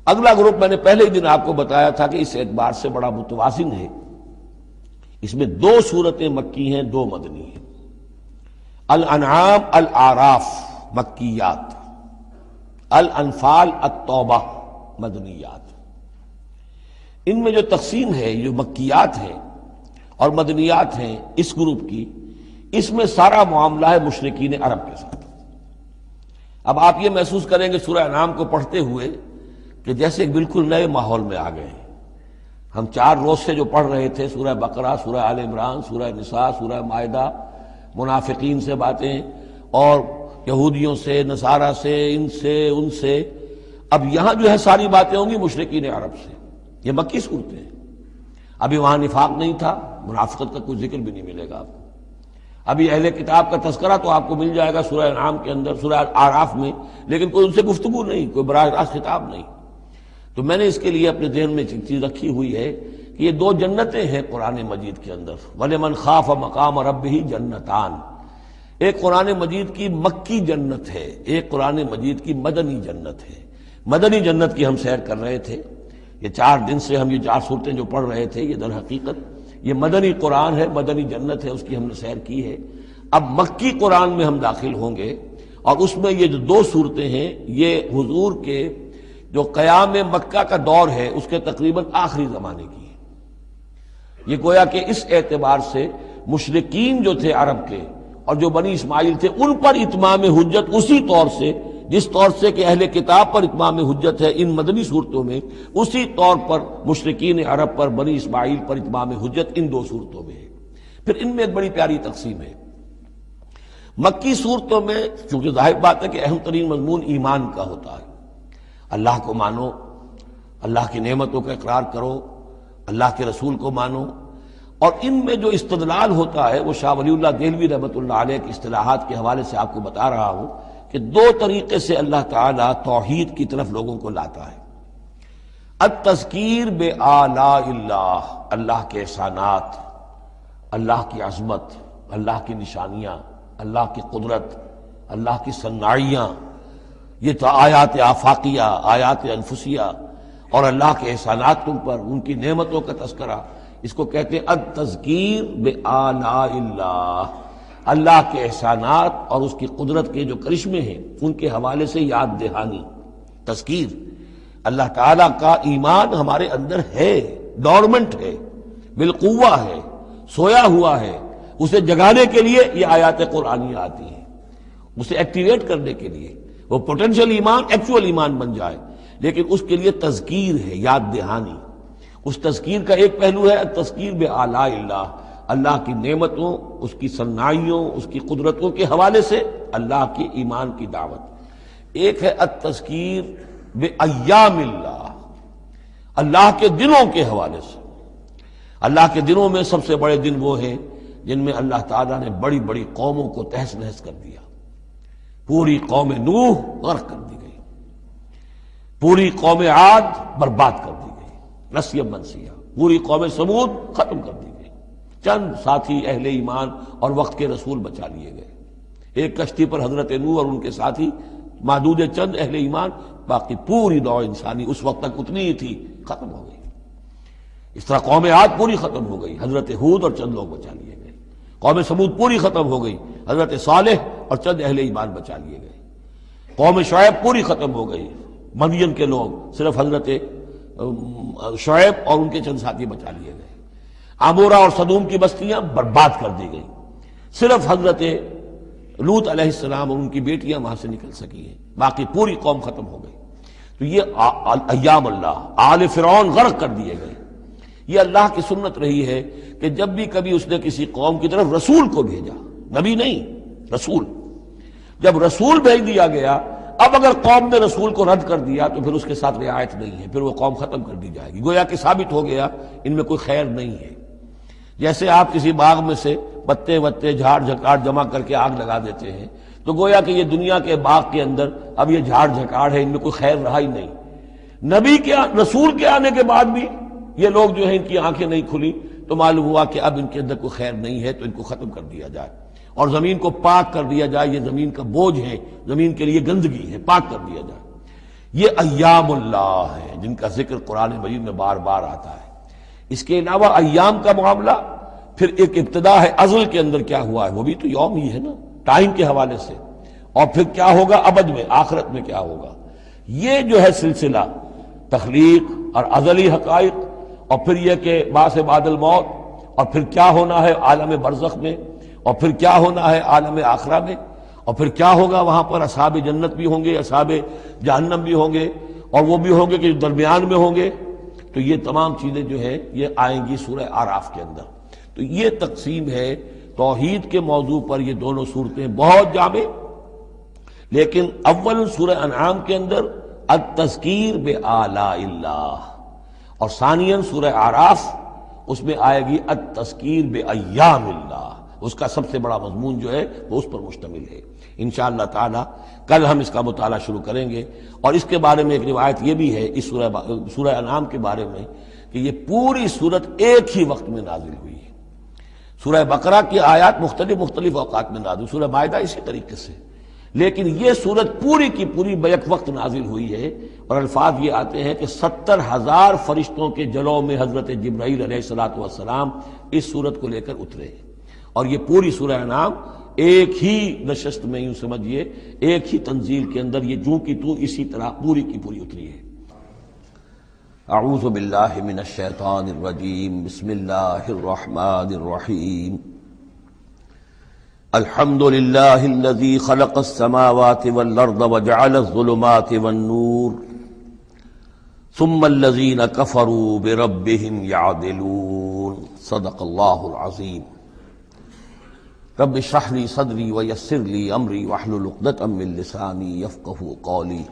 اگلا گروپ میں نے پہلے ہی دن آپ کو بتایا تھا کہ اس اعتبار سے بڑا متوازن ہے، اس میں 2 سورتیں مکی ہیں، 2 مدنی ہیں۔ الانعام الاعراف مکیات، الانفال التوبہ مدنیات۔ ان میں جو تقسیم ہے، جو مکیات ہیں اور مدنیات ہیں اس گروپ کی، اس میں سارا معاملہ ہے مشرکین عرب کے ساتھ۔ اب آپ یہ محسوس کریں گے سورہ انعام کو پڑھتے ہوئے کہ جیسے ایک بالکل نئے ماحول میں آ گئے ہیں۔ ہم 4 روز سے جو پڑھ رہے تھے سورہ بقرہ، سورہ آل عمران، سورہ نساء، سورہ مائدہ، منافقین سے باتیں اور یہودیوں سے، نصارہ سے، ان سے، اب یہاں جو ہے ساری باتیں ہوں گی مشرکین عرب سے۔ یہ مکی صورتیں ہیں۔ ابھی وہاں نفاق نہیں تھا، منافقت کا کوئی ذکر بھی نہیں ملے گا آپ کو۔ ابھی اہل کتاب کا تذکرہ تو آپ کو مل جائے گا سورہ انعام کے اندر، سورہ اعراف میں، لیکن کوئی ان سے گفتگو نہیں، کوئی براہ راست خطاب نہیں۔ تو میں نے اس کے لیے اپنے ذہن میں ایک چیز رکھی ہوئی ہے کہ یہ 2 جنتیں ہیں قرآن مجید کے اندر۔ وَلِمَنْ خَافَ مَقَامَ رَبِّهِ جَنَّتَانِ، ایک قرآن مجید کی مکی جنت ہے، ایک قرآن مجید کی مدنی جنت ہے۔ مدنی جنت کی ہم سیر کر رہے تھے، یہ 4 دن سے ہم یہ 4 صورتیں جو پڑھ رہے تھے، یہ در حقیقت یہ مدنی قرآن ہے، مدنی جنت ہے، اس کی ہم نے سیر کی ہے۔ اب مکی قرآن میں ہم داخل ہوں گے، اور اس میں یہ جو 2 صورتیں ہیں یہ حضور کے جو قیام مکہ کا دور ہے اس کے تقریباً آخری زمانے کی ہے۔ یہ گویا کہ اس اعتبار سے مشرکین جو تھے عرب کے اور جو بنی اسماعیل تھے ان پر اتمام حجت اسی طور سے، جس طور سے کہ اہل کتاب پر اتمام حجت ہے ان مدنی صورتوں میں، اسی طور پر مشرکین عرب پر، بنی اسماعیل پر اتمام حجت ان 2 صورتوں میں ہے۔ پھر ان میں ایک بڑی پیاری تقسیم ہے۔ مکی صورتوں میں چونکہ ظاہر بات ہے کہ اہم ترین مضمون ایمان کا ہوتا ہے، اللہ کو مانو، اللہ کی نعمتوں کا اقرار کرو، اللہ کے رسول کو مانو، اور ان میں جو استدلال ہوتا ہے وہ شاہ ولی اللہ دہلوی رحمۃ اللہ علیہ کی اصطلاحات کے حوالے سے آپ کو بتا رہا ہوں کہ 2 طریقے سے اللہ تعالیٰ توحید کی طرف لوگوں کو لاتا ہے۔ التذکیر بآلاء اللہ، اللہ کے احسانات، اللہ کی عظمت، اللہ کی نشانیاں، اللہ کی قدرت، اللہ کی صناعیاں، یہ تو آیات آفاقیہ، آیات انفسیہ، اور اللہ کے احسانات تم پر، ان کی نعمتوں کا تذکرہ، اس کو کہتے ہیں التذکیر بآلاء اللہ، اللہ کے احسانات اور اس کی قدرت کے جو کرشمے ہیں ان کے حوالے سے یاد دہانی، تذکیر۔ اللہ تعالیٰ کا ایمان ہمارے اندر ہے، ڈورمنٹ ہے، بالقوہ ہے، سویا ہوا ہے، اسے جگانے کے لیے یہ آیات قرآنیہ آتی ہیں، اسے ایکٹیویٹ کرنے کے لیے وہ پوٹینشیل ایمان ایکچوئل ایمان بن جائے، لیکن اس کے لیے تذکیر ہے، یاد دہانی۔ اس تذکیر کا ایک پہلو ہے التذکیر بآلاء اللہ، اللہ کی نعمتوں، اس کی صناعیوں، اس کی قدرتوں کے حوالے سے اللہ کے ایمان کی دعوت۔ ایک ہے التذکیر بایام اللہ، اللہ کے دنوں کے حوالے سے۔ اللہ کے دنوں میں سب سے بڑے دن وہ ہیں جن میں اللہ تعالیٰ نے بڑی بڑی قوموں کو تہس نہس کر دیا۔ پوری قوم نوح غرق کر دی گئی، پوری قوم عاد برباد کر دی گئی، نسیا منسیہ، پوری قوم سمود ختم کر دی گئی، چند ساتھی اہل ایمان اور وقت کے رسول بچا لیے گئے۔ ایک کشتی پر حضرت نوح اور ان کے ساتھی، محدود چند اہل ایمان، باقی پوری نوع انسانی اس وقت تک اتنی ہی تھی، ختم ہو گئی۔ اس طرح قوم عاد پوری ختم ہو گئی، حضرت ہود اور چند لوگ بچا لیے گئے۔ قوم سمود پوری ختم ہو گئی، حضرت صالح اور چند اہل ایمان بچا لیے گئے۔ قوم شعیب پوری ختم ہو گئی، مدین کے لوگ، صرف حضرت شعیب اور ان کے چند ساتھی بچا لیے گئے۔ عمورہ اور صدوم کی بستیاں برباد کر دی گئی، صرف حضرت لوط علیہ السلام اور ان کی بیٹیاں وہاں سے نکل سکی ہیں، باقی پوری قوم ختم ہو گئی۔ تو یہ ایام اللہ، آل فرعون غرق کر دیے گئے۔ یہ اللہ کی سنت رہی ہے کہ جب بھی کبھی اس نے کسی قوم کی طرف رسول کو بھیجا، نبی نہیں، رسول، جب رسول بھیج دیا گیا، اب اگر قوم نے رسول کو رد کر دیا تو پھر اس کے ساتھ رعایت نہیں ہے، پھر وہ قوم ختم کر دی جائے گی، گویا کہ ثابت ہو گیا ان میں کوئی خیر نہیں ہے۔ جیسے آپ کسی باغ میں سے پتے وتے جھاڑ جھکاڑ جمع کر کے آگ لگا دیتے ہیں، تو گویا کہ یہ دنیا کے باغ کے اندر اب یہ جھاڑ جھکاڑ ہے، ان میں کوئی خیر رہا ہی نہیں۔ نبی کے، رسول کے آنے کے بعد بھی یہ لوگ جو ہیں ان کی آنکھیں نہیں کھلی تو معلوم ہوا کہ اب ان کے اندر کوئی خیر نہیں ہے، تو ان کو ختم کر دیا جائے اور زمین کو پاک کر دیا جائے، یہ زمین کا بوجھ ہے، زمین کے لیے گندگی ہے، پاک کر دیا جائے۔ یہ ایام اللہ ہیں جن کا ذکر قرآن مجید میں بار بار آتا ہے۔ اس کے علاوہ ایام کا معاملہ پھر ایک ابتدا ہے، ازل کے اندر کیا ہوا ہے وہ بھی تو یوم ہی ہے نا، ٹائم کے حوالے سے، اور پھر کیا ہوگا ابد میں، آخرت میں کیا ہوگا۔ یہ جو ہے سلسلہ تخلیق اور ازلی حقائق، اور پھر یہ کہ بعث بعد الموت، اور پھر کیا ہونا ہے عالم برزخ میں، اور پھر کیا ہونا ہے عالم آخرہ میں، اور پھر کیا ہوگا وہاں پر اصحاب جنت بھی ہوں گے، اصحاب جہنم بھی ہوں گے، اور وہ بھی ہوں گے کہ جو درمیان میں ہوں گے۔ تو یہ تمام چیزیں جو ہیں یہ آئیں گی سورہ اعراف کے اندر۔ تو یہ تقسیم ہے توحید کے موضوع پر، یہ دونوں صورتیں بہت جامع، لیکن اول سورہ انعام کے اندر التذکیر بآلاء اللہ، اور ثانیاً سورہ اعراف اس میں آئے گی التذکیر بایام اللہ۔ اس کا سب سے بڑا مضمون جو ہے وہ اس پر مشتمل ہے۔ انشاءاللہ تعالی کل ہم اس کا مطالعہ شروع کریں گے، اور اس کے بارے میں ایک روایت یہ بھی ہے اس سورہ انعام کے بارے میں کہ یہ پوری سورت ایک ہی وقت میں نازل ہوئی ہے۔ سورہ بقرہ کی آیات مختلف اوقات میں نازل، سورہ مائدہ اسی طریقے سے، لیکن یہ سورت پوری کی پوری بیک وقت نازل ہوئی ہے، اور الفاظ یہ آتے ہیں کہ 70,000 فرشتوں کے جلووں میں حضرت جبرائیل علیہ السلام اس سورت کو لے کر اترے، اور یہ پوری سورہ انعام ایک ہی نشست میں، یوں سمجھیے ایک ہی تنزیل کے اندر یہ جوں کی تو اسی طرح پوری کی پوری اتری ہے۔ اعوذ باللہ من الشیطان الرجیم، بسم اللہ الرحمن الرحیم۔ الحمد للہ الذی خلق السماوات والارض وجعل الظلمات والنور ثم الذین کفروا بربهم یعدلون۔ صدق اللہ العظیم۔ رب اشرح لی صدری ویسر لی امری واحلل عقدۃ من لسانی یفقہوا قولی۔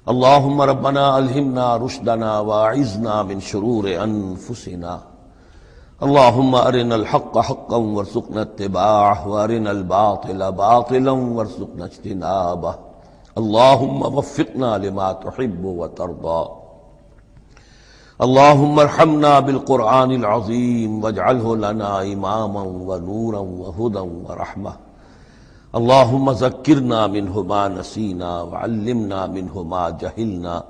اللہم ربنا الہمنا رشدنا واعذنا من شرور انفسنا۔ اللہم ارنا الحق حقا وارزقنا اتباعہ وارنا الباطل باطلا وارزقنا اجتنابہ۔ اللہم وفقنا لما تحب وترضى۔ اللہم ارحمنا بالقرآن العظیم واجعلہ لنا اماما ونورا وہدى ورحمہ۔ اللہم ذکرنا منہ ما نسینا وعلمنا منہ ما جہلنا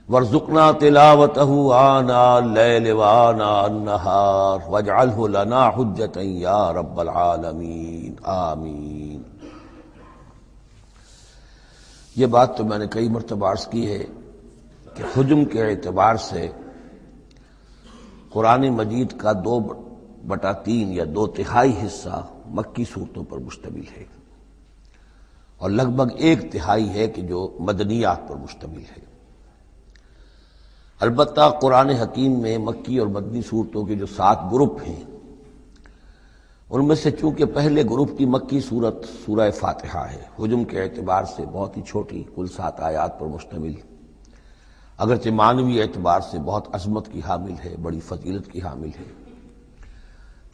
وارزقنا تلاوتہ آناء اللیل وآناء النہار واجعلہ لنا حجتا یا رب العالمین، آمین۔ یہ بات تو میں نے کئی مرتبہ عرض کی ہے کہ حجم کے اعتبار سے قرآن مجید کا 2/3 یا 2/3 حصہ مکی صورتوں پر مشتمل ہے، اور لگ بھگ 1/3 ہے کہ جو مدنیات پر مشتمل ہے۔ البتہ قرآن حکیم میں مکی اور مدنی صورتوں کے جو 7 گروپ ہیں، ان میں سے چونکہ پہلے گروپ کی مکی صورت سورہ فاتحہ ہے، حجم کے اعتبار سے بہت ہی چھوٹی، کل 7 آیات پر مشتمل، اگرچہ معنوی اعتبار سے بہت عظمت کی حامل ہے، بڑی فضیلت کی حامل ہے،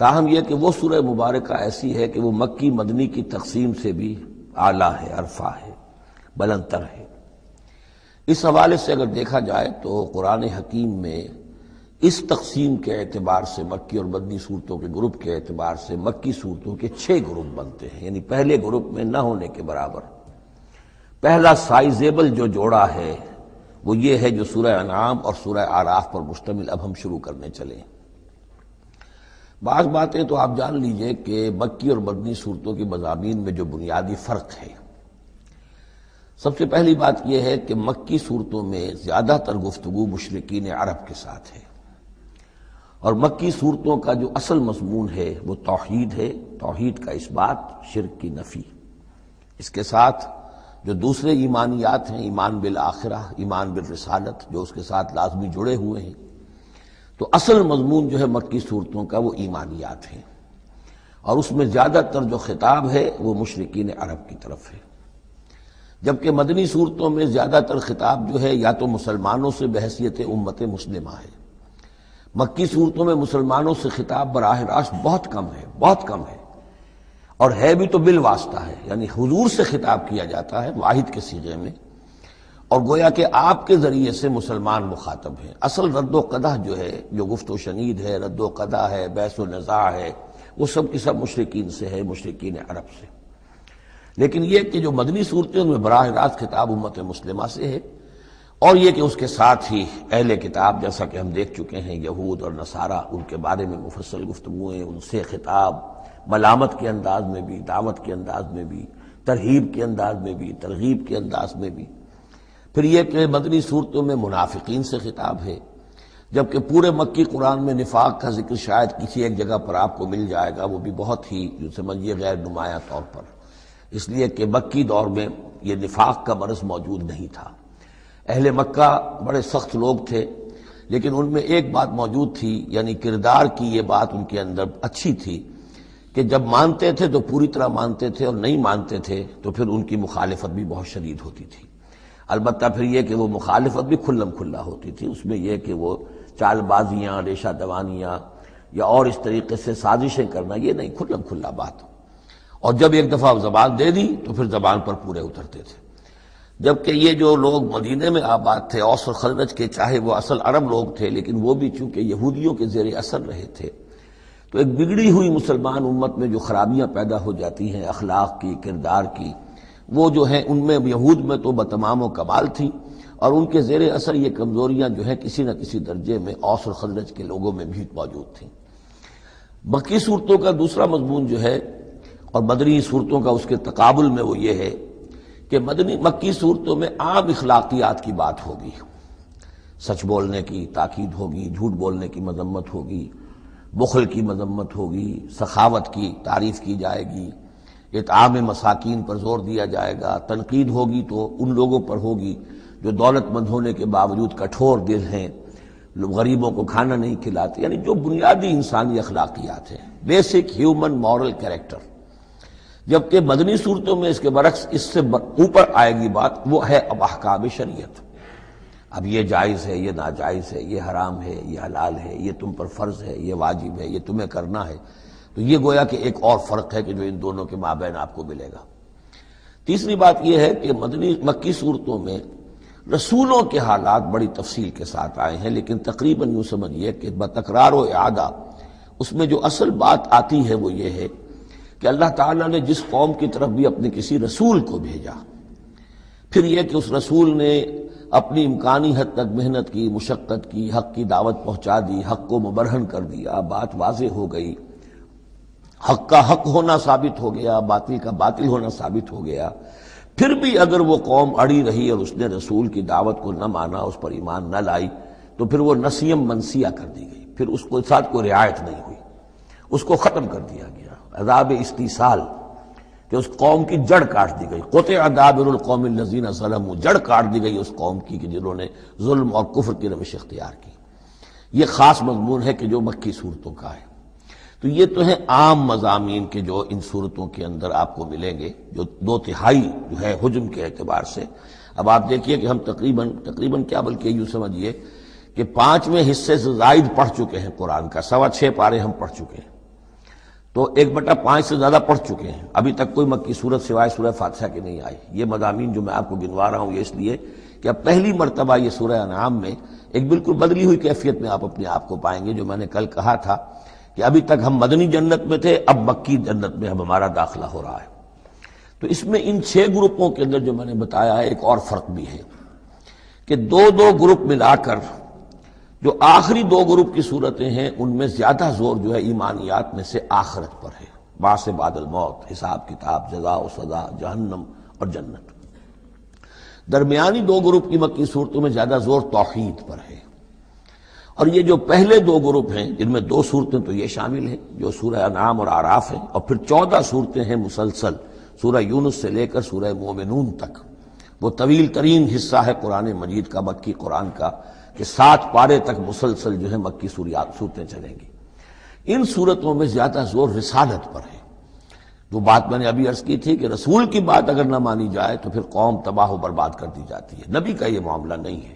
تاہم یہ کہ وہ سورہ مبارکہ ایسی ہے کہ وہ مکی مدنی کی تقسیم سے بھی اعلیٰ ہے، عرفہ ہے، بلندتر ہے۔ اس حوالے سے اگر دیکھا جائے تو قرآن حکیم میں اس تقسیم کے اعتبار سے، مکی اور مدنی صورتوں کے گروپ کے اعتبار سے، مکی صورتوں کے 6 گروپ بنتے ہیں، یعنی پہلے گروپ میں نہ ہونے کے برابر۔ پہلا سائزیبل جو جوڑا ہے وہ یہ ہے جو سورہ انعام اور سورہ اعراف پر مشتمل اب ہم شروع کرنے چلیں۔ بعض باتیں تو آپ جان لیجئے کہ مکی اور مدنی صورتوں کی مضامین میں جو بنیادی فرق ہے، سب سے پہلی بات یہ ہے کہ مکی صورتوں میں زیادہ تر گفتگو مشرکین عرب کے ساتھ ہے، اور مکی صورتوں کا جو اصل مضمون ہے وہ توحید ہے، توحید کا اثبات، شرک کی نفی۔ اس کے ساتھ جو دوسرے ایمانیات ہیں، ایمان بالآخرہ، ایمان بالرسالت، جو اس کے ساتھ لازمی جڑے ہوئے ہیں، تو اصل مضمون جو ہے مکی صورتوں کا وہ ایمانیات ہیں، اور اس میں زیادہ تر جو خطاب ہے وہ مشرکین عرب کی طرف ہے، جبکہ مدنی صورتوں میں زیادہ تر خطاب جو ہے یا تو مسلمانوں سے بحیثیت امت مسلمہ ہے۔ مکی صورتوں میں مسلمانوں سے خطاب براہ راست بہت کم ہے، بہت کم ہے، اور ہے بھی تو بالواسطہ ہے، یعنی حضور سے خطاب کیا جاتا ہے واحد کے صیغے میں، اور گویا کہ آپ کے ذریعے سے مسلمان مخاطب ہیں۔ اصل رد و قدح جو ہے، جو گفت و شنید ہے، رد و قدح ہے، بحث و نزاع ہے، وہ سب کی سب مشرکین سے ہے، مشرکین عرب سے۔ لیکن یہ کہ جو مدنی صورتیں ان میں براہ راست خطاب امت مسلمہ سے ہے، اور یہ کہ اس کے ساتھ ہی اہل کتاب، جیسا کہ ہم دیکھ چکے ہیں یہود اور نصارہ، ان کے بارے میں مفصل گفتگویں، ان سے خطاب ملامت کے انداز میں بھی، دعوت کے انداز میں بھی، ترہیب کے انداز میں بھی، ترغیب کے انداز میں بھی۔ پھر یہ کہ مدنی صورتوں میں منافقین سے خطاب ہے، جبکہ پورے مکی قرآن میں نفاق کا ذکر شاید کسی ایک جگہ پر آپ کو مل جائے گا، وہ بھی بہت ہی جو سمجھیے غیر نمایاں طور پر، اس لیے کہ مکی دور میں یہ نفاق کا مرض موجود نہیں تھا۔ اہل مکہ بڑے سخت لوگ تھے، لیکن ان میں ایک بات موجود تھی، یعنی کردار کی یہ بات ان کے اندر اچھی تھی کہ جب مانتے تھے تو پوری طرح مانتے تھے، اور نہیں مانتے تھے تو پھر ان کی مخالفت بھی بہت شدید ہوتی تھی۔ البتہ پھر یہ کہ وہ مخالفت بھی کھلم کھلا ہوتی تھی، اس میں یہ کہ وہ چال بازیاں، ریشہ دوانیاں یا اور اس طریقے سے سازشیں کرنا، یہ نہیں، کھلم کھلا بات۔ اور جب ایک دفعہ زبان دے دی تو پھر زبان پر پورے اترتے تھے۔ جبکہ یہ جو لوگ مدینے میں آباد تھے، اوس اور خزرج کے، چاہے وہ اصل عرب لوگ تھے، لیکن وہ بھی چونکہ یہودیوں کے زیر اثر رہے تھے، تو ایک بگڑی ہوئی مسلمان امت میں جو خرابیاں پیدا ہو جاتی ہیں اخلاق کی، کردار کی، وہ جو ہیں ان میں یہود میں تو بتمام و کمال تھی، اور ان کے زیر اثر یہ کمزوریاں جو ہیں کسی نہ کسی درجے میں اوس اور خزرج کے لوگوں میں بھی موجود تھیں۔ مکی صورتوں کا دوسرا مضمون جو ہے اور مدنی صورتوں کا اس کے تقابل میں وہ یہ ہے کہ مکی صورتوں میں عام اخلاقیات کی بات ہوگی، سچ بولنے کی تاکید ہوگی، جھوٹ بولنے کی مذمت ہوگی، بخل کی مذمت ہوگی، سخاوت کی تعریف کی جائے گی، اطعام مساکین پر زور دیا جائے گا، تنقید ہوگی تو ان لوگوں پر ہوگی جو دولت مند ہونے کے باوجود کٹھور دل ہیں، غریبوں کو کھانا نہیں کھلاتے، یعنی جو بنیادی انسانی اخلاقیات ہیں، بیسک ہیومن مورل کریکٹر۔ جبکہ مدنی صورتوں میں اس کے برعکس اس سے اوپر آئے گی بات، وہ ہے اب احکام شریعت۔ اب یہ جائز ہے، یہ ناجائز ہے، یہ حرام ہے، یہ حلال ہے، یہ تم پر فرض ہے، یہ واجب ہے، یہ تمہیں کرنا ہے۔ تو یہ گویا کہ ایک اور فرق ہے کہ جو ان دونوں کے مابین آپ کو ملے گا۔ تیسری بات یہ ہے کہ مکی صورتوں میں رسولوں کے حالات بڑی تفصیل کے ساتھ آئے ہیں، لیکن تقریباً یوں سمجھیے کہ بتکرار و اعادہ اس میں جو اصل بات آتی ہے وہ یہ ہے کہ اللہ تعالیٰ نے جس قوم کی طرف بھی اپنے کسی رسول کو بھیجا، پھر یہ کہ اس رسول نے اپنی امکانی حد تک محنت کی، مشقت کی، حق کی دعوت پہنچا دی، حق کو مبرہن کر دیا، بات واضح ہو گئی، حق کا حق ہونا ثابت ہو گیا، باطل کا باطل ہونا ثابت ہو گیا، پھر بھی اگر وہ قوم اڑی رہی اور اس نے رسول کی دعوت کو نہ مانا، اس پر ایمان نہ لائی، تو پھر وہ نسیم منسیہ کر دی گئی، پھر اس کو ساتھ کوئی رعایت نہیں ہوئی، اس کو ختم کر دیا گیا، عذاب استیصال، کہ اس قوم کی جڑ کاٹ دی گئی، قطع دابر القوم الذین ظلموا، جڑ کاٹ دی گئی اس قوم کی کہ جنہوں نے ظلم اور کفر کی روش اختیار کی۔ یہ خاص مضمون ہے کہ جو مکی صورتوں کا ہے۔ تو یہ تو ہیں عام مضامین کے جو ان صورتوں کے اندر آپ کو ملیں گے، جو 2/3 جو ہے حجم کے اعتبار سے۔ اب آپ دیکھیے کہ ہم تقریباً کیا بلکہ یوں سمجھیے کہ 5ویں حصے سے زائد پڑھ چکے ہیں قرآن کا، 6.25 پارے ہم پڑھ چکے ہیں، تو 1/5 سے زیادہ پڑھ چکے ہیں۔ ابھی تک کوئی مکی صورت سوائے سورہ فاتحہ کی نہیں آئی۔ یہ مضامین جو میں آپ کو گنوا رہا ہوں یہ اس لیے کہ اب پہلی مرتبہ یہ سورہ انعام میں ایک بالکل بدلی ہوئی کیفیت میں آپ اپنے آپ کو پائیں گے، جو میں نے کل کہا تھا کہ ابھی تک ہم مدنی جنت میں تھے، اب مکی جنت میں اب ہمارا داخلہ ہو رہا ہے۔ تو اس میں ان 6 گروپوں کے اندر جو میں نے بتایا ہے، ایک اور فرق بھی ہے کہ 2 گروپ ملا کر جو آخری 2 گروپ کی صورتیں ہیں، ان میں زیادہ زور جو ہے ایمانیات میں سے آخرت پر ہے، بعث بعد الموت، حساب کتاب، جزا و سزا، جہنم اور جنت۔ درمیانی 2 گروپ کی مکی صورتوں میں زیادہ زور توحید پر ہے، اور یہ جو پہلے 2 گروپ ہیں جن میں 2 صورتیں تو یہ شامل ہیں جو سورہ انعام اور اعراف ہیں، اور پھر 14 صورتیں ہیں مسلسل سورہ یونس سے لے کر سورہ مومنون تک۔ وہ طویل ترین حصہ ہے قرآن مجید کا، مکی قرآن کا، کہ 7 پارے تک مسلسل جو ہے مکی صورتیں چلیں گی۔ ان صورتوں میں زیادہ زور رسالت پر ہے۔ جو بات میں نے ابھی عرض کی تھی کہ رسول کی بات اگر نہ مانی جائے تو پھر قوم تباہ و برباد کر دی جاتی ہے۔ نبی کا یہ معاملہ نہیں ہے۔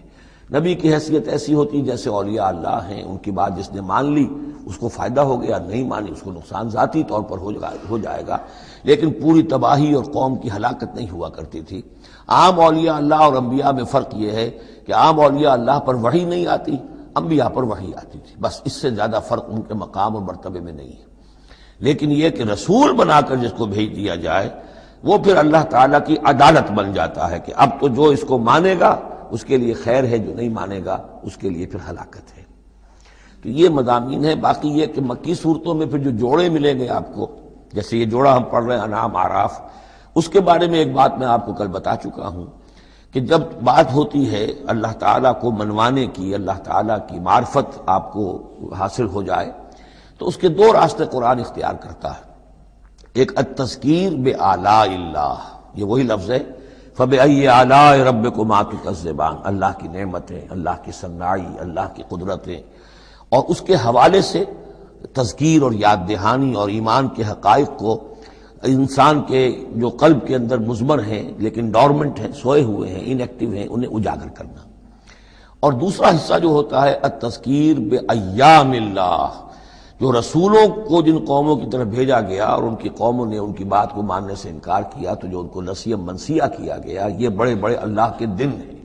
نبی کی حیثیت ایسی ہوتی جیسے اولیاء اللہ ہیں، ان کی بات جس نے مان لی اس کو فائدہ ہو گیا، نہیں مانی اس کو نقصان ذاتی طور پر ہو جائے گا، لیکن پوری تباہی اور قوم کی ہلاکت نہیں ہوا کرتی تھی۔ عام اولیاء اللہ اور انبیاء میں فرق یہ ہے کہ عام اولیاء اللہ پر وحی نہیں آتی، انبیاء پر وحی آتی تھی، بس اس سے زیادہ فرق ان کے مقام اور مرتبے میں نہیں ہے۔ لیکن یہ کہ رسول بنا کر جس کو بھیج دیا جائے، وہ پھر اللہ تعالیٰ کی عدالت بن جاتا ہے کہ اب تو جو اس کو مانے گا اس کے لیے خیر ہے، جو نہیں مانے گا اس کے لیے پھر ہلاکت ہے۔ تو یہ مضامین ہے۔ باقی یہ کہ مکی صورتوں میں پھر جو جوڑے ملیں گے آپ کو، جیسے یہ جوڑا ہم پڑھ رہے ہیں انعام اعراف، اس کے بارے میں ایک بات میں آپ کو کل بتا چکا ہوں کہ جب بات ہوتی ہے اللہ تعالیٰ کو منوانے کی، اللہ تعالیٰ کی معرفت آپ کو حاصل ہو جائے، تو اس کے دو راستے قرآن اختیار کرتا ہے۔ ایک التذکیر بآلاء اللہ، یہ وہی لفظ ہے فبأي آلاء ربكما تكذبان، اللہ کی نعمتیں، اللہ کی صنائی، اللہ کی قدرتیں، اور اس کے حوالے سے تذکیر اور یاد دہانی اور ایمان کے حقائق کو انسان کے جو قلب کے اندر مضمر ہیں لیکن ڈورمنٹ ہیں، سوئے ہوئے ہیں، ان ایکٹیو ہیں، انہیں اجاگر کرنا۔ اور دوسرا حصہ جو ہوتا ہے التذکیر بایام اللہ، جو رسولوں کو جن قوموں کی طرف بھیجا گیا اور ان کی قوموں نے ان کی بات کو ماننے سے انکار کیا، تو جو ان کو نسیہ منسیہ کیا گیا، یہ بڑے بڑے اللہ کے دن ہیں۔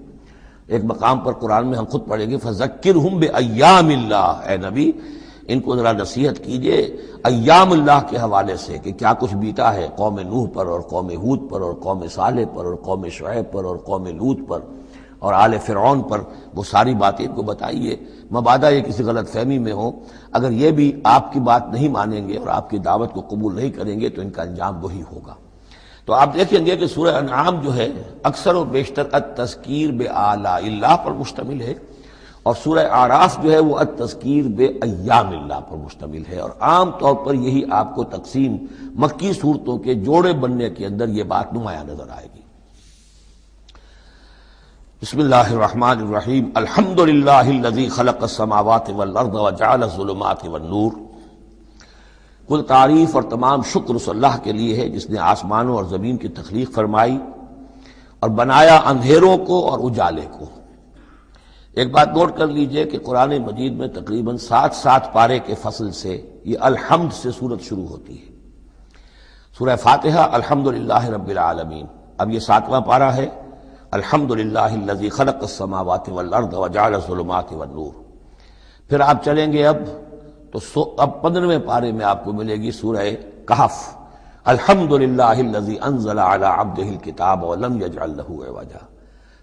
ایک مقام پر قرآن میں ہم خود پڑھیں گے فذکرہم بایام اللہ، اے نبی ان کو ذرا نصیحت کیجئے ایام اللہ کے حوالے سے کہ کیا کچھ بیتا ہے قوم نوح پر اور قوم ہود پر اور قوم صالح پر اور قوم شعیب پر اور قوم لوط پر اور آل فرعون پر، وہ ساری باتیں ان کو بتائیے، مبادا یہ کسی غلط فہمی میں ہو۔ اگر یہ بھی آپ کی بات نہیں مانیں گے اور آپ کی دعوت کو قبول نہیں کریں گے تو ان کا انجام وہی ہوگا۔ تو آپ دیکھیں گے کہ سورہ انعام جو ہے اکثر و بیشتر التذکیر بآلاء اللہ پر مشتمل ہے، اور سورہ اعراف جو ہے وہ التذکیر بایام اللہ پر مشتمل ہے، اور عام طور پر یہی آپ کو تقسیم مکی صورتوں کے جوڑے بننے کے اندر یہ بات نمایاں نظر آئے گی۔ بسم اللہ الرحمن الرحیم، الحمدللہ الذی خلق السماوات والارض وجعل الظلمات والنور۔ کل تعریف اور تمام شکر اس اللہ کے لیے ہے جس نے آسمانوں اور زمین کی تخلیق فرمائی اور بنایا اندھیروں کو اور اجالے کو۔ ایک بات نوٹ کر لیجئے کہ قرآن مجید میں تقریباً 7 پارے کے فصل سے یہ الحمد سے سورت شروع ہوتی ہے۔ سورہ فاتحہ الحمدللہ رب العالمین، اب یہ 7واں پارہ ہے، الحمدللہ الذی خلق السماوات والارض وجعل الظلمات والنور۔ پھر آپ چلیں گے اب 15ویں پارے میں آپ کو ملے گی سورہ کہف، الحمدللہ الذی انزل علی عبدہ الکتاب ولم یجعل لہ عوجا۔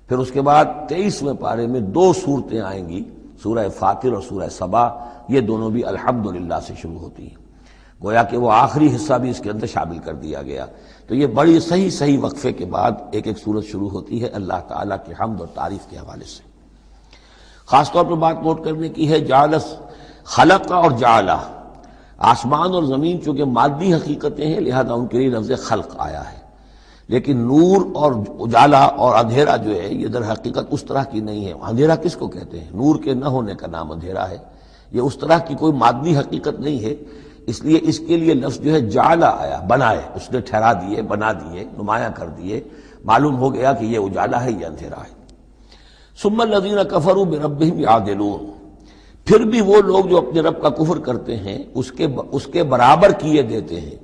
پھر اس کے بعد 23ویں پارے میں 2 صورتیں آئیں گی، سورہ فاطر اور سورہ سبا، یہ دونوں بھی الحمدللہ سے شروع ہوتی ہیں، گویا کہ وہ آخری حصہ بھی اس کے اندر شامل کر دیا گیا۔ تو یہ بڑی صحیح وقفے کے بعد ایک سورت شروع ہوتی ہے اللہ تعالیٰ کی حمد اور تعریف کے حوالے سے۔ خاص طور پر بات نوٹ کرنے کی ہے جعل، خلق اور جعل، آسمان اور زمین چونکہ مادی حقیقتیں ہیں لہذا ان کے لیے لفظ خلق آیا ہے، لیکن نور اور اجالا اور اندھیرا جو ہے یہ در حقیقت اس طرح کی نہیں ہے۔ اندھیرا کس کو کہتے ہیں؟ نور کے نہ ہونے کا نام اندھیرا ہے، یہ اس طرح کی کوئی مادی حقیقت نہیں ہے، اس لیے اس کے لیے لفظ جو ہے جعل آیا، بنائے، اس نے ٹھہرا دیے، بنا دیے، نمایاں کر دیے، معلوم ہو گیا کہ یہ اجالا ہے، یہ اندھیرا ہے۔ ثم الذین کفروا بربہم یعدلون، پھر بھی وہ لوگ جو اپنے رب کا کفر کرتے ہیں اس کے برابر کیے دیتے ہیں،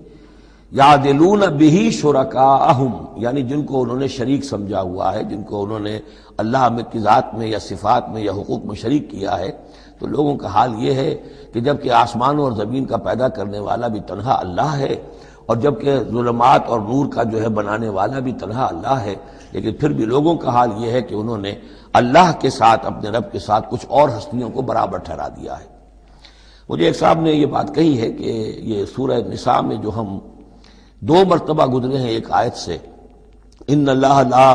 یعدلون بہ شرکاءہم، یعنی جن کو انہوں نے شریک سمجھا ہوا ہے، جن کو انہوں نے اللہ کی ذات میں یا صفات میں یا حقوق میں شریک کیا ہے، تو لوگوں کا حال یہ ہے کہ جب کہ آسمانوں اور زمین کا پیدا کرنے والا بھی تنہا اللہ ہے، اور جب کہ ظلمات اور نور کا جو ہے بنانے والا بھی تنہا اللہ ہے، لیکن پھر بھی لوگوں کا حال یہ ہے کہ انہوں نے اللہ کے ساتھ، اپنے رب کے ساتھ کچھ اور ہستیوں کو برابر ٹھہرا دیا ہے۔ مجھے ایک صاحب نے یہ بات کہی ہے کہ یہ سورہ نساء میں جو ہم 2 مرتبہ گزرے ہیں ایک آیت سے، ان اللہ لا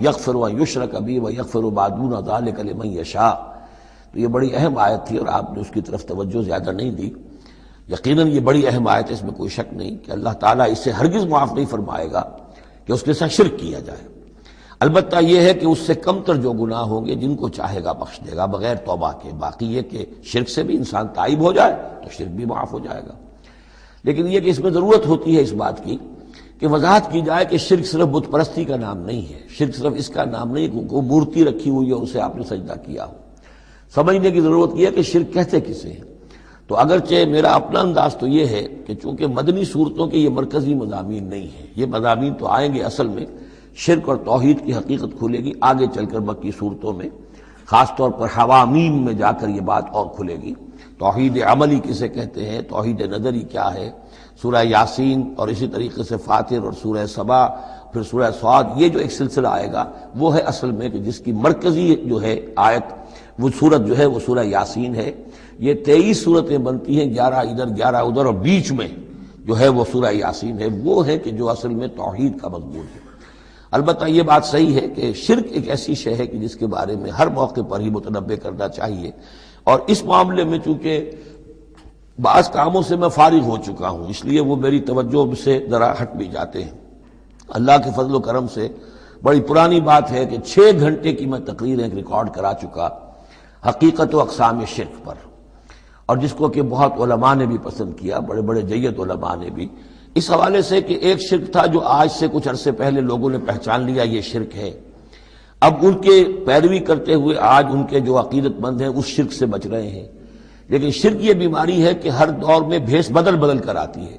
یغفر ان یشرک بہ ویغفر ما دون ذلک لمن یشاء، تو یہ بڑی اہم آیت تھی اور آپ نے اس کی طرف توجہ زیادہ نہیں دی۔ یقیناً یہ بڑی اہم آیت ہے، اس میں کوئی شک نہیں کہ اللہ تعالیٰ اسے ہرگز معاف نہیں فرمائے گا کہ اس کے ساتھ شرک کیا جائے۔ البتہ یہ ہے کہ اس سے کم تر جو گناہ ہوں گے جن کو چاہے گا بخش دے گا بغیر توبہ کے، باقی یہ کہ شرک سے بھی انسان تائب ہو جائے تو شرک بھی معاف ہو جائے گا۔ لیکن یہ کہ اس میں ضرورت ہوتی ہے اس بات کی کہ وضاحت کی جائے کہ شرک صرف بت پرستی کا نام نہیں ہے، شرک صرف اس کا نام نہیں کہ کوئی مورتی رکھی ہوئی ہے اسے آپ نے سجدہ کیا ہو۔ سمجھنے کی ضرورت یہ ہے کہ شرک کہتے کسے ہیں۔ تو اگرچہ میرا اپنا انداز تو یہ ہے کہ چونکہ مدنی صورتوں کے یہ مرکزی مضامین نہیں ہیں، یہ مضامین تو آئیں گے، اصل میں شرک اور توحید کی حقیقت کھلے گی آگے چل کر مکی صورتوں میں، خاص طور پر حوامیم میں جا کر یہ بات اور کھلے گی، توحید عملی کسے کہتے ہیں، توحید نظری کیا ہے، سورہ یاسین اور اسی طریقے سے فاطر اور سورہ سبا، پھر سورہ صاد، یہ جو ایک سلسلہ آئے گا وہ ہے اصل میں کہ جس کی مرکزی جو ہے آیت، وہ سورت جو ہے وہ سورہ یاسین ہے۔ یہ 23 صورتیں بنتی ہیں، 11 ادھر 11 ادھر، اور بیچ میں جو ہے وہ سورہ یاسین ہے، وہ ہے کہ جو اصل میں توحید کا مضمون ہے۔ البتہ یہ بات صحیح ہے کہ شرک ایک ایسی شے ہے کہ جس کے بارے میں ہر موقع پر ہی متنبہ کرنا چاہیے، اور اس معاملے میں چونکہ بعض کاموں سے میں فارغ ہو چکا ہوں، اس لیے وہ میری توجہ سے ذرا ہٹ بھی جاتے ہیں۔ اللہ کے فضل و کرم سے بڑی پرانی بات ہے کہ 6 گھنٹے کی میں تقریر ایک ریکارڈ کرا چکا حقیقت و اقسام شرک پر، اور جس کو کہ بہت علماء نے بھی پسند کیا، بڑے بڑے جید علماء نے بھی، اس حوالے سے کہ ایک شرک تھا جو آج سے کچھ عرصے پہلے لوگوں نے پہچان لیا یہ شرک ہے، اب ان کے پیروی کرتے ہوئے آج ان کے جو عقیدت مند ہیں اس شرک سے بچ رہے ہیں۔ لیکن شرک یہ بیماری ہے کہ ہر دور میں بھیس بدل بدل کر آتی ہے۔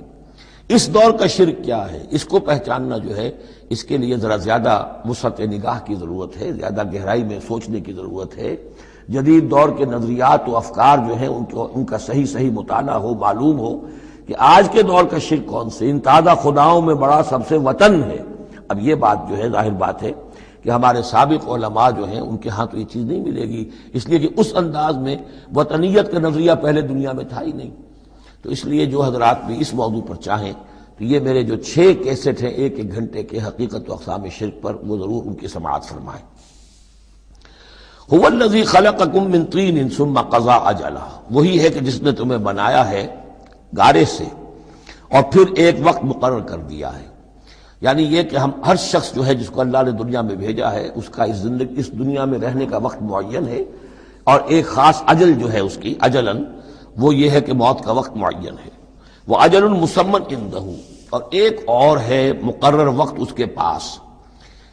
اس دور کا شرک کیا ہے، اس کو پہچاننا جو ہے، اس کے لیے ذرا زیادہ وسعت نگاہ کی ضرورت ہے، زیادہ گہرائی میں سوچنے کی ضرورت ہے۔ جدید دور کے نظریات و افکار جو ہیں ان کا صحیح مطالعہ ہو، معلوم ہو کہ آج کے دور کا شرک کون سے، ان تازہ خداؤں میں بڑا سب سے وطن ہے۔ اب یہ بات جو ہے ظاہر بات ہے کہ ہمارے سابق علماء جو ہیں ان کے ہاں تو یہ چیز نہیں ملے گی، اس لیے کہ اس انداز میں وطنیت کا نظریہ پہلے دنیا میں تھا ہی نہیں۔ تو اس لیے جو حضرات بھی اس موضوع پر چاہیں تو یہ میرے جو 6 کیسٹ ہیں 1 گھنٹے کے حقیقت و اقسام شرک پر، وہ ضرور ان کی سماعت فرمائیں۔ هو الذی خلقکم من طین ثم قضى اجلا، وہی ہے کہ جس نے تمہیں بنایا ہے گارے سے اور پھر ایک وقت مقرر کر دیا ہے۔ یعنی یہ کہ ہم ہر شخص جو ہے جس کو اللہ نے دنیا میں بھیجا ہے اس کا اس دنیا میں رہنے کا وقت معین ہے، اور ایک خاص اجل جو ہے اس کی اجلاً وہ یہ ہے کہ موت کا وقت معین ہے۔ وہ اجل مسمى عنده، اور ایک اور ہے مقرر وقت اس کے پاس۔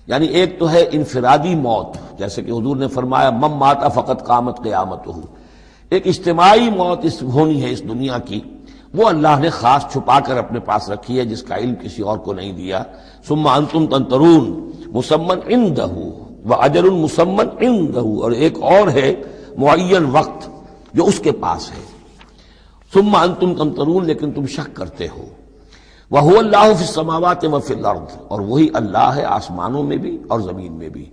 یعنی ایک تو ہے انفرادی موت، جیسے کہ حضور نے فرمایا من مات فقط قامت قیامتہ، ایک اجتماعی موت ہونی ہے اس دنیا کی، وہ اللہ نے خاص چھپا کر اپنے پاس رکھی ہے، جس کا علم کسی اور کو نہیں دیا۔ ثم انتم تنظرون مسمى عنده واجل مسمى عنده، اور ایک اور ہے معین وقت جو اس کے پاس ہے۔ ثم انتم تنظرون، لیکن تم شک کرتے ہو۔ وَهُوَ اللَّهُ فِي السَّمَاوَاتِ وَفِي الْأَرْضِ، اور وہی اللہ ہے آسمانوں میں بھی اور زمین میں بھی،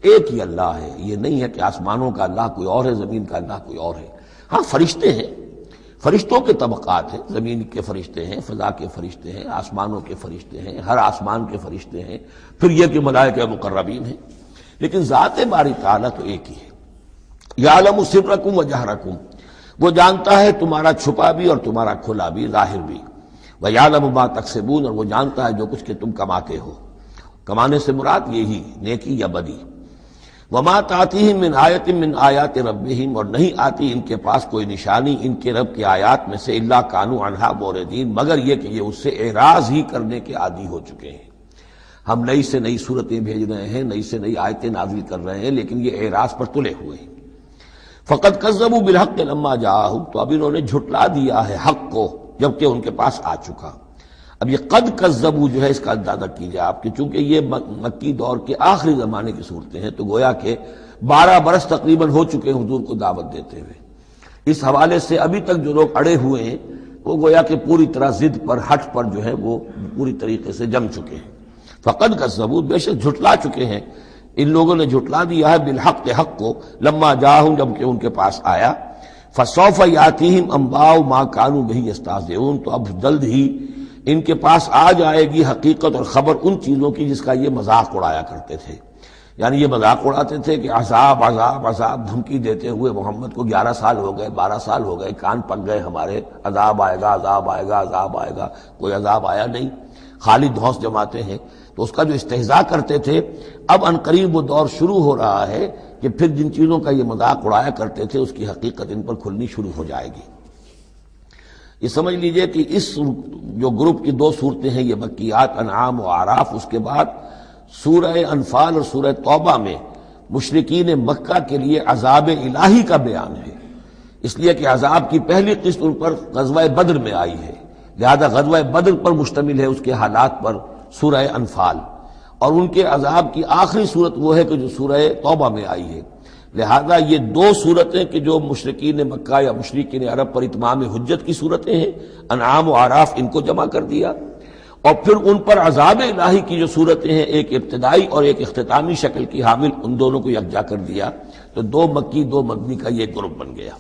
ایک ہی اللہ ہے۔ یہ نہیں ہے کہ آسمانوں کا اللہ کوئی اور ہے، زمین کا اللہ کوئی اور ہے۔ ہاں فرشتے ہیں، فرشتوں کے طبقات ہیں، زمین کے فرشتے ہیں، فضا کے فرشتے ہیں، آسمانوں کے فرشتے ہیں، ہر آسمان کے فرشتے ہیں، پھر یہ کہ ملائکہ مقربین ہیں، لیکن ذات باری تعالیٰ تو ایک ہی ہے۔ یعلم سرکم و جہرکم، وہ جانتا ہے تمہارا چھپا بھی اور تمہارا کھلا بھی، ظاہر بھی۔ وَيَعْلَمُ مَا تَكْسِبُونَ، اور وہ جانتا ہے جو کچھ کہ تم کماتے ہو۔ کمانے سے مراد یہی نیکی یا بدی۔ وَمَا تَأْتِيهِم مِّنْ آیَةٍ مِّنْ آیَاتِ رَبِّهِمْ، اور نہیں آتی ان کے پاس کوئی نشانی ان کے رب کی آیات میں سے، إِلَّا كَانُوا عَنْهَا مُعْرِضِينَ، مگر یہ کہ یہ اس سے اعراض ہی کرنے کے عادی ہو چکے ہیں۔ ہم نئی سے نئی صورتیں بھیج رہے ہیں، نئی سے نئی آیتیں نازل کر رہے ہیں، لیکن یہ اعراض پر تلے ہوئے ہیں۔ فَقَدْ كَذَّبُوا بِالْحَقِّ لَمَّا جَاءَهُمْ، تو اب انہوں نے جھٹلا دیا ہے حق کو جبکہ ان کے پاس آ چکا۔ اب یہ قد کذبوا جو ہے اس کا اندازہ کیجئے آپ کہ چونکہ یہ مکی دور کے آخری زمانے کی صورتیں ہیں، تو گویا کہ 12 برس تقریباً ہو چکے ہیں حضور کو دعوت دیتے ہوئے۔ اس حوالے سے ابھی تک جو لوگ اڑے ہوئے ہیں وہ گویا کہ پوری طرح ضد پر، ہٹ پر جو ہے وہ پوری طریقے سے جم چکے ہیں۔ فقد کذبوا، بے شک جھٹلا چکے ہیں ان لوگوں نے، جھٹلا دیا ہے بالحق، حق کو، لما جاءہم، جب کہ ان کے پاس آیا۔ فسوف یاتیہم انباء ما كانوا به یستہزئون، تو اب جلد ہی ان کے پاس آ جائے گی حقیقت اور خبر ان چیزوں کی جس کا یہ مذاق اڑایا کرتے تھے۔ یعنی یہ مذاق اڑاتے تھے کہ عذاب عذاب عذاب، دھمکی دیتے ہوئے محمد کو 11 سال ہو گئے، 12 سال ہو گئے، کان پک گئے ہمارے، عذاب آئے گا عذاب آئے گا عذاب آئے گا، کوئی عذاب آیا نہیں، خالی دھوس جماتے ہیں۔ تو اس کا جو استہزاء کرتے تھے، اب عنقریب وہ دور شروع ہو رہا ہے کہ پھر جن چیزوں کا یہ مذاق اڑایا کرتے تھے اس کی حقیقت ان پر کھلنی شروع ہو جائے گی۔ یہ سمجھ لیجئے کہ اس جو گروپ کی 2 صورتیں ہیں، یہ مکیات انعام و اعراف، اس کے بعد سورہ انفال اور سورہ توبہ میں مشرکین مکہ کے لیے عذاب الہی کا بیان ہے، اس لیے کہ عذاب کی پہلی قسط ان پر غزوہ بدر میں آئی ہے، لہذا غزوہ بدر پر مشتمل ہے اس کے حالات پر سورہ انفال، اور ان کے عذاب کی آخری صورت وہ ہے کہ جو سورہ توبہ میں آئی ہے، لہذا یہ دو صورتیں کہ جو مشرکین مکہ یا مشرکین عرب پر اتمام حجت کی صورتیں ہیں، انعام و اعراف، ان کو جمع کر دیا، اور پھر ان پر عذاب الہی کی جو صورتیں ہیں، ایک ابتدائی اور ایک اختتامی شکل کی حامل، ان دونوں کو یکجا کر دیا، تو دو مکی دو مدنی کا یہ گروپ بن گیا۔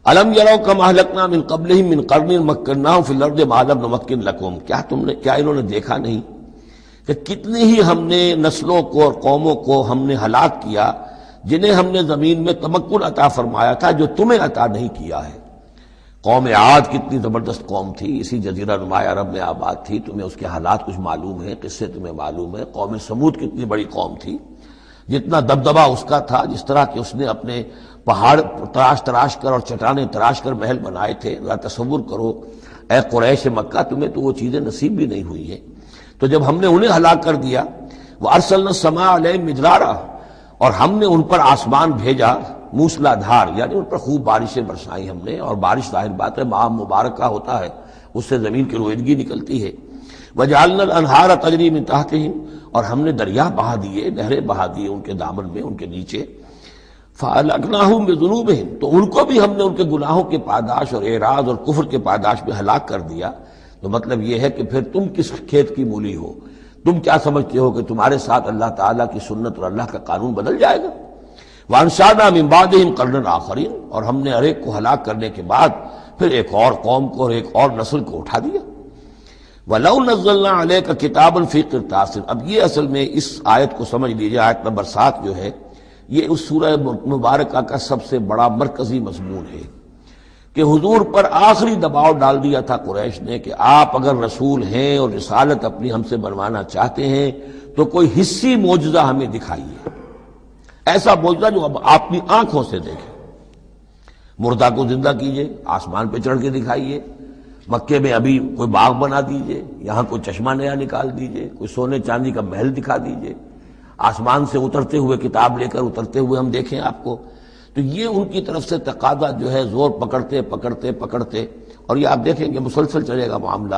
الم یروا کما اہلکنا من قبلہم من قرن مکناہم فی الارض ما لم نمکن لکم، کیا انہوں نے دیکھا نہیں کہ کتنی ہی ہم نے نسلوں کو اور قوموں کو ہم نے ہلاک کیا جنہیں ہم نے زمین میں تمکن عطا فرمایا تھا جو تمہیں عطا نہیں کیا ہے۔ قوم عاد کتنی زبردست قوم تھی، اسی جزیرہ نما عرب میں آباد تھی، تمہیں اس کے حالات کچھ معلوم ہیں، قصے تمہیں معلوم ہے۔ قوم سمود کتنی بڑی قوم تھی، جتنا دبدبہ اس کا تھا، جس طرح کہ اس نے اپنے پہاڑ تراش کر اور چٹانیں تراش کر محل بنائے تھے، ذرا تصور کرو اے قریش مکہ، تمہیں تو وہ چیزیں نصیب بھی نہیں ہوئی ہیں۔ تو جب ہم نے انہیں ہلاک کر دیا، وَأَرْسَلْنَا السَّمَاءَ عَلَيْهِم مِدْرَارًا، اور ہم نے ان پر آسمان بھیجا موسلا دھار، یعنی ان پر خوب بارشیں برسائیں ہم نے، اور بارش ظاہر بات ہے ماہ مبارک کا ہوتا ہے، اس سے زمین کی رویدگی نکلتی ہے۔ وَجَعَلْنَا الْأَنْهَارَ تَجْرِي مِن تَحْتِهِمْ، اور ہم نے دریا بہا دیے، نہریں بہا دیے ان کے دامن میں، ان کے نیچے۔ فَأَهْلَكْنَاهُمْ بِذُنُوبِهِمْ، تو ان کو بھی ہم نے ان کے گناہوں کے پاداش اور اعراض اور کفر کے پاداش میں ہلاک کر دیا۔ تو مطلب یہ ہے کہ پھر تم کس کھیت کی مولی ہو؟ تم کیا سمجھتے ہو کہ تمہارے ساتھ اللہ تعالیٰ کی سنت اور اللہ کا قانون بدل جائے گا؟ وَأَنشَأْنَا مِن بَعْدِهِمْ قَرْنًا آخَرِينَ، اور ہم نے ہر ایک کو ہلاک کرنے کے بعد پھر ایک اور قوم کو اور ایک اور نسل کو اٹھا دیا۔ وَلَوْ نَزَّلْنَا عَلَيْكَ كِتَابًا فِي قِرْطَاسٍ، اب یہ اصل میں اس آیت کو سمجھ لیجیے، آیت نمبر 7 جو ہے یہ اس سورہ مبارکہ کا سب سے بڑا مرکزی مضمون ہے کہ حضور پر آخری دباؤ ڈال دیا تھا قریش نے کہ آپ اگر رسول ہیں اور رسالت اپنی ہم سے بنوانا چاہتے ہیں تو کوئی حصی معجزہ ہمیں دکھائیے، ایسا معجزہ جو اب آپ اپنی آنکھوں سے دیکھیں۔ مردہ کو زندہ کیجئے، آسمان پہ چڑھ کے دکھائیے، مکے میں ابھی کوئی باغ بنا دیجئے، یہاں کوئی چشمہ نیا نکال دیجئے، کوئی سونے چاندی کا محل دکھا دیجئے، آسمان سے اترتے ہوئے کتاب لے کر اترتے ہوئے ہم دیکھیں آپ کو۔ تو یہ ان کی طرف سے تقاضا جو ہے زور پکڑتے، اور یہ آپ دیکھیں کہ مسلسل چلے گا معاملہ۔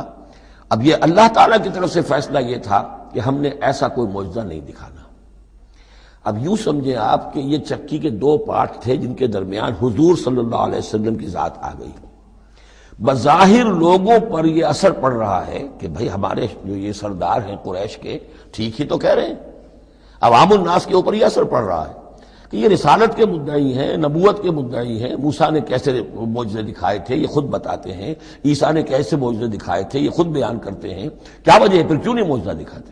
اب یہ اللہ تعالیٰ کی طرف سے فیصلہ یہ تھا کہ ہم نے ایسا کوئی معجزہ نہیں دکھانا۔ اب یوں سمجھیں آپ کہ یہ چکی کے دو پارٹ تھے جن کے درمیان حضور صلی اللہ علیہ وسلم کی ذات آ گئی۔ بظاہر لوگوں پر یہ اثر پڑ رہا ہے کہ بھئی ہمارے جو یہ سردار ہیں قریش کے ٹھیک ہی تو کہہ رہے ہیں، عوام الناس کے اوپر یہ اثر پڑ رہا ہے کہ یہ رسالت کے مدعی ہیں، نبوت کے مدعی ہیں۔ موسیٰ نے کیسے معجزے دکھائے تھے یہ خود بتاتے ہیں، عیسیٰ نے کیسے معجزے دکھائے تھے یہ خود بیان کرتے ہیں، کیا وجہ ہے پھر کیوں نہیں معجزہ دکھاتے؟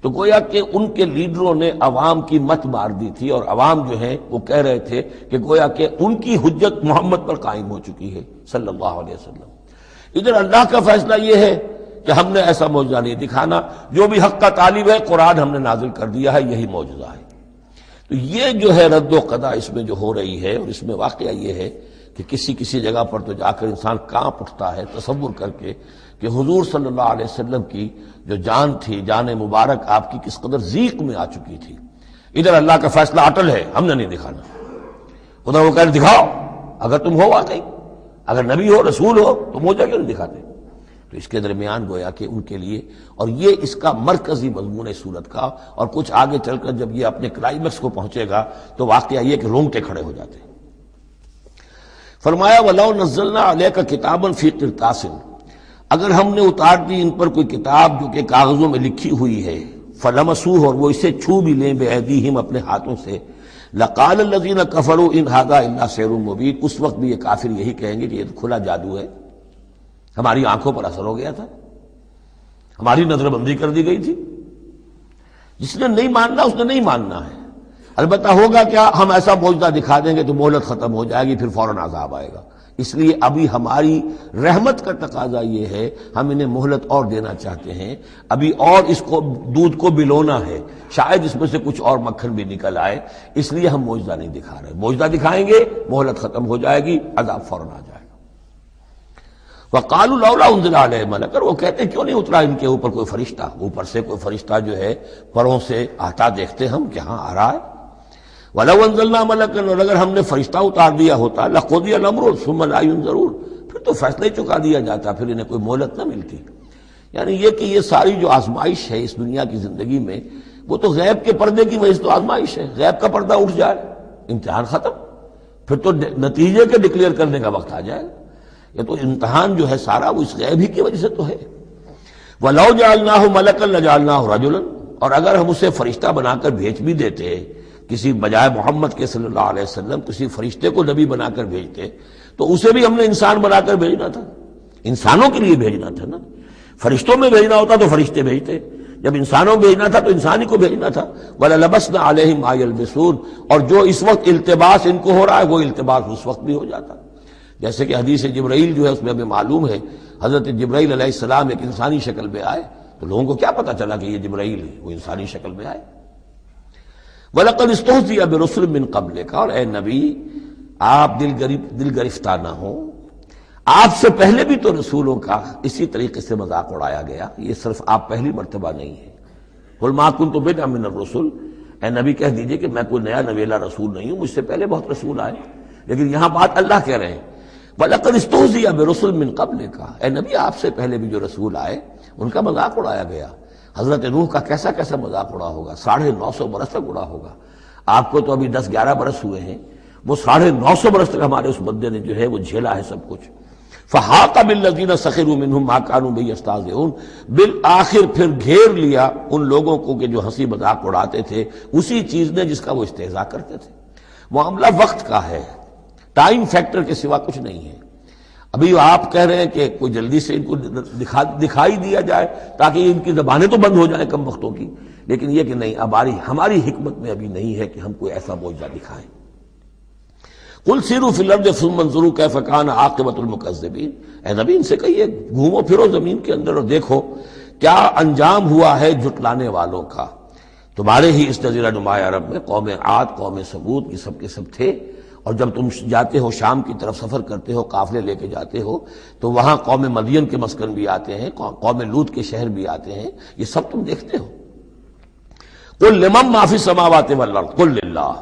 تو گویا کہ ان کے لیڈروں نے عوام کی مت مار دی تھی، اور عوام جو ہیں وہ کہہ رہے تھے کہ گویا کہ ان کی حجت محمد پر قائم ہو چکی ہے صلی اللہ علیہ وسلم۔ ادھر اللہ کا فیصلہ یہ ہے کہ ہم نے ایسا معجزہ نہیں دکھانا، جو بھی حق کا طالب ہے قرآن ہم نے نازل کر دیا ہے، یہی معجزہ ہے۔ تو یہ جو ہے رد و قضا اس میں جو ہو رہی ہے، اور اس میں واقعہ یہ ہے کہ کسی جگہ پر تو جا کر انسان کانپ اٹھتا ہے تصور کر کے کہ حضور صلی اللہ علیہ وسلم کی جو جان تھی، جان مبارک آپ کی کس قدر ضیق میں آ چکی تھی۔ ادھر اللہ کا فیصلہ اٹل ہے، ہم نے نہیں دکھانا، ادھر وہ کہہ رہے دکھاؤ، اگر تم ہو واقعی، اگر نبی ہو رسول ہو تو معجزہ کیوں نہیں دکھاتے؟ تو اس کے درمیان گویا کہ ان کے لیے، اور یہ اس کا مرکزی مضمون ہے سورت کا، اور کچھ آگے چل کر جب یہ اپنے کلائمیکس کو پہنچے گا تو واقعہ یہ کہ رونگٹے کھڑے ہو جاتے ہیں۔ فرمایا وَلَوْ نَزَّلْنَا عَلَيْكَ كِتَابًا فِي قِرْطَاسٍ، اگر ہم نے اتار دی ان پر کوئی کتاب جو کہ کاغذوں میں لکھی ہوئی ہے، فَلَمَسُوهُ، اور وہ اسے چھو بھی لیں بِأَيْدِيهِمْ اپنے ہاتھوں سے، لَقَالَ الَّذِينَ كَفَرُوا إِنْ هَذَا إِلَّا سِحْرٌ مُبِينٌ، اس وقت بھی یہ کافر یہی کہیں گے کہ یہ تو کھلا جادو ہے، ہماری آنکھوں پر اثر ہو گیا تھا، ہماری نظر بندی کر دی گئی تھی۔ جس نے نہیں ماننا اس نے نہیں ماننا ہے، البتہ ہوگا کیا، ہم ایسا معجزہ دکھا دیں گے تو مہلت ختم ہو جائے گی، پھر فوراً عذاب آئے گا۔ اس لیے ابھی ہماری رحمت کا تقاضا یہ ہے، ہم انہیں مہلت اور دینا چاہتے ہیں، ابھی اور اس کو دودھ کو بلونا ہے، شاید اس میں سے کچھ اور مکھن بھی نکل آئے، اس لیے ہم معجزہ نہیں دکھا رہے۔ معجزہ دکھائیں گے مہلت ختم ہو جائے گی، عذاب فوراً آ جائے گا۔ وَقَالُوا لَوْلَا أُنزِلَ عَلَيْهِ مَلَكٌ، وہ کہتے ہیں کیوں نہیں اترا ان کے اوپر کوئی فرشتہ، اوپر سے کوئی فرشتہ جو ہے پروں سے آتا دیکھتے ہم کہ ہاں آ رہا ہے۔ وَلَوْ أَنزَلْنَا مَلَكًا، اور اگر ہم نے فرشتہ اتار دیا ہوتا، لَقُضِيَ الْأَمْرُ ثُمَّ لَا يُنظَرُونَ، پھر تو فیصلہ ہی چکا دیا جاتا، پھر انہیں کوئی مہلت نہ ملتی۔ یعنی یہ کہ یہ ساری جو آزمائش ہے اس دنیا کی زندگی میں، وہ تو غیب کے پردے کی وجہ سے تو آزمائش ہے، غیب کا پردہ اٹھ جائے امتحان ختم، پھر تو نتیجے کے ڈکلیئر کرنے کا وقت آ جائے گا۔ یہ تو امتحان جو ہے سارا وہ اس غیب ہی کی وجہ سے تو ہے۔ وَلَوْ جَعَلْنَاهُ مَلَكًا لَجَعَلْنَاهُ رَجُلًا، اور اگر ہم اسے فرشتہ بنا کر بھیج بھی دیتے، کسی بجائے محمد کے صلی اللہ علیہ وسلم کسی فرشتے کو نبی بنا کر بھیجتے، تو اسے بھی ہم نے انسان بنا کر بھیجنا تھا، انسانوں کے لیے بھیجنا تھا نا۔ فرشتوں میں بھیجنا ہوتا تو فرشتے بھیجتے، جب انسانوں میں بھیجنا تھا تو انسان ہی کو بھیجنا تھا۔ وَلَلَبَسْنَا عَلَيْهِمْ مَا يَلْبِسُونَ، اور جو اس وقت التباس ان کو ہو رہا ہے وہ التباس اس وقت بھی ہو جاتا۔ جیسے کہ حدیث جبرائیل جو ہے اس میں ہمیں معلوم ہے، حضرت جبرائیل علیہ السلام ایک انسانی شکل میں آئے تو لوگوں کو کیا پتا چلا کہ یہ جبرائیل ہے، وہ انسانی شکل میں آئے۔ وَلَقَدِ اسْتُهْزِئَ بِرُسُلٍ مِّن قَبْلِكَ، اور اے نبی آپ دل گرفتار نہ ہوں، آپ سے پہلے بھی تو رسولوں کا اسی طریقے سے مذاق اڑایا گیا، یہ صرف آپ پہلی مرتبہ نہیں ہے۔ قُلْ مَا كُنْتُ بِدْعًا مِّنَ الرُّسُلِ، اے نبی کہہ دیجئے کہ میں کوئی نیا نویلا رسول نہیں ہوں، مجھ سے پہلے بہت رسول آئے، لیکن یہاں بات اللہ کہہ رہے ہیں وَلَقَدِ اسْتُهْزِئَ بِرُسُلٍ مِّن قَبْلِكَ، اے نبی آپ سے پہلے بھی جو رسول آئے ان کا مذاق اڑایا گیا۔ حضرت نوح کا کیسا کیسا مذاق اڑا ہوگا، 950 برس تک اڑا ہوگا۔ آپ کو تو ابھی 10-11 برس ہوئے ہیں، وہ 950 برس تک ہمارے اس بندے نے جو ہے وہ جھیلا ہے سب کچھ۔ فَحَاقَ بِالَّذِينَ سَخِرُوا مِنْهُمْ مَا كَانُوا بِهِ يَسْتَهْزِئُونَ، بالآخر پھر گھیر لیا ان لوگوں کو کہ جو ہنسی مذاق اڑاتے تھے اسی چیز نے جس کا وہ استہزاء کرتے تھے۔ معاملہ وقت کا ہے، ٹائم فیکٹر کے سوا کچھ نہیں ہے۔ ابھی آپ کہہ رہے ہیں کہ کوئی جلدی سے ان کو دکھائی دیا جائے تاکہ ان کی زبانیں تو بند ہو جائیں کم وقتوں کی، لیکن یہ کہ نہیں، اب ہماری حکمت میں ابھی نہیں ہے کہ ہم کوئی ایسا معجزہ دکھائیں۔ قُلْ سِیرُوا فِی الْأَرْضِ ثُمَّ انظُرُوا کَیْفَ کَانَ عَاقِبَةُ الْمُکَذِّبِینَ، اے نبی ان سے کہیے گھومو پھرو زمین کے اندر اور دیکھو کیا انجام ہوا ہے جھٹلانے والوں کا۔ تمہارے ہی اس جزیرہ نما عرب میں قوم عاد، قوم ثمود یہ سب کے سب تھے، اور جب تم جاتے ہو شام کی طرف سفر کرتے ہو، قافلے لے کے جاتے ہو، تو وہاں قوم مدین کے مسکن بھی آتے ہیں، قوم لوط کے شہر بھی آتے ہیں، یہ سب تم دیکھتے ہو۔ قُلْ لِمَن مَّا فِی السَّمَاوَاتِ وَالْأَرْضِ قُلْ لِلَّهِ،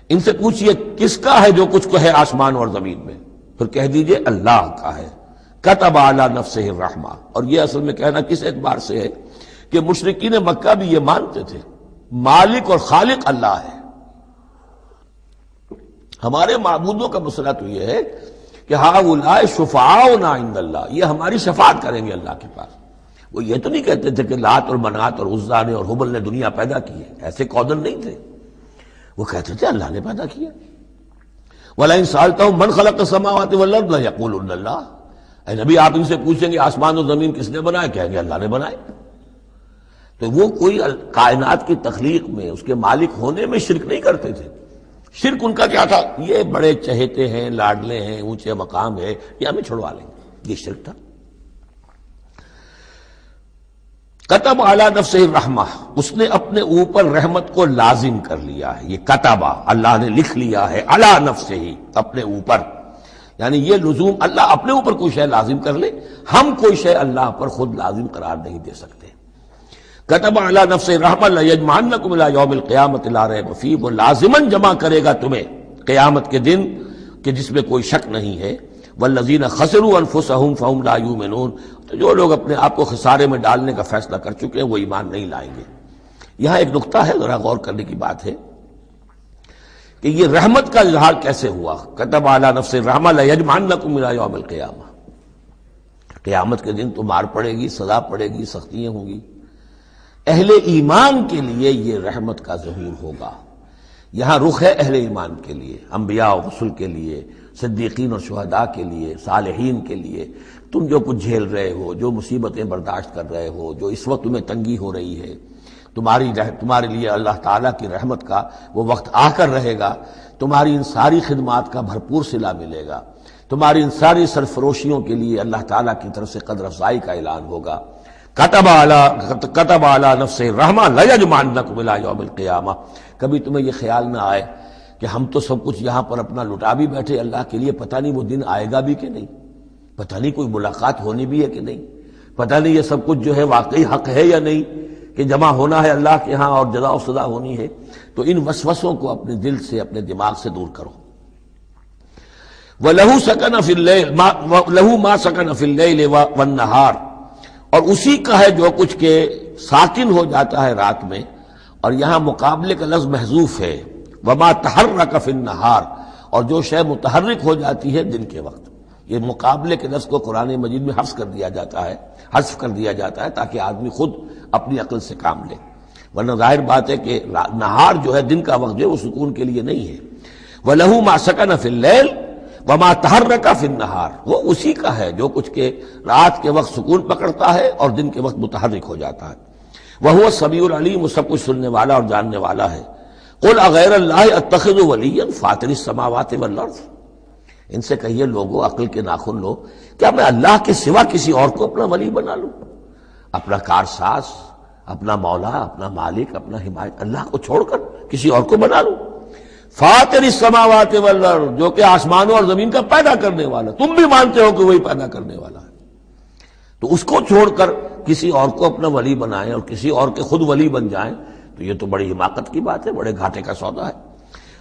ان سے پوچھئے کس کا ہے جو کچھ کو ہے آسمان اور زمین میں، پھر کہہ دیجئے اللہ کا ہے۔ کتب علی نفسہ الرحمہ، اور یہ اصل میں کہنا کس اعتبار سے ہے کہ مشرکین مکہ بھی یہ مانتے تھے مالک اور خالق اللہ ہے۔ ہمارے معبودوں کا مسئلہ تو یہ ہے کہ ہؤلاء شفعاؤنا عند اللہ، یہ ہماری شفاعت کریں گے اللہ کے پاس۔ وہ یہ تو نہیں کہتے تھے کہ لات اور منات اور عزا نے اور حبل نے دنیا پیدا کی ہے، ایسے قودن نہیں تھے، وہ کہتے تھے اللہ نے پیدا کیا۔ وَلَئِن سَأَلْتَهُم مَّنْ خَلَقَ السَّمَاوَاتِ وَالْأَرْضَ لَيَقُولُنَّ اللَّهُ، اے نبی آپ ان سے پوچھیں گے آسمان و زمین کس نے بنائے، کہیں گے اللہ نے بنائے۔ تو وہ کوئی کائنات کی تخلیق میں اس کے مالک ہونے میں شرک نہیں کرتے تھے۔ شرک ان کا کیا تھا، یہ بڑے چہیتے ہیں، لاڈلے ہیں، اونچے مقام ہے، یہ ہمیں چھڑوا لیں گے، یہ شرک تھا۔ کتب علی نفسہ الرحمہ، اس نے اپنے اوپر رحمت کو لازم کر لیا ہے، یہ کتبہ اللہ نے لکھ لیا ہے، علی نفسہ ہی اپنے اوپر، یعنی یہ لزوم اللہ اپنے اوپر کوئی شے لازم کر لے، ہم کوئی شے اللہ پر خود لازم قرار نہیں دے سکتے۔ کتب علی نفسہ الرحمہ لیجمعنکم الی یوم القیامۃ لا ریب فیہ، وہ لازماً جمع کرے گا تمہیں قیامت کے دن کہ جس میں کوئی شک نہیں ہے۔ والذین خسروا انفسہم فہم لا یؤمنون، تو جو لوگ اپنے آپ کو خسارے میں ڈالنے کا فیصلہ کر چکے ہیں وہ ایمان نہیں لائیں گے۔ یہاں ایک نقطہ ہے، ذرا غور کرنے کی بات ہے کہ یہ رحمت کا اظہار کیسے ہوا۔ کتب علی نفسہ الرحمہ لیجمعنکم الی یوم القیامہ، قیامت کے دن تو مار پڑے گی، سزا پڑے گی، سختیاں ہوں گی۔ اہل ایمان کے لیے یہ رحمت کا ظہور ہوگا، یہاں رخ ہے اہل ایمان کے لیے، انبیاء و رسل کے لیے، صدیقین اور شہداء کے لیے، صالحین کے لیے۔ تم جو کچھ جھیل رہے ہو، جو مصیبتیں برداشت کر رہے ہو، جو اس وقت تمہیں تنگی ہو رہی ہے، تمہارے لیے اللہ تعالیٰ کی رحمت کا وہ وقت آ کر رہے گا، تمہاری ان ساری خدمات کا بھرپور صلہ ملے گا، تمہاری ان ساری سرفروشیوں کے لیے اللہ تعالیٰ کی طرف سے قدر افزائی کا اعلان ہوگا۔ کتب علی نفسہ الرحمہ لیجمعنکم الی یوم القیامہ۔ کبھی تمہیں یہ خیال نہ آئے کہ ہم تو سب کچھ یہاں پر اپنا لٹا بھی بیٹھے اللہ کے لیے، پتہ نہیں وہ دن آئے گا بھی کہ نہیں، پتہ نہیں کوئی ملاقات ہونی بھی ہے کہ نہیں، پتہ نہیں یہ سب کچھ جو ہے واقعی حق ہے یا نہیں کہ جمع ہونا ہے اللہ کے ہاں اور جزا و سزا ہونی ہے۔ تو ان وسوسوں کو اپنے دل سے، اپنے دماغ سے دور کرو۔ وَلَهُ سَكَنَ فِي اللَّيْلِ لَهُ مَا سَكَنَ فِي اللَّيْلِ وَالنَّهَارِ، اور اسی کا ہے جو کچھ کہ ساکن ہو جاتا ہے رات میں اور یہاں مقابلے کا لفظ محذوف ہے، وما تحرک فی النہار، اور جو شے متحرک ہو جاتی ہے دن کے وقت. یہ مقابلے کے لفظ کو قرآن مجید میں حذف کر دیا جاتا ہے تاکہ آدمی خود اپنی عقل سے کام لے، ورنہ ظاہر بات ہے کہ نہار جو ہے دن کا وقت جو ہے وہ سکون کے لیے نہیں ہے. وَلَهُ مَا سَكَنَ فِي اللَّيْلِ وَمَا تَحَرَّكَ فِي النَّهَارِ، وہ اسی کا ہے جو کچھ کے رات کے وقت سکون پکڑتا ہے اور دن کے وقت متحرک ہو جاتا ہے. وَهُوَ السَّمِيعُ الْعَلِيمُ، وہ سب کچھ سننے والا اور جاننے والا ہے. قُلْ أَغَيْرَ اللَّهِ أَتَّخِذُ وَلِيًّا فَاطِرِ السَّمَاوَاتِ وَالْأَرْضِ، ان سے کہیے لوگو، عقل کے ناخن لو، کیا میں اللہ کے سوا کسی اور کو اپنا ولی بنا لوں؟ اپنا کارساز، اپنا مولا، اپنا مالک، اپنا حمایت، اللہ کو چھوڑ کر کسی اور کو بنا لوں؟ فاطر السماوات والارض، جو کہ آسمانوں اور زمین کا پیدا کرنے والا، تم بھی مانتے ہو کہ وہی پیدا کرنے والا ہے، تو اس کو چھوڑ کر کسی اور کو اپنا ولی بنائیں اور کسی اور کے خود ولی بن جائیں، تو یہ تو بڑی حماقت کی بات ہے، بڑے گھاٹے کا سودا ہے.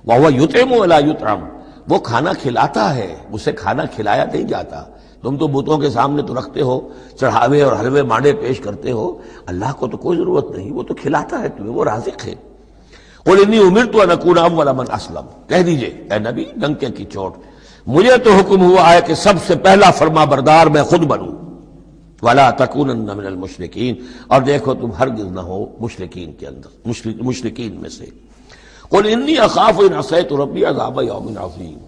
وَهُوَ يُطْعِمُ وَلَا يُطْعَمُ، وہ کھانا کھلاتا ہے، اسے کھانا کھلایا نہیں جاتا. تم تو بتوں کے سامنے تو رکھتے ہو چڑھاوے اور حلوے مانڈے پیش کرتے ہو، اللہ کو تو کوئی ضرورت نہیں، وہ تو کھلاتا ہے تمہیں، وہ رازق ہے. قُلْ إِنِّي أُمِرْتُ أَنْ أَكُونَ أَوَّلَ مَنْ أَسْلَمَ، کہہ دیجئے اے نبی ڈنکے کی چوٹ، مجھے تو حکم ہوا ہے کہ سب سے پہلا فرما بردار میں خود بنوں. وَلَا تَكُونَنَّ مِنَ الْمُشْرِكِينَ، اور دیکھو تم ہرگز نہ ہو مشرکین کے اندر، مشرکین میں سے. قُلْ إِنِّي أَخَافُ إِنْ عَصَيْتُ رَبِّي عَذَابَ يَوْمٍ عَظِيمٍ،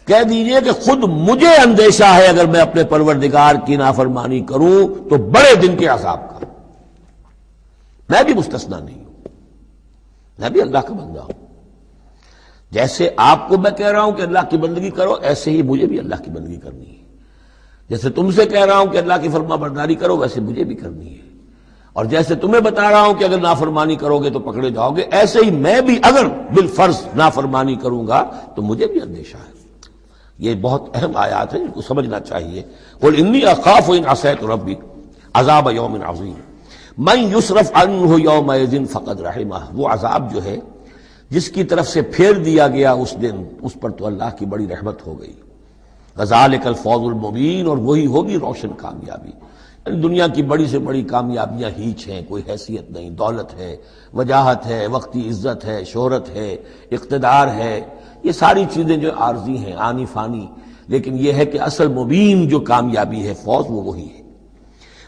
کہہ دیجئے کہ خود مجھے اندیشہ ہے اگر میں اپنے پروردگار کی نافرمانی کروں تو بڑے دن کے عذاب کا. میں بھی مستثنا نہیں ہوں، میں بھی اللہ کا بندہ ہوں. جیسے آپ کو میں کہہ رہا ہوں کہ اللہ کی بندگی کرو، ایسے ہی مجھے بھی اللہ کی بندگی کرنی ہے. جیسے تم سے کہہ رہا ہوں کہ اللہ کی فرما برداری کرو، ویسے مجھے بھی کرنی ہے. اور جیسے تمہیں بتا رہا ہوں کہ اگر نافرمانی کرو گے تو پکڑے جاؤ گے، ایسے ہی میں بھی اگر بالفرض نافرمانی کروں گا تو مجھے بھی اندیشہ ہے. یہ بہت اہم آیات ہیں جن کو سمجھنا چاہیے. قل انی اخاف ان عصیت ربی عذاب یوم عظیم من یصرف عنہ یومئذ فقد رحمہ، وہ عذاب جو ہے جس کی طرف سے پھیر دیا گیا اس دن، اس پر تو اللہ کی بڑی رحمت ہو گئی. ذالک الفوز المبین، اور وہی ہوگی روشن کامیابی. دنیا کی بڑی سے بڑی کامیابیاں ہیچ ہیں، کوئی حیثیت نہیں. دولت ہے، وجاہت ہے، وقتی عزت ہے، شہرت ہے، اقتدار ہے، یہ ساری چیزیں جو عارضی ہیں، آنی فانی. لیکن یہ ہے کہ اصل مبین جو کامیابی ہے، فوز، وہ وہی ہے.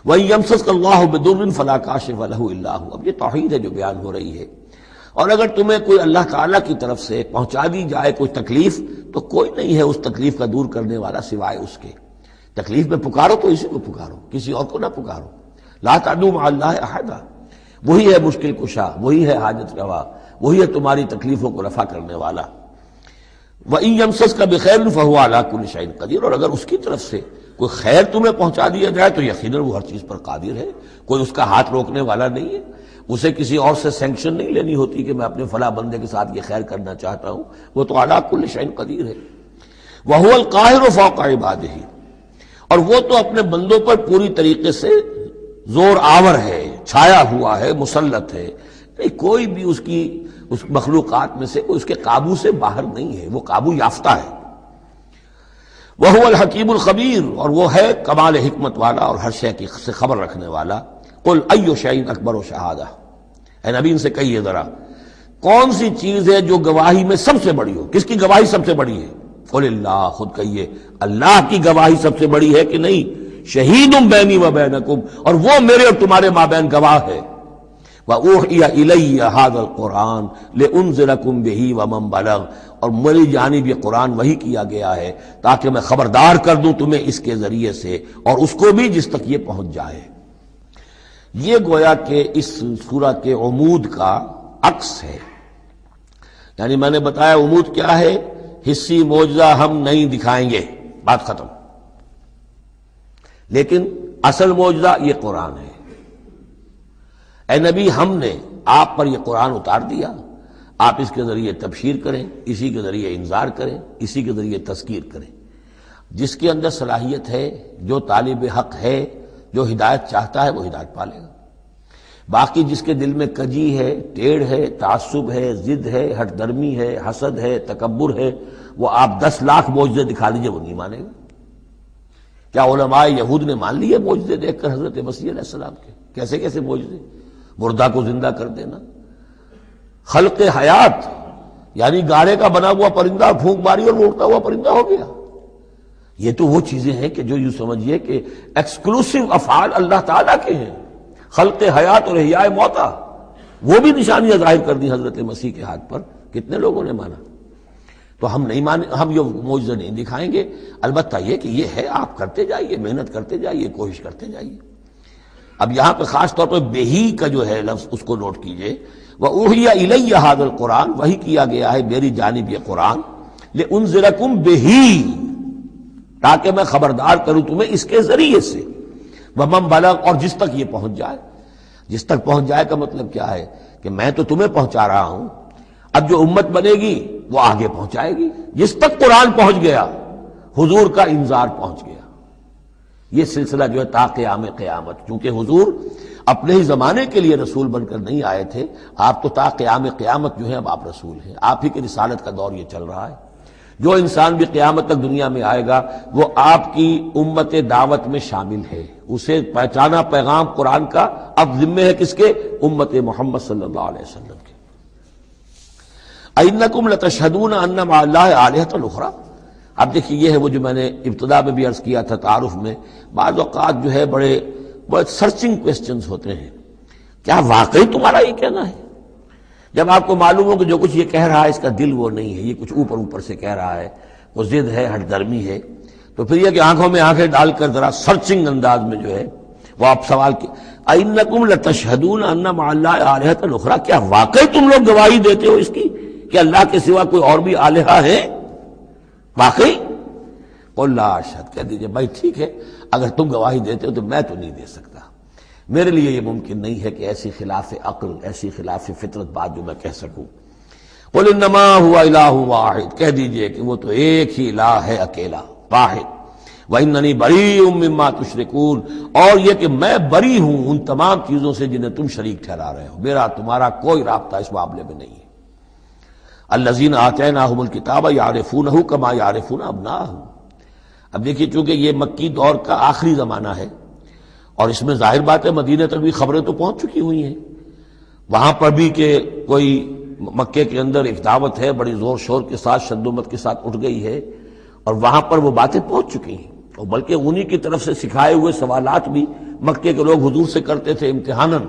وَإِن يَمْسَسْكَ اللَّهُ بِضُرٍّ فَلَا كَاشِفَ لَهُ إِلَّا هُوَ، اب یہ توحید ہے جو بیان ہو رہی ہے. اور اگر تمہیں کوئی اللہ تعالیٰ کی طرف سے پہنچا دی جائے کوئی تکلیف، تو کوئی نہیں ہے اس تکلیف کا دور کرنے والا سوائے اس کے. تکلیف میں پکارو تو اسی کو پکارو، کسی اور کو نہ پکارو. لا تدعوا مع اللہ احدا، وہی ہے مشکل کشا، وہی ہے حاجت روا، وہی ہے تمہاری تکلیفوں کو رفع کرنے والا. وَإِن يَمْسَسْكَ بِخَيْرٍ فَهُوَ عَلَىٰ كُلِّ شَيْءٍ قَدِيرٌ، اور اگر اس کی طرف سے کوئی خیر تمہیں پہنچا دیا جائے تو یقیناً وہ ہر چیز پر قادر ہے، کوئی اس کا ہاتھ روکنے والا نہیں ہے. اسے کسی اور سے سینکشن نہیں لینی ہوتی کہ میں اپنے فلاں بندے کے ساتھ یہ خیر کرنا چاہتا ہوں، وہ تو عَلَىٰ كُلِّ شَيْءٍ قدیر ہے. وَهُوَ الْقَاهِرُ فَوْقَ عِبَادِهِ، اور وہ تو اپنے بندوں پر پوری طریقے سے زور آور ہے، چھایا ہوا ہے، مسلط ہے. نہیں، کوئی بھی اس مخلوقات میں سے کوئی اس کے قابو سے باہر نہیں ہے، وہ قابو یافتہ ہے. وَهُوَ الْحَكِيمُ الْخَبِيرُ، اور وہ ہے کمال حکمت والا اور ہر شے کی سے خبر رکھنے والا. قُلْ أَيُّ شَيْءٍ أَكْبَرُ شَهَادَةٍ، اے نبی ان سے کہیے ذرا کون سی چیز ہے جو گواہی میں سب سے بڑی ہو؟ کس کی گواہی سب سے بڑی ہے؟ قُلِ اللَّهُ، خود کہیے اللہ کی گواہی سب سے بڑی ہے کہ نہیں؟ شہید بینی و بینکم، اور وہ میرے اور تمہارے مابین گواہ ہے. وَأُوحِيَ إِلَيَّ هَذَا الْقُرْآنُ لِأُنذِرَكُم بِهِ وَمَن بَلَغَ، اور میری جانب یہ قرآن وحی کیا گیا ہے تاکہ میں خبردار کر دوں تمہیں اس کے ذریعے سے اور اس کو بھی جس تک یہ پہنچ جائے. یہ گویا کہ اس سورہ کے عمود کا عکس ہے. یعنی میں نے بتایا عمود کیا ہے، حصی معجزہ ہم نہیں دکھائیں گے، بات ختم. لیکن اصل معجزہ یہ قرآن ہے. اے نبی ہم نے آپ پر یہ قرآن اتار دیا، آپ اس کے ذریعے تبشیر کریں، اسی کے ذریعے انذار کریں، اسی کے ذریعے تذکیر کریں. جس کے اندر صلاحیت ہے، جو طالب حق ہے، جو ہدایت چاہتا ہے، وہ ہدایت پالے گا. باقی جس کے دل میں کجی ہے، ٹیڑھ ہے، تعصب ہے، ضد ہے، ہٹ درمی ہے، حسد ہے، تکبر ہے، وہ آپ 10 لاکھ معجزے دکھا دیجئے وہ نہیں مانے گا. کیا علماء یہود نے مان لیے معجزے دیکھ کر حضرت مسیح علیہ السلام کے؟ کیسے کیسے معجزے، مردہ کو زندہ کر دینا، خلق حیات یعنی گاڑے کا بنا ہوا پرندہ پھونک ماری اور وہ اڑتا ہوا پرندہ ہو گیا. یہ تو وہ چیزیں ہیں کہ جو یوں سمجھیے کہ ایکسکلوسیو افعال اللہ تعالیٰ کے ہیں. خلق حیات اور احیاء موتا وہ بھی نشانیاں ظاہر کر دی حضرت مسیح کے ہاتھ پر. کتنے لوگوں نے مانا؟ تو ہم نہیں مانے، ہم یہ معجزہ نہیں دکھائیں گے. البتہ یہ کہ یہ ہے، آپ کرتے جائیے، محنت کرتے جائیے، کوشش کرتے جائیے. اب یہاں پہ خاص طور پہ بہی کا جو ہے لفظ اس کو نوٹ کیجئے. وَأُوحِيَ إِلَيَّ هَذَا الْقُرْآنُ، وحی کیا گیا ہے میری جانب یہ قرآن، لِأُنذِرَكُمْ بِهِ، تاکہ میں خبردار کروں تمہیں اس کے ذریعے سے. وَمَنْ بَلَغَ، اور جس تک یہ پہنچ جائے. جس تک پہنچ جائے کا مطلب کیا ہے کہ میں تو تمہیں پہنچا رہا ہوں، اب جو امت بنے گی وہ آگے پہنچائے گی. جس تک قرآن پہنچ گیا حضور کا انذار پہنچ گیا. یہ سلسلہ جو ہے تا قیام قیامت، چونکہ حضور اپنے ہی زمانے کے لیے رسول بن کر نہیں آئے تھے، آپ تو تا قیام قیامت جو ہے اب آپ رسول ہیں. آپ ہی کی رسالت کا دور یہ چل رہا ہے. جو انسان بھی قیامت تک دنیا میں آئے گا وہ آپ کی امت دعوت میں شامل ہے. اسے پہچانا پیغام قرآن کا اب ذمہ ہے کس کے؟ امت محمد صلی اللہ علیہ وسلم کے. اَإِنَّكُمْ لَتَشْهَدُونَ أَنَّ مَعَ اللَّهِ آلِهَةً أُخْرَىٰ. اب دیکھیے یہ ہے وہ جو میں نے ابتدا میں بھی عرض کیا تھا تعارف میں، بعض اوقات جو ہے بڑے سرچنگ کویسچنز ہوتے ہیں. کیا واقعی تمہارا یہ کہنا ہے؟ جب آپ کو معلوم ہو کہ جو کچھ یہ کہہ رہا ہے اس کا دل وہ نہیں ہے، یہ کچھ اوپر اوپر سے کہہ رہا ہے، وہ ضد ہے، ہٹ درمی ہے، تو پھر یہ کہ آنکھوں میں آنکھیں ڈال کر ذرا سرچنگ انداز میں جو ہے وہ آپ سوال کی اِنَّكُمْ لَتَشْهَدُونَ أَنَّ مَعَ اللَّهِ آلِهَةً أُخْرَىٰ، کیا واقعی تم لوگ گواہی دیتے ہو اس کی کہ اللہ کے سوا کوئی اور بھی آلہہ ہے؟ واقعی؟ قُل لَا أَشْهَدُ، کہہ دیجئے بھائی ٹھیک ہے، اگر تم گواہی دیتے ہو تو میں تو نہیں دے سکتا. میرے لیے یہ ممکن نہیں ہے کہ ایسی خلاف عقل، ایسی خلاف فطرت بات جو میں کہہ سکوں. قُلْ إِنَّمَا هُوَ إِلَٰهٌ وَاحِدٌ، کہہ دیجئے کہ وہ تو ایک ہی الہ ہے، اکیلا، واحد. وَإِنَّنِي بَرِيءٌ مِّمَّا تُشْرِكُونَ، اور یہ کہ میں بری ہوں ان تمام چیزوں سے جنہیں تم شریک ٹھہرا رہے ہو. میرا تمہارا کوئی رابطہ اس معاملے میں نہیں ہے. الَّذِينَ آتَيْنَاهُمُ الْكِتَابَ يَعْرِفُونَهُ كَمَا يَعْرِفُونَ أَبْنَاءَهُمْ. اب دیکھیے چونکہ یہ مکی دور کا آخری زمانہ ہے اور اس میں ظاہر بات ہے مدینہ تک بھی خبریں تو پہنچ چکی ہوئی ہیں. وہاں پر بھی کہ کوئی مکے کے اندر ایک دعوت ہے بڑی زور شور کے ساتھ، شدومت کے ساتھ اٹھ گئی ہے، اور وہاں پر وہ باتیں پہنچ چکی ہیں. اور بلکہ انہی کی طرف سے سکھائے ہوئے سوالات بھی مکے کے لوگ حضور سے کرتے تھے امتحاناً.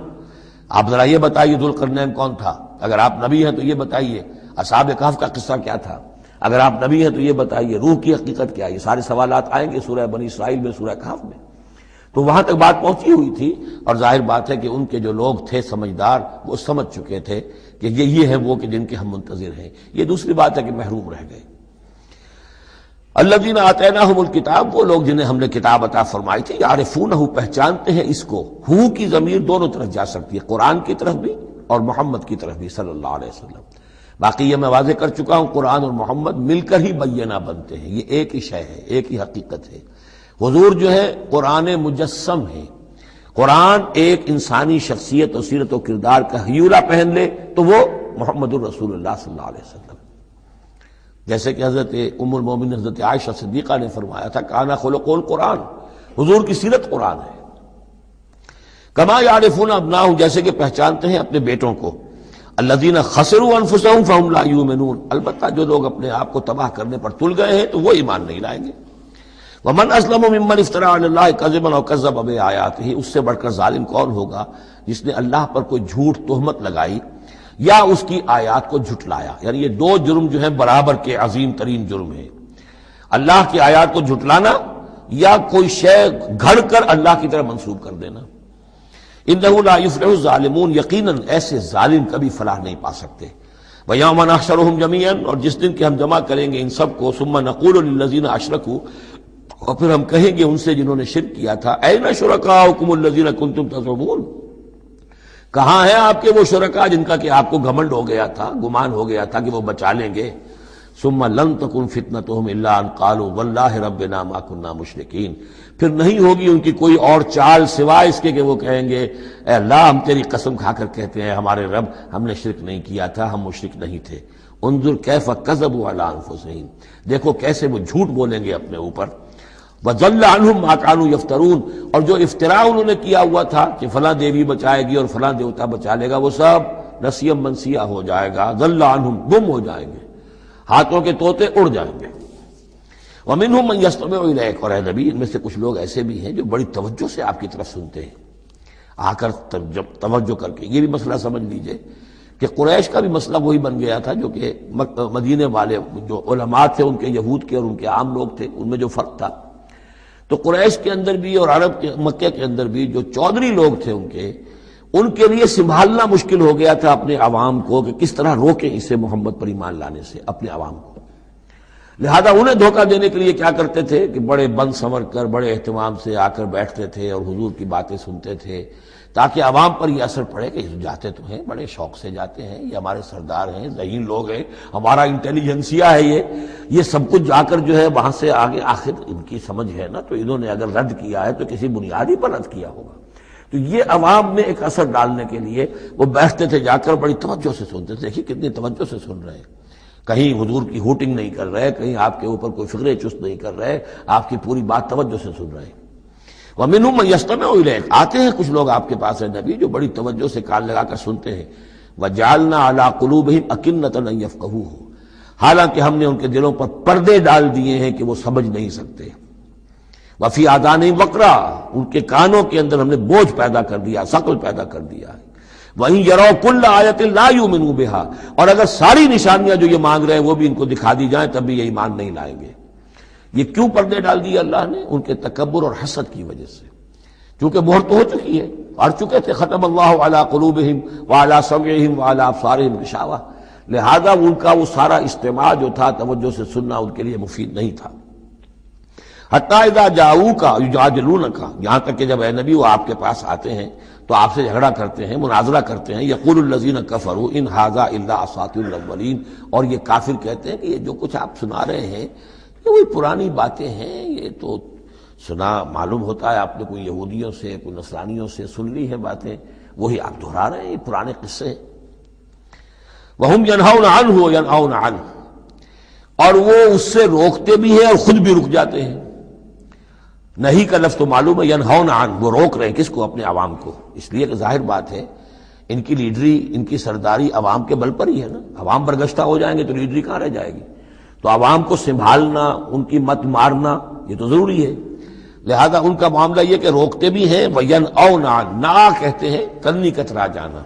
آپ ذرا یہ بتائیے ذوالقرنین کون تھا؟ اگر آپ نبی ہیں تو یہ بتائیے. اصحاب کہف کا قصہ کیا تھا؟ اگر آپ نبی ہیں تو یہ بتائیے. روح کی حقیقت کیا ہے؟ یہ سارے سوالات آئیں گے سورہ بنی اسرائیل میں، سورہ کہف میں. تو وہاں تک بات پہنچی ہوئی تھی، اور ظاہر بات ہے کہ ان کے جو لوگ تھے سمجھدار وہ سمجھ چکے تھے کہ یہ ہے وہ کہ جن کے ہم منتظر ہیں. یہ دوسری بات ہے کہ محروم رہ گئے. الذین آتیناہم الکتاب، وہ لوگ جنہیں ہم نے کتاب عطا فرمائی تھی، یعرفونہ، پہچانتے ہیں اس کو. ہو کی ضمیر دونوں طرف جا سکتی ہے، قرآن کی طرف بھی اور محمد کی طرف بھی صلی اللہ علیہ وسلم. باقی یہ میں واضح کر چکا ہوں، قرآن اور محمد مل کر ہی بینہ بنتے ہیں. یہ ایک ہی شے ہے، ایک ہی حقیقت ہے. حضور جو ہے قرآن مجسم ہے. قرآن ایک انسانی شخصیت اور سیرت و کردار کا ہیولہ پہن لے تو وہ محمد الرسول اللہ صلی اللہ علیہ وسلم. جیسے کہ حضرت ام المومنین حضرت عائشہ صدیقہ نے فرمایا تھا کان خلق القرآن، حضور کی سیرت قرآن ہے. کما یعرفون ابناہم، جیسے کہ پہچانتے ہیں اپنے بیٹوں کو. الذین خسروا انفسہم فہم لا یؤمنون، البتہ جو لوگ اپنے آپ کو تباہ کرنے پر تل گئے ہیں تو وہ ایمان نہیں لائیں گے. ومن اسلم ممن افترى علی اللہ کذبا او کذب بآیاتہ، اس سے بڑھ کر ظالم کون ہوگا جس نے اللہ پر کوئی جھوٹ تہمت لگائی یا اس کی آیات کو جھٹلایا. یعنی یہ دو جرم جو ہیں برابر کے عظیم ترین جرم ہیں، اللہ کی آیات کو جھٹلانا یا کوئی شے گھڑ کر اللہ کی طرف منسوب کر دینا. انہ لا یفلح الظالمون، یقیناً ایسے ظالم کبھی فلاح نہیں پا سکتے. ویوم نحشرہم جمیعا، اور جس دن کہ ہم جمع کریں گے ان سب کو. ثم نقول للذین اشرکوا، اور پھر ہم کہیں گے ان سے جنہوں نے شرک کیا تھا، این شرکاؤکم الذین کنتم تزعمون، کہاں ہیں آپ کے وہ شرکا جن کا کہ آپ کو گھمنڈ ہو گیا تھا، گمان ہو گیا تھا کہ وہ بچا لیں گے. ثم لن تکن فتنتہم الا ان قالوا واللہ ربنا ما کنا مشرکین، پھر نہیں ہوگی ان کی کوئی اور چال سوائے اس کے کہ وہ کہیں گے اے اللہ ہم تیری قسم کھا کر کہتے ہیں ہمارے رب ہم نے شرک نہیں کیا تھا، ہم مشرک نہیں تھے. انظر کیف کذبوا علی انفسہم، دیکھو کیسے وہ جھوٹ بولیں گے اپنے اوپر. وَضَلَّ عَنْهُمْ مَا كَانُوا يَفْتَرُونَ، اور جو افتراء انہوں نے کیا ہوا تھا کہ فلاں دیوی بچائے گی اور فلاں دیوتا بچا لے گا، وہ سب نسیم منسیہ ہو جائے گا، ضل عنہم گم ہو جائیں گے، ہاتھوں کے طوطے اڑ جائیں گے۔ ومنہم من یستمع الیک، اور اے نبی ان میں سے کچھ لوگ ایسے بھی ہیں جو بڑی توجہ سے آپ کی طرف سنتے ہیں، آ کر جب توجہ کر کے۔ یہ بھی مسئلہ سمجھ لیجئے کہ قریش کا بھی مسئلہ وہی بن گیا تھا جو کہ مدینے والے جو علماء تھے ان کے یہود کے اور ان کے عام لوگ تھے، ان میں جو فرق تھا۔ تو قریش کے اندر بھی اور عرب کے مکہ کے اندر بھی جو چودھری لوگ تھے ان کے لیے سنبھالنا مشکل ہو گیا تھا اپنے عوام کو کہ کس طرح روکیں اسے محمد پر ایمان لانے سے اپنے عوام کو۔ لہذا انہیں دھوکہ دینے کے لیے کیا کرتے تھے کہ بڑے بند سنور کر بڑے اہتمام سے آ کر بیٹھتے تھے اور حضور کی باتیں سنتے تھے، تاکہ عوام پر یہ اثر پڑے کہ جاتے تو ہیں، بڑے شوق سے جاتے ہیں، یہ ہمارے سردار ہیں، ذہین لوگ ہیں، ہمارا انٹیلیجنسیا ہے، یہ سب کچھ جا کر جو ہے وہاں سے آگے آخر ان کی سمجھ ہے نا، تو انہوں نے اگر رد کیا ہے تو کسی بنیادی پر رد کیا ہوگا۔ تو یہ عوام میں ایک اثر ڈالنے کے لیے وہ بیٹھتے تھے، جا کر بڑی توجہ سے سنتے تھے۔ دیکھیے کتنی توجہ سے سن رہے ہیں، کہیں حضور کی ہوٹنگ نہیں کر رہے، کہیں آپ کے اوپر کوئی فکرے چست نہیں کر رہے، آپ کی پوری بات توجہ سے سن رہے ہیں۔ وَمِنْهُمْ مَن يَسْتَمِعُ إِلَيْكَ، آتے ہیں کچھ لوگ آپ کے پاس ہے نبی جو بڑی توجہ سے کان لگا کر سنتے ہیں۔ وَجَعَلْنَا عَلَىٰ قُلُوبِهِمْ أَكِنَّةً أَن يَفْقَهُوهُ، حالانکہ ہم نے ان کے دلوں پر پردے ڈال دیے ہیں کہ وہ سمجھ نہیں سکتے۔ وَفِي آذَانِهِمْ وَقْرًا، ان کے کانوں کے اندر ہم نے بوجھ پیدا کر دیا، ثقل پیدا کر دیا ہے۔ وَإِن يَرَوْا كُلَّ آيَةٍ لَا يُؤْمِنُوا بِهَا، اور اگر ساری نشانیاں جو یہ مانگ رہے ہیں وہ بھی ان کو دکھا دی جائیں تب بھی یہ ایمان نہیں لائیں گے۔ یہ کیوں پردے ڈال دیے اللہ نے؟ ان کے تکبر اور حسد کی وجہ سے، چونکہ مہر تو ہو چکی ہے، پڑھ چکے تھے ختم اللہ علی قلوبہم وعلی سمعہم وعلی ابصارہم غشاوہ، لہذا ان کا وہ سارا استماع جو تھا توجہ سے سننا ان کے لیے مفید نہیں تھا۔ حتی اذا جاؤوک یجادلونک، یہاں تک کہ جب اے نبی وہ آپ کے پاس آتے ہیں تو آپ سے جھگڑا کرتے ہیں، مناظرہ کرتے ہیں۔ یقول الذین کفروا ان ھذا الا اساطیر الاولین، اور یہ کافر کہتے ہیں کہ یہ جو کچھ آپ سنا رہے ہیں یہ وہی پرانی باتیں ہیں، یہ تو سنا معلوم ہوتا ہے آپ نے کوئی یہودیوں سے کوئی نصرانیوں سے سن لی ہے باتیں، وہی آپ دہرا رہے ہیں، یہ پرانے قصے ہیں۔ وَهُمْ يَنْهَوْنَ عَنْهُ وَيَنْأَوْنَ عَنْهُ، اور وہ اس سے روکتے بھی ہیں اور خود بھی رک جاتے ہیں۔ نہیں کا لفظ تو معلوم ہے، ینہون عن، وہ روک رہے ہیں کس کو؟ اپنے عوام کو، اس لیے کہ ظاہر بات ہے ان کی لیڈری، ان کی سرداری عوام کے بل پر ہی ہے نا، عوام برگشتہ ہو جائیں گے تو لیڈری کہاں رہ جائے گی؟ تو عوام کو سنبھالنا، ان کی مت مارنا یہ تو ضروری ہے۔ لہذا ان کا معاملہ یہ کہ روکتے بھی ہیں، وَيَنْأَوْنَ عَنْ، نا کہتے ہیں کنی کترا جانا۔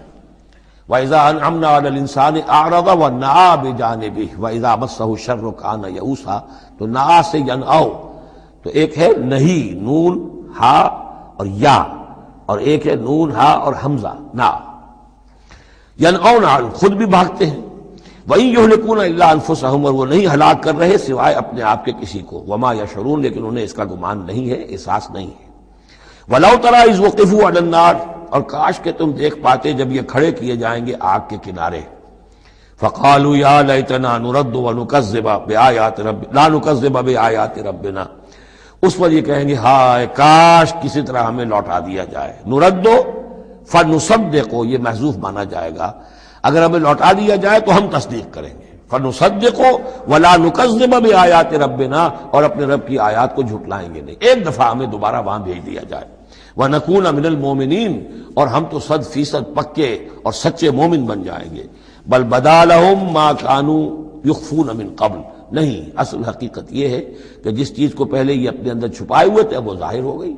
وَإِذَا أَنْعَمْنَا عَلَى الْإِنسَانِ أَعْرَضَ وَنَأَىٰ بِجَانِبِهِ وَإِذَا مَسَّهُ الشَّرُّ كَانَ يَئُوسًا، تو نَأَىٰ سے ینأو، تو ایک ہے نہیں نون ہا اور یا، اور ایک ہے نون ہا اور حمزہ نا، ینأون عن، خود بھی بھاگتے ہیں۔ وَإِن يُهْلِكُونَ إِلَّا أَنفُسَهُمْ، اور وہ نہیں ہلاک کر رہے سوائے اپنے آپ کے کسی کو، وَمَا يَشْعُرُونَ، لیکن انہیں اس کا گمان نہیں ہے، احساس نہیں ہے۔ وَلَوْ تَرَىٰ إِذْ وُقِفُوا عَلَى النَّارِ، اور کاش کہ تم دیکھ پاتے جب یہ کھڑے کیے جائیں گے آگ کے کنارے۔ فَقَالُوا يَا لَيْتَنَا نُرَدُّ وَنُكَذِّبَ بِآيَاتِ رَبِّنَا لَا نُكَذِّبَ بِآيَاتِ رَبِّنَا، اس پر یہ کہیں گے ہائے کاش کسی طرح ہمیں لوٹا دیا جائے۔ نُرَدُّ فَنُصَدِّقُ، یہ محذوف مانا جائے گا، اگر ہمیں لوٹا دیا جائے تو ہم تصدیق کریں گے۔ فَنُصَدِّقُ وَلَا نُكَذِّبَ بِآيَاتِ رَبِّنَا، اور اپنے رب کی آیات کو جھٹلائیں گے نہیں، ایک دفعہ ہمیں دوبارہ وہاں بھیج دیا جائے۔ وَنَكُونَ مِنَ الْمُؤْمِنِينَ، اور ہم تو 100% پکے اور سچے مومن بن جائیں گے۔ بل بدا لَهُم مَا كَانُوا يُخْفُونَ مِن قَبْلُ، نہیں، اصل حقیقت یہ ہے کہ جس چیز کو پہلے یہ اپنے اندر چھپائے ہوئے تھے اب وہ ظاہر ہو گئی۔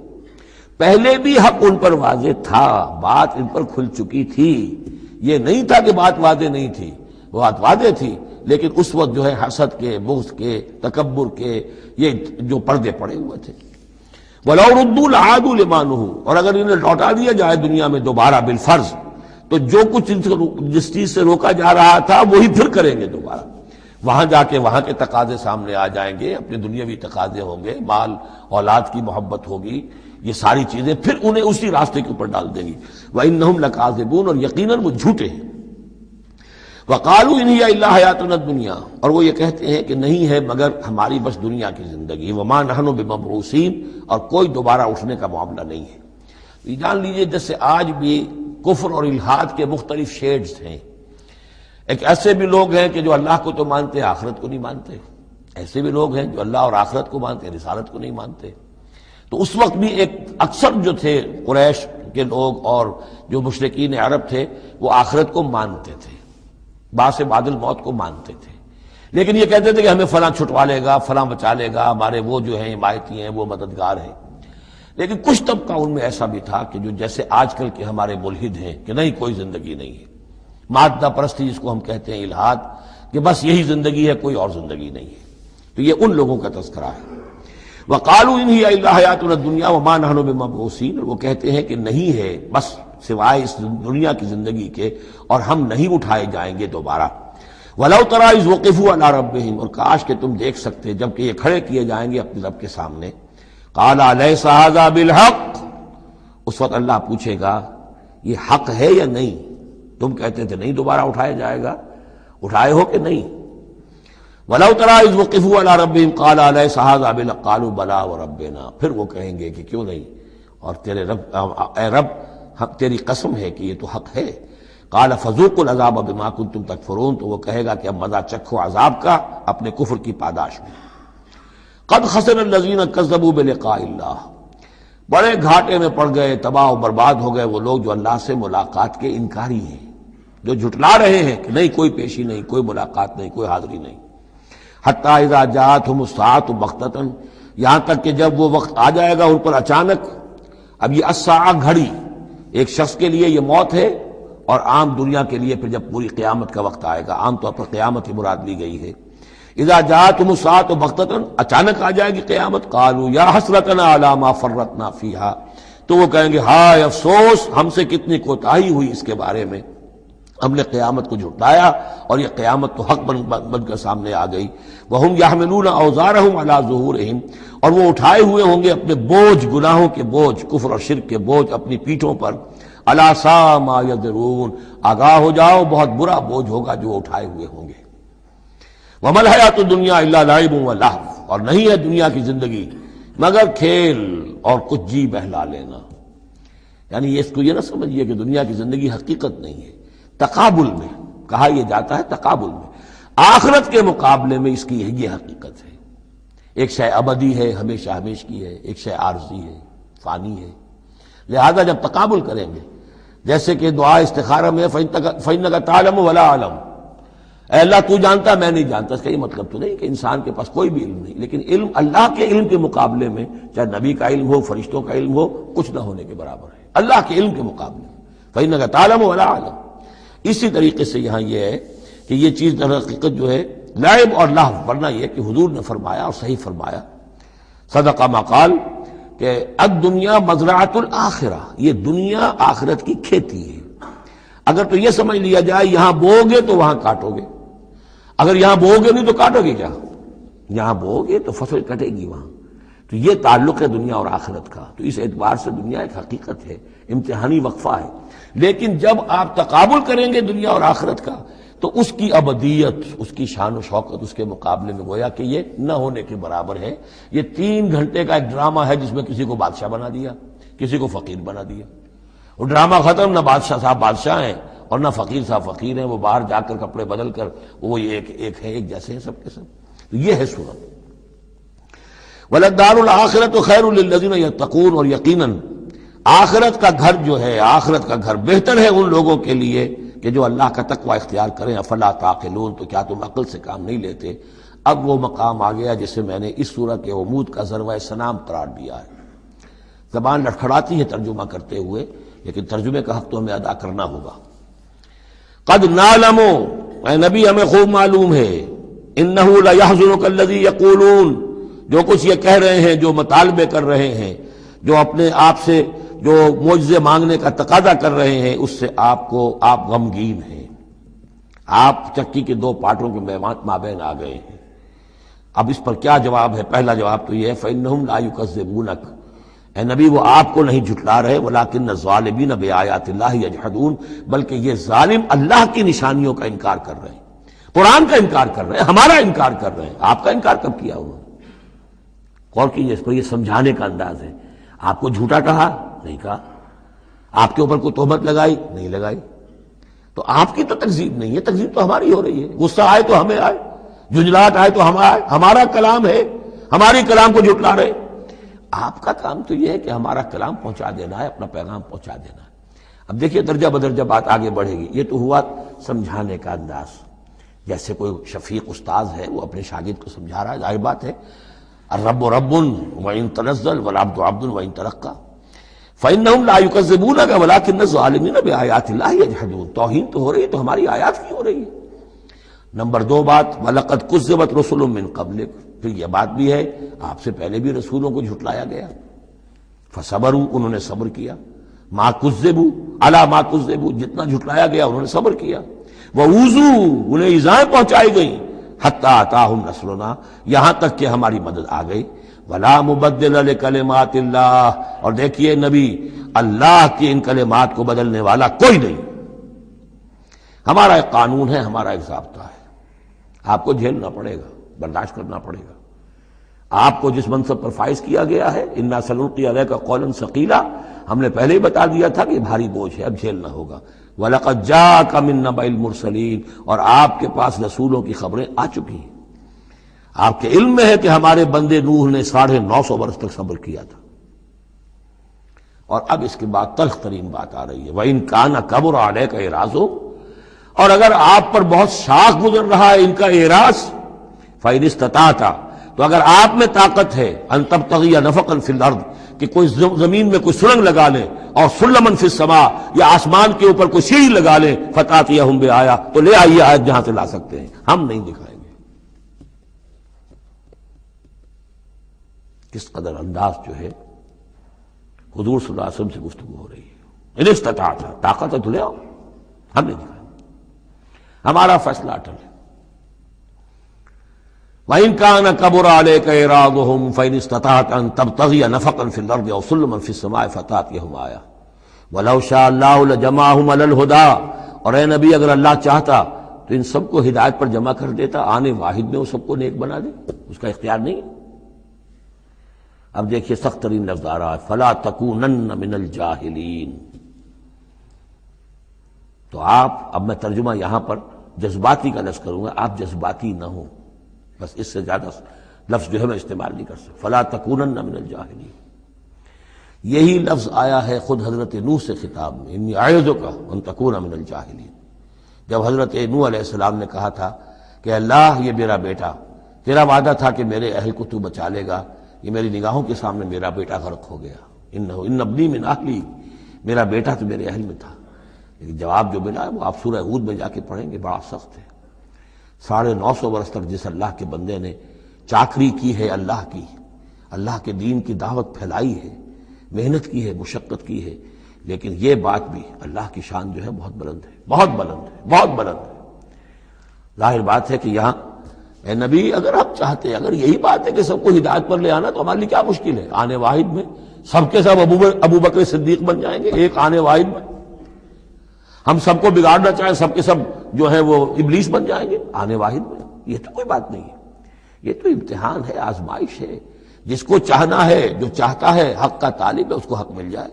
پہلے بھی حق ان پر واضح تھا، بات ان پر کھل چکی تھی، یہ نہیں تھا کہ بات واضح نہیں تھی، بات واضح تھی، لیکن اس وقت جو ہے حسد کے، بغض کے، تکبر کے یہ جو پردے پڑے ہوئے تھے۔ وَلَوْ رُدُّوا لَعَادُوا لِمَا نُهُوا، اور اگر انہیں لوٹا دیا جائے دنیا میں دوبارہ بالفرض، تو جو کچھ جس چیز سے روکا جا رہا تھا وہی پھر کریں گے دوبارہ، وہاں جا کے وہاں کے تقاضے سامنے آ جائیں گے، اپنے دنیاوی تقاضے ہوں گے، مال اولاد کی محبت ہوگی، یہ ساری چیزیں پھر انہیں اسی راستے کے اوپر ڈال دیں گی۔ وَإِنَّهُمْ لَكَاذِبُونَ، اور یقیناً وہ جھوٹے ہیں۔ وَقَالُوا إِنْ هِيَ إِلَّا حَيَاتُنَا الدُّنْيَا، اور وہ یہ کہتے ہیں کہ نہیں ہے مگر ہماری بس دنیا کی زندگی، وَمَا نَحْنُ بِمَبْعُوثِينَ، اور کوئی دوبارہ اٹھنے کا معاملہ نہیں ہے۔ یہ جان لیجئے جیسے آج بھی کفر اور الحاد کے مختلف شیڈز ہیں، ایک ایسے بھی لوگ ہیں کہ جو اللہ کو تو مانتے ہیں آخرت کو نہیں مانتے، ایسے بھی لوگ ہیں جو اللہ اور آخرت کو مانتے ہیں رسالت کو نہیں مانتے۔ تو اس وقت بھی ایک اکثر جو تھے قریش کے لوگ اور جو مشرکین عرب تھے وہ آخرت کو مانتے تھے، بعد سے بعد الموت کو مانتے تھے، لیکن یہ کہتے تھے کہ ہمیں فلاں چھٹوا لے گا، فلاں بچا لے گا، ہمارے وہ جو ہیں حمایتی ہیں، وہ مددگار ہیں۔ لیکن کچھ طبقہ ان میں ایسا بھی تھا کہ جو جیسے آج کل کے ہمارے ملحد ہیں کہ نہیں کوئی زندگی نہیں ہے، مادہ پرستی جس کو ہم کہتے ہیں، الحاد، کہ بس یہی زندگی ہے، کوئی اور زندگی نہیں ہے۔ تو یہ ان لوگوں کا تذکرہ ہے۔ وَقَالُوا إِنْ هِيَ إِلَّا حَيَاتُنَا الدُّنْيَا وَمَا نَحْنُ بِمَبْعُوثِينَ، وہ کہتے ہیں کہ نہیں ہے بس سوائے اس دنیا کی زندگی کے، اور ہم نہیں اٹھائے جائیں گے دوبارہ۔ وَلَوْ تَرَىٰ إِذْ وُقِفُوا عَلَىٰ رَبِّهِمْ، اور کاش کہ تم دیکھ سکتے جب کہ یہ کھڑے کیے جائیں گے اپنے رب کے سامنے۔ قَالَ أَلَيْسَ هَٰذَا بِالْحَقِّ، اس وقت اللہ پوچھے گا یہ حق ہے یا نہیں؟ تم کہتے تھے نہیں دوبارہ اٹھایا جائے گا، اٹھائے ہو کہ نہیں؟ وَلَوْ تَرَىٰ إِذْ وُقِفُوا عَلَىٰ رَبِّهِمْ قَالَ أَلَيْسَ هَٰذَا بِالْحَقِّ قَالُوا بَلَىٰ وَرَبِّنَا، پھر وہ کہیں گے کہ کیوں نہیں، اور تیرے رب، اے رب تیری قسم ہے کہ یہ تو حق ہے۔ قَالَ فَذُوقُوا الْعَذَابَ بِمَا كُنتُمْ تَكْفُرُونَ، تو وہ کہے گا کہ اب مزہ چکھو عذاب کا اپنے کفر کی پاداش میں۔ قَدْ خَسِرَ الَّذِينَ كَذَّبُوا بِلِقَاءِ اللَّهِ، بڑے گھاٹے میں پڑ گئے، تباہ و برباد ہو گئے وہ لوگ جو اللہ سے ملاقات کے انکاری ہیں، جو جھٹلا رہے ہیں کہ نہیں کوئی پیشی نہیں، کوئی ملاقات نہیں، کوئی حاضری نہیں۔ حتیٰ اذا جاءتہم الساعۃ بغتۃ، یہاں تک کہ جب وہ وقت آ جائے گا ان پر اچانک۔ اب یہ الساعہ گھڑی ایک شخص کے لیے یہ موت ہے، اور عام دنیا کے لیے پھر جب پوری قیامت کا وقت آئے گا، عام طور پر قیامت ہی مراد لی گئی ہے۔ اذا جاءتہم الساعۃ بغتۃ، اچانک آ جائے گی قیامت۔ قالوا یا حسرتنا علی ما فرطنا فیہا، تو وہ کہیں گے ہائے افسوس ہم سے کتنی کوتاہی ہوئی اس کے بارے میں، ہم نے قیامت کو جھٹلایا اور یہ قیامت تو حق بن کر سامنے آ گئی۔ وَهُمْ يَحْمِلُونَ أَوْزَارَهُمْ عَلَىٰ ظُهُورِهِمْ، اور وہ اٹھائے ہوئے ہوں گے اپنے بوجھ، گناہوں کے بوجھ، کفر اور شرک کے بوجھ اپنی پیٹھوں پر۔ أَلَا سَاءَ مَا يَزِرُونَ، آگاہ ہو جاؤ بہت برا بوجھ ہوگا جو اٹھائے ہوئے ہوں گے۔ وَمَا الْحَيَاةُ الدُّنْيَا إِلَّا لَعِبٌ وَلَهْوٌ، اور نہیں ہے دنیا کی زندگی مگر کھیل اور کچھ جی بہلا لینا۔ یعنی اس کو یہ نہ سمجھیے کہ دنیا کی زندگی حقیقت نہیں ہے، تقابل میں کہا یہ جاتا ہے، تقابل میں آخرت کے مقابلے میں اس کی یہ حقیقت ہے۔ ایک شے ابدی ہے، ہمیشہ ہمیش کی ہے، ایک شے عارضی ہے، فانی ہے۔ لہذا جب تقابل کریں گے، جیسے کہ دعا استخارہ میں فَإِنَّكَ تَعْلَمُ وَلَا أَعْلَمُ، اے اللہ تو جانتا میں نہیں جانتا، اس کا یہ مطلب تو نہیں کہ انسان کے پاس کوئی بھی علم نہیں، لیکن علم اللہ کے علم کے مقابلے میں، چاہے نبی کا علم ہو، فرشتوں کا علم ہو، کچھ نہ ہونے کے برابر ہے اللہ کے علم کے مقابلے میں۔ فَإِنَّكَ تَعْلَمُ وَلَا أَعْلَمُ، اسی طریقے سے یہاں یہ ہے کہ یہ چیز در حقیقت جو ہے لعب اور لہو، ورنہ یہ کہ حضور نے فرمایا اور صحیح فرمایا، صدق ما قال، کہ الدنیا مزرعۃ الآخرہ، یہ دنیا آخرت کی کھیتی ہے۔ اگر تو یہ سمجھ لیا جائے یہاں بو گے تو وہاں کاٹو گے، اگر یہاں بو گے نہیں تو کاٹو گے کیا؟ یہاں بو گے تو فصل کٹے گی وہاں۔ تو یہ تعلق ہے دنیا اور آخرت کا۔ تو اس اعتبار سے دنیا ایک حقیقت ہے، امتحانی وقفہ ہے، لیکن جب آپ تقابل کریں گے دنیا اور آخرت کا تو اس کی ابدیت، اس کی شان و شوکت اس کے مقابلے میں گویا کہ یہ نہ ہونے کے برابر ہے۔ یہ 3 گھنٹے کا ایک ڈرامہ ہے جس میں کسی کو بادشاہ بنا دیا، کسی کو فقیر بنا دیا، وہ ڈرامہ ختم، نہ بادشاہ صاحب بادشاہ ہیں اور نہ فقیر صاحب فقیر ہیں، وہ باہر جا کر کپڑے بدل کر وہ ایک ہے، ایک جیسے ہیں سب کے سب۔ تو یہ ہے صورت۔ وَلَلدَّارُ الْآخِرَةُ خَيْرٌ لِّلَّذِينَ يَتَّقُونَ، اور یقیناً آخرت کا گھر جو ہے، آخرت کا گھر بہتر ہے ان لوگوں کے لیے کہ جو اللہ کا تقوی اختیار کریں۔ افلا تعقلون، تو کیا تم عقل سے کام نہیں لیتے؟ اب وہ مقام آ گیا جسے میں نے اس سورہ کے عمود کا ذروہ سنام قرار دیا ہے۔ زبان لڑکھڑاتی ہے ترجمہ کرتے ہوئے، لیکن ترجمے کا حق تو ہمیں ادا کرنا ہوگا۔ قد نعلم، اے نبی ہمیں خوب معلوم ہے، انہ لیحزنک الذی یقولون، جو کچھ یہ کہہ رہے ہیں، جو مطالبے کر رہے ہیں، جو اپنے آپ سے جو معجزے مانگنے کا تقاضا کر رہے ہیں، اس سے آپ غمگین ہیں، آپ چکی کے 2 پارٹوں کے مابین آ گئے ہیں۔ اب اس پر کیا جواب ہے؟ پہلا جواب تو یہ ہے فإنہم لا یکذبونک، اے نبی وہ آپ کو نہیں جھٹلا رہے، ولکن الظالمین بآیات اللہ یجحدون، بلکہ یہ ظالم اللہ کی نشانیوں کا انکار کر رہے ہیں، قرآن کا انکار کر رہے ہیں، ہمارا انکار کر رہے ہیں۔ آپ کا انکار کب کیا انہوں نے؟ غور کیجیے، اس پر یہ سمجھانے کا انداز ہے۔ آپ کو جھوٹا کہا؟ نہیں کہا۔ آپ کے اوپر کوئی تہمت لگائی؟ نہیں لگائی۔ تو آپ کی تو تکذیب نہیں ہے، تکذیب تو ہماری ہو رہی ہے۔ غصہ آئے تو ہمیں آئے، جھنجھلاہٹ آئے تو ہم آئے، ہمارا کلام ہے، ہماری کلام کو جھٹلا رہے۔ آپ کا کام تو یہ ہے کہ ہمارا کلام پہنچا دینا ہے، اپنا پیغام پہنچا دینا ہے۔ اب دیکھیے درجہ بدرجہ بات آگے بڑھے گی۔ یہ تو ہوا سمجھانے کا انداز، جیسے کوئی شفیق استاذ ہے وہ اپنے شاگرد کو سمجھا رہا ہے، ظاہر بات ہے الرب رب وإن تنزل والعبد عبد وإن ترقى فإنهم لا يكذبونك ولكن الظالمين بآيات الله يجحدون۔ توہین تو ہو رہی ہے تو ہماری آیات کی ہو رہی ہے۔ نمبر 2 بات وَلَقَدْ كُذِّبَتْ رُسُلٌ مِّن قَبْلِكَ، پھر یہ بات بھی ہے آپ سے پہلے بھی رسولوں کو جھٹلایا گیا، فصبروا، انہوں نے صبر کیا، ما كُذِّبوا عَلَى ما كُذِّبوا، جتنا جھٹلایا گیا انہوں نے صبر کیا، وَأُوذُوا، انہیں ایذائیں پہنچائی گئیں، حَتَّىٰ أَتَاهُمْ نَصْرُنَا، یہاں تک کہ ہماری مدد آ گئی، وَلَا مُبَدِّلَ لِكَلِمَاتِ اللَّهِ، اور دیکھیے نبی، اللہ کی ان کلمات کو بدلنے والا کوئی نہیں۔ ہمارا ایک قانون ہے، ہمارا ایک ضابطہ ہے، آپ کو جھیلنا پڑے گا، برداشت کرنا پڑے گا۔ آپ کو جس منصب پر فائز کیا گیا ہے اِنَّا سَنُلْقِي عَلَيْكَ قَوْلًا ثَقِيلًا، ہم نے پہلے ہی بتا دیا تھا کہ بھاری بوجھ ہے، اب جھیلنا ہوگا۔ وَلَقَدْ جَاءَكَ مِن نَّبَإِ الْمُرْسَلِينَ، اور آپ کے پاس رسولوں کی خبریں آ چکی ہیں۔ آپ کے علم میں ہے کہ ہمارے بندے نوح نے 950 برس تک صبر کیا تھا، اور اب اس کے بعد تلخ ترین بات آ رہی ہے، وَإِن كَانَ كَبُرَ عَلَيْكَ إِعْرَاضُهُمْ، اور اگر آپ پر بہت شاخ گزر رہا ہے ان کا اعراض، فَإِنِ اسْتَطَعْتَ، تو اگر آپ میں طاقت ہے، أَن تَبْتَغِيَ نَفَقًا فِي الْأَرْضِ، کہ کوئی زمین میں کوئی سرنگ لگا لیں، اور سلمًا فی السماء، یا آسمان کے اوپر کوئی سیڑھی لگا لیں، فَتَأْتِيَهُم بِآیَةٍ، تو لے آئیے آیت جہاں سے لا سکتے ہیں، ہم نہیں دکھائیں گے۔ کس قدر انداز جو ہے حضور صلی اللہ علیہ وسلم سے گفتگو ہو رہی ہے۔ ان استطاعت، طاقت ہے تو لے آؤ، ہم نہیں دکھائیں گے، ہمارا فیصلہ اٹل ہے۔ وَإِن كَانَ كَبُرَ عَلَيْكَ إِعْرَاضُهُمْ فَإِنِ اسْتَطَعْتَ أَن تَبْتَغِيَ نَفَقًا فِي الْأَرْضِ أَوْ سُلَّمًا فِي السَّمَاءِ فَتَأْتِيَهُمْ آیَةٌ وَلَوْ شَاءَ اللَّهُ لَجَمَعَهُمْ عَلَى الْهُدَىٰ، اور اے نبی اگر اللہ چاہتا تو ان سب کو ہدایت پر جمع کر دیتا، آنے واحد میں وہ سب کو نیک بنا دے، اس کا اختیار نہیں ہے۔ اب دیکھیے سخت ترین لفظ آ رہا ہے، فَلَا تَكُونَنَّ مِنَ الْجَاهِلِينَ۔ تو آپ، اب میں ترجمہ یہاں پر جذباتی کا لفظ کروں گا، آپ جذباتی نہ ہوں، بس اس سے زیادہ لفظ جو ہے میں استعمال نہیں کر سکتا۔ فَلَا تَكُونَنَّ مِنَ الْجَاهِلِينَ، یہی لفظ آیا ہے خود حضرت نوح سے خطاب میں، إِنِّي أَعِظُكَ أَن تَكُونَ مِنَ الْجَاهِلِينَ۔ جب حضرت نوح علیہ السلام نے کہا تھا کہ اللہ یہ میرا بیٹا، تیرا وعدہ تھا کہ میرے اہل کو تو بچا لے گا، یہ میری نگاہوں کے سامنے میرا بیٹا غرق ہو گیا، إِنَّ ابْنِي مِنْ أَهْلِي، میرا بیٹا تو میرے اہل میں تھا۔ لیکن جواب جو ملا ہے وہ آپ سورہ ہود میں جا کے پڑھیں گے، بڑا سخت ہے۔ 950 برس تک جس اللہ کے بندے نے چاکری کی ہے اللہ کی، اللہ کے دین کی دعوت پھیلائی ہے، محنت کی ہے، مشقت کی ہے، لیکن یہ بات بھی اللہ کی شان جو ہے بہت بلند ہے، بہت بلند ہے، بہت بلند ہے۔ ظاہر بات ہے کہ یہاں اے نبی اگر آپ چاہتے، اگر یہی بات ہے کہ سب کو ہدایت پر لے آنا، تو ہمارے لیے کیا مشکل ہے؟ آنے واحد میں سب کے سب ابو بکر صدیق بن جائیں گے، ایک آنے واحد میں۔ ہم سب کو بگاڑنا چاہیں، سب کے سب جو ہے وہ ابلیس بن جائیں گے آنے واحد میں، یہ تو کوئی بات نہیں ہے، یہ تو امتحان ہے، آزمائش ہے۔ جس کو چاہنا ہے، جو چاہتا ہے، حق کا طالب ہے، اس کو حق مل جائے۔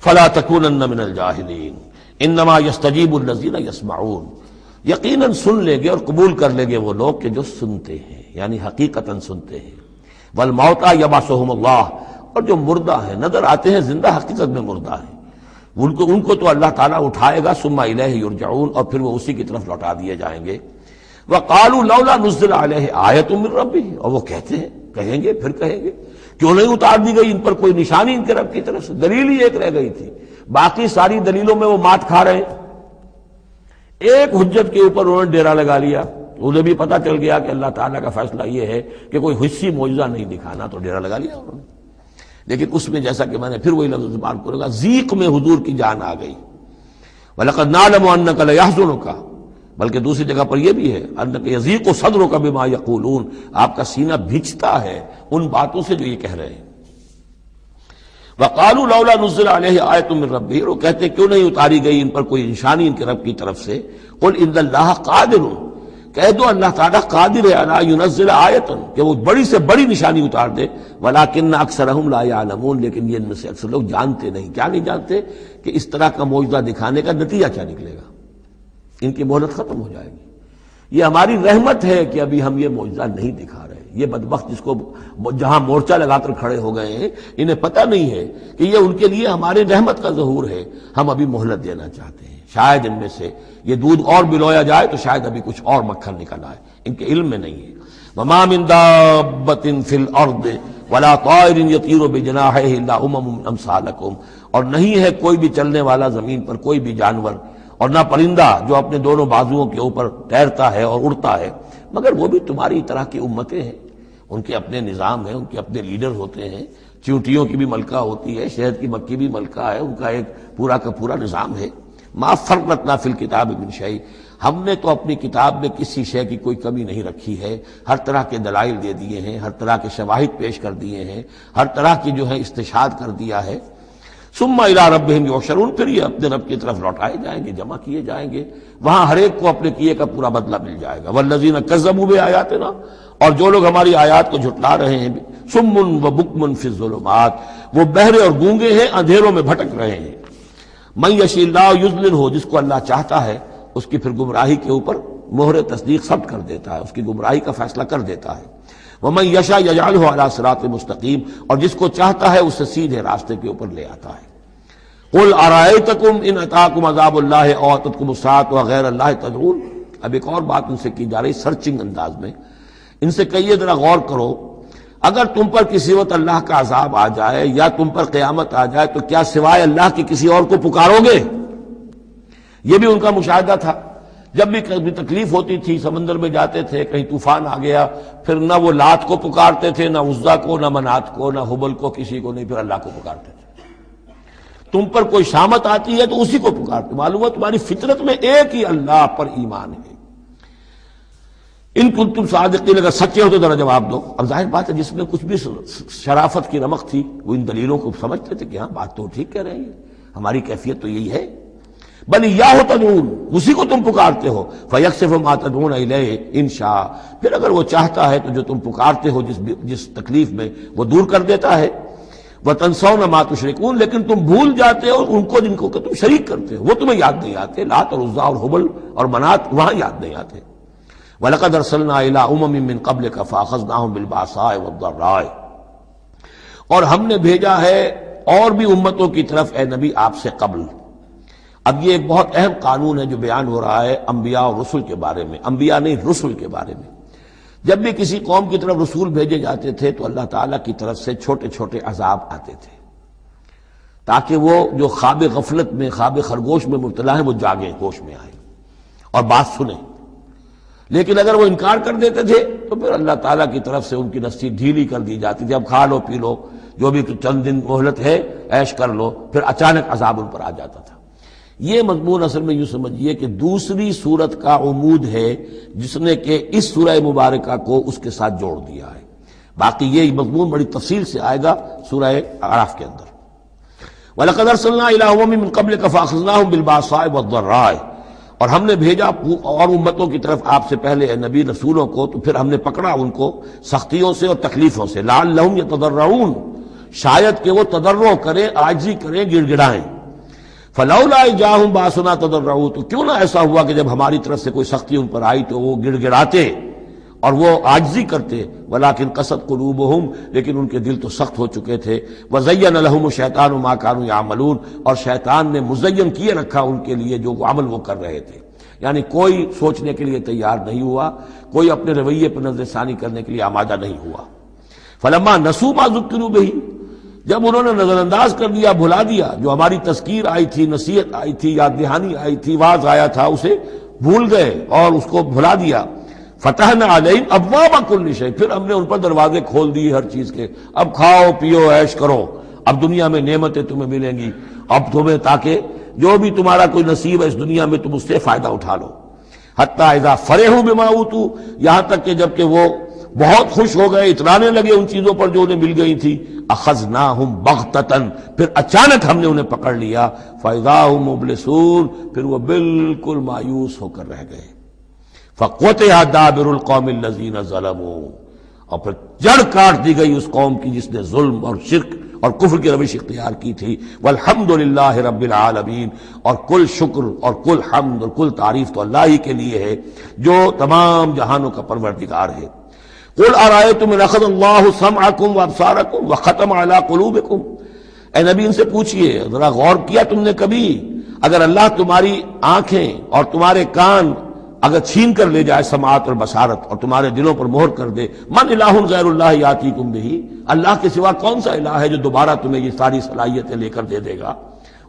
فَلَا تَكُونَنَّ مِنَ الْجَاهِلِينَ إِنَّمَا يَسْتَجِيبُ الَّذِينَ يَسْمَعُونَ، یقیناً سن لیں گے اور قبول کر لیں گے وہ لوگ کہ جو سنتے ہیں، یعنی حقیقتاً سنتے ہیں۔ وَالْمَوْتَىٰ يَبْعَثُهُمُ اللَّهُ، اور جو مردہ ہیں، نظر آتے ہیں زندہ، حقیقت میں مردہ ہیں، ان کو تو اللہ تعالیٰ اٹھائے گا، ثم الیہ یرجعون، اور پھر وہ اسی کی طرف لوٹا دیے جائیں گے۔ وقالوا لولا نزل علیہ آیۃ من ربہ، اور وہ کہتے ہیں، کہیں گے، پھر کہیں گے کیوں نہیں اتار دی گئی ان پر کوئی نشانی ان کے رب کی طرف سے؟ دلیل ہی ایک رہ گئی تھی، باقی ساری دلیلوں میں وہ مات کھا رہے ہیں۔ ایک حجت کے اوپر انہوں نے ڈیرا لگا لیا، انہیں بھی پتہ چل گیا کہ اللہ تعالیٰ کا فیصلہ یہ ہے کہ کوئی حسی معجزہ نہیں دکھانا، تو ڈیرا لگا لیا انہوں نے۔ لیکن اس میں جیسا کہ میں نے پھر وہی لفظ استعمال کروں گا، ذیق میں حضور کی جان آ گئی۔ وَلَقَدْ نَعْلَمُ أَنَّكَ لَيَحْزُنُكَ، بلکہ دوسری جگہ پر یہ بھی ہے، أَنَّكَ يَضِيقُ صَدْرُكَ بِمَا يَقُولُونَ، آپ کا سینہ بھیجتا ہے ان باتوں سے جو یہ کہہ رہے ہیں۔ وَقَالُوا لَوْلَا نُزِّلَ عَلَيْهِ آیَةٌ مِّن رَبِّهِ، وہ کہتے کیوں نہیں اتاری گئی ان پر کوئی نشانی ان کے رب کی طرف سے۔ قُلْ إِنَّ اللَّهَ قَادِرٌ، کہہ دو اللہ تعالیٰ قادر ہے علی ينزل آیۃ، کہ وہ بڑی سے بڑی نشانی اتار دے، ولیکن اکثرہم لا یعلمون، لیکن یہ ان میں سے اکثر لوگ جانتے نہیں۔ کیا نہیں جانتے؟ کہ اس طرح کا معجزہ دکھانے کا نتیجہ کیا نکلے گا، ان کی مہلت ختم ہو جائے گی۔ یہ ہماری رحمت ہے کہ ابھی ہم یہ معجزہ نہیں دکھا رہے، یہ بدبخت جس کو جہاں مورچہ لگا کر کھڑے ہو گئے ہیں، انہیں پتہ نہیں ہے کہ یہ ان کے لیے ہماری رحمت کا ظہور ہے، ہم ابھی مہلت دینا چاہتے ہیں، شاید ان میں سے یہ دودھ اور بلویا جائے تو شاید ابھی کچھ اور مکھن نکل آئے، ان کے علم میں نہیں ہے۔ وَمَا مِن دَابَّةٍ فِي الْأَرْضِ وَلَا طَائِرٍ يَطِيرُ بِجَنَاحَيْهِ إِلَّا أُمَمٌ أَمْثَالُكُمْ، اور نہیں ہے کوئی بھی چلنے والا زمین پر کوئی بھی جانور اور نہ پرندہ جو اپنے دونوں بازوؤں کے اوپر تیرتا ہے اور اڑتا ہے، مگر وہ بھی تمہاری طرح کی امتیں ہیں، ان کے اپنے نظام ہیں، ان کے اپنے لیڈر ہوتے ہیں، چیونٹیوں کی بھی ملکہ ہوتی ہے، شہد کی مکھی بھی ملکہ ہے، ان کا ایک پورا کا پورا نظام ہے۔ ما فرطنا فی الکتاب من شیء، ہم نے تو اپنی کتاب میں کسی شے کی کوئی کمی نہیں رکھی ہے، ہر طرح کے دلائل دے دیے ہیں، ہر طرح کے شواہد پیش کر دیے ہیں، ہر طرح کی جو ہے استشہاد کر دیا ہے۔ ثم الی ربہم یحشرون، پھر یہ اپنے رب کی طرف لوٹائے جائیں گے، جمع کیے جائیں گے، وہاں ہر ایک کو اپنے کیے کا پورا بدلہ مل جائے گا۔ والذین کذبوا بآیاتنا، اور جو لوگ ہماری آیات کو جھٹلا رہے ہیں، صم و بکم فی الظلمات، وہ بہرے اور گونگے ہیں، اندھیروں میں بھٹک رہے ہیں۔ من یشاء اللہ یضللہ، جس کو اللہ چاہتا ہے اس کی پھر گمراہی کے اوپر مہر تصدیق ثبت کر دیتا ہے، اس کی گمراہی کا فیصلہ کر دیتا ہے۔ ومن یشاء یجعلہ علی صراط مستقیم، اور جس کو چاہتا ہے اسے سیدھے راستے کے اوپر لے آتا ہے۔ قل ارأیتکم ان اتاکم عذاب اللہ او اتتکم الساعۃ وغیر اللہ تدعون، اب ایک اور بات ان سے کی جا رہی سرچنگ انداز میں، ان سے کہیے ذرا غور کرو، اگر تم پر کسی وقت اللہ کا عذاب آ جائے یا تم پر قیامت آ جائے تو کیا سوائے اللہ کی کسی اور کو پکارو گے؟ یہ بھی ان کا مشاہدہ تھا، جب بھی کبھی تکلیف ہوتی تھی سمندر میں جاتے تھے، کہیں طوفان آ گیا، پھر نہ وہ لات کو پکارتے تھے، نہ عزا کو، نہ منات کو، نہ حبل کو، کسی کو نہیں، پھر اللہ کو پکارتے تھے۔ تم پر کوئی شامت آتی ہے تو اسی کو پکارتے، معلوم ہے تمہاری فطرت میں ایک ہی اللہ پر ایمان ہے۔ ان کنتم صادقین، اگر سچے ہو تو ذرا جواب دو۔ اب ظاہر بات ہے جس میں کچھ بھی شرافت کی رمق تھی وہ ان دلیلوں کو سمجھتے تھے کہ ہاں بات تو ٹھیک کہہ رہے ہیں، ہماری کیفیت تو یہی ہے۔ بل ایاہ تدعون، اسی کو تم پکارتے ہو، فیکشف ما تدعون الیہ ان شاء، پھر اگر وہ چاہتا ہے تو جو تم پکارتے ہو جس تکلیف میں وہ دور کر دیتا ہے۔ وتنسون ما تشرکون، لیکن تم بھول جاتے ہو ان کو جن کو کہ تم شریک کرتے ہو، وہ تمہیں یاد نہیں آتے، لات اور عزا اور حبل اور منات وہاں یاد نہیں آتے۔ وَلَقَدْ أَرْسَلْنَا إِلَىٰ أُمَمٍ مِّن قَبْلِكَ فَأَخَذْنَاهُم بِالْبَأْسَاءِ وَالضَّرَّاءِ، اور ہم نے بھیجا ہے اور بھی امتوں کی طرف اے نبی آپ سے قبل۔ اب یہ ایک بہت اہم قانون ہے جو بیان ہو رہا ہے انبیاء اور رسل کے بارے میں، انبیاء نہیں رسل کے بارے میں۔ جب بھی کسی قوم کی طرف رسول بھیجے جاتے تھے تو اللہ تعالیٰ کی طرف سے چھوٹے چھوٹے عذاب آتے تھے تاکہ وہ جو خواب غفلت میں، خواب خرگوش میں مبتلا ہیں وہ جاگیں، ہوش میں آئیں اور بات سنیں۔ لیکن اگر وہ انکار کر دیتے تھے تو پھر اللہ تعالیٰ کی طرف سے ان کی نصیحت ڈھیلی کر دی جاتی تھی، اب کھا لو پی لو، جو بھی چند دن مہلت ہے عیش کر لو، پھر اچانک عذاب ان پر آ جاتا تھا۔ یہ مضمون اصل میں یوں سمجھیے کہ دوسری سورت کا عمود ہے جس نے کہ اس سورہ مبارکہ کو اس کے ساتھ جوڑ دیا ہے، باقی یہ مضمون بڑی تفصیل سے آئے گا سورہ اعراف کے اندر۔ وَلَقَدْ أَرْسَلْنَا إِلَىٰ أُمَمٍ مِّن قَبْلِكَ فَأَخَذْنَاهُم بِالْبَأْسَاءِ وَالضَّرَّاءِ، اور ہم نے بھیجا اور امتوں کی طرف آپ سے پہلے اے نبی رسولوں کو، تو پھر ہم نے پکڑا ان کو سختیوں سے اور تکلیفوں سے، لعلہم یتضرعون، شاید کہ وہ تضرع کریں، عاجزی کریں، گڑ گڑائیں۔ فلولا جاءہم باسنا تضرعوا، تو کیوں نہ ایسا ہوا کہ جب ہماری طرف سے کوئی سختی ان پر آئی تو وہ گڑ گڑاتے اور وہ عاجزی کرتے، ولکن قست قلوبہم، لیکن ان کے دل تو سخت ہو چکے تھے، وزین لہم الشیطان ما کانوا یعملون، اور شیطان نے مزین کیے رکھا ان کے لیے جو عمل وہ کر رہے تھے، یعنی کوئی سوچنے کے لیے تیار نہیں ہوا، کوئی اپنے رویے پر نظر ثانی کرنے کے لیے آمادہ نہیں ہوا۔ فلما نسوا ما ذکروا بہ، جب انہوں نے نظر انداز کر دیا، بھلا دیا، جو ہماری تذکیر آئی تھی، نصیحت آئی تھی، یاد دہانی آئی تھی، واعظ آیا تھا، اسے بھول گئے اور اس کو بھلا دیا۔ فتحنا علیہم ابواب کل شیء، پھر ہم نے ان پر دروازے کھول دیے ہر چیز کے، اب کھاؤ پیو عیش کرو، اب دنیا میں نعمتیں تمہیں ملیں گی، اب تمہیں تاکہ جو بھی تمہارا کوئی نصیب ہے اس دنیا میں تم اس سے فائدہ اٹھا لو۔ حتی اذا فرحوا بما اوتوا، یہاں تک کہ جب کہ وہ بہت خوش ہو گئے، اترانے لگے ان چیزوں پر جو انہیں مل گئی تھی، اخذناہم بغتۃ، پھر اچانک ہم نے انہیں پکڑ لیا، فاذا هم مبلسون، پھر وہ بالکل مایوس ہو کر رہ گئے۔ فقطع دابر القوم الذین ظلموا، اور پھر جڑ کاٹ دی گئی اس قوم کی جس نے ظلم اور شرک اور کفر کی روش اختیار کی تھی۔ والحمدللہ رب العالمین، اور کل شکر اور کل حمد اور کل تعریف تو اللہ ہی کے لیے ہے جو تمام جہانوں کا پروردگار ہے۔ قل ارأیتم ان اخذ اللہ سمعکم وابصارکم وختم علی قلوبکم، اے نبی ان سے پوچھئے، ذرا غور کیا تم نے کبھی، اگر اللہ تمہاری آنکھیں اور تمہارے کان اگر چھین کر لے جائے سماعت اور بصارت اور تمہارے دلوں پر مہر کر دے، من الہ غیر اللہ یاتیکم بہ، اللہ کے سوا کون سا الہ ہے جو دوبارہ تمہیں یہ ساری صلاحیتیں لے کر دے دے گا؟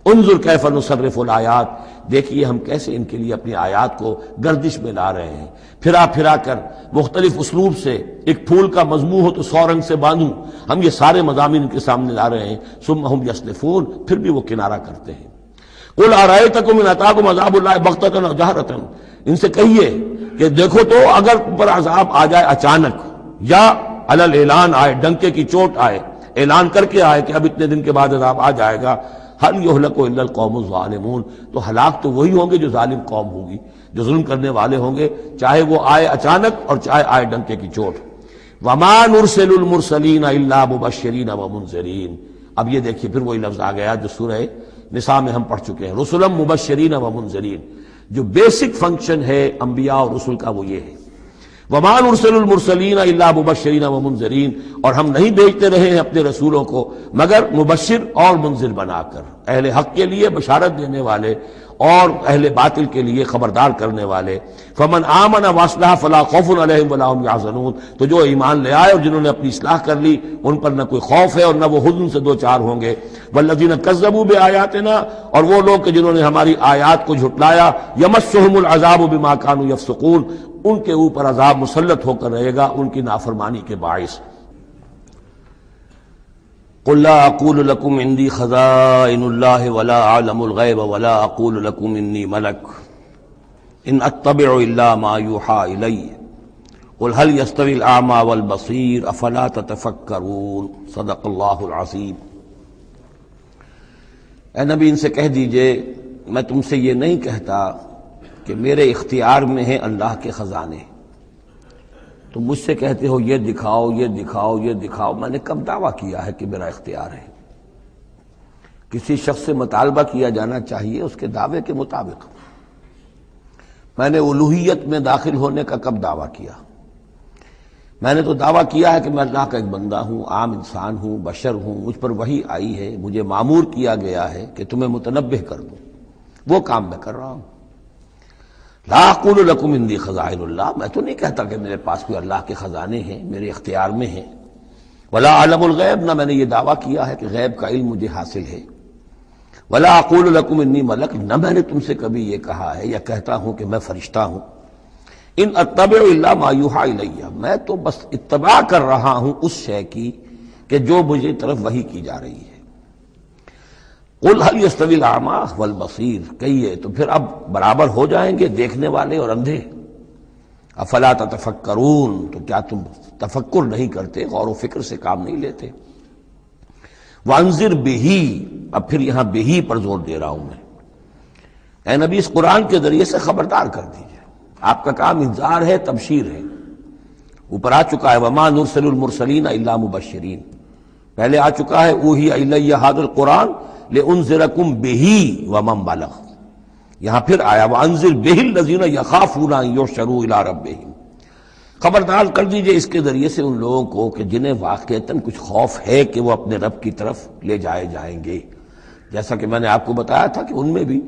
انظر کیف نصرف الآیات، دیکھیے ہم کیسے ان کے لیے اپنی آیات کو گردش میں لا رہے ہیں، پھرا پھرا کر مختلف اسلوب سے، ایک پھول کا مضمون ہو تو 100 رنگ سے باندھوں، ہم یہ سارے مضامین ان کے سامنے لا رہے ہیں، ثم ہم یصلفون، پھر بھی وہ کنارہ کرتے ہیں۔ قل ارأیتکم ان اتاکم عذاب اللہ بغتۃ و جہرۃ، ان سے کہیے کہ دیکھو تو اگر پر عذاب آ جائے اچانک یا علی الاعلان آئے، ڈنکے کی چوٹ آئے، اعلان کر کے آئے کہ اب اتنے دن کے بعد عذاب آ جائے گا، هل يهلك الا القوم الظالمون، تو ہلاک تو وہی ہوں گے جو ظالم قوم ہوگی، جو ظلم کرنے والے ہوں گے، چاہے وہ آئے اچانک اور چاہے آئے ڈنکے کی چوٹ۔ وما نرسل المرسلین الا مبشرین ومنذرین، اب یہ دیکھیے پھر وہی لفظ آ گیا جو سورہ نساء میں ہم پڑھ چکے ہیں، رسلا مبشرین ومنذرین، جو بیسک فنکشن ہے انبیاء اور رسل کا وہ یہ ہے۔ وما نرسل المرسلین الا مبشرین ومنذرین، اور ہم نہیں بھیجتے رہے ہیں اپنے رسولوں کو مگر مبشر اور منذر بنا کر، اہل حق کے لیے بشارت دینے والے اور اہل باطل کے لیے خبردار کرنے والے۔ فمن آمن واصلح فلا خوف علیہم ولا هم يحزنون، تو جو ایمان لے آئے اور جنہوں نے اپنی اصلاح کر لی ان پر نہ کوئی خوف ہے اور نہ وہ حزن سے دو چار ہوں گے۔ والذین کذبوا بآیاتنا، اور وہ لوگ کہ جنہوں نے ہماری آیات کو جھٹلایا، یمسهم العذاب بما كانوا يفسقون، ان کے اوپر عذاب مسلط ہو کر رہے گا ان کی نافرمانی کے باعث۔ قل لا اقول لكم عندي خزائن الله ولا اعلم الغيب ولا اقول لكم اني ملك ان اتبع الا ما يوحى الي قل هل يستوي الاعمى والبصير افلا تتفكرون صدق الله العظيم۔ اے نبی ان سے کہہ دیجئے میں تم سے یہ نہیں کہتا کہ میرے اختیار میں ہیں اللہ کے خزانے، تم مجھ سے کہتے ہو یہ دکھاؤ یہ دکھاؤ یہ دکھاؤ، میں نے کب دعویٰ کیا ہے کہ میرا اختیار ہے؟ کسی شخص سے مطالبہ کیا جانا چاہیے اس کے دعوے کے مطابق۔ میں نے الوہیت میں داخل ہونے کا کب دعویٰ کیا؟ میں نے تو دعویٰ کیا ہے کہ میں اللہ کا ایک بندہ ہوں، عام انسان ہوں، بشر ہوں، مجھ پر وحی آئی ہے، مجھے مامور کیا گیا ہے کہ تمہیں متنبہ کر دوں، وہ کام میں کر رہا ہوں۔ لا اقول لکم عندی خزائن اللہ، میں تو نہیں کہتا کہ میرے پاس کوئی اللہ کے خزانے ہیں، میرے اختیار میں ہیں۔ ولا اعلم الغیب، نہ میں نے یہ دعویٰ کیا ہے کہ غیب کا علم مجھے حاصل ہے۔ ولا اقول لکم انی ملک، نہ میں نے تم سے کبھی یہ کہا ہے یا کہتا ہوں کہ میں فرشتہ ہوں۔ ان اتبع الا ما یوحی الی، میں تو بس اتباع کر رہا ہوں اس شے کی کہ جو مجھے طرف وحی کی جا رہی ہے۔ قل هل يستوي الاعمى والبصير، کہیے تو پھر اب برابر ہو جائیں گے دیکھنے والے اور اندھے؟ افلا تتفکرون، تو کیا تم تفکر نہیں کرتے، غور و فکر سے کام نہیں لیتے؟ وانذر به، اب پھر یہاں به پر زور دے رہا ہوں میں، اے نبی اس قرآن کے ذریعے سے خبردار کر دیجئے، آپ کا کام انذار ہے، تبشیر ہے۔ اوپر آ چکا ہے وما نرسل المرسلین الا مبشرین، پہلے آ چکا ہے اوحی الی ھذا القرآن لانذرکم بہ ومن بلغ، یہاں پھر آیا وانذر بہ الذین یخافون ان یحشروا الی ربہم، خبردار کر دیجئے اس کے ذریعے سے ان لوگوں کو کہ جنہیں واقعتاً کچھ خوف ہے کہ وہ اپنے رب کی طرف لے جائے جائیں گے۔ جیسا کہ میں نے آپ کو بتایا تھا کہ ان میں بھی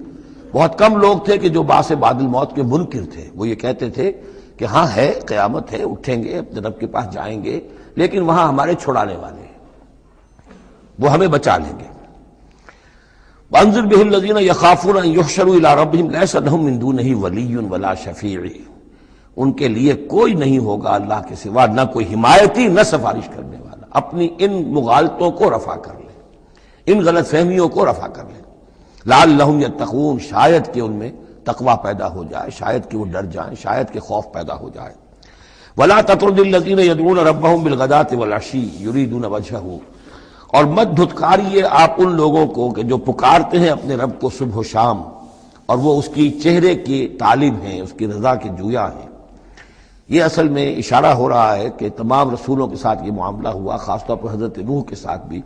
بہت کم لوگ تھے کہ جو بعث بعد الموت کے منکر تھے، وہ یہ کہتے تھے کہ ہاں ہے، قیامت ہے، اٹھیں گے، اپنے رب کے پاس جائیں گے، لیکن وہاں ہمارے چھڑانے والے ہیں، وہ ہمیں بچا لیں گے۔ وانذر به الذین یخافون ان یحشروا الی ربہم لیس لہم من دونہ ولی ولا شفیع، ان کے لیے کوئی نہیں ہوگا اللہ کے سوا، نہ کوئی حمایتی نہ سفارش کرنے والا۔ اپنی ان مغالطوں کو رفع کر لیں، ان غلط فہمیوں کو رفع کر لیں، لعلہم یتقون، شاید کہ ان میں تقوی پیدا ہو جائے، شاید کہ وہ ڈر جائیں، شاید کہ خوف پیدا ہو جائے۔ ولا تطرد الذین یدعون ربہم بالغداۃ والعشی یریدون وجہہ، اور مت دھتکاریے آپ ان لوگوں کو کہ جو پکارتے ہیں اپنے رب کو صبح و شام اور وہ اس کی چہرے کی طالب ہیں، اس کی رضا کے جویا ہیں۔ یہ اصل میں اشارہ ہو رہا ہے کہ تمام رسولوں کے ساتھ یہ معاملہ ہوا، خاص طور پر حضرت نوح کے ساتھ بھی،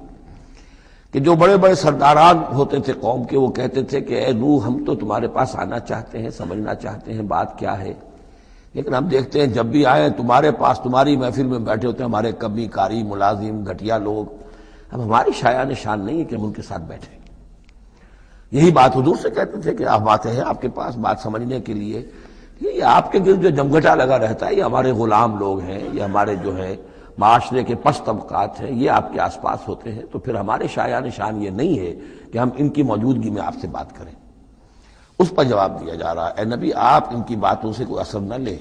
کہ جو بڑے بڑے سرداران ہوتے تھے قوم کے، وہ کہتے تھے کہ اے نوح ہم تو تمہارے پاس آنا چاہتے ہیں، سمجھنا چاہتے ہیں بات کیا ہے، لیکن ہم دیکھتے ہیں جب بھی آئے تمہارے پاس تمہاری محفل میں بیٹھے ہوتے ہیں ہمارے کمی کاری ملازم گھٹیا لوگ. اب ہماری شایان شان نہیں ہے کہ ہم ان کے ساتھ بیٹھیں. یہی بات حضور سے کہتے تھے کہ آپ آتے ہیں آپ کے پاس بات سمجھنے کے لیے، یہ آپ کے گرد جو جمگھٹا لگا رہتا ہے یہ ہمارے غلام لوگ ہیں، یہ ہمارے جو ہے معاشرے کے پست طبقات ہیں، یہ آپ کے آس پاس ہوتے ہیں، تو پھر ہمارے شایان شان یہ نہیں ہے کہ ہم ان کی موجودگی میں آپ سے بات کریں. اس پر جواب دیا جا رہا ہے اے نبی آپ ان کی باتوں سے کوئی اثر نہ لیں.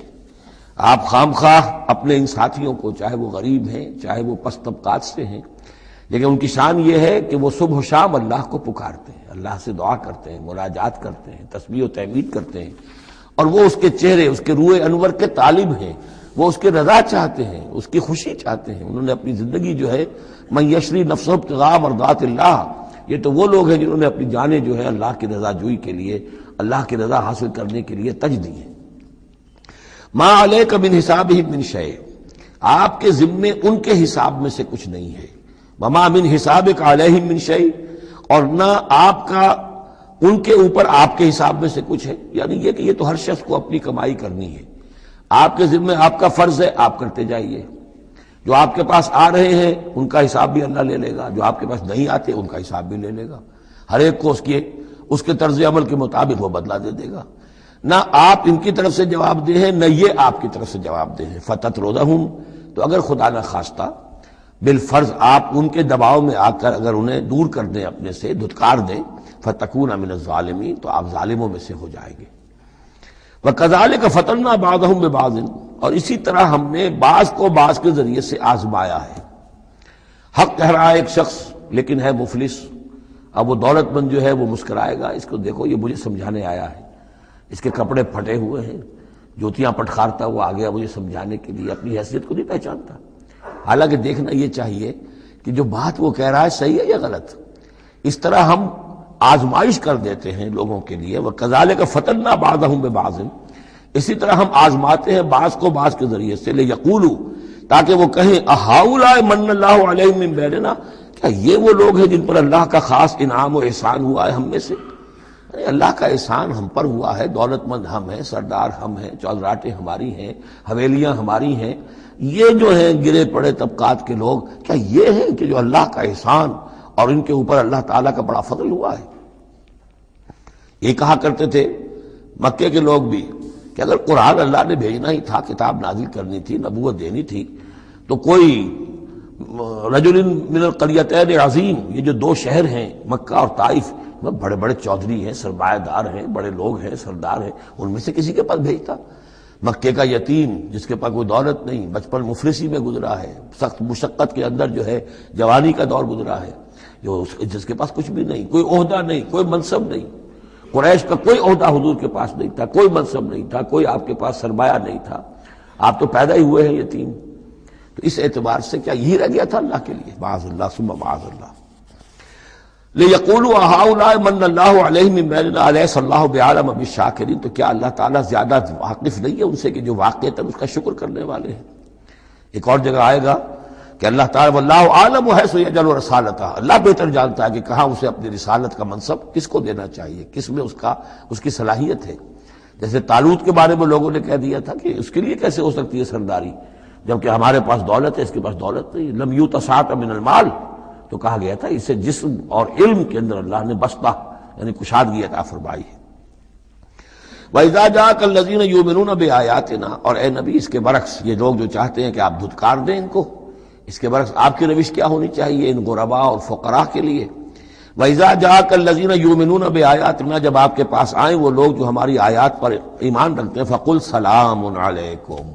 آپ خام خواہ اپنے ان ساتھیوں کو، چاہے وہ غریب ہیں چاہے وہ پست طبقات سے ہیں، لیکن ان کی شان یہ ہے کہ وہ صبح و شام اللہ کو پکارتے ہیں، اللہ سے دعا کرتے ہیں، مناجات کرتے ہیں، تسبیح و تحمید کرتے ہیں، اور وہ اس کے چہرے اس کے روح انور کے طالب ہیں، وہ اس کے رضا چاہتے ہیں، اس کی خوشی چاہتے ہیں. انہوں نے اپنی زندگی جو ہے من یشری نفسہ ابتغاء مرضات اللہ، یہ تو وہ لوگ ہیں جنہوں نے اپنی جانیں جو ہے اللہ کی رضا جوئی کے لیے، اللہ کی رضا حاصل کرنے کے لیے تج دی ہیں. ما علیک من حسابہم من شیء، آپ کے ذمے ان کے حساب میں سے کچھ نہیں ہے. وما من حسابک علیہم من شیء، اور نہ آپ کا ان کے اوپر آپ کے حساب میں سے کچھ ہے. یعنی یہ کہ یہ تو ہر شخص کو اپنی کمائی کرنی ہے. آپ کے ذمے آپ کا فرض ہے، آپ کرتے جائیے. جو آپ کے پاس آ رہے ہیں ان کا حساب بھی اللہ لے لے گا، جو آپ کے پاس نہیں آتے ان کا حساب بھی لے لے گا. ہر ایک کو اس کے طرز عمل کے مطابق وہ بدلہ دے دے گا. نہ آپ ان کی طرف سے جواب دہ ہیں، نہ یہ آپ کی طرف سے جواب دہ ہیں. فَتَطْرُدَهُمْ، تو اگر خدا نہ خواستہ بالفرض آپ ان کے دباؤ میں آ کر اگر انہیں دور کر دیں، اپنے سے دھتکار دیں، فَتَكُونَ مِنَ الظَّالِمِينَ، تو آپ ظالموں میں سے ہو جائیں گے. وَكَذَلِكَ فَتَنَّا بَعْضَهُمْ بِبَعْضٍ، اور اسی طرح ہم نے بعض کو بعض کے ذریعے سے آزمایا ہے. حق کہہ رہا ہے ایک شخص لیکن ہے مفلس، اب وہ دولت مند جو ہے وہ مسکرائے گا، اس کو دیکھو یہ مجھے سمجھانے آیا ہے، اس کے کپڑے پھٹے ہوئے ہیں، جوتیاں پٹخارتا ہوا آ گیا مجھے سمجھانے کے لیے، اپنی حیثیت کو نہیں پہچانتا. حالانکہ دیکھنا یہ چاہیے کہ جو بات وہ کہہ رہا ہے صحیح ہے یا غلط. اس طرح ہم آزمائش کر دیتے ہیں لوگوں کے لیے. وَكَذَلِكَ فَتَنَّا بَعْضَهُمْ بِبَعْضٍ، اسی طرح ہم آزماتے ہیں بعض کو بعض کے ذریعے سے. لِيَقُولُوا، تاکہ وہ کہیں أَهَٰؤُلَاءِ مَنَّ اللَّهُ عَلَيْهِم مِّن بَيْنِنَا، کیا یہ وہ لوگ ہیں جن پر اللہ کا خاص انعام و احسان ہوا ہے ہم میں سے. اللہ کا احسان ہم پر ہوا ہے، دولت مند ہم ہیں، سردار ہم ہیں، چودراٹیں ہماری ہیں، حویلیاں ہماری ہیں. یہ جو ہیں گرے پڑے طبقات کے لوگ، کیا یہ ہیں کہ جو اللہ کا احسان اور ان کے اوپر اللہ تعالیٰ کا بڑا فضل ہوا ہے. یہ کہا کرتے تھے مکے کے لوگ بھی کہ اگر قرآن اللہ نے بھیجنا ہی تھا، کتاب نازل کرنی تھی، نبوت دینی تھی، تو کوئی رجل من القریتین عظیم، یہ جو دو شہر ہیں مکہ اور طائف، بڑے بڑے چودھری ہیں، سرمایہ دار ہیں، بڑے لوگ ہیں، سردار ہیں، ان میں سے کسی کے پاس بھیجتا. مکے کا یتیم جس کے پاس کوئی دولت نہیں، بچپن مفلسی میں گزرا ہے، سخت مشقت کے اندر جو ہے جوانی کا دور گزرا ہے، جس کے پاس کچھ بھی نہیں، کوئی عہدہ نہیں، کوئی منصب نہیں. قریش کا کوئی عہدہ حضور کے پاس نہیں تھا، کوئی منصب نہیں تھا، کوئی آپ کے پاس سرمایہ نہیں تھا، آپ تو پیدا ہی ہوئے ہیں یتیم. تو اس اعتبار سے کیا یہی رہ گیا تھا اللہ کے لیے؟ معاذ اللہ ثم معاذ اللہ. لِيَقُولُوا أَهَٰؤُلَاءِ مَنَّ اللَّهُ عَلَيْهِم مِّن بَيْنِنَا أَلَيْسَ اللَّهُ بِأَعْلَمَ بِالشَّاكِرِينَ، تو کیا اللہ تعالیٰ زیادہ واقف نہیں ہے ان سے کہ جو واقعتاً اس کا شکر کرنے والے ہیں. ایک اور جگہ آئے گا کہ اللہ تعالیٰ وَاللَّهُ أَعْلَمُ حَيْثُ يَجْعَلُ رِسَالَتَهُ، اللہ بہتر جانتا ہے کہ کہاں اسے اپنی رسالت کا منصب کس کو دینا چاہیے، کس میں اس کی صلاحیت ہے. جیسے طالوت کے بارے میں لوگوں نے کہہ دیا تھا کہ اس کے لیے کیسے ہو سکتی ہے سرداری، جبکہ ہمارے پاس دولت ہے، اس کے پاس دولت نہیں. لم یؤت سعۃ من المال، تو کہا گیا تھا اسے جسم اور علم کے اندر اللہ نے بسطہ یعنی کشادگی عطا فرمائی ہے. وَإِذَا جَاءَكَ الَّذِينَ يُؤْمِنُونَ بِآيَاتِنَا، اور اے نبی اس کے برعکس یہ لوگ جو چاہتے ہیں کہ آپ دھتکار دیں ان کو، اس کے برعکس آپ کی روش کیا ہونی چاہیے ان غرباء اور فقراء کے لیے. وَإِذَا جَاءَكَ الَّذِينَ يُؤْمِنُونَ بِآيَاتِنَا، جب آپ کے پاس آئیں وہ لوگ جو ہماری آیات پر ایمان رکھتے ہیں، فَقُلْ سَلَامٌ عَلَيْكُمْ،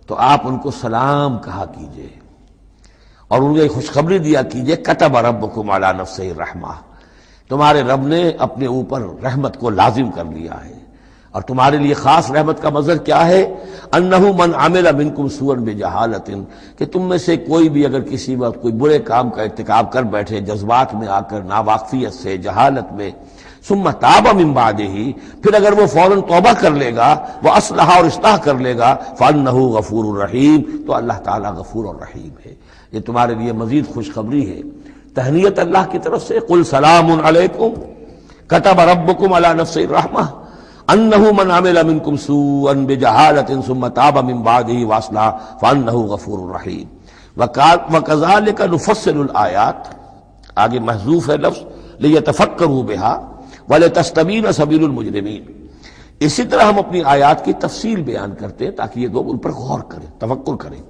تو آپ ان کو سلام کہا کیجئے اور انہیں خوشخبری دیا کیجئے. کتب ربکم علی نفسہ الرحمہ، تمہارے رب نے اپنے اوپر رحمت کو لازم کر لیا ہے، اور تمہارے لیے خاص رحمت کا مظہر کیا ہے؟ انہ من عمل منکم سوءا بجہالۃ، کہ تم میں سے کوئی بھی اگر کسی وقت کوئی برے کام کا ارتکاب کر بیٹھے، جذبات میں آ کر، ناواقفیت سے، جہالت میں، ثم تاب من بعدہ، پھر اگر وہ فوراً توبہ کر لے گا، وہ اصلح اور اصلاح کر لے گا، فانہ غفور الرحیم، تو اللہ تعالیٰ غفور الرحیم ہے. یہ تمہارے لیے مزید خوشخبری ہے، تہنیت اللہ کی طرف سے. قل سلام علیکم کتب ربکم علی نفسہ الرحمہ، انہ من عمل منکم سوءا بجہالۃ ثم تاب من بعدہ واصلح فانہ غفور رحیم وکذالک نفصل الآیات، آگے محذوف ہے لفظ لیتفکروا بہا ولتستبین سبیل المجرمین، اسی طرح ہم اپنی آیات کی تفصیل بیان کرتے ہیں تاکہ یہ لوگ ان پر غور کریں، تفکر کریں،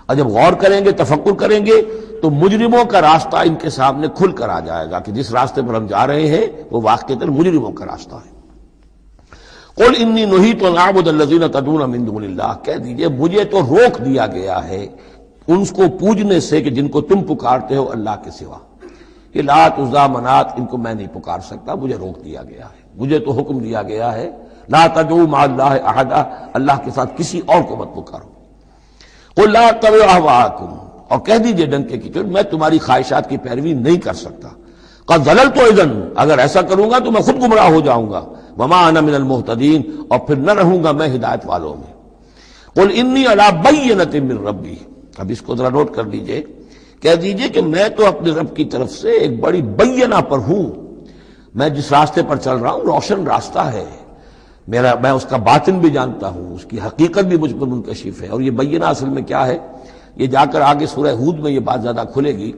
اور جب غور کریں گے، تفکر کریں گے تو مجرموں کا راستہ ان کے سامنے کھل کر آ جائے گا کہ جس راستے پر ہم جا رہے ہیں وہ واقعتاً مجرموں کا راستہ ہے۔ قل انی نہیت ان اعبد الذین تدعون من دون اللہ، کہہ دیجئے مجھے تو روک دیا گیا ہے ان کو پوجنے سے کہ جن کو تم پکارتے ہو اللہ کے سوا، یہ لات عزا منات ان کو میں نہیں پکار سکتا، مجھے روک دیا گیا ہے، مجھے تو حکم دیا گیا ہے لا تدعوا مع اللہ احدا، اللہ کے ساتھ کسی اور کو مت پکارو۔ قل لا اتبع اہواءکم، اور کہہ دیجئے ڈنکے کی چوٹ میں تمہاری خواہشات کی پیروی نہیں کر سکتا، قد ضللت اذا، اگر ایسا کروں گا تو میں خود گمراہ ہو جاؤں گا، وما انا من المہتدین، اور پھر نہ رہوں گا میں ہدایت والوں میں۔ قل انی علی بینۃ من ربی، اب اس کو ذرا نوٹ کر لیجئے، کہہ دیجئے کہ میں تو اپنے رب کی طرف سے ایک بڑی بینہ پر ہوں، میں جس راستے پر چل رہا ہوں روشن راستہ ہے، میں اس کا باطن بھی جانتا ہوں، اس کی حقیقت بھی مجھ پر منکشف ہے۔ اور یہ بینہ اصل میں کیا ہے، یہ جا کر آگے سورہ ہود میں یہ بات زیادہ کھلے گی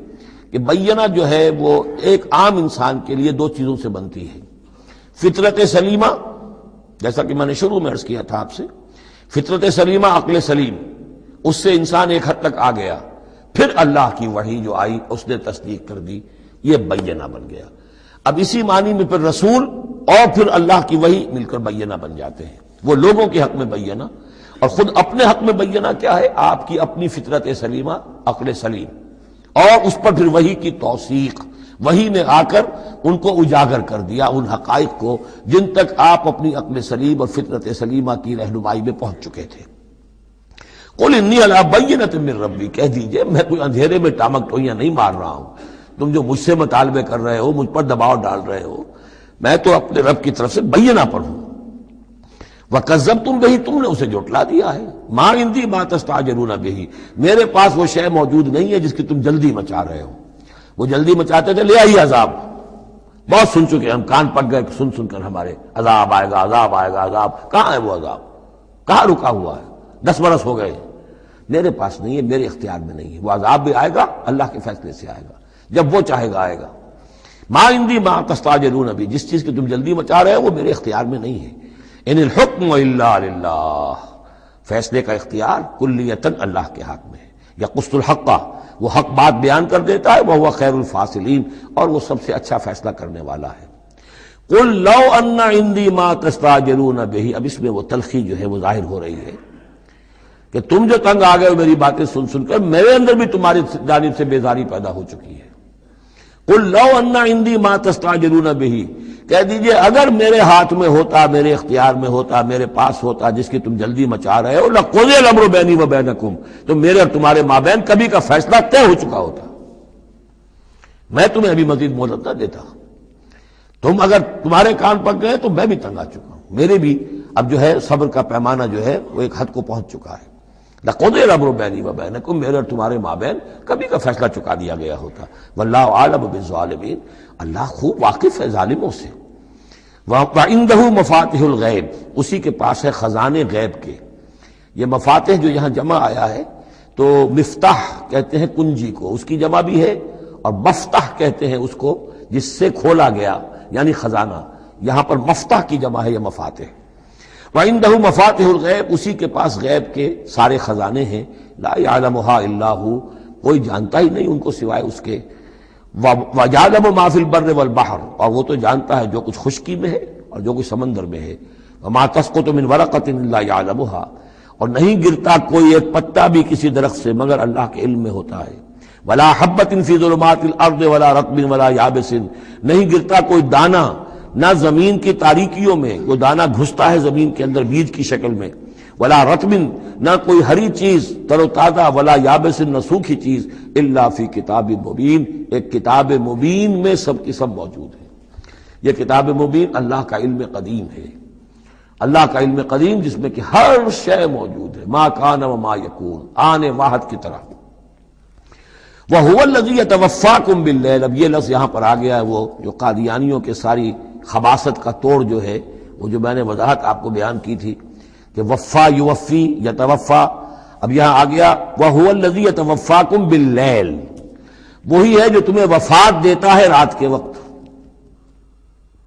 کہ بینہ جو ہے وہ ایک عام انسان کے لیے دو چیزوں سے بنتی ہے، فطرت سلیمہ، جیسا کہ میں نے شروع میں عرض کیا تھا آپ سے، فطرت سلیمہ، عقل سلیم، اس سے انسان ایک حد تک آ گیا، پھر اللہ کی وحی جو آئی اس نے تصدیق کر دی، یہ بینہ بن گیا۔ اب اسی معنی میں پھر رسول اور پھر اللہ کی وحی مل کر بینہ بن جاتے ہیں، وہ لوگوں کے حق میں بینہ، اور خود اپنے حق میں بینہ کیا ہے، آپ کی اپنی فطرت سلیمہ، عقل سلیم، اور اس پر پھر وحی کی توثیق، وحی نے آ کر ان کو اجاگر کر دیا، ان حقائق کو جن تک آپ اپنی عقل سلیم اور فطرت سلیمہ کی رہنمائی میں پہنچ چکے تھے۔ قل انی علی بینۃ من ربی، کہہ دیجئے میں کوئی اندھیرے میں ٹامک ٹوئیاں نہیں مار رہا ہوں، تم جو مجھ سے مطالبے کر رہے ہو، مجھ پر دباؤ ڈال رہے ہو، میں تو اپنے رب کی طرف سے بینہ پر ہوں۔ وَكَذَّبْتُمْ بِهِ، تم نے اسے جھٹلا دیا ہے، مَا عِندِي مَا تَسْتَعْجِلُونَ بِهِ، میرے پاس وہ شے موجود نہیں ہے جس کی تم جلدی مچا رہے ہو۔ وہ جلدی مچاتے تھے لے آئیے عذاب، بہت سن چکے ہم، کان پک گئے سن سن کر ہمارے، عذاب آئے گا، عذاب آئے گا، عذاب، کہاں ہے وہ عذاب، کہاں رکا ہوا ہے، 10 برس ہو گئے، میرے پاس نہیں ہے، میرے اختیار میں نہیں ہے، وہ عذاب بھی آئے گا اللہ کے فیصلے سے آئے گا، جب وہ چاہے گا آئے گا۔ ما عندی ما تستعجلون بھی، جس چیز کی تم جلدی مچا رہے ہو وہ میرے اختیار میں نہیں ہے۔ ان الحکم الا للہ، فیصلے کا اختیار کلیتاً اللہ کے ہاتھ میں ہے۔ یقص الحق، وہ حق بات بیان کر دیتا ہے، وہو خیر الفاصلین، اور وہ سب سے اچھا فیصلہ کرنے والا ہے۔ قل لو ان عندی ما تستعجلون به، اب اس میں وہ تلخی جو ہے وہ ظاہر ہو رہی ہے کہ تم جو تنگ آ گئے ہو میری باتیں سن سن کر، میرے اندر بھی تمہاری جانب سے بیزاری پیدا ہو چکی ہے۔ قل لو ان عندی ما تستعجلون به، کہہ دیجئے اگر میرے ہاتھ میں ہوتا، میرے اختیار میں ہوتا، میرے پاس ہوتا جس کی تم جلدی مچا رہے ہو، لقضی الامر بینی و بینکم، تو میرے اور تمہارے مابین کبھی کا فیصلہ طے ہو چکا ہوتا، میں تمہیں ابھی مزید مہلت نہ دیتا۔ تم اگر تمہارے کان پک گئے تو میں بھی تنگ آ چکا ہوں، میرے بھی اب جو ہے صبر کا پیمانہ جو ہے وہ ایک حد کو پہنچ چکا ہے۔ لقضی الامر بینی و بینکم، میرے اور تمہارے مابین کبھی کا فیصلہ چکا دیا گیا ہوتا۔ واللہ عالم بالظالمین، اللہ خوب واقف ہے ظالموں سے۔ وَعِندَهُ مَفَاتِحُ الْغَیب، اسی کے پاس ہے خزانے غیب کے۔ یہ مفاتح جو یہاں جمع آیا ہے تو مفتاح کہتے ہیں کنجی کو، اس کی جمع بھی ہے، اور مفتاح کہتے ہیں اس کو جس سے کھولا گیا یعنی خزانہ، یہاں پر مفتاح کی جمع ہے یا مفاتح۔ وَعِندَهُ مَفَاتِحُ الْغَیب، اسی کے پاس غیب کے سارے خزانے ہیں، لا يعلمها الا هو، کوئی جانتا ہی نہیں ان کو سوائے اس کے۔ وَيَعْلَمُ مَا فِي الْبَرِّ وَالْبَحْرِ، اور وہ تو جانتا ہے جو کچھ خشکی میں ہے اور جو کچھ سمندر میں ہے۔ وَمَا تَسْقُطُ مِنْ وَرَقَةٍ إِلَّا يَعْلَمُهَا، اور نہیں گرتا کوئی ایک پتا بھی کسی درخت سے مگر اللہ کے علم میں ہوتا ہے۔ وَلَا حَبَّةٍ فِي ظُلُمَاتِ الْأَرْضِ وَلَا رَطْبٍ وَلَا يَابِسٍ، نہیں گرتا کوئی دانہ نہ زمین کی تاریکیوں میں، وہ دانہ گھستا ہے زمین کے اندر بیج کی شکل میں، ولا رطبن، نہ کوئی ہری چیز تر و تازہ، ولا یابس، نہ سوکھی چیز، الا فی کتاب مبین، ایک کتاب مبین میں سب کی سب موجود ہے۔ یہ کتاب مبین اللہ کا علم قدیم ہے، اللہ کا علم قدیم جس میں کہ ہر شے موجود ہے، ما کان و ما یکون، آن واحد کی طرح۔ وَهُوَ الَّذِي يَتَوَفَّاكُم بِاللَّيْلِ، اب یہ لفظ یہاں پر آ گیا ہے، وہ جو قادیانیوں کے ساری خباثت کا توڑ جو ہے وہ جو میں نے وضاحت آپ کو بیان کی تھی کہ وفا یوفی یتوفا، اب یہاں آ گیا وَهُوَ الَّذِي يَتَوَفَّاكُمْ بِاللَّيْلِ، وہی ہے جو تمہیں وفات دیتا ہے رات کے وقت۔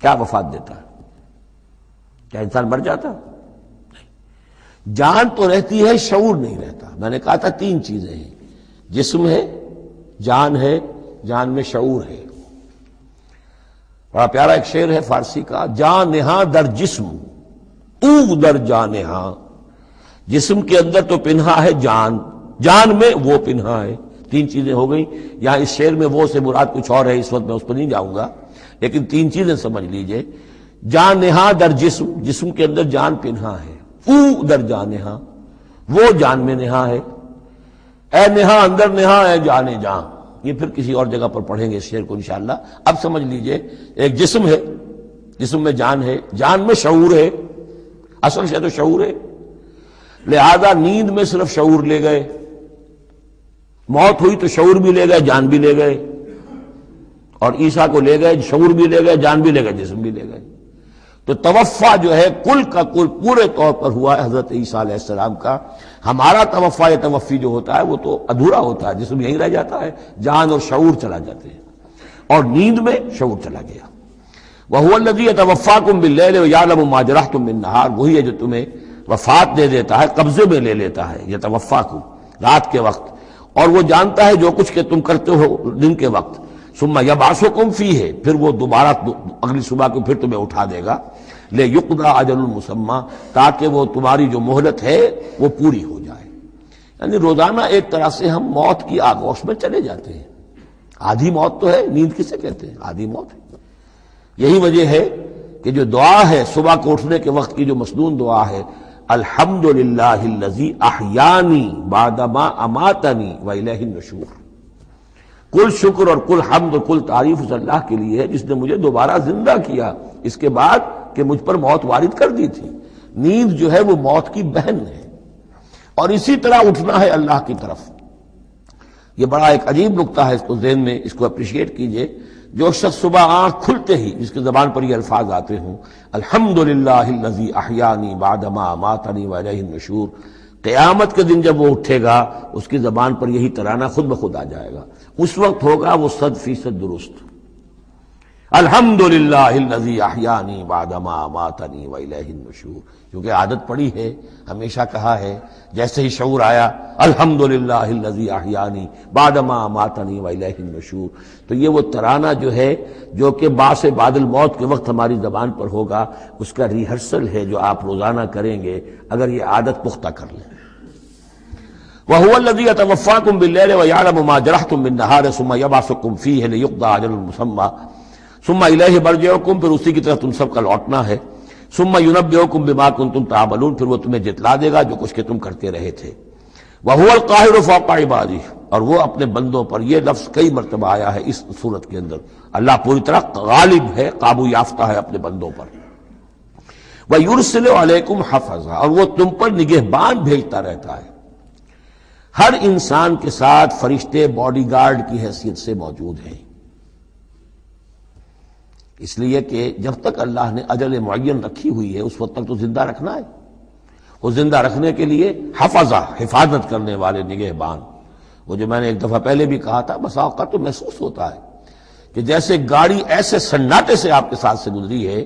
کیا وفات دیتا ہے؟ کیا انسان مر جاتا؟ جان تو رہتی ہے، شعور نہیں رہتا۔ میں نے کہا تھا تین چیزیں ہیں، جسم ہے، جان ہے، جان میں شعور ہے۔ بڑا پیارا ایک شعر ہے فارسی کا، جان نہاں در جسم او در جان نہاں، جسم کے اندر تو پنہا ہے جان، جان میں وہ پنہا ہے۔ تین چیزیں ہو گئیں۔ یہاں اس شعر میں وہ سے مراد کچھ اور ہے، اس وقت میں اس پر نہیں جاؤں گا، لیکن تین چیزیں سمجھ لیجئے۔ جان نہاں در جسم، جسم کے اندر جان پنہا ہے، او در جان نہاں، وہ جان میں نہا ہے، اے نہا اندر نہا اے جانے جان۔ یہ پھر کسی اور جگہ پر پڑھیں گے اس شعر کو انشاءاللہ۔ اب سمجھ لیجئے ایک جسم ہے، جسم میں جان ہے، جان میں شعور ہے، اصل شے تو شعور ہے، لہذا نیند میں صرف شعور لے گئے، موت ہوئی تو شعور بھی لے گئے، جان بھی لے گئے، اور عیسیٰ کو لے گئے، شعور بھی لے گئے، جان بھی لے گئے، جسم بھی لے گئے۔ تو توفع جو ہے کل کا کل پورے طور پر ہوا ہے حضرت عیسیٰ علیہ السلام کا۔ ہمارا توفع یا توفی جو ہوتا ہے وہ تو ادھورا ہوتا ہے، جسم یہیں رہ جاتا ہے، جان اور شعور چلا جاتے ہیں، اور نیند میں شعور چلا گیا۔ وَهُوَ الَّذِي يَتَوَفَّاكُمْ بِاللَّيْلِ وَيَعْلَمُ مَا جَرَحْتُم بِالنَّهَارِ، وہی ہے جو تمہیں وفات دے دیتا ہے، قبضے میں لے لیتا ہے، یتوفاکم رات کے وقت، اور وہ جانتا ہے جو کچھ کہ تم کرتے ہو دن کے وقت۔ ثم یبعثکم فیہ، پھر وہ دوبارہ اگلی صبح کو پھر تمہیں اٹھا دے گا، لیقضی اجل مسمی، تاکہ وہ تمہاری جو مہلت ہے وہ پوری ہو جائے۔ یعنی روزانہ ایک طرح سے ہم موت کی آغوش میں چلے جاتے ہیں۔ آدھی موت تو ہے، نیند کسے کہتے ہیں؟ آدھی موت ہے۔ یہی وجہ ہے کہ جو دعا ہے صبح کو اٹھنے کے وقت کی، جو مسنون دعا ہے، الحمدللہ الذی احیانی بعدما اماتنی والیہ النشور، کل شکر اور کل حمد اور کل تعریف اس اللہ کے لیے ہے جس نے مجھے دوبارہ زندہ کیا اس کے بعد کہ مجھ پر موت وارد کر دی تھی۔ نیند جو ہے وہ موت کی بہن ہے، اور اسی طرح اٹھنا ہے اللہ کی طرف۔ یہ بڑا ایک عجیب نکتہ ہے، اس کو ذہن میں اس کو اپریشیٹ کیجئے۔ جو شخص صبح آنکھ کھلتے ہی جس کی زبان پر یہ الفاظ آتے ہوں، الحمدللہ الذی احیانی بعدما اماتنی والیہ النشور، قیامت کے دن جب وہ اٹھے گا اس کی زبان پر یہی ترانہ خود بخود آ جائے گا، اس وقت ہوگا وہ 100% درست۔ الحمدللہ الذی احیانی بعدما اماتنی والیہ النشور، کیونکہ عادت پڑی ہے، ہمیشہ کہا ہے، جیسے ہی شعور آیا الحمدللہ الذی احیانی بعدما اماتنی والیہ النشور، تو یہ وہ ترانہ جو ہے جو کہ باعث بعد الموت کے وقت ہماری زبان پر ہوگا، اس کا ریہرسل ہے جو آپ روزانہ کریں گے اگر یہ عادت پختہ کر لیں۔ وَهُوَ الَّذِي يَتَوَفَّاكُم بِاللَّيْلِ وَيَعْلَمُ مَا جَرَحْتُم بِالنَّهَارِ ثُمَّ يَبْعَثُكُم فِيهِ لِيُقْضَىٰ أَجَلٌ مُّسَمًّى ثُمَّ إِلَيْهِ مَرْجِعُكُم، پھر اسی کی طرف تم سب کا لوٹنا ہے۔ ثُمَّ يُنَبِّئُكُم بِمَا كُنتُمْ تَعْمَلُونَ، پھر وہ تمہیں جتلا دے گا جو کچھ کہ تم کرتے رہے تھے۔ وَهُوَ الْقَاهِرُ فَوْقَ عِبَادِهِ، اور وہ اپنے بندوں پر، یہ لفظ کئی مرتبہ آیا ہے اس صورت کے اندر، اللہ پوری طرح غالب ہے، قابو یافتہ ہے اپنے بندوں پر۔ وَيُرْسِلُ عَلَيْكُمْ حَفَظًا، اور وہ تم پر نگہبان بھیجتا رہتا ہے۔ ہر انسان کے ساتھ فرشتے باڈی گارڈ کی حیثیت سے موجود ہیں، اس لیے کہ جب تک اللہ نے اجل معین رکھی ہوئی ہے اس وقت تک تو زندہ رکھنا ہے۔ وہ زندہ رکھنے کے لیے حفظہ، حفاظت کرنے والے نگہبان، وہ جو میں نے ایک دفعہ پہلے بھی کہا تھا، بسا اوقات تو محسوس ہوتا ہے کہ جیسے گاڑی ایسے سناٹے سے آپ کے ساتھ سے گزری ہے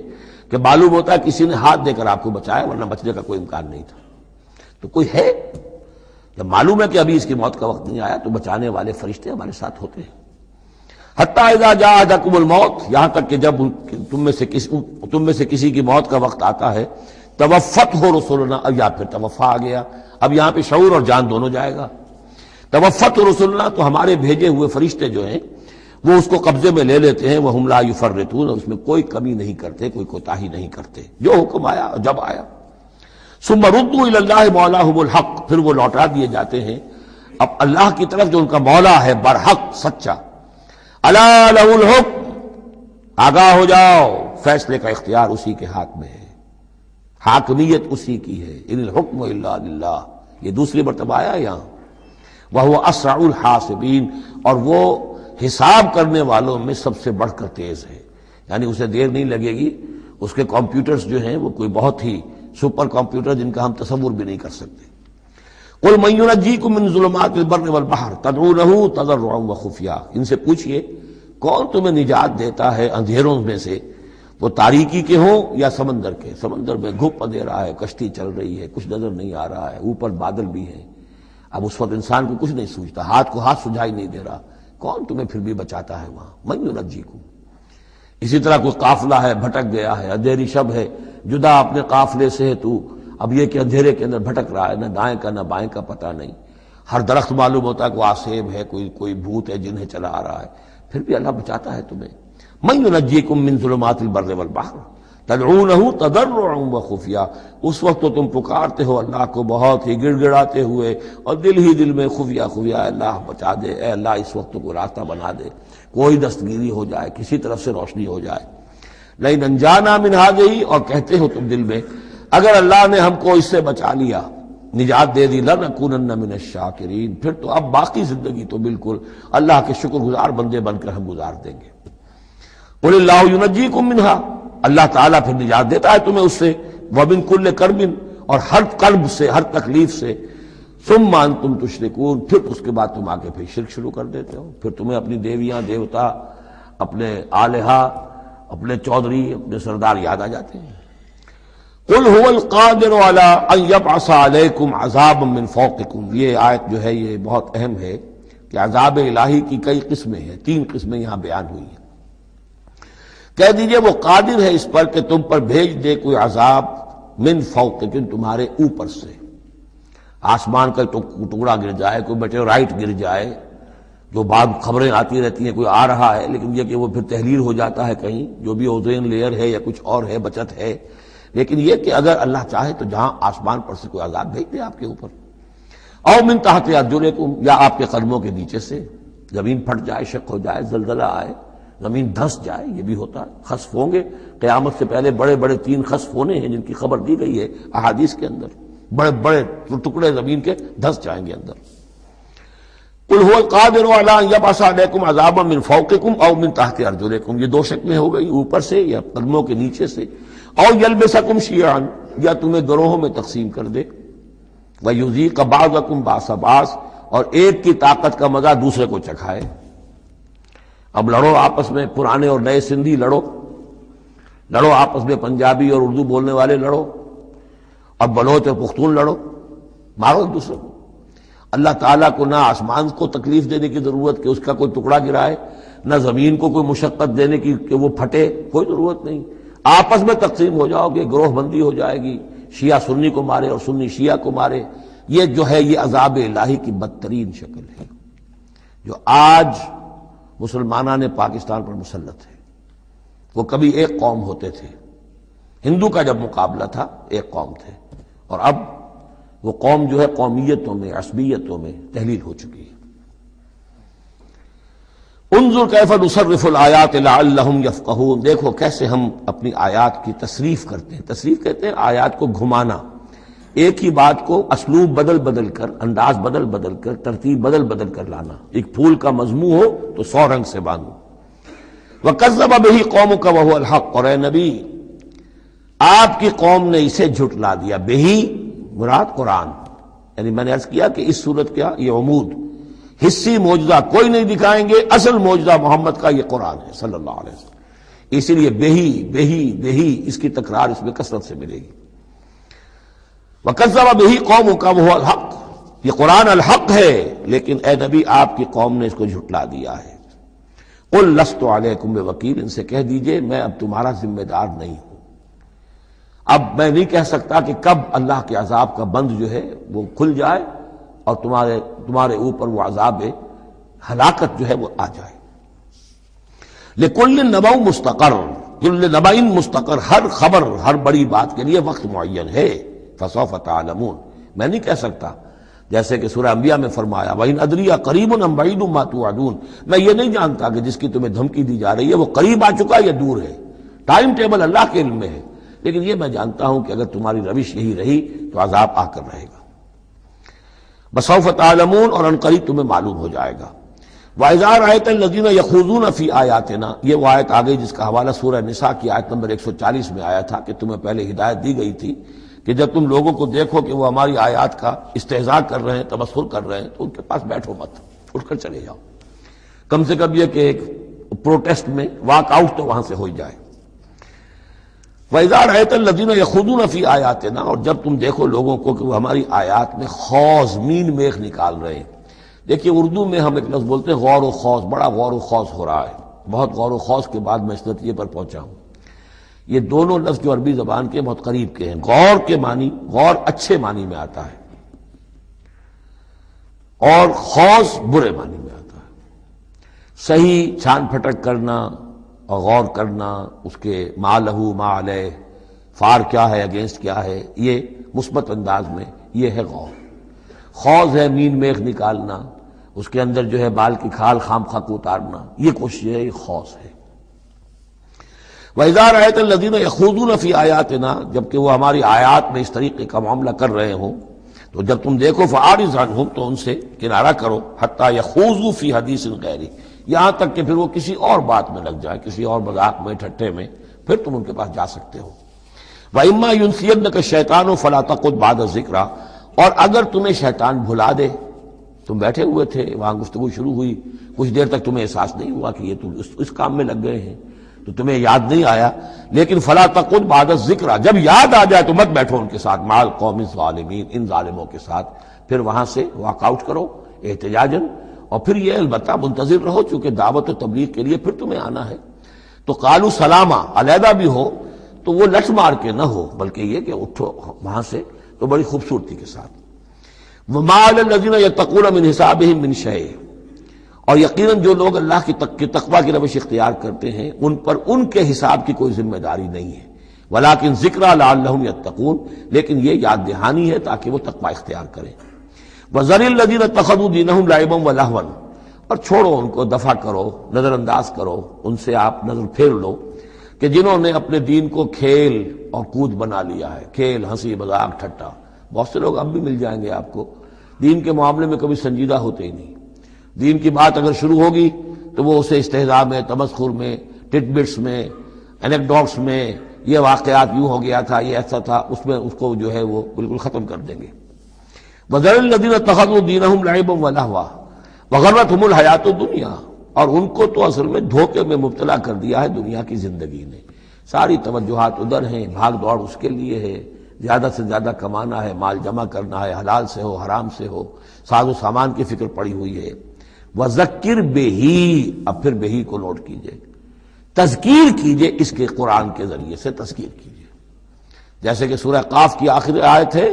کہ معلوم ہوتا ہے کسی نے ہاتھ دے کر آپ کو بچایا، ورنہ بچنے کا کوئی امکان نہیں تھا۔ تو کوئی ہے، جب معلوم ہے کہ ابھی اس کی موت کا وقت نہیں آیا تو بچانے والے فرشتے ہمارے ساتھ ہوتے ہیں۔ حتیٰ اذا جاء احدکم الموت، یہاں تک کہ جب تم میں سے کسی کی موت کا وقت آتا ہے، توفته رسلنا، اب یا پھر توفا آ گیا، اب یہاں پہ شعور اور جان دونوں جائے گا۔ توفته رسلنا، تو ہمارے بھیجے ہوئے فرشتے جو ہیں وہ اس کو قبضے میں لے لیتے ہیں، وہم لا یفرطون، اور اس میں کوئی کمی نہیں کرتے، کوئی کوتاہی نہیں کرتے، جو حکم آیا اور جب آیا۔ ثم ردوا الی اللہ مولاہم الحق، پھر وہ لوٹا دیے جاتے ہیں اب اللہ کی طرف جو ان کا مولا ہے برحق، سچا۔ الا لہ الحکم، آگاہ ہو جاؤ، فیصلے کا اختیار اسی کے ہاتھ میں ہے، حاکمیت اسی کی ہے، ان الحکم الا للہ، یہ دوسری مرتبہ آیا یہاں۔ وہو اسرع الحاسبین، اور وہ حساب کرنے والوں میں سب سے بڑھ کر تیز ہے، یعنی اسے دیر نہیں لگے گی، اس کے کمپیوٹرز جو ہیں وہ کوئی بہت ہی سپر کمپیوٹر جن کا ہم تصور بھی نہیں کر سکتے۔ قل من ینجیکم من ظلمات البر والبحر تدعونہ تضرعا وخفیا، ان سے پوچھئے کون تمہیں نجات دیتا ہے اندھیروں میں سے، وہ تاریکی کے ہوں یا سمندر کے۔ سمندر میں گھپ اندھیرا ہے، کشتی چل رہی ہے، کچھ نظر نہیں آ رہا ہے، اوپر بادل بھی ہیں، اب اس وقت انسان کو کچھ نہیں سوچتا، ہاتھ کو ہاتھ سجھائی نہیں دے رہا، کون تمہیں پھر بھی بچاتا ہے وہاں؟ من ینجیکم۔ اسی طرح کوئی قافلہ ہے بھٹک گیا ہے، اندھیری شب ہے، جدا اپنے قافلے سے ہے تو، اب یہ کہ اندھیرے کے اندر بھٹک رہا ہے، نہ دائیں کا نہ بائیں کا پتہ نہیں، ہر درخت معلوم ہوتا ہے کوئی آسیب ہے، کوئی بھوت ہے جنہیں چلا آ رہا ہے، پھر بھی اللہ بچاتا ہے تمہیں۔ من ینجیکم من ظلمات البر والبحر تدعونہ تضرعا وخفیا، اس وقت تو تم پکارتے ہو اللہ کو بہت ہی گڑ گڑاتے ہوئے اور دل ہی دل میں خفیہ خفیہ، اے اللہ بچا دے، اے اللہ اس وقت کو راستہ بنا دے، کوئی دستگیری ہو جائے، کسی طرف سے روشنی ہو جائے۔ لئن انجانا من ہذہ، اور کہتے ہو تم دل میں اگر اللہ نے ہم کو اس سے بچا لیا، نجات دے دی، لنکونن من الشاکرین، پھر تو اب باقی زندگی تو بالکل اللہ کے شکر گزار بندے بن کر ہم گزار دیں گے۔ قل اللہ ینجیکم منہا، اللہ تعالیٰ پھر نجات دیتا ہے تمہیں اس سے، ومن کل کرب، اور ہر کرب سے، ہر تکلیف سے، ثم انتم تشرکون، پھر اس کے بعد تم آگے پھر شرک شروع کر دیتے ہو، پھر تمہیں اپنی دیویاں دیوتا، اپنے آلہہ، اپنے چودھری، اپنے سردار یاد آ جاتے ہیں۔ قل هو القادر على ان يبعث عليكم عذابا من فوقكم، یہ آیت جو ہے یہ بہت اہم ہے کہ عذاب الہی کی کئی قسمیں ہیں، 3 قسمیں یہاں بیان ہوئی ہیں۔ کہہ دیجئے وہ قادر ہے اس پر کہ تم پر بھیج دے کوئی عذاب من فوقکم، تمہارے اوپر سے، آسمان کا ٹکڑا گر جائے، کوئی میٹیورائٹ گر جائے، جو بعد خبریں آتی رہتی ہیں کوئی آ رہا ہے، لیکن یہ کہ وہ پھر تحلیل ہو جاتا ہے کہیں، جو بھی اوزون لیئر ہے یا کچھ اور ہے بچت ہے، لیکن یہ کہ اگر اللہ چاہے تو جہاں آسمان پر سے کوئی عذاب بھیج دے آپ کے اوپر، او من تحت ارجلکم، یا آپ کے قدموں کے نیچے سے، زمین پھٹ جائے، شق ہو جائے، زلزلہ آئے، زمین دھنس جائے، یہ بھی ہوتا ہے، خسف ہوں گے، قیامت سے پہلے بڑے بڑے 3 خسف ہونے ہیں جن کی خبر دی گئی ہے احادیث کے اندر، بڑے بڑے ٹکڑے زمین کے دھنس جائیں گے اندر۔ قل هو القادر على ان يبعث عليكم عذابا من فوقكم او من تحت ارجلكم، یہ 2 شکلیں ہو گئی، اوپر سے یا قدموں کے نیچے سے، او يلبسكم شيعا، یا تمہیں گروہوں میں تقسیم کر دے، ويذيق بعضكم بأس بعض، اور ایک کی طاقت کا مزہ دوسرے کو چکھائے۔ اب لڑو آپس میں، پرانے اور نئے سندھی لڑو آپس میں، پنجابی اور اردو بولنے والے لڑو، اور بلوچ اور پختون لڑو، مارو ایک دوسرے کو۔ اللہ تعالیٰ کو نہ آسمان کو تکلیف دینے کی ضرورت کہ اس کا کوئی ٹکڑا گرائے، نہ زمین کو کوئی مشقت دینے کی کہ وہ پھٹے، کوئی ضرورت نہیں، آپس میں تقسیم ہو جاؤ گے، گروہ بندی ہو جائے گی، شیعہ سنی کو مارے اور سنی شیعہ کو مارے۔ یہ جو ہے یہ عذاب الہی کی بدترین شکل ہے، جو آج مسلمانان پاکستان پر مسلط ہے۔ وہ کبھی ایک قوم ہوتے تھے، ہندو کا جب مقابلہ تھا ایک قوم تھے، اور اب وہ قوم جو ہے قومیتوں میں، عصبیتوں میں تحلیل ہو چکی ہے۔ انظر کیف نصرف الآیات لعلہم یفقہون، دیکھو کیسے ہم اپنی آیات کی تصریف کرتے ہیں۔ تصریف کہتے ہیں آیات کو گھمانا، ایک ہی بات کو اسلوب بدل بدل کر، انداز بدل بدل کر، ترتیب بدل بدل کر لانا۔ ایک پھول کا مضمون ہو تو 100 رنگ سے باندھو۔ وَكَذَّبَ بِهِ قَوْمُكَ وَهُوَ الْحَقُّ، اور اے نبی آپ کی قوم نے اسے جھٹلا دیا۔ بہی مراد قرآن، یعنی میں نے عرض کیا کہ اس صورت کیا یہ عمود، حصی معجزہ کوئی نہیں دکھائیں گے، اصل معجزہ محمد کا یہ قرآن ہے صلی اللہ علیہ وسلم، اسی لیے بہی بہی بہی اس کی تکرار اس میں کثرت سے ملے گی۔ وَكَذَّبَ بِهِ قَوْمُكَ وَهُوَ الْحَقُّ، یہ قرآن الحق ہے، لیکن اے نبی آپ کی قوم نے اس کو جھٹلا دیا ہے۔ قُلْ لَسْتُ عَلَيْكُمْ بِوَكِيلٍ، ان سے کہہ دیجئے میں اب تمہارا ذمہ دار نہیں ہوں۔ اب میں نہیں کہہ سکتا کہ کب اللہ کے عذاب کا بند جو ہے وہ کھل جائے اور تمہارے اوپر وہ عذاب ہلاکت جو ہے وہ آ جائے۔ لِكُلِّ نَبَوْ مُسْتَقَرٌ، كُلِّ نَبَإٍ مُسْتَقَرٌ، ہر خبر، ہر بڑی بات کے لیے وقت معین ہے۔ فَسَوْفَ تَعْلَمُونَ، میں نہیں کہہ سکتا، جیسے کہ سورہ انبیاء میں فرمایا وَإِنْ أَدْرِيَ قَرِيبٌ أَمْ بَعِيدٌ مَا تُوعَدُونَ، میں یہ نہیں جانتا کہ جس کی تمہیں دھمکی دی جا رہی ہے وہ قریب آ چکا یا دور ہے، ٹائم ٹیبل اللہ کے علم میں ہے، لیکن یہ میں جانتا ہوں کہ اگر تمہاری روش یہی رہی تو عذاب آ کر رہے گا۔ بسوف تعلمون، اور ان قریب تمہیں معلوم ہو جائے گا۔ وَإِذَا رَأَيْتَ الَّذِينَ يَخُوضُونَ فِي آيَاتِنَا، یہ وہ آیت آ گئی جس کا حوالہ سورہ نساء کی آیت نمبر 140 میں آیا تھا کہ تمہیں پہلے ہدایت دی گئی تھی کہ جب تم لوگوں کو دیکھو کہ وہ ہماری آیات کا استہزاء کر رہے ہیں، تمسخر کر رہے ہیں، تو ان کے پاس بیٹھو مت، اٹھ کر چلے جاؤ، کم سے کم یہ کہ ایک پروٹیسٹ میں واک آؤٹ تو وہاں سے ہو جائے۔ وَإِذَا رَأَيْتَ الَّذِينَ يَخُوضُونَ فِي آيَاتِنَا، اور جب تم دیکھو لوگوں کو کہ وہ ہماری آیات میں خوض مین میخ نکال رہے ہیں۔ دیکھیے اردو میں ہم ایک لفظ بولتے ہیں غور و خوض، بڑا غور و خوض ہو رہا ہے، بہت غور و خوض کے بعد میں اس نتیجے پر پہنچا ہوں۔ یہ دونوں لفظ جو عربی زبان کے بہت قریب کے ہیں۔ غور کے معنی، غور اچھے معنی میں آتا ہے، اور خوض برے معنی میں آتا ہے۔ صحیح چھان پھٹک کرنا اور غور کرنا، اس کے ما لہو ما علیہ، فار کیا ہے، اگینسٹ کیا ہے، یہ مثبت انداز میں یہ ہے غور۔ خوض ہے مین میخ نکالنا، اس کے اندر جو ہے بال کی کھال خام خواہ کو اتارنا، یہ کوشش ہے، یہ خوض ہے۔ وَإِذَا رَأَيْتَ الَّذِينَ يَخُوضُونَ فِي آيَاتِنَا، جبکہ وہ ہماری آیات میں اس طریقے کا معاملہ کر رہے ہوں، تو جب تم دیکھو فَأَعْرِضْ عَنْهُمْ، تو ان سے کنارہ کرو، حَتَّى يَخُوضُوا فِي حَدِيثٍ غَيْرِهِ، یہاں تک کہ پھر وہ کسی اور بات میں لگ جائے، کسی اور مذاق میں، ٹھٹے میں، پھر تم ان کے پاس جا سکتے ہو۔ وَإِمَّا يُنْسِيَنَّكَ الشَّيْطَانُ فَلَا تَقْعُدْ بَعْدَ الذِّكْرَىٰ، اور اگر تمہیں شیطان بھلا دے، تم بیٹھے ہوئے تھے وہاں، گفتگو شروع ہوئی، کچھ دیر تک تمہیں احساس نہیں ہوا کہ یہ تم اس کام میں لگ گئے ہیں، تو تمہیں یاد نہیں آیا، لیکن فلا تقعد بعد الذکر، جب یاد آ جائے تو مت بیٹھو ان کے ساتھ، مع القوم الظالمین، ان ظالموں کے ساتھ، پھر وہاں سے واک آؤٹ کرو احتجاجاً، اور پھر یہ البتہ منتظر رہو، چونکہ دعوت و تبلیغ کے لیے پھر تمہیں آنا ہے۔ تو قالوا سلاما، علیحدہ بھی ہو تو وہ لٹ مار کے نہ ہو، بلکہ یہ کہ اٹھو وہاں سے تو بڑی خوبصورتی کے ساتھ۔ وَمَا عَلَى الَّذِينَ يَتَّقُونَ مِنْ حِسَابِهِمْ مِنْ شَيْءٍ، اور یقیناً جو لوگ اللہ کی تقویٰ کی روش اختیار کرتے ہیں، ان پر ان کے حساب کی کوئی ذمہ داری نہیں ہے، وَلَٰكِنْ ذِكْرَىٰ لَعَلَّهُمْ يَتَّقُونَ، لیکن یہ یاد دہانی ہے تاکہ وہ تقویٰ اختیار کریں۔ وَذَرِ الَّذِينَ اتَّخَذُوا دِينَهُمْ لَعِبًا وَلَهْوًا، اور چھوڑو ان کو، دفع کرو، نظر انداز کرو، ان سے آپ نظر پھیر لو کہ جنہوں نے اپنے دین کو کھیل اور کود بنا لیا ہے، کھیل، ہنسی مذاق، ٹھٹا۔ بہت سے لوگ اب بھی مل جائیں گے آپ کو دین کے معاملے میں کبھی سنجیدہ ہوتے ہی نہیں، دین کی بات اگر شروع ہوگی تو وہ اسے استہزاء میں، تمسخر میں، ٹٹ بٹس میں، انیکڈوٹس میں، یہ واقعات یوں ہو گیا تھا، یہ ایسا تھا، اس میں اس کو جو ہے وہ بالکل ختم کر دیں گے۔ وَذَرِ الَّذِينَ اتَّخَذُوا دِينَهُمْ لَعِبًا وَلَهْوًا وَغَرَّتْهُمُ الْحَيَاةُ الدُّنْيَا، اور ان کو تو اصل میں دھوکے میں مبتلا کر دیا ہے دنیا کی زندگی نے، ساری توجہات ادھر ہیں، بھاگ دوڑ اس کے لیے ہے، زیادہ سے زیادہ کمانا ہے، مال جمع کرنا ہے، حلال سے ہو حرام سے ہو، ساز و سامان کی فکر پڑی ہوئی ہے۔ وَذَكِّرْ بِهِ، اب پھر بہی کو نوٹ کیجئے، تذکیر کیجئے، اس کے قرآن کے ذریعے سے تذکیر کیجئے، جیسے کہ سورہ قاف کی آخری آیت ہے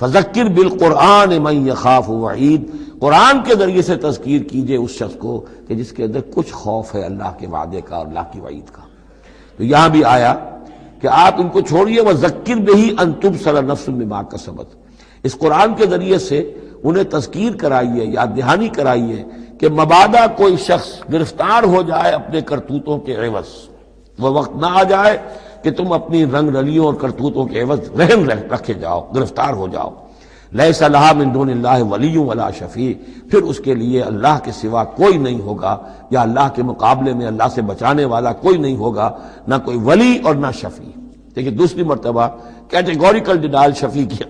فَذَكِّرْ بِالْقُرْآنِ مَنْ يَخَافُ وَعِيدٍ، قرآن کے ذریعے سے تذکیر کیجئے اس شخص کو کہ جس کے اندر کچھ خوف ہے اللہ کے وعدے کا اور اللہ کی وعید کا۔ تو یہاں بھی آیا کہ آپ ان کو چھوڑیے، وَذَكِّرْ بِهِ أَن تُبْصَرَ نَفْسٌ بِمَا كَسَبَتْ، اس قرآن کے ذریعے سے انہیں تذکیر کرائیے، یاد دہانی کرائیے کہ مبادا کوئی شخص گرفتار ہو جائے اپنے کرتوتوں کے عوض، وہ وقت نہ آ جائے کہ تم اپنی رنگ رلیوں اور کرتوتوں کے عوض رہن رکھے جاؤ، گرفتار ہو جاؤ۔ لیس لہا من دون اللہ ولی ولا شفیع، پھر اس کے لیے اللہ کے سوا کوئی نہیں ہوگا، یا اللہ کے مقابلے میں اللہ سے بچانے والا کوئی نہیں ہوگا، نہ کوئی ولی اور نہ شفیع۔ دیکھیں دوسری مرتبہ کیٹیگوریکل ڈینائل شفیع کی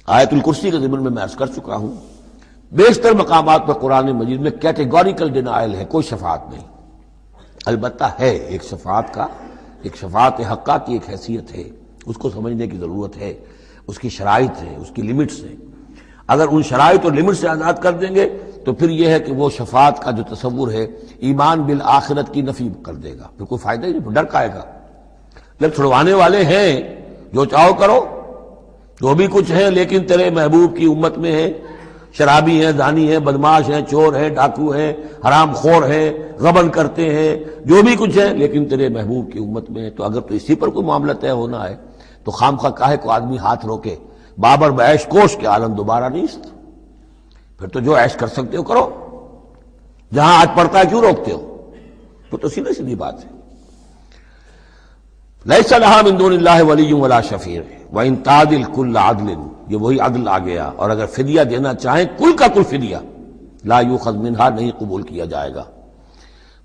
آیت الکرسی کے ضمن میں عرض کر چکا ہوں، بیشتر مقامات پر قرآن مجید میں کیٹیگوریکل ڈینائل ہے، کوئی شفاعت نہیں۔ البتہ ہے ایک شفاعت کا، ایک شفاعت حقہ کی ایک حیثیت ہے، اس کو سمجھنے کی ضرورت ہے، اس کی شرائط ہے، اس کی لیمٹس ہیں۔ اگر ان شرائط اور لیمٹ سے آزاد کر دیں گے تو پھر یہ ہے کہ وہ شفاعت کا جو تصور ہے ایمان بالآخرت کی نفی کر دے گا، پھر کوئی فائدہ ہی نہیں، ڈر کا آئے گا۔ جب چھڑوانے والے ہیں، جو چاہو کرو، جو بھی کچھ ہے، لیکن تیرے محبوب کی امت میں ہے، شرابی ہیں، زانی ہیں، بدماش ہیں، چور ہیں، ڈاکو ہیں، حرام خور ہیں، غبن کرتے ہیں، جو بھی کچھ ہے، لیکن تیرے محبوب کی امت میں ہے، تو اگر تو اسی پر کوئی معاملہ طے ہونا ہے تو خام خواہ کاہے کو آدمی ہاتھ روکے، بابر بعیش کوش کے عالم دوبارہ نیست، پھر تو جو عیش کر سکتے ہو کرو، جہاں آج پڑتا ہے کیوں روکتے ہو؟ تو سیدھی سیدھی بات ہے۔ لیس لہا من دون اللہ ولی ولا شفیع وان تعدل کل عدل، یہ وہی عدل آ گیا، اور اگر فدیہ دینا چاہیں کل کا کل فدیہ، لا یؤخذ منہا، نہیں قبول کیا جائے گا۔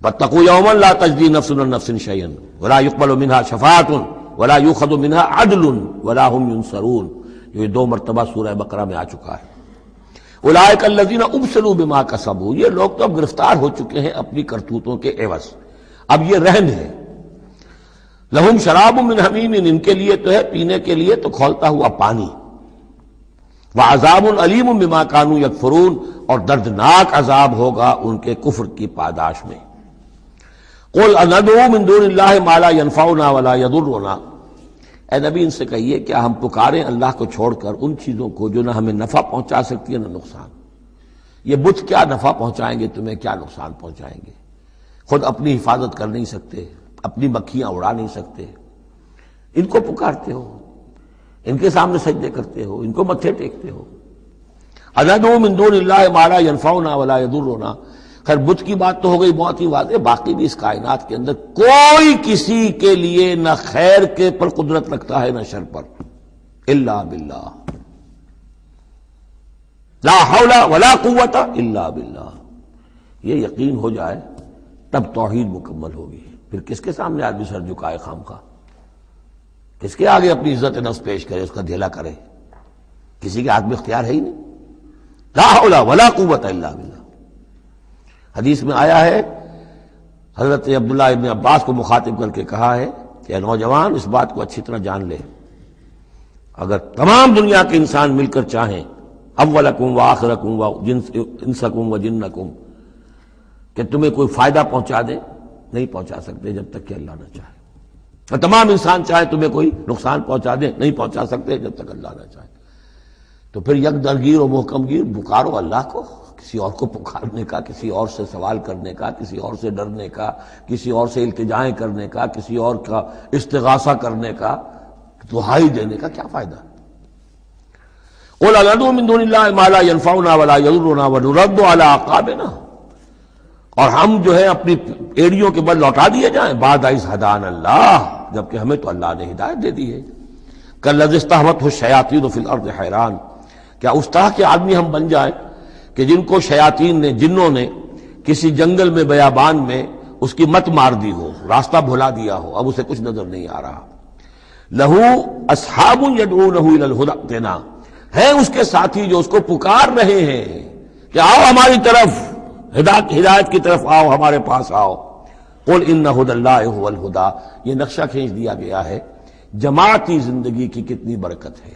واتقوا یوما لا تجزی نفس عن نفس شیئا ولا يقبل منها شفاعۃ ولا یؤخذ منها عدل ولا هم ينصرون، یہ 2 مرتبہ سورہ بقرہ میں آ چکا ہے۔ اولئک الذین ابسلوا بما کسبوا، یہ لوگ تو اب گرفتار ہو چکے ہیں اپنی کرتوتوں کے عوض، اب یہ رہن ہے۔ لہم شراب من حمیم، ان کے لیے تو ہے پینے کے لیے تو کھولتا ہوا پانی، وعذاب علیم بما کانوا یکفرون، اور دردناک عذاب ہوگا ان کے کفر کی پاداش میں۔ قل اندعو من دون اللہ ما لا ينفعنا ولا يضرنا، اے نبی ان سے کہیے کیا ہم پکاریں اللہ کو چھوڑ کر ان چیزوں کو جو نہ ہمیں نفع پہنچا سکتی ہے نہ نقصان؟ یہ بت کیا نفع پہنچائیں گے تمہیں، کیا نقصان پہنچائیں گے؟ خود اپنی حفاظت کر نہیں سکتے، اپنی مکھیاں اڑا نہیں سکتے، ان کو پکارتے ہو، ان کے سامنے سجدے کرتے ہو، ان کو متھے ٹیکتے ہو۔ اندعو من دون اللہ ما لا ينفعنا ولا يضرنا، خیر بت کی بات تو ہو گئی بہت ہی واضح، باقی بھی اس کائنات کے اندر کوئی کسی کے لیے نہ خیر کے پر قدرت رکھتا ہے نہ شر پر، الا باللہ، لا حول ولا قوت الا باللہ۔ یہ یقین ہو جائے تب توحید مکمل ہوگی، پھر کس کے سامنے آدمی سر جھکائے خامخواہ، کس کے آگے اپنی عزت نفس پیش کرے، اس کا دھیلا کرے؟ کسی کے ہاتھ میں اختیار ہے ہی نہیں، لا حول ولا قوت الا باللہ۔ حدیث میں آیا ہے، حضرت عبداللہ ابن عباس کو مخاطب کر کے کہا ہے کہ نوجوان اس بات کو اچھی طرح جان لے، اگر تمام دنیا کے انسان مل کر چاہیں، اولکم و آخرکم و انسکم و جنکم، کہ تمہیں کوئی فائدہ پہنچا دے، نہیں پہنچا سکتے جب تک کہ اللہ نہ چاہے، اور تمام انسان چاہے تمہیں کوئی نقصان پہنچا دے، نہیں پہنچا سکتے جب تک اللہ نہ چاہے۔ تو پھر یک درگیر و محکم گیر، پکارو اللہ کو، کسی اور کو پکارنے کا، کسی اور سے سوال کرنے کا، کسی اور سے ڈرنے کا، کسی اور سے التجائیں کرنے کا، کسی اور کا استغاثہ کرنے کا، دہائی دینے کا کیا فائدہ؟ قل اندعو من دون اللہ ما لا ينفعنا ولا يضرنا ونرد على اعقابنا، اور ہم جو ہے اپنی ایڑیوں کے بل لوٹا دیے جائیں، بعد اذ ہدانا اللہ، جبکہ ہمیں تو اللہ نے ہدایت دے دی ہے۔ کالذی استہوته الشیاطین فی الارض حیران، کیا اس طرح کے آدمی ہم بن جائیں کہ جن کو شیاطین نے، جنوں نے کسی جنگل میں بیابان میں اس کی مت مار دی ہو، راستہ بھلا دیا ہو، اب اسے کچھ نظر نہیں آ رہا۔ لہو اصحاب یدعونہ الی الہدی ائتنا، ہیں اس کے ساتھی جو اس کو پکار رہے ہیں کہ آؤ ہماری طرف، ہدایت کی طرف آؤ، ہمارے پاس آؤ۔ قل ان ھدی اللہ ھو الھدی، یہ نقشہ کھینچ دیا گیا ہے جماعتی زندگی کی کتنی برکت ہے۔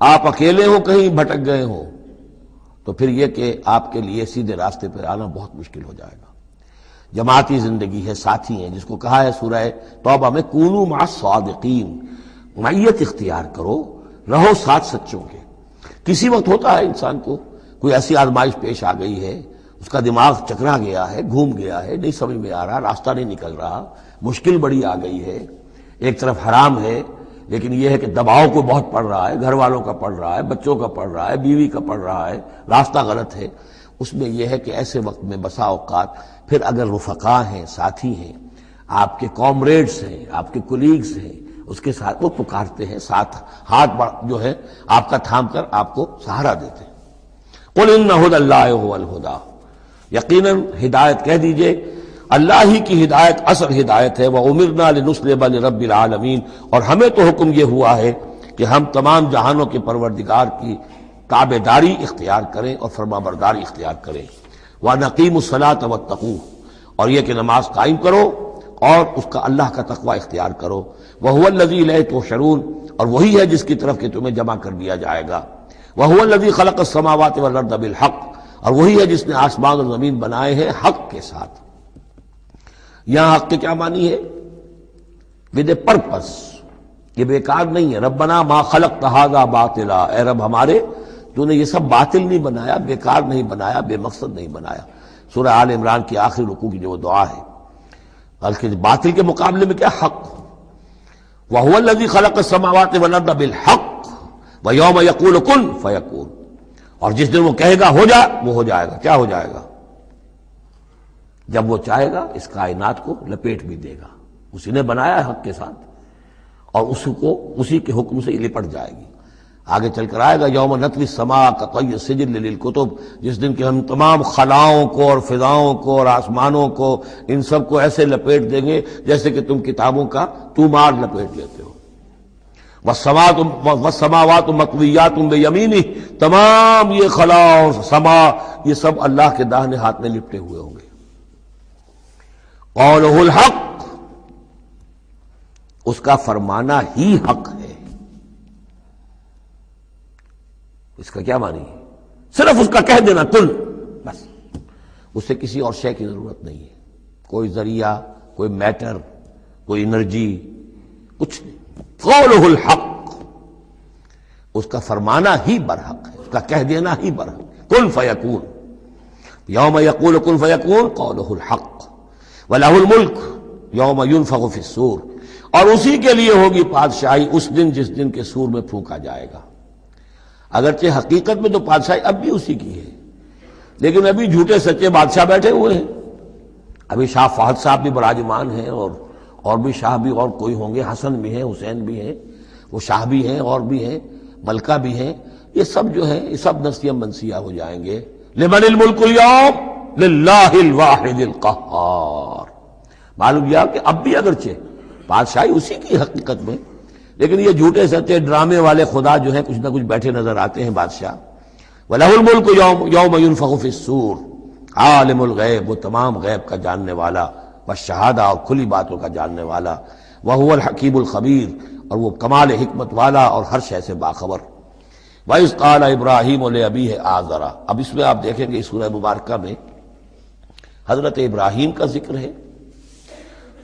آپ اکیلے ہو، کہیں بھٹک گئے ہو، تو پھر یہ کہ آپ کے لیے سیدھے راستے پر آنا بہت مشکل ہو جائے گا۔ جماعتی زندگی ہے، ساتھی ہیں، جس کو کہا ہے سورہ توبہ میں کونوا مع الصادقین، معیت اختیار کرو، رہو ساتھ سچوں کے۔ کسی وقت ہوتا ہے انسان کو کوئی ایسی آزمائش پیش آ گئی ہے، اس کا دماغ چکرا گیا ہے، گھوم گیا ہے، نہیں سمجھ میں آ رہا، راستہ نہیں نکل رہا، مشکل بڑی آ گئی ہے، ایک طرف حرام ہے لیکن یہ ہے کہ دباؤ کو بہت پڑ رہا ہے، گھر والوں کا پڑ رہا ہے، بچوں کا پڑ رہا ہے، بیوی کا پڑ رہا ہے، راستہ غلط ہے۔ اس میں یہ ہے کہ ایسے وقت میں بسا اوقات پھر اگر رفقا ہیں، ساتھی ہیں، آپ کے کامریڈز ہیں، آپ کے کولیگز ہیں، اس کے ساتھ وہ پکارتے ہیں، ساتھ ہاتھ جو ہے آپ کا تھام کر آپ کو سہارا دیتے ہیں۔ قل ان ھدی اللہ ھو الھدی، یقیناً ہدایت کہہ دیجئے اللہ ہی کی ہدایت اصل ہدایت ہے۔ وَأُمِرْنَا لِنُسْلِمَ لِرَبِّ الْعَالَمِينَ، اور ہمیں تو حکم یہ ہوا ہے کہ ہم تمام جہانوں کے پروردگار کی تابع داری اختیار کریں اور فرما برداری اختیار کریں۔ وَنَقِيمُ الصَّلَاةَ وَاتَّقُوهُ، اور یہ کہ نماز قائم کرو اور اس کا اللہ کا تقوی اختیار کرو۔ وَهُوَ الَّذِي إِلَيْهِ تُحْشَرُونَ، اور وہی ہے جس کی طرف کہ تمہیں جمع کر دیا جائے گا۔ وَهُوَ الَّذِي خَلَقَ السَّمَاوَاتِ وَالْأَرْضَ بِالْحَقِّ، اور وہی ہے جس نے آسمان اور زمین بنائے ہیں حق کے ساتھ۔ یہاں حق کے کیا معنی ہے؟ ود اے پرپس، یہ بیکار نہیں ہے۔ ربنا ما خلقت ھذا باطلا، اے رب ہمارے تو نے یہ سب باطل نہیں بنایا، بیکار نہیں بنایا، بے مقصد نہیں بنایا۔ سورہ آل عمران کی آخری رکوع کی جو وہ دعا ہے، بلکہ باطل کے مقابلے میں کیا؟ حق۔ وَهُوَ الَّذِي خَلَقَ السَّمَاوَاتِ وَالْأَرْضَ بِالْحَقِّ وَيَوْمَ يَقُولُ كُن فَيَكُونُ، اور جس دن وہ کہے گا ہو جا، وہ ہو جائے گا۔ کیا ہو جائے گا؟ جب وہ چاہے گا اس کائنات کو لپیٹ بھی دے گا۔ اسی نے بنایا ہے حق کے ساتھ، اور اسی کے حکم سے یہ لپٹ جائے گی۔ آگے چل کر آئے گا یوم نطوی السماء کطی السجل للکتب، جس دن کہ ہم تمام خلاؤں کو اور فضاؤں کو اور آسمانوں کو ان سب کو ایسے لپیٹ دیں گے جیسے کہ تم کتابوں کا تومار لپیٹ لیتے ہو۔ والسماوات مطویات بیمینہ، تمام یہ خلا اور سما یہ سب اللہ کے داہنے ہاتھ میں لپٹے ہوئے ہوں گے۔ قولہ الحق، اس کا فرمانا ہی حق ہے۔ اس کا کیا معنی ہے؟ صرف اس کا کہہ دینا کن، بس، اس سے کسی اور شے کی ضرورت نہیں ہے، کوئی ذریعہ، کوئی میٹر، کوئی انرجی، کچھ نہیں۔ قولہ الحق، اس کا فرمانا ہی برحق ہے، اس کا کہہ دینا ہی برحق ہے۔ کن فیکون، یوم یقول کن فیکون قولہ الحق، وَلَهُ الْمُلْكُ یوم يُنفخُ فِي الصُّورِ، اور اسی کے لیے ہوگی بادشاہی اس دن جس دن کے سور میں پھونکا جائے گا۔ اگرچہ حقیقت میں تو بادشاہی اب بھی اسی کی ہے، لیکن ابھی جھوٹے سچے بادشاہ بیٹھے ہوئے ہیں۔ ابھی شاہ فہد صاحب بھی براجمان ہیں، اور بھی شاہ بھی اور کوئی ہوں گے، حسن بھی ہیں، حسین بھی ہیں، وہ شاہ بھی ہیں اور بھی ہیں، ملکہ بھی ہیں، یہ سب جو ہیں یہ سب نسیاں منسیہ ہو جائیں گے۔ لمن الملک اليوم للہ الواحد القہار۔ معلوم یہ کہ اب بھی اگرچہ بادشاہی اسی کی حقیقت میں، لیکن یہ جھوٹے سچے ڈرامے والے خدا جو ہیں کچھ نہ کچھ بیٹھے نظر آتے ہیں بادشاہ۔ وَلَهُ الْمُلْكُ یوم يُنفخُ فِي الصُّورِ، عالم الغیب، وہ تمام غیب کا جاننے والا، والشہادہ، اور کھلی باتوں کا جاننے والا، وَهُوَ الْحَكِيمُ الْخَبِيرُ، اور وہ کمال حکمت والا اور ہر شے سے باخبر۔ وَإِذْ قَالَ إِبْرَاهِيمُ لِأَبِيهِ آزَرَ، اب اس میں آپ دیکھیں گے اس سورہ مبارکہ میں حضرت ابراہیم کا ذکر ہے،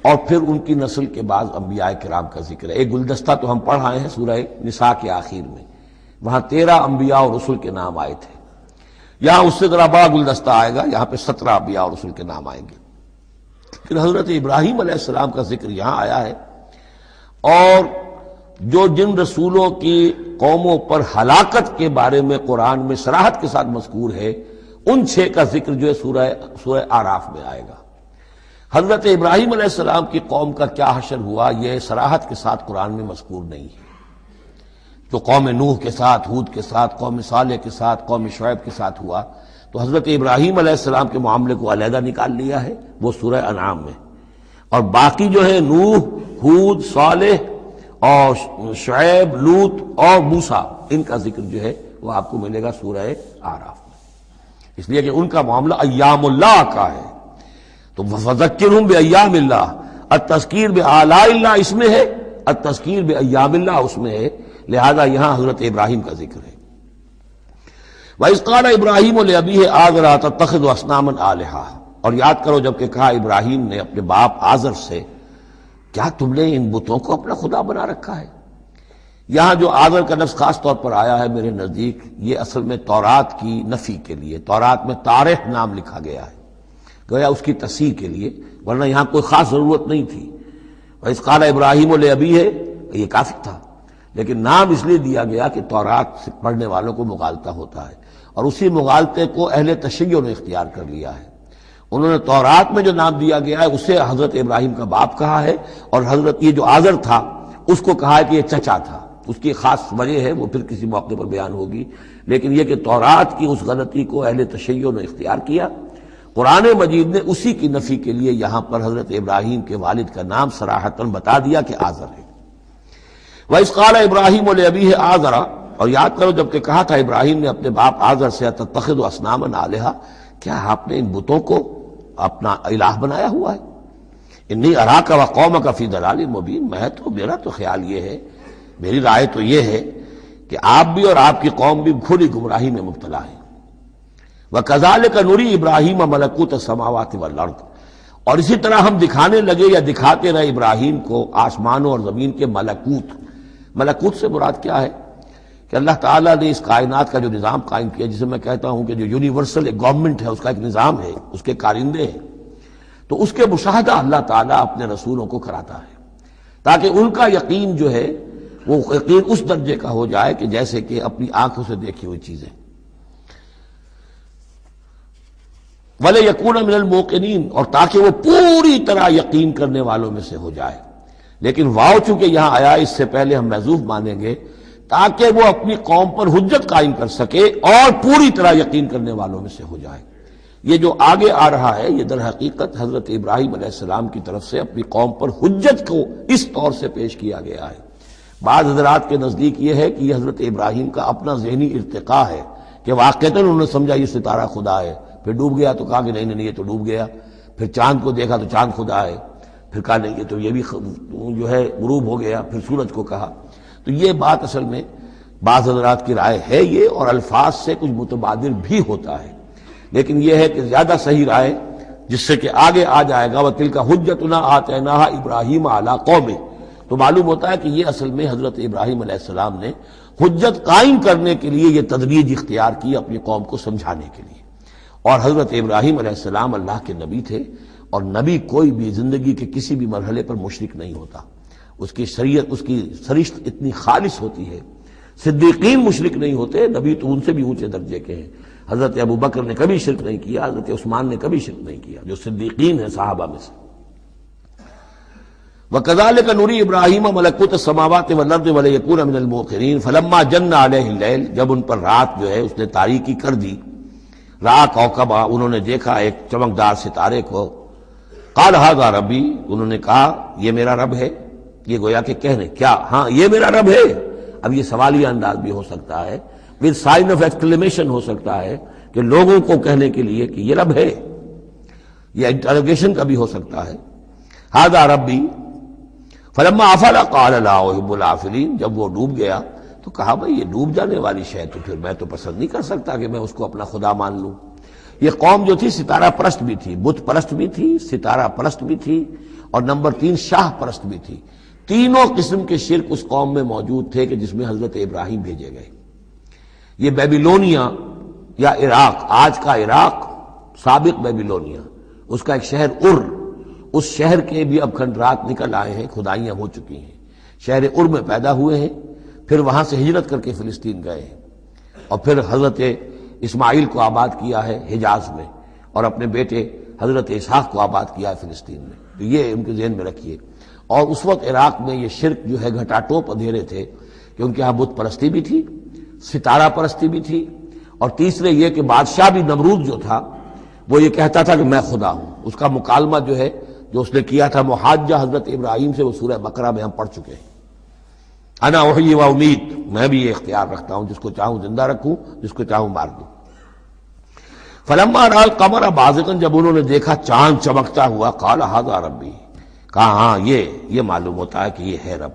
اور پھر ان کی نسل کے بعض انبیاء کرام کا ذکر ہے۔ ایک گلدستہ تو ہم پڑھ آئے ہیں سورہ نساء کے آخر میں، وہاں 13 انبیاء اور رسل کے نام آئے تھے۔ یہاں اس سے ذرا بڑا گلدستہ آئے گا، یہاں پہ 17 انبیاء اور رسل کے نام آئیں گے، لیکن حضرت ابراہیم علیہ السلام کا ذکر یہاں آیا ہے، اور جو جن رسولوں کی قوموں پر ہلاکت کے بارے میں قرآن میں صراحت کے ساتھ مذکور ہے، ان 6 کا ذکر جو ہے سورہ اعراف میں آئے گا۔ حضرت ابراہیم علیہ السلام کی قوم کا کیا حشر ہوا یہ صراحت کے ساتھ قرآن میں مذکور نہیں ہے۔ جو قوم نوح کے ساتھ، ہود کے ساتھ، قوم صالح کے ساتھ، قوم شعیب کے ساتھ ہوا، تو حضرت ابراہیم علیہ السلام کے معاملے کو علیحدہ نکال لیا ہے، وہ سورہ انعام میں، اور باقی جو ہے نوح، ہود، صالح اور شعیب، لوط اور موسیٰ، ان کا ذکر جو ہے وہ آپ کو ملے گا سورہ اعراف میں، اس لیے کہ ان کا معاملہ ایام اللہ کا ہے۔ تو فذکرہم بایام اللہ، التذکیر بآلاء اللہ اس میں ہے، التذکیر بایام اللہ اس میں ہے، لہذا یہاں حضرت ابراہیم کا ذکر ہے۔ وَإِذْ قَالَ إِبْرَاهِيمُ لِأَبِيهِ آزَرَ أَتَتَّخِذُ أَصْنَامًا آلِهَةً، اور یاد کرو جب کہ کہا ابراہیم نے اپنے باپ آزر سے، کیا تم نے ان بتوں کو اپنا خدا بنا رکھا ہے؟ یہاں جو آزر کا لفظ خاص طور پر آیا ہے میرے نزدیک، یہ اصل میں تورات کی نفی کے لیے، تورات میں تارح نام لکھا گیا ہے، گویا اس کی تصحیح کے لیے، ورنہ یہاں کوئی خاص ضرورت نہیں تھی۔ وَإِذْ قَالَ إِبْرَاهِيمُ لِأَبِيهِ، یہ کافی تھا، لیکن نام اس لیے دیا گیا کہ تورات سے پڑھنے والوں کو مغالطہ ہوتا ہے، اور اسی مغالطے کو اہل تشیع نے اختیار کر لیا ہے۔ انہوں نے تورات میں جو نام دیا گیا ہے اسے حضرت ابراہیم کا باپ کہا ہے، اور حضرت یہ جو آزر تھا اس کو کہا ہے کہ یہ چچا تھا۔ اس کی خاص وجہ ہے، وہ پھر کسی موقع پر بیان ہوگی، لیکن یہ کہ تورات کی اس غلطی کو اہل تشیع نے اختیار کیا۔ قرآن مجید نے اسی کی نفی کے لیے یہاں پر حضرت ابراہیم کے والد کا نام صراحتاً بتا دیا کہ آزر ہے۔ وَإِذْ قَالَ إِبْرَاهِيمُ لِأَبِيهِ آزَرَ، اور یاد کرو جب کہ کہا تھا ابراہیم نے اپنے باپ آزر سے، أَتَتَّخِذُ أَصْنَامًا آلِهَةً، کیا آپ نے ان بتوں کو اپنا الہ بنایا ہوا ہے؟ انی اراک وقومک فی ضلال مبین، میرا تو خیال یہ ہے، میری رائے تو یہ ہے کہ آپ بھی اور آپ کی قوم بھی کھلی گمراہی میں مبتلا ہے۔ وَكَذَلِكَ نُرِي إِبْرَاهِيمَ مَلَكُوتَ السَّمَاوَاتِ وَالْأَرْضِ، اور اسی طرح ہم دکھانے لگے یا دکھاتے رہے ابراہیم کو آسمانوں اور زمین کے ملکوت۔ ملکوت سے مراد کیا ہے کہ اللہ تعالیٰ نے اس کائنات کا جو نظام قائم کیا، جسے میں کہتا ہوں کہ جو یونیورسل ایک گورنمنٹ ہے، اس کا ایک نظام ہے، اس کے کارندے ہیں، تو اس کے مشاہدہ اللہ تعالیٰ اپنے رسولوں کو کراتا ہے، تاکہ ان کا یقین جو ہے وہ یقین اس درجے کا ہو جائے کہ جیسے کہ اپنی آنکھوں سے دیکھی ہوئی چیزیں۔ وَلِيَكُونَ مِنَ الْمُوقِنِينَ، اور تاکہ وہ پوری طرح یقین کرنے والوں میں سے ہو جائے. لیکن واو چونکہ یہاں آیا، اس سے پہلے ہم محذوف مانیں گے تاکہ وہ اپنی قوم پر حجت قائم کر سکے اور پوری طرح یقین کرنے والوں میں سے ہو جائے. یہ جو آگے آ رہا ہے یہ در حقیقت حضرت ابراہیم علیہ السلام کی طرف سے اپنی قوم پر حجت کو اس طور سے پیش کیا گیا ہے. بعض حضرات کے نزدیک یہ ہے کہ یہ حضرت ابراہیم کا اپنا ذہنی ارتقاء ہے کہ واقعتاً انہوں نے سمجھا یہ ستارہ خدا ہے، پھر ڈوب گیا تو کہا کہ نہیں نہیں یہ تو ڈوب گیا، پھر چاند کو دیکھا تو چاند خدا ہے، پھر کہا نہیں یہ تو یہ بھی جو ہے غروب ہو گیا، پھر سورج کو کہا. تو یہ بات اصل میں بعض حضرات کی رائے ہے یہ، اور الفاظ سے کچھ متبادر بھی ہوتا ہے، لیکن یہ ہے کہ زیادہ صحیح رائے جس سے کہ آگے آ جائے گا وَتِلْكَ حُجَّتُنَا آتَيْنَاهَا إِبْرَاهِيمَ عَلَىٰ قَوْمِهِ، تو معلوم ہوتا ہے کہ یہ اصل میں حضرت ابراہیم علیہ السلام نے حجت قائم کرنے کے لیے یہ تدریج اختیار کی اپنی قوم کو سمجھانے کے لیے. اور حضرت ابراہیم علیہ السلام اللہ کے نبی تھے، اور نبی کوئی بھی زندگی کے کسی بھی مرحلے پر مشرک نہیں ہوتا، اس کی شریعت، اس کی سرشت اتنی خالص ہوتی ہے. صدیقین مشرک نہیں ہوتے، نبی تو ان سے بھی اونچے درجے کے ہیں. حضرت ابو بکر نے کبھی شرک نہیں کیا، حضرت عثمان نے کبھی شرک نہیں کیا، جو صدیقین ہیں صحابہ میں سے. وَكَذَلِكَ نُرِي إِبْرَاهِيمَ مَلَكُوتَ السَّمَاوَاتِ وَالْأَرْضِ وَلِيَكُونَ مِنَ الْمُوقِنِينَ فَلَمَّا جَنَّ عَلَيْهِ اللَّيْلُ، جب ان پر رات جو ہے اس نے تاریکی کر دی، رأى كوكبا، انہوں نے دیکھا ایک چمکدار ستارے کو. قال هذا ربی، انہوں نے کہا یہ میرا رب ہے. یہ گویا کہ کہنے کیا، ہاں یہ میرا رب ہے. اب یہ سوالیہ انداز بھی ہو سکتا ہے، with sign of exclamation ہو سکتا ہے کہ لوگوں کو کہنے کے لیے کہ یہ رب ہے، یہ انٹروگیشن کا بھی ہو سکتا ہے. هذا ربی فلما افل قال لا احب الافلین، جب وہ ڈوب گیا تو کہا بھئی یہ ڈوب جانے والی شے تو پھر میں تو پسند نہیں کر سکتا کہ میں اس کو اپنا خدا مان لوں. یہ قوم جو تھی ستارہ پرست بھی تھی، بت پرست بھی تھی، ستارہ پرست بھی تھی، اور نمبر 3 شاہ پرست بھی تھی. تینوں قسم کے شرک اس قوم میں موجود تھے کہ جس میں حضرت ابراہیم بھیجے گئے. یہ بیبیلونیا یا عراق، آج کا عراق، سابق بیبیلونیا، اس کا ایک شہر اس شہر کے بھی اب کھنڈرات نکل آئے ہیں، کھدائیاں ہو چکی ہیں. شہر میں پیدا ہوئے ہیں، پھر وہاں سے ہجرت کر کے فلسطین گئے ہیں، اور پھر حضرت اسماعیل کو آباد کیا ہے حجاز میں، اور اپنے بیٹے حضرت اسحاق کو آباد کیا ہے فلسطین میں. تو یہ ان کے ذہن میں رکھیے. اور اس وقت عراق میں یہ شرک جو ہے گھٹا ٹوپ اندھیرے تھے کہ ان کے ہاں بت پرستی بھی تھی، ستارہ پرستی بھی تھی، اور تیسرے یہ کہ بادشاہ بھی نمرود جو تھا وہ یہ کہتا تھا کہ میں خدا ہوں. اس کا مکالمہ جو ہے جو اس نے کیا تھا محاجہ حضرت ابراہیم سے، وہ سورہ بقرہ میں ہم پڑھ چکے ہیں. انا احیی و امید، میں بھی یہ اختیار رکھتا ہوں، جس کو چاہوں زندہ رکھوں، جس کو چاہوں مار دوں. فلما رأى القمر بازغا، جب انہوں نے دیکھا چاند چمکتا ہوا، قال هذا ربی، کہا ہاں یہ معلوم ہوتا ہے کہ یہ ہے رب.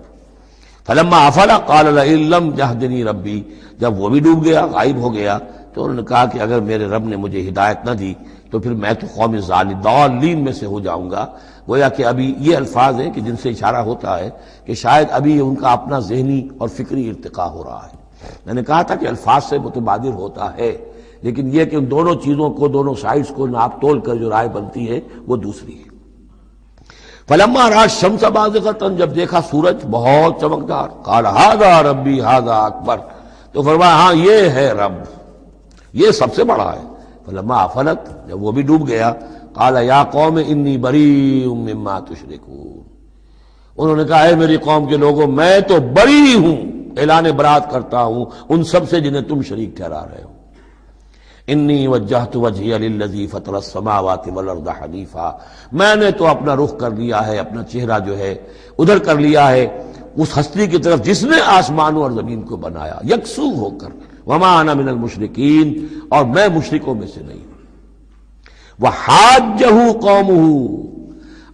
فلما افل قال لئن لم يهدني ربی، جب وہ بھی ڈوب گیا، غائب ہو گیا، تو انہوں نے کہا کہ اگر میرے رب نے مجھے ہدایت نہ دی تو پھر میں تو قوم ضالین میں سے ہو جاؤں گا. گویا کہ ابھی یہ الفاظ ہیں کہ جن سے اشارہ ہوتا ہے کہ شاید ابھی ان کا اپنا ذہنی اور فکری ارتقاء ہو رہا ہے. میں نے کہا تھا کہ الفاظ سے متبادر ہوتا ہے، لیکن یہ کہ ان دونوں چیزوں کو، دونوں سائڈز کو ناپ تول کر جو رائے بنتی ہے وہ دوسری ہے. فلما رأى الشمس بازغة، جب دیکھا سورج بہت چمکدار، قال هذا ربی هذا اکبر، تو فرمایا ہاں یہ ہے رب، یہ سب سے بڑا ہے. فلما افلت، جب وہ بھی ڈوب گیا، قال یا قوم انی بریء مما تشرکون، انہوں نے کہا اے میری قوم کے لوگوں میں تو بری ہوں، اعلان برات کرتا ہوں ان سب سے جنہیں تم شریک ٹھہرا رہے ہو. انی وجہت وجہی للذی فطر السماوات والارض حنیفا، میں نے تو اپنا رخ کر لیا ہے، اپنا چہرہ جو ہے ادھر کر لیا ہے اس ہستی کی طرف جس نے آسمانوں اور زمین کو بنایا یکسو ہو کر. وما انا من المشرکین، اور میں مشرکوں میں سے نہیں ہوں. وحاجہ قومہ،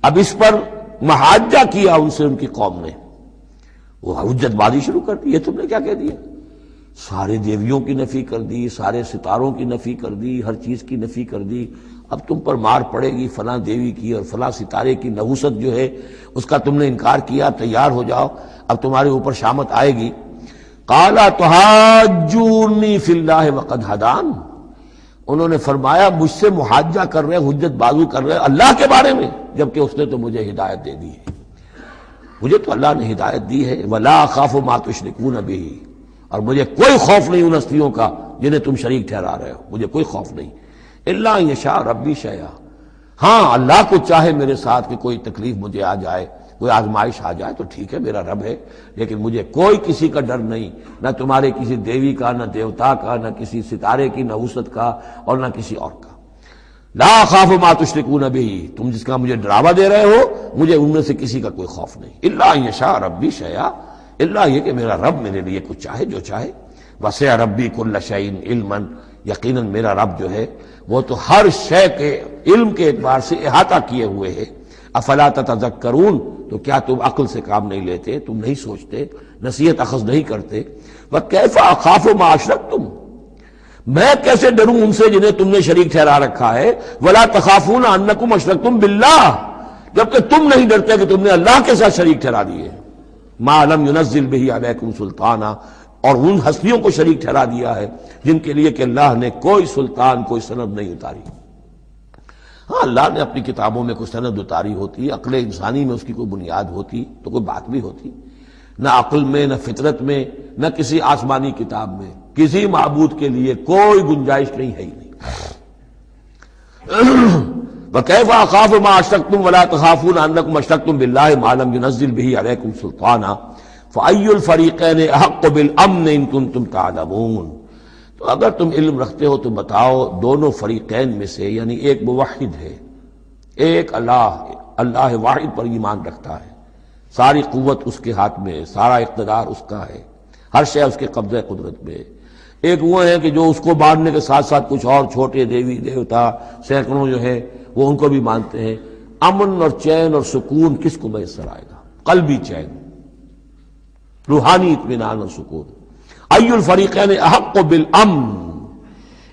اب اس پر محاجہ کیا ان سے ان کی قوم نے، وہ حجت بازی شروع کر دی. یہ تم نے کیا کہہ دیا؟ سارے دیویوں کی نفی کر دی، سارے ستاروں کی نفی کر دی، ہر چیز کی نفی کر دی. اب تم پر مار پڑے گی فلاں دیوی کی اور فلاں ستارے کی نحوست جو ہے اس کا تم نے انکار کیا، تیار ہو جاؤ، اب تمہارے اوپر شامت آئے گی. قال تحاجونی فی اللہ وقد ہدان، انہوں نے فرمایا مجھ سے محاجہ کر رہے، حجت بازو کر رہے اللہ کے بارے میں، جبکہ اس نے تو مجھے ہدایت دے دی ہے، مجھے تو اللہ نے ہدایت دی ہے. ولا اخاف ما تشرکون بہ، اور مجھے کوئی خوف نہیں ان ہستیوں کا جنہیں تم شریک ٹھہرا رہے ہو، مجھے کوئی خوف نہیں. الا ان یشاء ربی شیئا، ہاں اللہ کو چاہے میرے ساتھ کہ کوئی تکلیف مجھے آ جائے، کوئی آزمائش آ جائے تو ٹھیک ہے، میرا رب ہے، لیکن مجھے کوئی کسی کا ڈر نہیں، نہ تمہارے کسی دیوی کا، نہ دیوتا کا، نہ کسی ستارے کی نحوست کا، اور نہ کسی اور کا۔ لا اخاف ما تشرکون بہ، تم جس کا مجھے ڈراوا دے رہے ہو، مجھے ان میں سے کسی کا کوئی خوف نہیں۔ الا ان یشاء ربی شیئا، الا یہ کہ میرا رب میرے لیے کچھ چاہے، جو چاہے۔ وسع ربی کل شیء علما، یقیناً میرا رب جو ہے وہ تو ہر شے کے علم کے اعتبار سے احاطہ کیے ہوئے ہے۔ افلا تتذکرون، تو کیا تم عقل سے کام نہیں لیتے، تم نہیں سوچتے، نصیحت اخذ نہیں کرتے؟ وکیف اخاف ما اشرکتم، میں کیسے ڈروں ان سے جنہیں تم نے شریک ٹھہرا رکھا ہے۔ ولا تخافون انکم اشرکتم باللہ، جبکہ تم نہیں ڈرتے کہ تم نے اللہ کے ساتھ شریک ٹھہرا دیے۔ ما لم ينزل به علیکم سلطانا، اور ان ہستیوں کو شریک ٹھہرا دیا ہے جن کے لیے کہ اللہ نے کوئی سلطان، کوئی سند نہیں اتاری۔ ہاں اللہ نے اپنی کتابوں میں کوئی سند اتاری ہوتی، عقل انسانی میں اس کی کوئی بنیاد ہوتی تو کوئی بات بھی ہوتی، نہ عقل میں، نہ فطرت میں، نہ کسی آسمانی کتاب میں کسی معبود کے لیے کوئی گنجائش نہیں ہے ہی نہیں۔ وَكَيْفَ أَخَافُ مَا أَشْرَكْتُمْ وَلَا تَخَافُونَ أَنَّكُمْ أَشْرَكْتُمْ بِاللَّهِ مَا لَمْ يُنَزِّلْ بِهِ عَلَيْكُمْ سُلْطَانًا فَأَيُّ الْفَرِيقَيْنِ أَحَقُّ بِالْأَمْنِ إِن كُنتُمْ تَعْلَمُونَ، تو اگر تم علم رکھتے ہو تو بتاؤ دونوں فریقین میں سے، یعنی ایک موحد ہے، ایک اللہ واحد پر ایمان رکھتا ہے، ساری قوت اس کے ہاتھ میں، سارا اقتدار اس کا ہے، ہر شے اس کے قبضہ قدرت میں۔ ایک وہ ہے کہ جو اس کو ماننے کے ساتھ ساتھ کچھ اور چھوٹے دیوی دیوتا سینکڑوں جو ہے وہ ان کو بھی مانتے ہیں۔ امن اور چین اور سکون کس کو میسر آئے گا؟ قلبی چین، روحانی اطمینان اور سکون۔ ای الفریقین احق بالامن،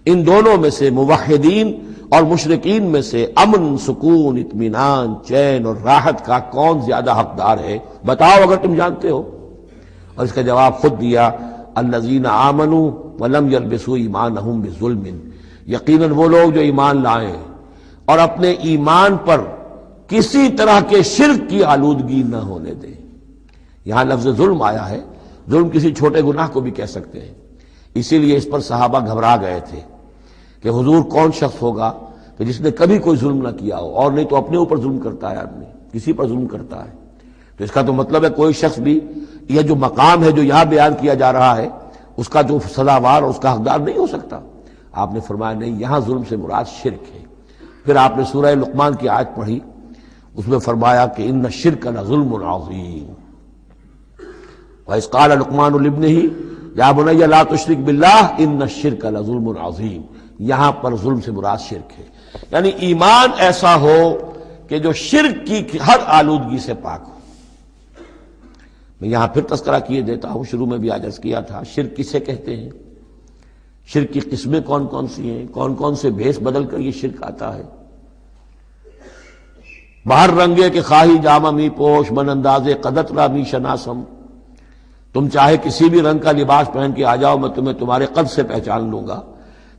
ان دونوں میں سے موحدین اور مشرکین میں سے امن، سکون، اطمینان، چین اور راحت کا کون زیادہ حقدار ہے؟ بتاؤ اگر تم جانتے ہو۔ اور اس کا جواب خود دیا، الذین آمنوا ولم یلبسوا ایمانہم بظلم، یقیناً وہ لوگ جو ایمان لائیں اور اپنے ایمان پر کسی طرح کے شرک کی آلودگی نہ ہونے دیں۔ یہاں لفظ ظلم آیا ہے، ظلم کسی چھوٹے گناہ کو بھی کہہ سکتے ہیں، اسی لیے اس پر صحابہ گھبرا گئے تھے کہ حضور کون شخص ہوگا کہ جس نے کبھی کوئی ظلم نہ کیا ہو، اور نہیں تو اپنے اوپر ظلم کرتا ہے آدمی، کسی پر ظلم کرتا ہے، تو اس کا تو مطلب ہے کوئی شخص بھی، یہ جو مقام ہے جو یہاں بیان کیا جا رہا ہے اس کا جو سزاوار اور اس کا حقدار نہیں ہو سکتا۔ آپ نے فرمایا نہیں، یہاں ظلم سے مراد شرک ہے۔ پھر آپ نے سورہ لقمان کی آیت پڑھی، اس میں فرمایا کہ ان الشرک لظلم عظیم، وَإِذْ قَالَ لُقْمَانُ لِابْنِهِ يَا بُنَيَّ لَا تُشْرِكْ بِاللَّهِ إِنَّ الشِّرْكَ لَظُلْمٌ عَظِيمٌ، یہاں پر ظلم سے مراد شرک ہے، یعنی ایمان ایسا ہو کہ جو شرک کی ہر آلودگی سے پاک ہو۔ میں یہاں پھر تذکرہ کیے دیتا ہوں، شروع میں بھی عرض کیا تھا، شرک کسے کہتے ہیں، شرک کی قسمیں کون کون سی ہیں، کون کون سے بھیس بدل کر یہ شرک آتا ہے۔ باہر رنگے کے خواہی جامہ می پوش، من اندازے قدت را می شناسم، تم چاہے کسی بھی رنگ کا لباس پہن کے آ جاؤ، میں تمہیں تمہارے قد سے پہچان لوں گا۔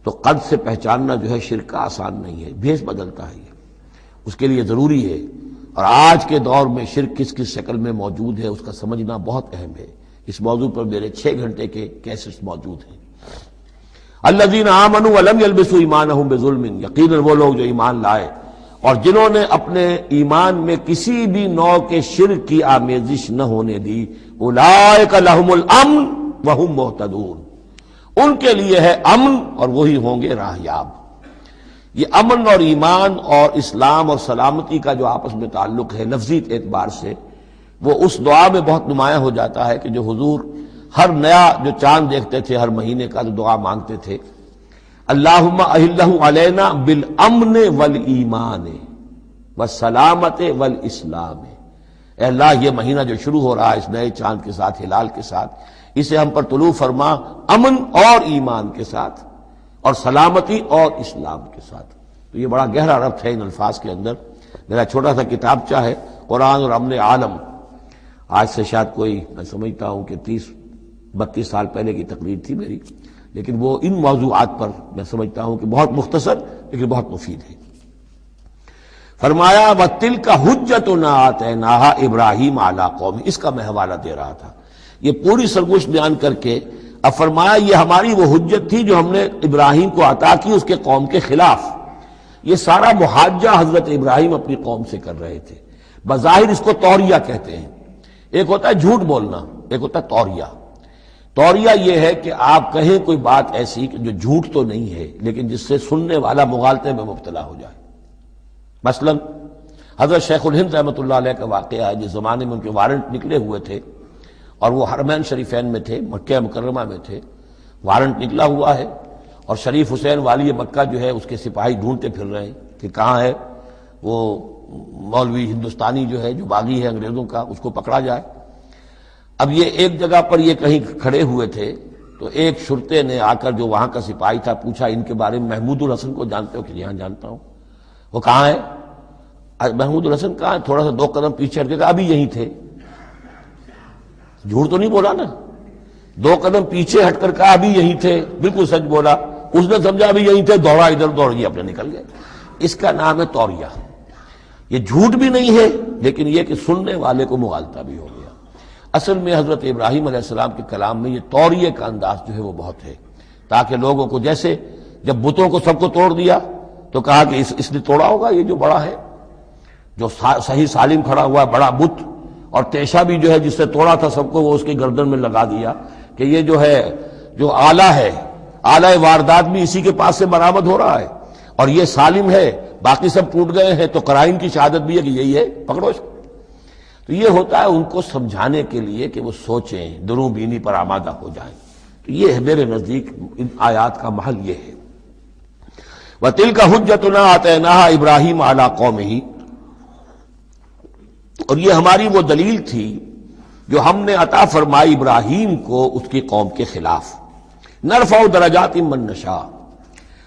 تو قد سے پہچاننا جو ہے شرک کا آسان نہیں ہے، بھیس بدلتا ہے یہ، اس کے لیے ضروری ہے۔ اور آج کے دور میں شرک کس کس شکل میں موجود ہے اس کا سمجھنا بہت اہم ہے۔ اس موضوع پر میرے 6 گھنٹے کے کیسٹس موجود ہیں۔ الذین آمنوا ولم یلبسوا ایمانہم بظلم، یقیناً وہ لوگ جو ایمان لائے اور جنہوں نے اپنے ایمان میں کسی بھی نوع کے شرک کی آمیزش نہ ہونے دی، اولئک لہم الامن وہم مہتدون، ان کے لیے ہے امن اور وہی ہوں گے راہیاب۔ یہ امن اور ایمان اور اسلام اور سلامتی کا جو آپس میں تعلق ہے لفظی اعتبار سے، وہ اس دعا میں بہت نمایاں ہو جاتا ہے کہ جو حضور ہر نیا جو چاند دیکھتے تھے ہر مہینے کا جو دعا مانگتے تھے، اللہم اہلہ علینا بالامن والایمان والسلامت والاسلام، اے اللہ یہ مہینہ جو شروع ہو رہا ہے اس نئے چاند کے ساتھ، ہلال کے ساتھ، اسے ہم پر طلوع فرما امن اور ایمان کے ساتھ اور سلامتی اور اسلام کے ساتھ۔ تو یہ بڑا گہرا ربط ہے ان الفاظ کے اندر۔ میرا چھوٹا سا کتابچہ ہے قرآن اور امن عالم، آج سے شاید کوئی میں سمجھتا ہوں کہ 30-32 سال پہلے کی تقریر تھی میری، لیکن وہ ان موضوعات پر میں سمجھتا ہوں کہ بہت مختصر لیکن بہت مفید ہے۔ فرمایا وَتِلْكَ حُجَّتُنَا آتَيْنَاهَا إِبْرَاهِيمَ عَلَىٰ قَوْمِهِ، اس کا میں حوالہ دے رہا تھا۔ یہ پوری سرگوش بیان کر کے اب فرمایا یہ ہماری وہ حجت تھی جو ہم نے ابراہیم کو عطا کی اس کے قوم کے خلاف، یہ سارا محاجہ حضرت ابراہیم اپنی قوم سے کر رہے تھے. بظاہر اس کو توریہ کہتے ہیں. ایک ہوتا ہے جھوٹ بولنا، ایک ہوتا ہے توریہ. توریہ یہ ہے کہ آپ کہیں کوئی بات ایسی کہ جو جھوٹ تو نہیں ہے لیکن جس سے سننے والا مغالطے میں مبتلا ہو جائے. مثلا حضرت شیخ الہند رحمۃ اللہ علیہ کا واقعہ ہے، جس زمانے میں ان کے وارنٹ نکلے ہوئے تھے اور وہ حرمین شریفین میں تھے، مکہ مکرمہ میں تھے. وارنٹ نکلا ہوا ہے اور شریف حسین والی مکہ جو ہے اس کے سپاہی ڈھونڈتے پھر رہے ہیں کہ کہاں ہے وہ مولوی ہندوستانی جو ہے جو باغی ہے انگریزوں کا، اس کو پکڑا جائے. اب یہ ایک جگہ پر یہ کہیں کھڑے ہوئے تھے تو ایک شرطے نے آ کر جو وہاں کا سپاہی تھا پوچھا ان کے بارے میں محمود الحسن کو جانتے ہو؟ کہ جی ہاں جانتا ہوں. وہ کہاں ہے؟ محمود الحسن کہاں ہے؟ تھوڑا سا 2 قدم پیچھے ہٹ کے کہا ابھی یہیں تھے. جھوٹ تو نہیں بولا نا، 2 قدم پیچھے ہٹ کر کہا ابھی یہیں تھے، بالکل سچ بولا. اس نے سمجھا ابھی یہیں تھے، دوڑا ادھر دوڑ گیا اپنے نکل گئے. اس کا نام ہے توریہ. یہ جھوٹ بھی نہیں ہے لیکن یہ کہ سننے والے کو مغالطہ بھی ہو گیا. اصل میں حضرت ابراہیم علیہ السلام کے کلام میں یہ توریہ کا انداز جو ہے وہ بہت ہے، تاکہ لوگوں کو، جیسے جب بتوں کو سب کو توڑ دیا تو کہا کہ اس نے توڑا ہوگا، یہ جو بڑا ہے، جو صحیح سالم کھڑا ہوا ہے بڑا بت، اور تیشا بھی جو ہے جس سے توڑا تھا سب کو وہ اس کی گردن میں لگا دیا کہ یہ جو ہے جو آلہ ہے، آلہ واردات بھی اسی کے پاس سے برآمد ہو رہا ہے اور یہ سالم ہے، باقی سب ٹوٹ گئے ہیں تو قرائن کی شہادت بھی ہے کہ یہی ہے، پکڑو اس کو. تو یہ ہوتا ہے ان کو سمجھانے کے لیے کہ وہ سوچیں، دروں بینی پر آمادہ ہو جائیں. تو یہ ہے میرے نزدیک ان آیات کا محل یہ ہے. وَتِلْكَ حُجَّتُنَا آتَيْنَاهَا إِبْرَاهِيمَ عَلَىٰ قَوْمِهِ، اور یہ ہماری وہ دلیل تھی جو ہم نے عطا فرمائی ابراہیم کو اس کی قوم کے خلاف. نرفع درجات من نشاء،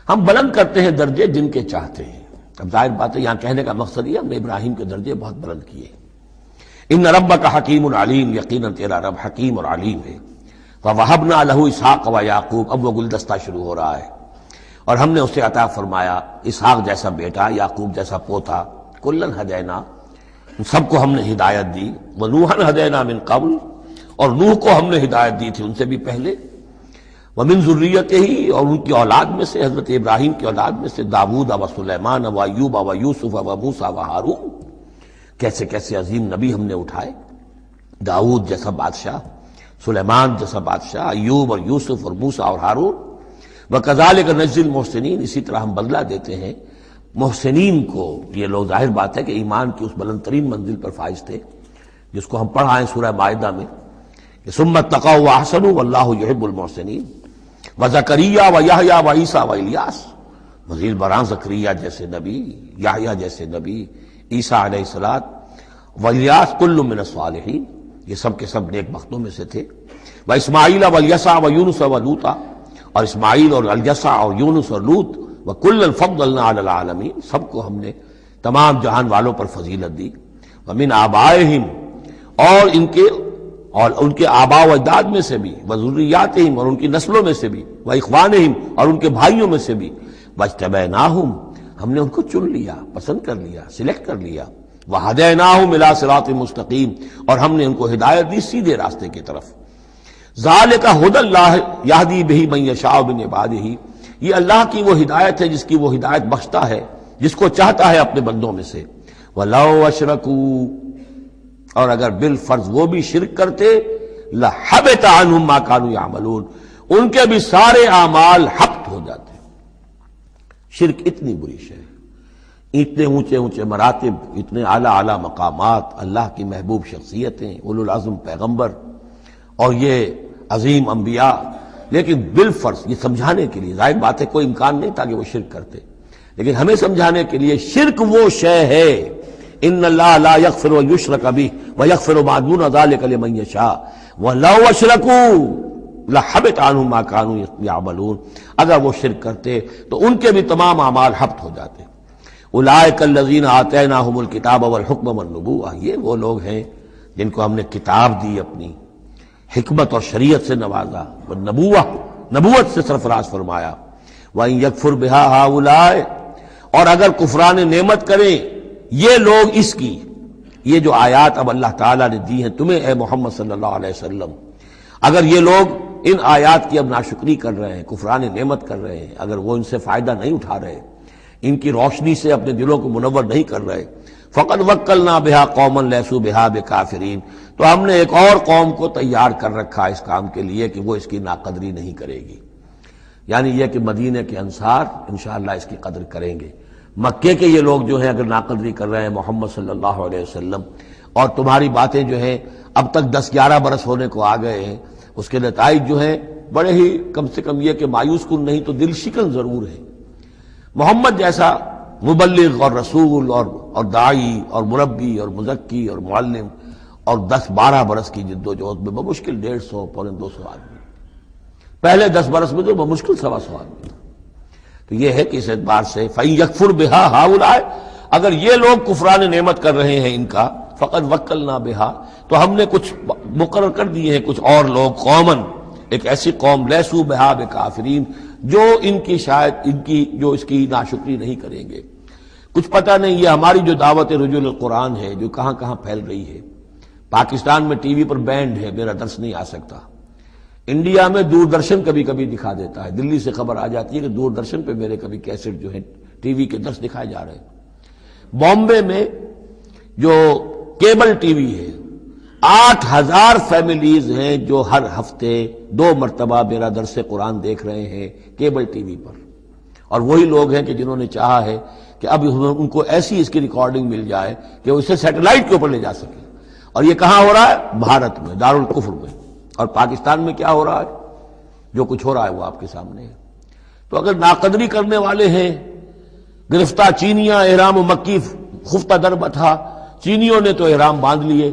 ہم بلند کرتے ہیں درجے جن کے چاہتے ہیں. اب ظاہر بات ہے یہاں کہنے کا مقصد یہ ہم نے ابراہیم کے درجے بہت بلند کیے. ان ربک حکیم علیم، یقیناً تیرا رب حکیم اور علیم ہے. فوہبنا لہ اسحاق و یعقوب، اب وہ گلدستہ شروع ہو رہا ہے. اور ہم نے اسے عطا فرمایا اسحاق جیسا بیٹا، یعقوب جیسا پوتا. کلن ہدینا، سب کو ہم نے ہدایت دی. ونوحا ہدینا من قبل، اور نوح کو ہم نے ہدایت دی تھی ان سے بھی پہلے. ومن ذریتہ ہی، اور ان کی اولاد میں سے، حضرت ابراہیم کی اولاد میں سے، داؤد و سلیمان و ایوب و یوسف و موسیٰ و ہارون. کیسے کیسے عظیم نبی ہم نے اٹھائے، داؤد جیسا بادشاہ، سلیمان جیسا بادشاہ، ایوب اور یوسف اور موسیٰ اور ہارون. وَكَذَلِكَ نَجْزِي الْمُحْسِنِينَ، اسی طرح ہم بدلہ دیتے ہیں محسنین کو. یہ لوگ ظاہر بات ہے کہ ایمان کی اس بلند ترین منزل پر فائز تھے جس کو ہم پڑھا ہے سورہ مائدہ میں کہ ثُمَّ اتَّقَوْا وَأَحْسَنُوا وَاللَّهُ يُحِبُّ الْمُحْسِنِينَ. وزکریا و یحییٰ و عیسیٰ و الیاس، مزید برآں زکریا جیسے نبی، یحییٰ جیسے نبی، عیسیٰ علیہ السلام و الیاس کل من الصالحین، یہ سب کے سب نیک بختوں میں سے تھے. و اسماعیل و الیسع و یونس و لوطا، اور اسماعیل اور الیسع اور یونس اور لوط. وکلا فضلنا علی العالمین، سب کو ہم نے تمام جہان والوں پر فضیلت دی. ومن آبائہم، اور ان کے آباء و اجداد میں سے بھی، وذریاتہم، اور ان کی نسلوں میں سے بھی، واخوانہم، اور ان کے بھائیوں میں سے بھی. واجتبیناہم، ہم نے ان کو چن لیا، پسند کر لیا، سلیکٹ کر لیا. وہدیناہم الی صراط مستقیم، اور ہم نے ان کو ہدایت دی سیدھے راستے کی طرف. ذالک ھدی اللہ یہدی بہ من یشاء من عبادہ، یہ اللہ کی وہ ہدایت ہے جس کی وہ ہدایت بخشتا ہے جس کو چاہتا ہے اپنے بندوں میں سے. وَلَوْ أَشْرَكُوا، اور اگر بالفرض وہ بھی شرک کرتے، لَحَبِطَ عَنْهُمْ مَا كَانُوا يَعْمَلُونَ، ان کے بھی سارے اعمال حبط ہو جاتے. شرک اتنی بری شے، اتنے اونچے اونچے مراتب، اتنے اعلیٰ اعلیٰ مقامات، اللہ کی محبوب شخصیتیں، اولو العزم پیغمبر اور یہ عظیم انبیاء، لیکن بالفرض یہ سمجھانے کے لیے، ظاہر بات ہے کوئی امکان نہیں تھا کہ وہ شرک کرتے، لیکن ہمیں سمجھانے کے لیے شرک وہ شے ہے، ان اللہ لا یغفر یشرک بہ ویغفر ما دون ذلک لمن یشاء ولو اشرکوا لحبط عنہم ما كانوا یعملون، اگر وہ شرک کرتے تو ان کے بھی تمام اعمال حبط ہو جاتے. اولئک الذین آتیناہم الکتاب والحکم والنبوۃ، یہ وہ لوگ ہیں جن کو ہم نے کتاب دی، اپنی حکمت اور شریعت سے نوازا، نبوت سے سرفراز فرمایا. وَإِن يَكْفُرْ بِهَا هَؤُلَاءِ، اور اگر کفران نعمت کریں یہ لوگ اس کی، یہ جو آیات اب اللہ تعالیٰ نے دی ہیں تمہیں اے محمد صلی اللہ علیہ وسلم، اگر یہ لوگ ان آیات کی اب ناشکری کر رہے ہیں، کفران نعمت کر رہے ہیں، اگر وہ ان سے فائدہ نہیں اٹھا رہے، ان کی روشنی سے اپنے دلوں کو منور نہیں کر رہے. فقد وکلنا بہا قوما لیسوا بہا بکافرین، تو ہم نے ایک اور قوم کو تیار کر رکھا اس کام کے لیے کہ وہ اس کی ناقدری نہیں کرے گی. یعنی یہ کہ مدینہ کے انصار انشاءاللہ اس کی قدر کریں گے. مکے کے یہ لوگ جو ہیں اگر ناقدری کر رہے ہیں محمد صلی اللہ علیہ وسلم، اور تمہاری باتیں جو ہیں اب تک 10-11 برس ہونے کو آ گئے ہیں، اس کے نتائج جو ہیں بڑے ہی کم سے کم یہ کہ مایوس کن نہیں تو دل شکن ضرور ہے. محمد جیسا مبلغ اور رسول اور داعی اور مربی اور مزکی اور معلم، اور 10-12 برس کی جد و جہد میں بمشکل 150 پونے 200 آدمی، پہلے 10 برس میں تو بمشکل 125 آدمی تھا. تو یہ ہے کہ اس اعتبار سے فَإِن يَكْفُرْ بِهَا هَؤُلَاءِ، اگر یہ لوگ کفران نعمت کر رہے ہیں ان کا، فقد وکلنا بہا، تو ہم نے کچھ مقرر کر دیے ہیں کچھ اور لوگ، قومن، ایک ایسی قوم لیسوا بہا بکافرین، جو ان کی شاید ان کی جو اس کی ناشکری نہیں کریں گے. کچھ پتہ نہیں یہ ہماری جو دعوت رجوع القرآن ہے جو کہاں کہاں پھیل رہی ہے. پاکستان میں ٹی وی پر بینڈ ہے، میرا درس نہیں آ سکتا. انڈیا میں دوردرشن کبھی کبھی دکھا دیتا ہے، دلی سے خبر آ جاتی ہے کہ دوردرشن پہ میرے کبھی کیسٹ جو ہے ٹی وی کے درس دکھائے جا رہے ہیں. بامبے میں جو کیبل ٹی وی ہے، 8000 فیملیز ہیں جو ہر ہفتے 2 مرتبہ میرا درس قرآن دیکھ رہے ہیں کیبل ٹی وی پر. اور وہی لوگ ہیں کہ جنہوں نے چاہا ہے کہ اب ان کو ایسی اس کی ریکارڈنگ مل جائے کہ اسے سیٹلائٹ کے اوپر لے جا سکے. اور یہ کہاں ہو رہا ہے؟ بھارت میں، دارالکفر میں. اور پاکستان میں کیا ہو رہا ہے؟ جو کچھ ہو رہا ہے وہ آپ کے سامنے ہے. تو اگر ناقدری کرنے والے ہیں، گرفتہ چینیاں، احرام مکی خفتہ در بتھا، چینیوں نے تو احرام باندھ لیے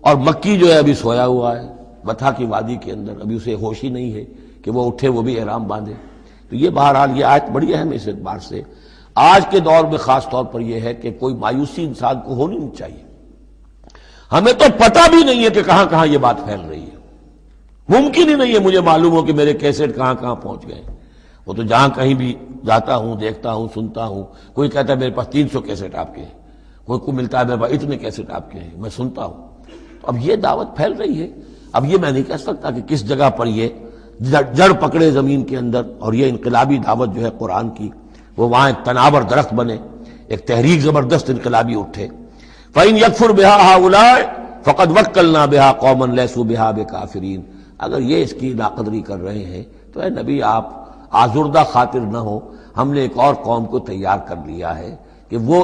اور مکی جو ہے ابھی سویا ہوا ہے بتھا کی وادی کے اندر، ابھی اسے ہوش ہی نہیں ہے کہ وہ اٹھے وہ بھی احرام باندھے. تو یہ بہرحال یہ آیت بڑی اہم ہے اس اعتبار سے. آج کے دور میں خاص طور پر یہ ہے کہ کوئی مایوسی انسان کو ہونی نہیں چاہیے. ہمیں تو پتہ بھی نہیں ہے کہ کہاں کہاں یہ بات پھیل رہی ہے. ممکن ہی نہیں ہے مجھے معلوم ہو کہ میرے کیسٹ کہاں کہاں پہنچ گئے. وہ تو جہاں کہیں بھی جاتا ہوں، دیکھتا ہوں، سنتا ہوں، کوئی کہتا ہے میرے پاس 300 کیسٹ آپ کے ہیں، کوئی کو ملتا ہے میرے پاس اتنے کیسٹ آپ کے ہیں، میں سنتا ہوں. تو اب یہ دعوت پھیل رہی ہے. اب یہ میں نہیں کہہ سکتا کہ کس جگہ پر یہ جڑ پکڑے زمین کے اندر اور یہ انقلابی دعوت جو ہے قرآن کی وہ وہاں ایک تناور درخت بنے، ایک تحریک زبردست انقلابی اٹھے. فَإِن يَكْفُرْ بِهَا هَؤُلَاءِ فَقَدْ وَكَّلْنَا بِهَا قَوْمًا لَيْسُوا بِهَا بِكَافِرِينَ. اگر یہ اس کی ناقدری کر رہے ہیں تو اے نبی آپ آزردہ خاطر نہ ہو، ہم نے ایک اور قوم کو تیار کر لیا ہے کہ وہ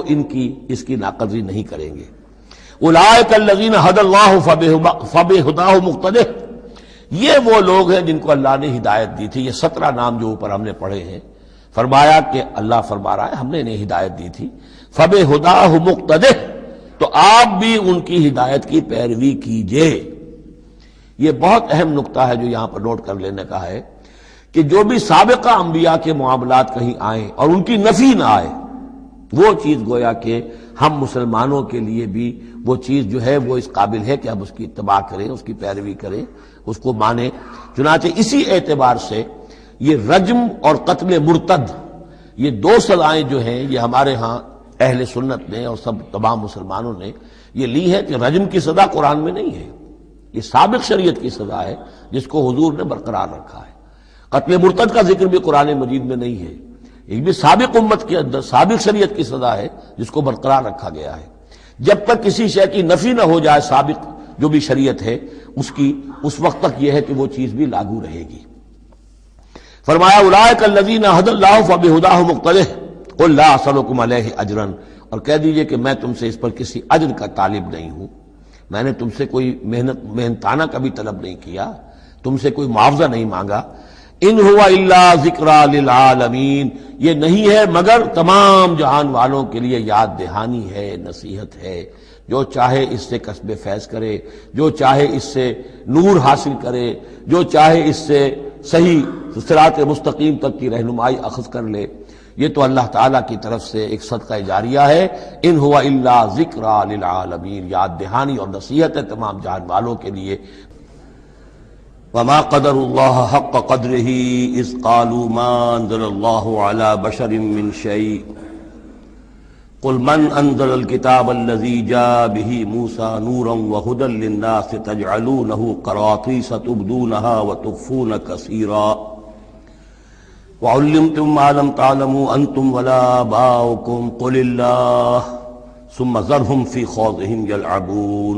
اس کی ناقدری نہیں کریں گے. اولئک الذین ھدی اللہ فبہداہ مقتدہ، یہ وہ لوگ ہیں جن کو اللہ نے ہدایت دی تھی. یہ 17 نام جو اوپر ہم نے پڑھے ہیں، فرمایا کہ اللہ فرما رہا ہے ہم نے انہیں ہدایت دی تھی. فبہداہ مقتدہ، تو آپ بھی ان کی ہدایت کی پیروی کیجئے. یہ بہت اہم نقطہ ہے جو یہاں پر نوٹ کر لینے کا ہے کہ جو بھی سابقہ انبیاء کے معاملات کہیں آئیں اور ان کی نفی نہ آئے، وہ چیز گویا کہ ہم مسلمانوں کے لیے بھی وہ چیز جو ہے وہ اس قابل ہے کہ ہم اس کی اتباع کریں، اس کی پیروی کریں، اس کو مانیں. چنانچہ اسی اعتبار سے یہ رجم اور قتل مرتد، یہ 2 سزائیں جو ہیں یہ ہمارے ہاں اہل سنت نے اور سب تمام مسلمانوں نے یہ لی ہے کہ رجم کی سزا قرآن میں نہیں ہے، یہ سابق شریعت کی سزا ہے جس کو حضور نے برقرار رکھا ہے. قتل مرتد کا ذکر بھی قرآن مجید میں نہیں ہے، یہ بھی سابق امت کے اندر سابق شریعت کی سزا ہے جس کو برقرار رکھا گیا ہے. جب تک کسی شے کی نفی نہ ہو جائے سابق جو بھی شریعت ہے اس کی، اس وقت تک یہ ہے کہ وہ چیز بھی لاگو رہے گی. فرمایا اولئک الذین ھدی اللہ فبہداہ مقتدہ قل لا اسألکم علیہ اجرا، اور کہہ دیجئے کہ میں تم سے اس پر کسی اجر کا طالب نہیں ہوں، میں نے تم سے کوئی محنتانہ کبھی طلب نہیں کیا، تم سے کوئی معاوضہ نہیں مانگا. ان هو الا ذکری للعالمین، یہ نہیں ہے مگر تمام جہان والوں کے لیے یاد دہانی ہے، نصیحت ہے. جو چاہے اس سے کسب فیض کرے، جو چاہے اس سے نور حاصل کرے، جو چاہے اس سے صحیح صراط مستقیم تک کی رہنمائی اخذ کر لے. یہ تو اللہ تعالیٰ کی طرف سے ایک صدقہ جاریہ ہے. ان هو الا ذکری للعالمین، یاد دہانی اور نصیحت ہے تمام جہان والوں کے لیے. وما قدر اللہ حق قدرہ اذ قالوا ما انزل اللہ علی بشر من شیء قل من انزل الكتاب الذي جاء به موسى نورا وهدى للناس تجعلونه قراطيس تبدونها وتخفون كثيرا وَعُلِّمْتُم مَّا لَمْ تَعْلَمُوا أَنتُمْ وَلَا آبَاؤُكُمْ قُلِ اللَّهُ ثُمَّ ذَرْهُمْ فِي خَوْضِهِمْ يَلْعَبُونَ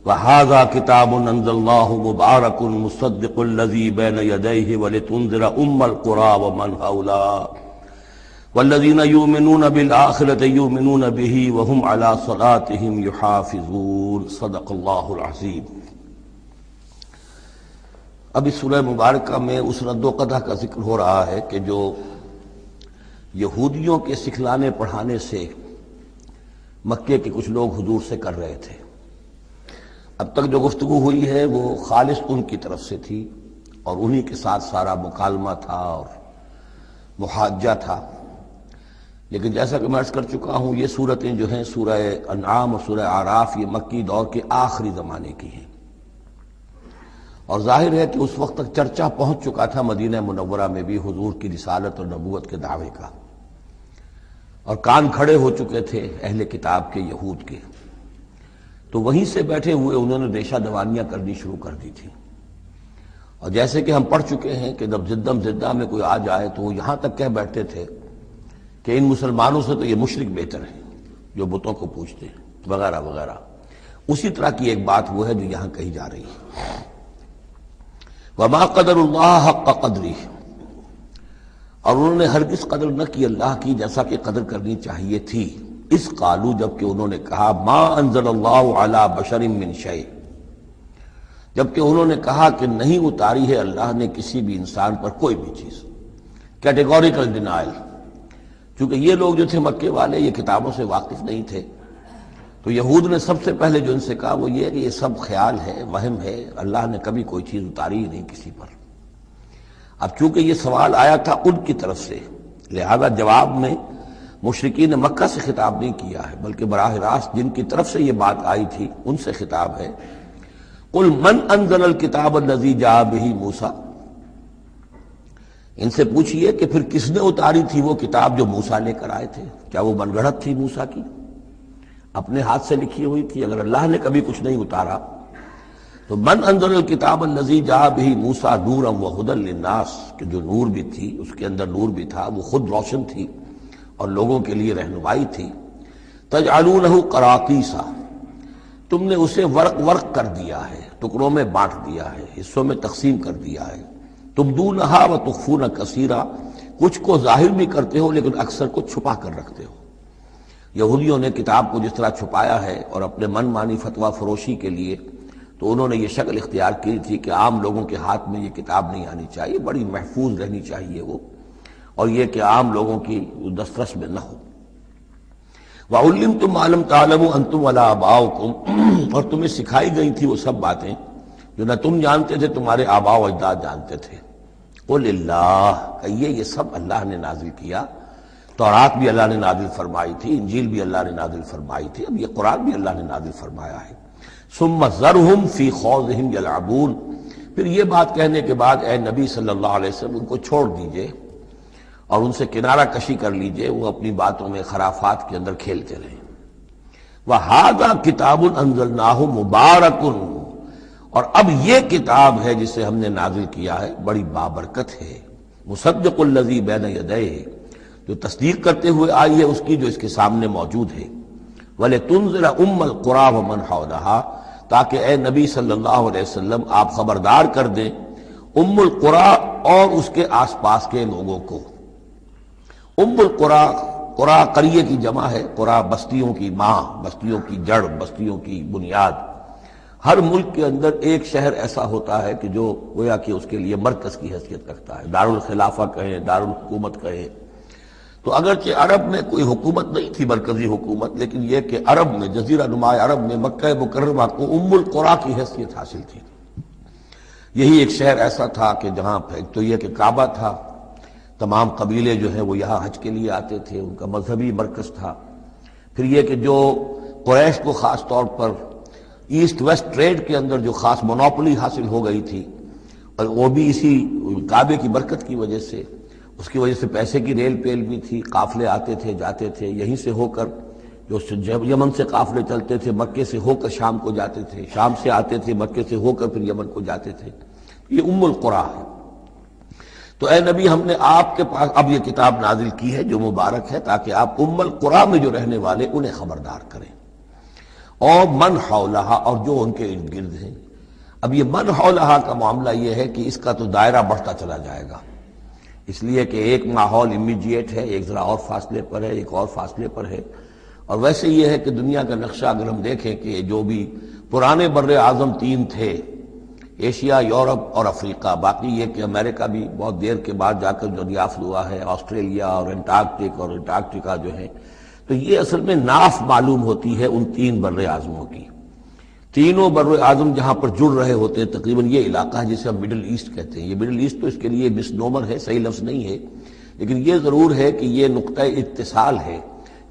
وَهَٰذَا كِتَابٌ أَنزَلْنَاهُ مُبَارَكٌ مُصَدِّقُ الَّذِي بَيْنَ يَدَيْهِ وَلِتُنذِرَ أُمَّ الْقُرَىٰ وَمَنْ حَوْلَهَا وَالَّذِينَ يُؤْمِنُونَ بِالْآخِرَةِ يُؤْمِنُونَ بِهِ وَهُمْ عَلَىٰ صَلَاتِهِمْ يُحَافِظُونَ صدق اللہ العظیم۔ اب اس سورہ مبارکہ میں اس رد و قدح کا ذکر ہو رہا ہے کہ جو یہودیوں کے سکھلانے پڑھانے سے مکے کے کچھ لوگ حضور سے کر رہے تھے۔ اب تک جو گفتگو ہوئی ہے وہ خالص ان کی طرف سے تھی اور انہی کے ساتھ سارا مکالمہ تھا اور محاجہ تھا، لیکن جیسا کہ میں عرض کر چکا ہوں یہ صورتیں جو ہیں سورہ انعام اور سورہ اعراف یہ مکی دور کے آخری زمانے کی ہیں، اور ظاہر ہے کہ اس وقت تک چرچا پہنچ چکا تھا مدینہ منورہ میں بھی حضور کی رسالت اور نبوت کے دعوے کا، اور کان کھڑے ہو چکے تھے اہل کتاب کے یہود کے، تو وہیں سے بیٹھے ہوئے انہوں نے ریشہ دوانیاں کرنی شروع کر دی تھی۔ اور جیسے کہ ہم پڑھ چکے ہیں کہ جب زدم زدہ میں کوئی آ جائے تو وہ یہاں تک کہہ بیٹھتے تھے کہ ان مسلمانوں سے تو یہ مشرک بہتر ہیں جو بتوں کو پوجتے ہیں وغیرہ وغیرہ۔ اسی طرح کی ایک بات وہ ہے جو یہاں کہی جا رہی ہے۔ وما قدر اللہ حق قدری، اور انہوں نے ہرگز قدر نہ کی اللہ کی جیسا کہ قدر کرنی چاہیے تھی۔ اس قالو، جبکہ انہوں نے کہا ما انزل اللہ علی بشر من شیء، جبکہ انہوں نے کہا کہ نہیں اتاری ہے اللہ نے کسی بھی انسان پر کوئی بھی چیز، کیٹیگوریکل ڈینائل۔ چونکہ یہ لوگ جو تھے مکے والے یہ کتابوں سے واقف نہیں تھے، تو یہود نے سب سے پہلے جو ان سے کہا وہ یہ کہ یہ سب خیال ہے، وہم ہے، اللہ نے کبھی کوئی چیز اتاری ہی نہیں کسی پر۔ اب چونکہ یہ سوال آیا تھا ان کی طرف سے، لہذا جواب میں مشرکین مکہ سے خطاب نہیں کیا ہے، بلکہ براہ راست جن کی طرف سے یہ بات آئی تھی ان سے خطاب ہے۔ قل من انزل الکتاب الذی جاء بہ موسیٰ، ان سے پوچھئے کہ پھر کس نے اتاری تھی وہ کتاب جو موسیٰ لے کر آئے تھے؟ کیا وہ من گھڑت تھی موسیٰ کی؟ اپنے ہاتھ سے لکھی ہوئی تھی؟ اگر اللہ نے کبھی کچھ نہیں اتارا تو من انزل الکتاب الذی جاء بہ موسیٰ نورا وہدی للناس، کہ جو نور بھی تھی اس کے اندر نور بھی تھا، وہ خود روشن تھی اور لوگوں کے لیے رہنمائی تھی۔ تجعلونہ قراطیسا، تم نے اسے ورق ورق کر دیا ہے، ٹکڑوں میں بانٹ دیا ہے، حصوں میں تقسیم کر دیا ہے۔ تبدونہا وتخفون کثیرا، کچھ کو ظاہر بھی کرتے ہو لیکن اکثر کو چھپا کر رکھتے ہو۔ یہودیوں نے کتاب کو جس طرح چھپایا ہے اور اپنے من مانی فتویٰ فروشی کے لیے تو انہوں نے یہ شکل اختیار کی تھی کہ عام لوگوں کے ہاتھ میں یہ کتاب نہیں آنی چاہیے، بڑی محفوظ رہنی چاہیے وہ، اور یہ کہ عام لوگوں کی دسترس میں نہ ہو۔ وَعُلِّمْتُم مَّا لَمْ تَعْلَمُوا أَنتُمْ وَلَا آبَاؤُكُمْ، اور تمہیں سکھائی گئی تھی وہ سب باتیں جو نہ تم جانتے تھے تمہارے آباء و اجداد جانتے تھے۔ قُلِ اللَّهُ، کہیے یہ سب اللہ نے نازل کیا، تورات بھی اللہ نے نازل فرمائی تھی، انجیل بھی اللہ نے نازل فرمائی تھی، اب یہ قرآن بھی اللہ نے نازل فرمایا ہے۔ ثُمَّ ذَرْهُمْ فِي خَوْضِهِمْ يَلْعَبُونَ، پھر یہ بات کہنے کے بعد اے نبی صلی اللہ علیہ وسلم ان کو چھوڑ دیجئے اور ان سے کنارہ کشی کر لیجئے، وہ اپنی باتوں میں خرافات کے اندر کھیلتے رہیں۔ وَهَذَا كِتَابٌ أَنزَلْنَاهُ مُبَارَكٌ، اور اب یہ کتاب ہے جسے ہم نے نازل کیا ہے بڑی بابرکت ہے۔ مُصَدِّقُ الَّذِي بَيْنَ يَدَيْهِ، جو تصدیق کرتے ہوئے آئی ہے اس کی جو اس کے سامنے موجود ہے۔ وَلِتُنذِرَ أُمَّ الْقُرَىٰ وَمَنْ حَوْلَهَا، تاکہ اے نبی صلی اللہ علیہ وسلم آپ خبردار کر دیں ام القریٰ اور اس کے آس پاس کے لوگوں کو۔ ام القریٰ، قریٰ قریے کی جمع ہے، قریٰ بستیوں کی ماں، بستیوں کی جڑ، بستیوں کی بنیاد۔ ہر ملک کے اندر ایک شہر ایسا ہوتا ہے کہ جو گویا کہ اس کے لیے مرکز کی حیثیت رکھتا ہے، دارالخلافہ کہیں، دارالحکومت کہیں۔ تو اگرچہ عرب میں کوئی حکومت نہیں تھی مرکزی حکومت، لیکن یہ کہ عرب میں، جزیرہ نما عرب میں مکہ مکرمہ کو ام القریٰ کی حیثیت حاصل تھی۔ یہی ایک شہر ایسا تھا کہ جہاں ایک تو یہ کہ کعبہ تھا، تمام قبیلے جو ہیں وہ یہاں حج کے لیے آتے تھے، ان کا مذہبی مرکز تھا۔ پھر یہ کہ جو قریش کو خاص طور پر ایسٹ ویسٹ ٹریڈ کے اندر جو خاص مونوپلی حاصل ہو گئی تھی، اور وہ بھی اسی کعبے کی برکت کی وجہ سے، اس کی وجہ سے پیسے کی ریل پیل بھی تھی، قافلے آتے تھے جاتے تھے، یہیں سے ہو کر جو یمن سے قافلے چلتے تھے مکے سے ہو کر شام کو جاتے تھے، شام سے آتے تھے مکے سے ہو کر پھر یمن کو جاتے تھے۔ یہ ام القریٰ ہے۔ تو اے نبی ہم نے آپ کے پاس اب یہ کتاب نازل کی ہے جو مبارک ہے تاکہ آپ ام القریٰ میں جو رہنے والے انہیں خبردار کریں، اور من حولہا اور جو ان کے ارد گرد ہیں۔ اب یہ من حولہا کا معاملہ یہ ہے کہ اس کا تو دائرہ بڑھتا چلا جائے گا، اس لیے کہ ایک ماحول امیجیٹ ہے، ایک ذرا اور فاصلے پر ہے، ایک اور فاصلے پر ہے۔ اور ویسے یہ ہے کہ دنیا کا نقشہ اگر ہم دیکھیں کہ جو بھی پرانے بر اعظم تین تھے، ایشیا، یورپ اور افریقہ، باقی یہ کہ امریکہ بھی بہت دیر کے بعد جا کر جو دریافت ہوا ہے، آسٹریلیا اور انٹارکٹیکا جو ہے، تو یہ اصل میں ناف معلوم ہوتی ہے ان تین بر اعظموں کی۔ تینوں بر اعظم جہاں پر جڑ رہے ہوتے ہیں، تقریباً یہ علاقہ ہے جسے ہم مڈل ایسٹ کہتے ہیں۔ یہ مڈل ایسٹ تو اس کے لیے مس نومر ہے، صحیح لفظ نہیں ہے، لیکن یہ ضرور ہے کہ یہ نقطہ اتصال ہے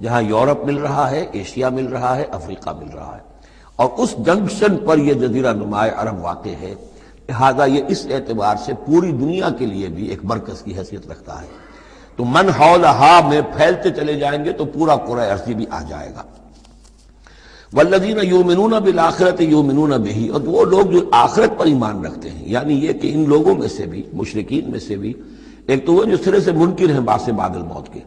جہاں یورپ مل رہا ہے، ایشیا مل رہا ہے، افریقہ مل رہا ہے، اور اس جنکشن پر یہ جزیرہ نمائے عرب واقع ہے، لہذا یہ اس اعتبار سے پوری دنیا کے لیے بھی ایک مرکز کی حیثیت رکھتا ہے۔ تو من حولہا میں پھیلتے چلے جائیں گے تو پورا کرۂ ارضی بھی آ جائے گا۔ والذین یؤمنون بالآخرۃ یؤمنون بہ، اور وہ لوگ جو آخرت پر ایمان رکھتے ہیں، یعنی یہ کہ ان لوگوں میں سے بھی، مشرکین میں سے بھی، ایک تو وہ جو سرے سے منکر ہیں بعث بعد الموت کے،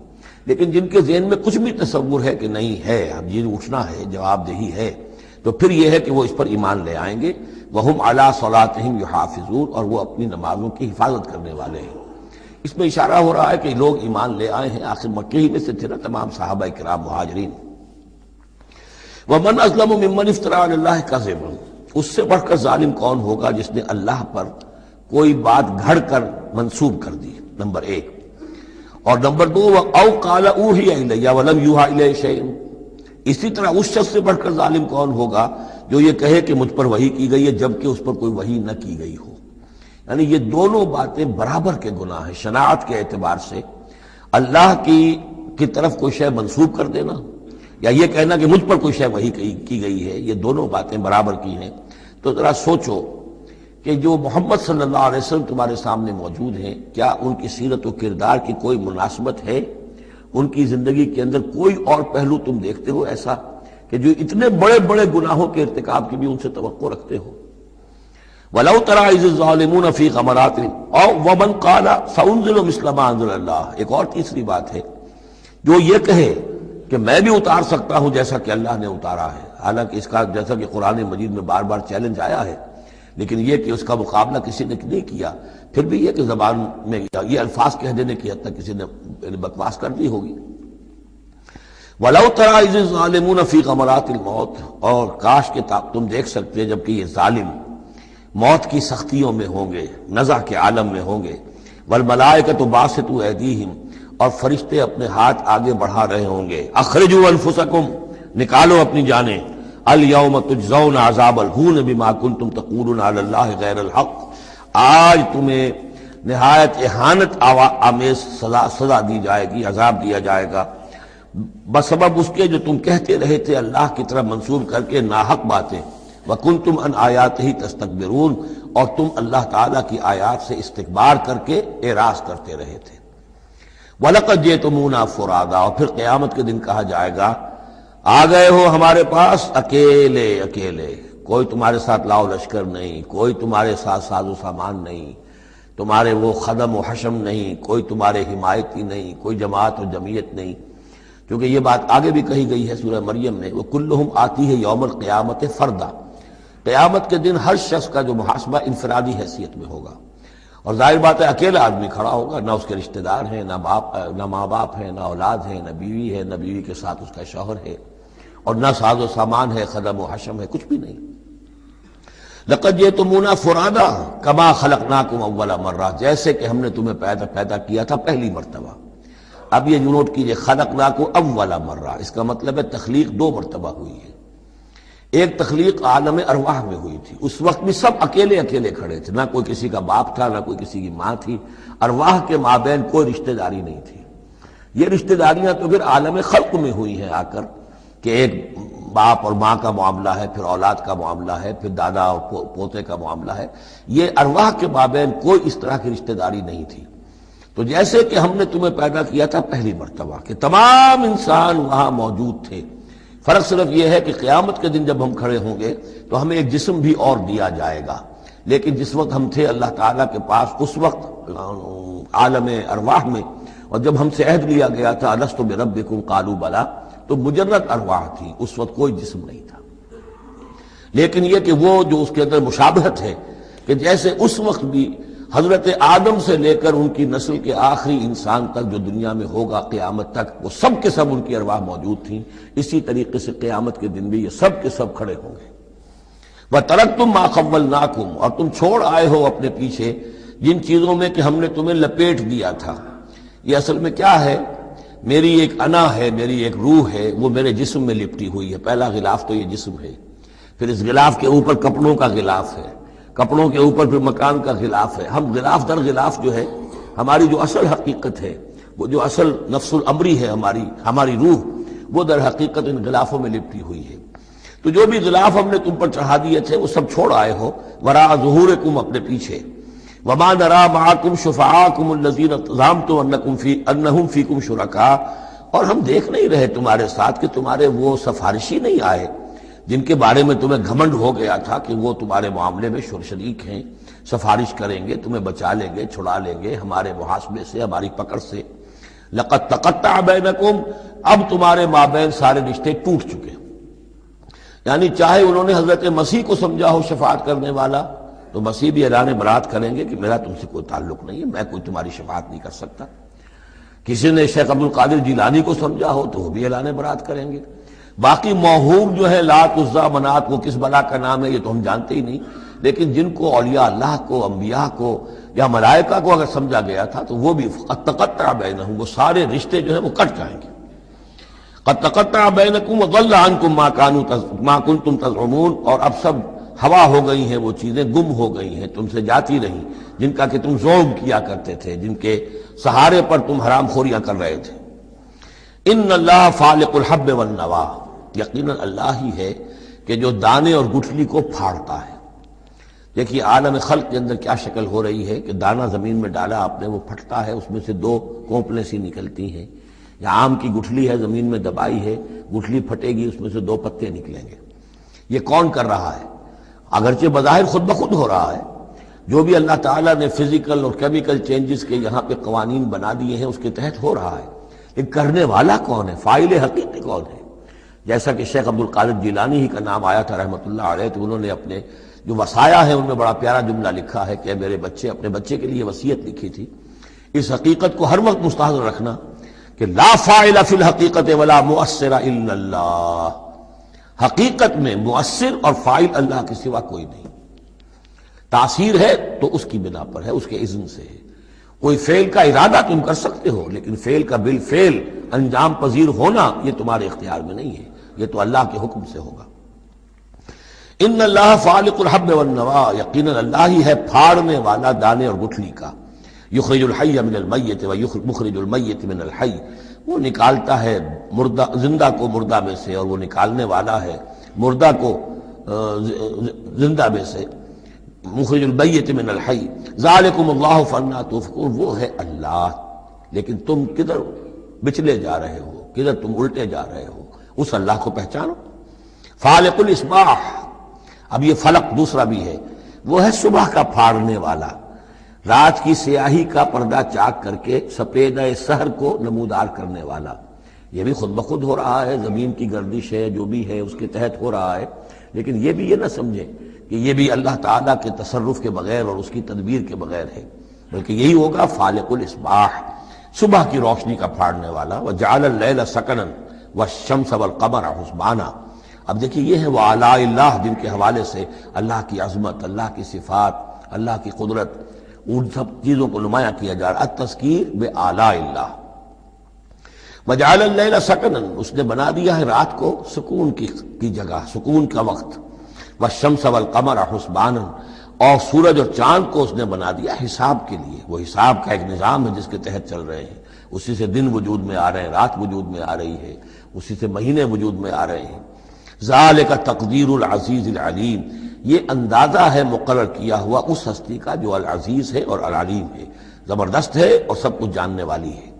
لیکن جن کے ذہن میں کچھ بھی تصور ہے کہ نہیں ہے، اب یہ اٹھنا ہے، جواب دہی ہے، تو پھر یہ ہے کہ وہ اس پر ایمان لے آئیں گے۔ وہم علی صلاتہم یحافظون، اور وہ اپنی نمازوں کی حفاظت کرنے والے ہیں۔ اس میں اشارہ ہو رہا ہے کہ لوگ ایمان لے آئے ہیں، آخر مکے ہی میں سے تھے نا تمام صحابہ کرام مہاجرین۔ ومن اظلم ممن افترى علی اللہ کذبا، اس سے بڑھ کر ظالم کون ہوگا جس نے اللہ پر کوئی بات گھڑ کر منسوب کر دی، نمبر ایک۔ اور نمبر دو، او قال اوحی الی ولم یوحى الی شیء، اسی طرح اس شخص سے بڑھ کر ظالم کون ہوگا جو یہ کہے کہ مجھ پر وحی کی گئی ہے جبکہ اس پر کوئی وحی نہ کی گئی ہو۔ یعنی یہ دونوں باتیں برابر کے گناہ ہیں شناعت کے اعتبار سے، اللہ کی طرف کوئی شے منسوب کر دینا یا یہ کہنا کہ مجھ پر کوئی شے وحی کی گئی ہے، یہ دونوں باتیں برابر کی ہیں۔ تو ذرا سوچو کہ جو محمد صلی اللہ علیہ وسلم تمہارے سامنے موجود ہیں، کیا ان کی سیرت و کردار کی کوئی مناسبت ہے؟ ان کی زندگی کے اندر کوئی اور پہلو تم دیکھتے ہو ایسا کہ جو اتنے بڑے بڑے گناہوں کے ارتکاب کی بھی ان سے توقع رکھتے ہو؟ وَلَوْ تَرَىٰ إِذِ الظَّالِمُونَ فِي غَمَرَاتِ أَوْ وَمَنْ قَالَ سَأُنزِلُ مِثْلَ مَا أَنزَلَ اللَّهُ، ایک اور تیسری بات ہے جو یہ کہے کہ میں بھی اتار سکتا ہوں جیسا کہ اللہ نے اتارا ہے، حالانکہ اس کا جیسا کہ قرآن مجید میں بار بار چیلنج آیا ہے، لیکن یہ کہ اس کا مقابلہ کسی نے نہیں کیا، پھر بھی یہ کہ زبان میں یہ الفاظ کہہ دینے کی حد تک کسی نے بکواس کر دی ہوگی۔ وَلَوْ تَرَىٰ إِذِ الظَّالِمُونَ فِي غَمَرَاتِ الْمَوْتِ، اور کاش کہ تم دیکھ سکتے جبکہ یہ ظالم موت کی سختیوں میں ہوں گے، نزع کے عالم میں ہوں گے، وَالْمَلَائِكَةُ بَاسِطُو أَيْدِيهِمْ، اور فرشتے اپنے ہاتھ آگے بڑھا رہے ہوں گے، اخرجوا انفسکم، نکالو اپنی جانیں، اليوم تجزون عذاب الہون بما کنتم تقولون علی اللہ غیر الحق، آج تمہیں نہایت اہانت آمیز سزا دی جائے گی، عذاب دیا جائے گا بسبب اس کے جو تم کہتے رہے تھے اللہ کی طرف منسوب کر کے ناحق باتیں، وکنتم عن آیاتہ تستکبرون، اور تم اللہ تعالیٰ کی آیات سے استکبار کر کے اعراض کرتے رہے تھے۔ وَلَقَدْ جِئْتُمُونَا فُرَادَا، اور پھر قیامت کے دن کہا جائے گا آ گئے ہو ہمارے پاس اکیلے اکیلے، کوئی تمہارے ساتھ لاؤ لشکر نہیں، کوئی تمہارے ساتھ ساز و سامان نہیں، تمہارے وہ خدم و حشم نہیں، کوئی تمہارے حمایتی نہیں، کوئی جماعت و جمعیت نہیں، کیونکہ یہ بات آگے بھی کہی گئی ہے سورہ مریم میں، وَكُلُّهُمْ آتِيهِ يَوْمَ الْقِيَامَةِ فَرْدًا، قیامت کے دن ہر شخص کا جو محاسبہ انفرادی حیثیت میں ہوگا، اور ظاہر بات ہے اکیلا آدمی کھڑا ہوگا، نہ اس کے رشتہ دار ہیں، نہ ماں باپ ہیں، نہ اولاد ہیں، نہ بیوی ہے، نہ بیوی کے ساتھ اس کا شوہر ہے، اور نہ ساز و سامان ہے، خدم و حشم ہے، کچھ بھی نہیں۔ لَقَدْ جِئْتُمُونَا فُرَادَا كَمَا خَلَقْنَاكُمْ أَوَّلَ مَرَّةٍ، جیسے کہ ہم نے تمہیں پیدا کیا تھا پہلی مرتبہ۔ اب یہ نوٹ کیجئے، خَلَقْنَاكُمْ أَوَّلَ مَرَّةٍ، اس کا مطلب ہے تخلیق دو مرتبہ ہوئی ہے۔ ایک تخلیق عالم ارواح میں ہوئی تھی، اس وقت بھی سب اکیلے اکیلے کھڑے تھے، نہ کوئی کسی کا باپ تھا، نہ کوئی کسی کی ماں تھی، ارواح کے مابین کوئی رشتہ داری نہیں تھی۔ یہ رشتہ داریاں تو پھر عالم خلق میں ہوئی ہیں آ کر، کہ ایک باپ اور ماں کا معاملہ ہے، پھر اولاد کا معاملہ ہے، پھر دادا اور پوتے کا معاملہ ہے، یہ ارواح کے مابین کوئی اس طرح کی رشتہ داری نہیں تھی۔ تو جیسے کہ ہم نے تمہیں پیدا کیا تھا پہلی مرتبہ، کہ تمام انسان وہاں موجود تھے، فرق صرف یہ ہے کہ قیامت کے دن جب ہم کھڑے ہوں گے تو ہمیں ایک جسم بھی اور دیا جائے گا، لیکن جس وقت ہم تھے اللہ تعالیٰ کے پاس اس وقت عالم ارواح میں، اور جب ہم سے عہد لیا گیا تھا الست بربکم قالوا بلا، تو مجرد ارواح تھی، اس وقت کوئی جسم نہیں تھا۔ لیکن یہ کہ وہ جو اس کے اندر مشابہت ہے کہ جیسے اس وقت بھی حضرت آدم سے لے کر ان کی نسل کے آخری انسان تک جو دنیا میں ہوگا قیامت تک، وہ سب کے سب ان کی ارواح موجود تھیں، اسی طریقے سے قیامت کے دن بھی یہ سب کے سب کھڑے ہوں گے۔ وَتَرَكْتُم مَّا خَوَّلْنَاكُمْ، اور تم چھوڑ آئے ہو اپنے پیچھے جن چیزوں میں کہ ہم نے تمہیں لپیٹ دیا تھا۔ یہ اصل میں کیا ہے؟ میری ایک انا ہے، میری ایک روح ہے، وہ میرے جسم میں لپٹی ہوئی ہے۔ پہلا غلاف تو یہ جسم ہے، پھر اس غلاف کے اوپر کپڑوں کا غلاف ہے، کپڑوں کے اوپر پھر مکان کا غلاف ہے۔ ہم غلاف در غلاف جو ہے، ہماری جو اصل حقیقت ہے، وہ جو اصل نفس الامری ہے ہماری روح، وہ در حقیقت ان غلافوں میں لپٹی ہوئی ہے۔ تو جو بھی غلاف ہم نے تم پر چڑھا دیے تھے وہ سب چھوڑ آئے ہو، وراء ظہورکم، اپنے پیچھے۔ وما نرى معكم شفعاءكم الذين زعمتم انهم فيكم شركاء، اور ہم دیکھ نہیں رہے تمہارے ساتھ کہ تمہارے وہ سفارشی نہیں آئے جن کے بارے میں تمہیں گھمنڈ ہو گیا تھا کہ وہ تمہارے معاملے میں شریک ہیں، سفارش کریں گے، تمہیں بچا لیں گے، چھڑا لیں گے ہمارے محاسبے سے، ہماری پکڑ سے۔ لقد تقطع بینکم، اب تمہارے مابین سارے رشتے ٹوٹ چکے۔ یعنی چاہے انہوں نے حضرت مسیح کو سمجھا ہو شفاعت کرنے والا، تو مسیح بھی اعلان برات کریں گے کہ میرا تم سے کوئی تعلق نہیں ہے، میں کوئی تمہاری شفاعت نہیں کر سکتا۔ کسی نے شیخ عبد القادر جیلانی کو سمجھا ہو تو وہ بھی اعلان برات کریں گے۔ باقی موہوم جو ہے لات عزا منات، وہ کس بلا کا نام ہے یہ تو ہم جانتے ہی نہیں، لیکن جن کو اولیاء اللہ کو، انبیاء کو یا ملائکہ کو اگر سمجھا گیا تھا تو وہ بھی قد تقطع بینہم، وہ سارے رشتے جو ہیں وہ کٹ جائیں گے۔ قد تقطع بینکم وضل عنکم ما کنتم تزعمون، اور اب سب ہوا ہو گئی ہیں، وہ چیزیں گم ہو گئی ہیں، تم سے جاتی رہیں جن کا کہ تم زوم کیا کرتے تھے، جن کے سہارے پر تم حرام خوریاں کر رہے تھے۔ ان اللہ فالق الحب والنوا، یقیناً اللہ ہی ہے کہ جو دانے اور گٹھلی کو پھاڑتا ہے۔ دیکھیے عالم خلق کے اندر کیا شکل ہو رہی ہے کہ دانہ زمین میں ڈالا آپ نے، وہ پھٹتا ہے، اس میں سے دو کونپلیں سی نکلتی ہیں، یا آم کی گٹھلی ہے زمین میں دبائی ہے، گٹھلی پھٹے گی، اس میں سے دو پتے نکلیں گے۔ یہ کون کر رہا ہے؟ اگرچہ بظاہر خود بخود ہو رہا ہے، جو بھی اللہ تعالیٰ نے فزیکل اور کیمیکل چینجز کے یہاں پہ قوانین بنا دیے ہیں اس کے تحت ہو رہا ہے، لیکن کرنے والا کون ہے؟ فاعل حقیقی کون ہے؟ جیسا کہ شیخ عبد القادر جیلانی ہی کا نام آیا تھا رحمۃ اللہ علیہ، تو انہوں نے اپنے جو وصایا ہیں ان میں بڑا پیارا جملہ لکھا ہے کہ میرے بچے، اپنے بچے کے لیے وصیت لکھی تھی، اس حقیقت کو ہر وقت مستحضر رکھنا کہ لا فاعل فی الحقیقت ولا مؤثر الا اللہ، حقیقت میں مؤثر اور فاعل اللہ کے سوا کوئی نہیں۔ تاثیر ہے تو اس کی بنا پر ہے، اس کے اذن سے ہے۔ کوئی فعل کا ارادہ تم کر سکتے ہو، لیکن فعل کا بالفعل انجام پذیر ہونا یہ تمہارے اختیار میں نہیں ہے، یہ تو اللہ کے حکم سے ہوگا۔ ان اللہ فالق الحب والنوا، یقیناً اللہ ہی ہے پھاڑنے والا دانے اور گٹھلی کا۔ یخرج الحی من المیت ومخرج المیت من الحی، وہ نکالتا ہے مردہ زندہ کو مردہ میں سے، اور وہ نکالنے والا ہے مردہ کو زندہ میں سے۔ مخرج المیت من الحی ذالکم اللہ فانا تؤفکون، وہ ہے اللہ، لیکن تم کدھر بچلے جا رہے ہو، کدھر تم الٹے جا رہے ہو، اس اللہ کو پہچانو۔ فالق الاصباح، اب یہ فلق دوسرا بھی ہے، وہ ہے صبح کا پھاڑنے والا، رات کی سیاہی کا پردہ چاک کر کے سپیدہ سحر کو نمودار کرنے والا۔ یہ بھی خود بخود ہو رہا ہے، زمین کی گردش ہے، جو بھی ہے اس کے تحت ہو رہا ہے، لیکن یہ بھی یہ نہ سمجھیں کہ یہ بھی اللہ تعالیٰ کے تصرف کے بغیر اور اس کی تدبیر کے بغیر ہے، بلکہ یہی ہوگا فالق الاصباح، صبح کی روشنی کا پھاڑنے والا۔ وجعل اللیل سکنا والشمس والقمر حسبانا، اب دیکھیے یہ ہے وہ آلاء اللہ جن کے حوالے سے اللہ کی عظمت، اللہ کی صفات، اللہ کی قدرت، ان سب چیزوں کو نمایاں کیا جا رہا ہے۔ التذکیر بآلاء اللہ۔ وجعل اللیل سکنا، اس نے بنا دیا ہے رات کو سکون کی جگہ، سکون کا وقت۔ والشمس والقمر حسبانا، اور سورج اور چاند کو اس نے بنا دیا حساب کے لیے، وہ حساب کا ایک نظام ہے جس کے تحت چل رہے ہیں، اسی سے دن وجود میں آ رہے ہیں، رات وجود میں آ رہی ہے، اسی سے مہینے وجود میں آ رہے ہیں۔ ذالک تقدیر العزیز العلیم، یہ اندازہ ہے مقرر کیا ہوا اس ہستی کا جو العزیز ہے اور العلیم ہے، زبردست ہے اور سب کچھ جاننے والی ہے۔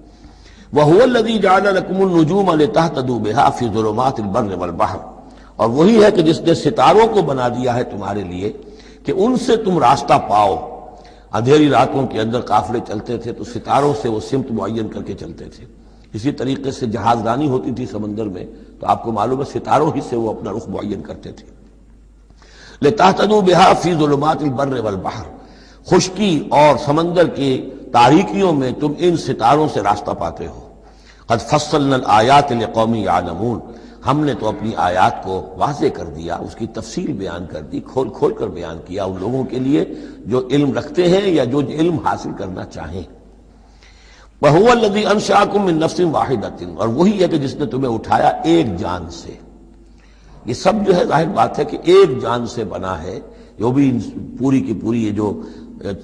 وَهُوَ الَّذِي جَعَلَ لَكُمُ النُّجُومَ لِتَهْتَدُوا بِهَا فِي ظُلُمَاتِ الْبَرِّ وَالْبَحْرِ، اور وہی ہے کہ جس نے ستاروں کو بنا دیا ہے تمہارے لیے کہ ان سے تم راستہ پاؤ۔ اندھیری راتوں کے اندر قافلے چلتے تھے تو ستاروں سے وہ سمت معین کر کے چلتے تھے۔ اسی طریقے سے جہاز رانی ہوتی تھی سمندر میں تو آپ کو معلوم ہے ستاروں ہی سے وہ اپنا رخ معین کرتے تھے۔ لِتَهْتَدُوا بِهَا فِي ظُلُمَاتِ الْبَرِّ وَالْبَحْرِ، خشکی اور سمندر کی تاریکیوں میں تم ان ستاروں سے راستہ پاتے ہو۔ قَدْ فَصَّلْنَا الْآيَاتِ لِقَوْمٍ يَعْلَمُونَ، ہم نے تو اپنی آیات کو واضح کر دیا، اس کی تفصیل بیان کر دی، کھول کھول کر بیان کیا ان لوگوں کے لیے جو علم رکھتے ہیں یا جو علم حاصل کرنا چاہیں۔ وَهُوَ الَّذِي أَنشَأَكُم مِّن نَّفْسٍ وَاحِدَةٍ، اور وہی ہے کہ جس نے تمہیں اٹھایا ایک جان سے۔ یہ سب جو ہے ظاہر بات ہے کہ ایک جان سے بنا ہے، جو بھی پوری کی پوری یہ جو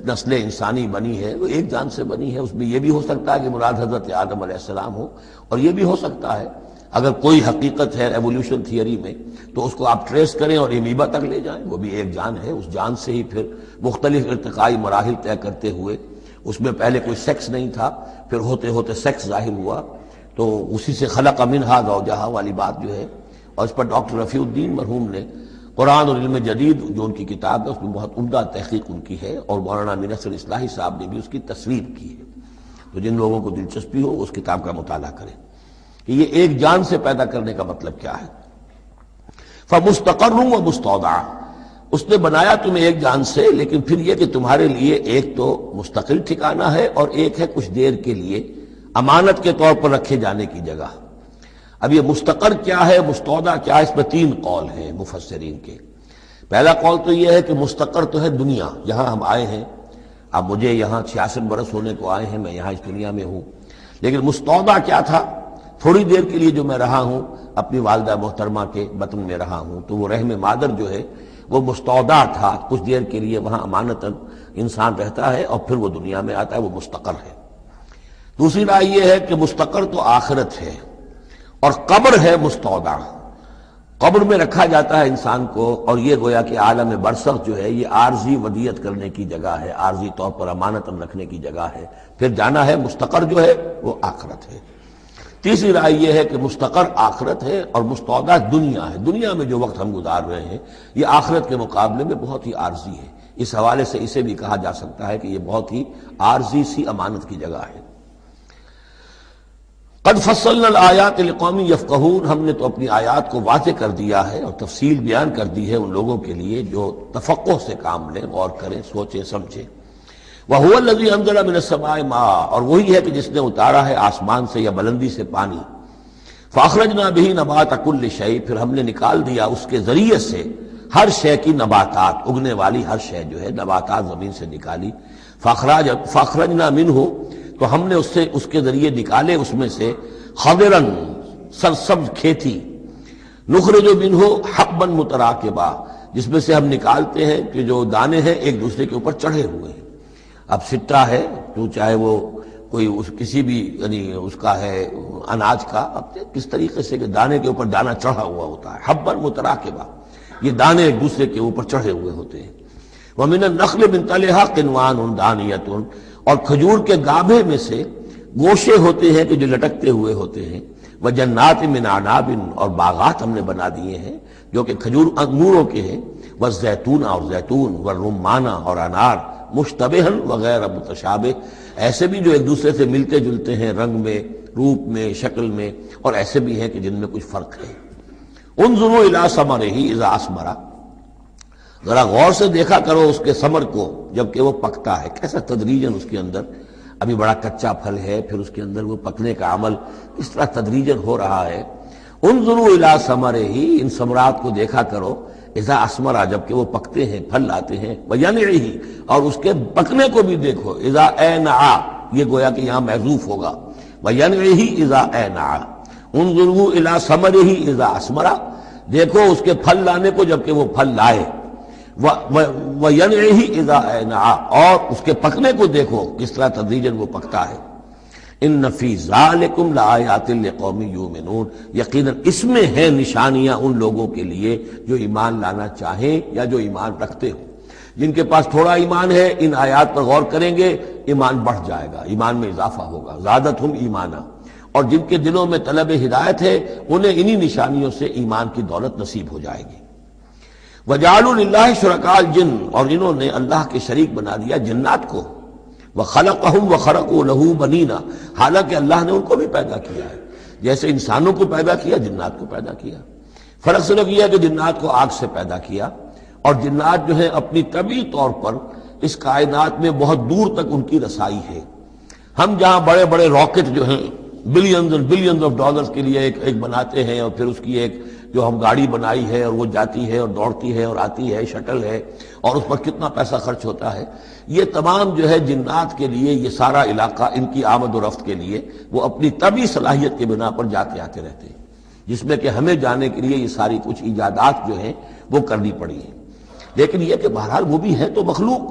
نسل انسانی بنی ہے وہ ایک جان سے بنی ہے۔ اس میں یہ بھی ہو سکتا ہے کہ مراد حضرت آدم علیہ السلام ہو، اور یہ بھی ہو سکتا ہے اگر کوئی حقیقت ہے ایولیوشن تھیوری میں تو اس کو آپ ٹریس کریں اور امیبا تک لے جائیں، وہ بھی ایک جان ہے۔ اس جان سے ہی پھر مختلف ارتقائی مراحل طے کرتے ہوئے، اس میں پہلے کوئی سیکس نہیں تھا، پھر ہوتے ہوتے سیکس ظاہر ہوا، تو اسی سے خلق منہا زوجہا والی بات جو ہے، اور اس پر ڈاکٹر رفیع الدین مرحوم نے قرآن اور علم جدید جو ان کی کتاب ہے اس میں بہت عمدہ تحقیق ان کی ہے، اور مولانا امین اصغر اصلاحی صاحب نے بھی اس کی تصویر کی ہے۔ تو جن لوگوں کو دلچسپی ہو اس کتاب کا مطالعہ کریں کہ یہ ایک جان سے پیدا کرنے کا مطلب کیا ہے۔ فَمُسْتَقَرٌّ وَمُسْتَوْدَعٌ، اس نے بنایا تمہیں ایک جان سے، لیکن پھر یہ کہ تمہارے لیے ایک تو مستقل ٹھکانہ ہے اور ایک ہے کچھ دیر کے لیے امانت کے طور پر رکھے جانے کی جگہ۔ اب یہ مستقر کیا ہے، مستودع کیا ہے، اس میں تین قول ہیں مفسرین کے۔ پہلا قول تو یہ ہے کہ مستقر تو ہے دنیا، جہاں ہم آئے ہیں۔ اب مجھے یہاں 66 برس ہونے کو آئے ہیں، میں یہاں اس دنیا میں ہوں، لیکن مستودع کیا تھا؟ تھوڑی دیر کے لیے جو میں رہا ہوں اپنی والدہ محترمہ کے بطن میں رہا ہوں، تو وہ رحم مادر جو ہے وہ مستودع تھا، کچھ دیر کے لیے وہاں امانتاً انسان رہتا ہے اور پھر وہ دنیا میں آتا ہے، وہ مستقر ہے۔ دوسری رائے یہ ہے کہ مستقر تو آخرت ہے اور قبر ہے مستودع، قبر میں رکھا جاتا ہے انسان کو، اور یہ گویا کہ عالم برزخ جو ہے یہ عارضی ودیت کرنے کی جگہ ہے، عارضی طور پر امانتاً رکھنے کی جگہ ہے، پھر جانا ہے۔ مستقر جو ہے وہ آخرت ہے۔ تیسری رائے یہ ہے کہ مستقر آخرت ہے اور مستودع دنیا ہے۔ دنیا میں جو وقت ہم گزار رہے ہیں یہ آخرت کے مقابلے میں بہت ہی عارضی ہے، اس حوالے سے اسے بھی کہا جا سکتا ہے کہ یہ بہت ہی عارضی سی امانت کی جگہ ہے۔ قد فصلنا الآیات لقوم یفقہون، ہم نے تو اپنی آیات کو واضح کر دیا ہے اور تفصیل بیان کر دی ہے ان لوگوں کے لیے جو تفقہ سے کام لیں، غور کریں، سوچیں، سمجھیں۔ وَهُوَ الَّذِي أَنزَلَ مِنَ السَّمَاءِ مَاءً، اور وہی ہے کہ جس نے اتارا ہے آسمان سے یا بلندی سے پانی۔ فَأَخْرَجْنَا بِهِ نَبَاتَ كُلِّ شَيْءٍ، پھر ہم نے نکال دیا اس کے ذریعے سے ہر شے کی نباتات، اگنے والی ہر شے جو ہے نباتات زمین سے نکالی۔ فَأَخْرَجْنَا مِنْهُ، تو ہم نے اس کے ذریعے نکالے اس میں سے خضرن، سرسبز کھیتی، نخرج منہ حبا متراکبا، جس میں سے ہم نکالتے ہیں کہ جو دانے ہیں ایک دوسرے کے اوپر چڑھے ہوئے ہیں۔ اب سٹا ہے تو چاہے وہ کوئی کسی بھی یعنی اس کا ہے اناج کا، اب کس طریقے سے کہ دانے کے اوپر دانہ چڑھا ہوا ہوتا ہے، حبا متراکبا، یہ دانے ایک دوسرے کے اوپر چڑھے ہوئے ہوتے ہیں۔ وَمِنَ النَّخْلِ مِنْ طَلْعِهَا قِنْوَانٌ دَانِيَةٌ، اور کھجور کے گابھے میں سے گوشے ہوتے ہیں کہ جو لٹکتے ہوئے ہوتے ہیں۔ وَجَنَّاتٍ مِّنْ أَعْنَابٍ، اور باغات ہم نے بنا دیے ہیں جو کہ کھجور انگوروں کے ہیں۔ وَالزَّيْتُونَ، اور زیتون، وَالرُّمَّانَ، اور انار، مشتبہاً وغیر متشابہ، ایسے بھی جو ایک دوسرے سے ملتے جلتے ہیں رنگ میں، روپ میں، شکل میں، اور ایسے بھی ہیں کہ جن میں کچھ فرق ہے۔ انظروا الی ثمرہ اذا اثمر، ذرا غور سے دیکھا کرو اس کے ثمر کو جبکہ وہ پکتا ہے، کیسا تدریجاً اس کے اندر، ابھی بڑا کچا پھل ہے، پھر اس کے اندر وہ پکنے کا عمل اس طرح تدریجاً ہو رہا ہے۔ انظروا الی ثمرہ، ان ثمرات کو دیکھا کرو، اذا اثمر، جبکہ وہ پکتے ہیں، پھل لاتے ہیں، وینعہ، اور اس کے پکنے کو بھی دیکھو، اذا اینع، یہ گویا کہ یہاں محذوف ہوگا، وینعہ اذا اینع، انظروا الی ثمرہ اذا اثمر، دیکھو اس کے پھل لانے کو جبکہ وہ پھل لائے، وَيَنْعِهِ إِذَا أَيْنَعَ، اور اس کے پکنے کو دیکھو کس طرح تدریجاً وہ پکتا ہے۔ إِنَّ فِي ذَلِكُمْ لَآيَاتٍ لِقَوْمٍ يُؤْمِنُونَ، یقیناً اس میں ہیں نشانیاں ان لوگوں کے لیے جو ایمان لانا چاہیں یا جو ایمان رکھتے ہوں۔ جن کے پاس تھوڑا ایمان ہے ان آیات پر غور کریں گے، ایمان بڑھ جائے گا، ایمان میں اضافہ ہوگا، زادتہم ایمانا، اور جن کے دلوں میں طلب ہدایت ہے انہیں انہی نشانیوں سے ایمان کی دولت نصیب ہو جائے گی۔ وَجَعَلُوا لِلَّهِ شُرَكَاءَ الْجِنِّ، اور انہوں نے اللہ کے شریک بنا دیا جنات کو، وَخَلَقَهُمْ وَخَرَقُوا لَهُ بَنِينَ، حالانکہ اللہ نے ان کو بھی پیدا کیا ہے، جیسے انسانوں کو پیدا کیا جنات کو پیدا کیا۔ فرق صرف یہ ہے کہ جنات کو آگ سے پیدا کیا، اور جنات جو ہیں اپنی طبعی طور پر اس کائنات میں بہت دور تک ان کی رسائی ہے۔ ہم جہاں بڑے بڑے راکٹ جو ہیں بلینز اور بلینز آف ڈالرز کے لیے ایک بناتے ہیں، اور پھر اس کی ایک جو ہم گاڑی بنائی ہے اور وہ جاتی ہے اور دوڑتی ہے اور آتی ہے، شٹل ہے، اور اس پر کتنا پیسہ خرچ ہوتا ہے، یہ تمام جو ہے جنات کے لیے یہ سارا علاقہ ان کی آمد و رفت کے لیے وہ اپنی طبعی صلاحیت کے بنا پر جاتے آتے رہتے ہیں، جس میں کہ ہمیں جانے کے لیے یہ ساری کچھ ایجادات جو ہیں وہ کرنی پڑی ہیں۔ لیکن یہ کہ بہرحال وہ بھی ہے تو مخلوق،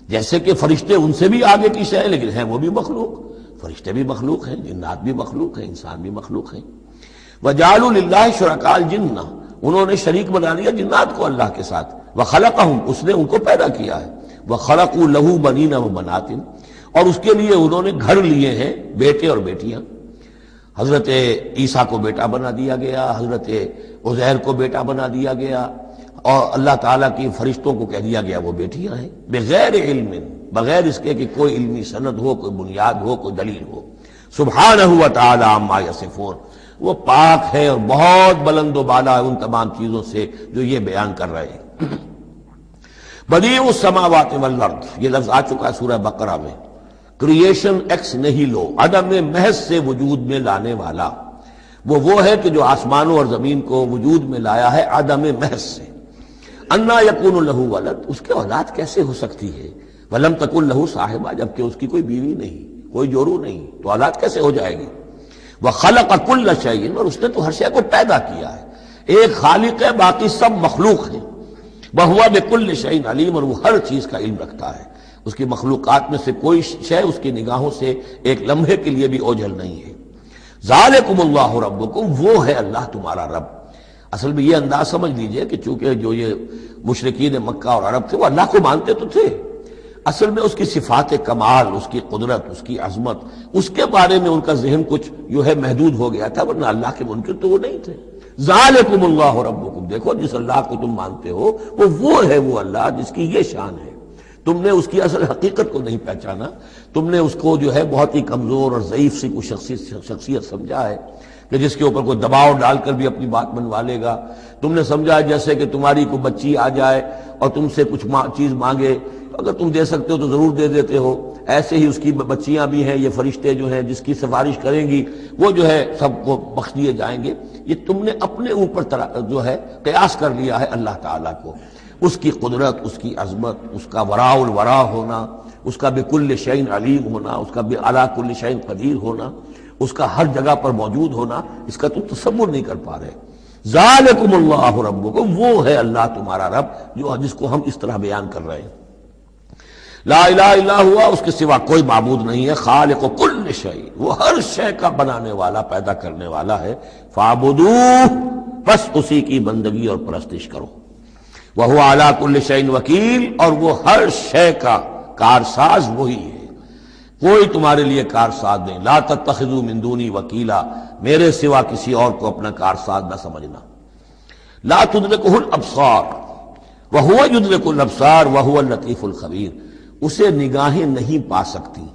جیسے کہ فرشتے ان سے بھی آگے کی شے، لیکن ہیں وہ بھی مخلوق، فرشتے بھی مخلوق ہیں، جنات بھی مخلوق ہیں، انسان بھی مخلوق ہیں۔ وَجَعَلُوا لِلَّهِ شُرَكَاءَ الْجِنَّ، انہوں نے شریک بنا لیا جنات کو اللہ کے ساتھ، وَخَلَقَهُمْ، اس نے ان کو پیدا کیا ہے، وَخَلَقُوا لَهُ بَنِينَ وَبَنَاتٍ، اور اس کے لیے انہوں نے گھر لیے ہیں بیٹے اور بیٹیاں۔ حضرت عیسیٰ کو بیٹا بنا دیا گیا، حضرت عزیر کو بیٹا بنا دیا گیا، اور اللہ تعالیٰ کی فرشتوں کو کہہ دیا گیا وہ بیٹیاں ہیں، بغیر علم، بغیر اس کے کہ کوئی علمی سند ہو، کوئی بنیاد ہو، کوئی دلیل ہو۔ سبحانہ و تعالی عما یصفون، وہ پاک ہے اور بہت بلند و بالا ہے ان تمام چیزوں سے جو یہ بیان کر رہے ہیں۔ بدیع السماوات والارض، یہ لفظ آ چکا ہے سورہ بقرہ میں۔ کریشن ایکس نہیلو، عدم محض سے وجود میں لانے والا، وہ ہے کہ جو آسمانوں اور زمین کو وجود میں لایا ہے عدم محض سے۔ انا یکون لہ ولد، اس کے اولاد کیسے ہو سکتی ہے؟ ولم تکن لہ صاحبہ، جبکہ اس کی کوئی بیوی نہیں، کوئی جورو نہیں، تو اولاد کیسے ہو جائے گی؟ وخلق کل شیء، اور اس نے تو ہر شے کو پیدا کیا ہے۔ ایک خالق ہے، باقی سب مخلوق ہیں۔ وہو بکل شیء علیم، اور وہ ہر چیز کا علم رکھتا ہے۔ اس کی مخلوقات میں سے کوئی شے اس کی نگاہوں سے ایک لمحے کے لیے بھی اوجھل نہیں ہے۔ ذالکم اللہ ربکم، وہ ہے اللہ تمہارا رب۔ اصل میں یہ انداز سمجھ لیجئے کہ چونکہ جو یہ مشرکین مکہ اور عرب تھے وہ اللہ کو مانتے تو تھے، اصل میں اس کی صفات کمال، اس کی قدرت، اس کی عظمت، اس کے بارے میں ان کا ذہن کچھ جو ہے محدود ہو گیا تھا، ورنہ اللہ کے منکر تو وہ نہیں تھے۔ ذالکم اللہ ربکم، دیکھو جس اللہ کو تم مانتے ہو وہ ہے وہ اللہ جس کی یہ شان ہے۔ تم نے اس کی اصل حقیقت کو نہیں پہچانا، تم نے اس کو جو ہے بہت ہی کمزور اور ضعیف سی کوئی شخصیت سمجھا ہے کہ جس کے اوپر کوئی دباؤ ڈال کر بھی اپنی بات منوا لے گا۔ تم نے سمجھا جیسے کہ تمہاری کوئی بچی آ جائے اور تم سے کچھ چیز مانگے، اگر تم دے سکتے ہو تو ضرور دے دیتے ہو۔ ایسے ہی اس کی بچیاں بھی ہیں، یہ فرشتے جو ہیں جس کی سفارش کریں گی وہ جو ہے سب کو بخش دیے جائیں گے۔ یہ تم نے اپنے اوپر جو ہے قیاس کر لیا ہے اللہ تعالیٰ کو، اس کی قدرت، اس کی عظمت، اس کا وراء الورا ہونا، اس کا بکل شیء علیم ہونا، اس کا علی کل شیء قدیر ہونا، اس کا ہر جگہ پر موجود ہونا، اس کا تم تصور نہیں کر پا رہے۔ ذالکم اللہ ربکم، وہ ہے اللہ تمہارا رب جس کو ہم اس طرح بیان کر رہے ہیں۔ لا الہ الا ہوا، اس کے سوا کوئی معبود نہیں ہے، خالق کل شیء، وہ ہر شے کا بنانے والا، پیدا کرنے والا ہے۔ فاعبدوہ، بس اسی کی بندگی اور پرستش کرو۔ وہو علی کل شیء وکیل، اور وہ ہر شے کا کارساز وہی ہے، کوئی تمہارے لیے کارساز نہیں۔ لا تتخذوا من دونی وکیلا، میرے سوا کسی اور کو اپنا کارساز نہ سمجھنا۔ لا تدرکہ الابصار وہو یدرک الابصار وہو اللطیف الخبیر، اسے نگاہیں نہیں پا سکتی،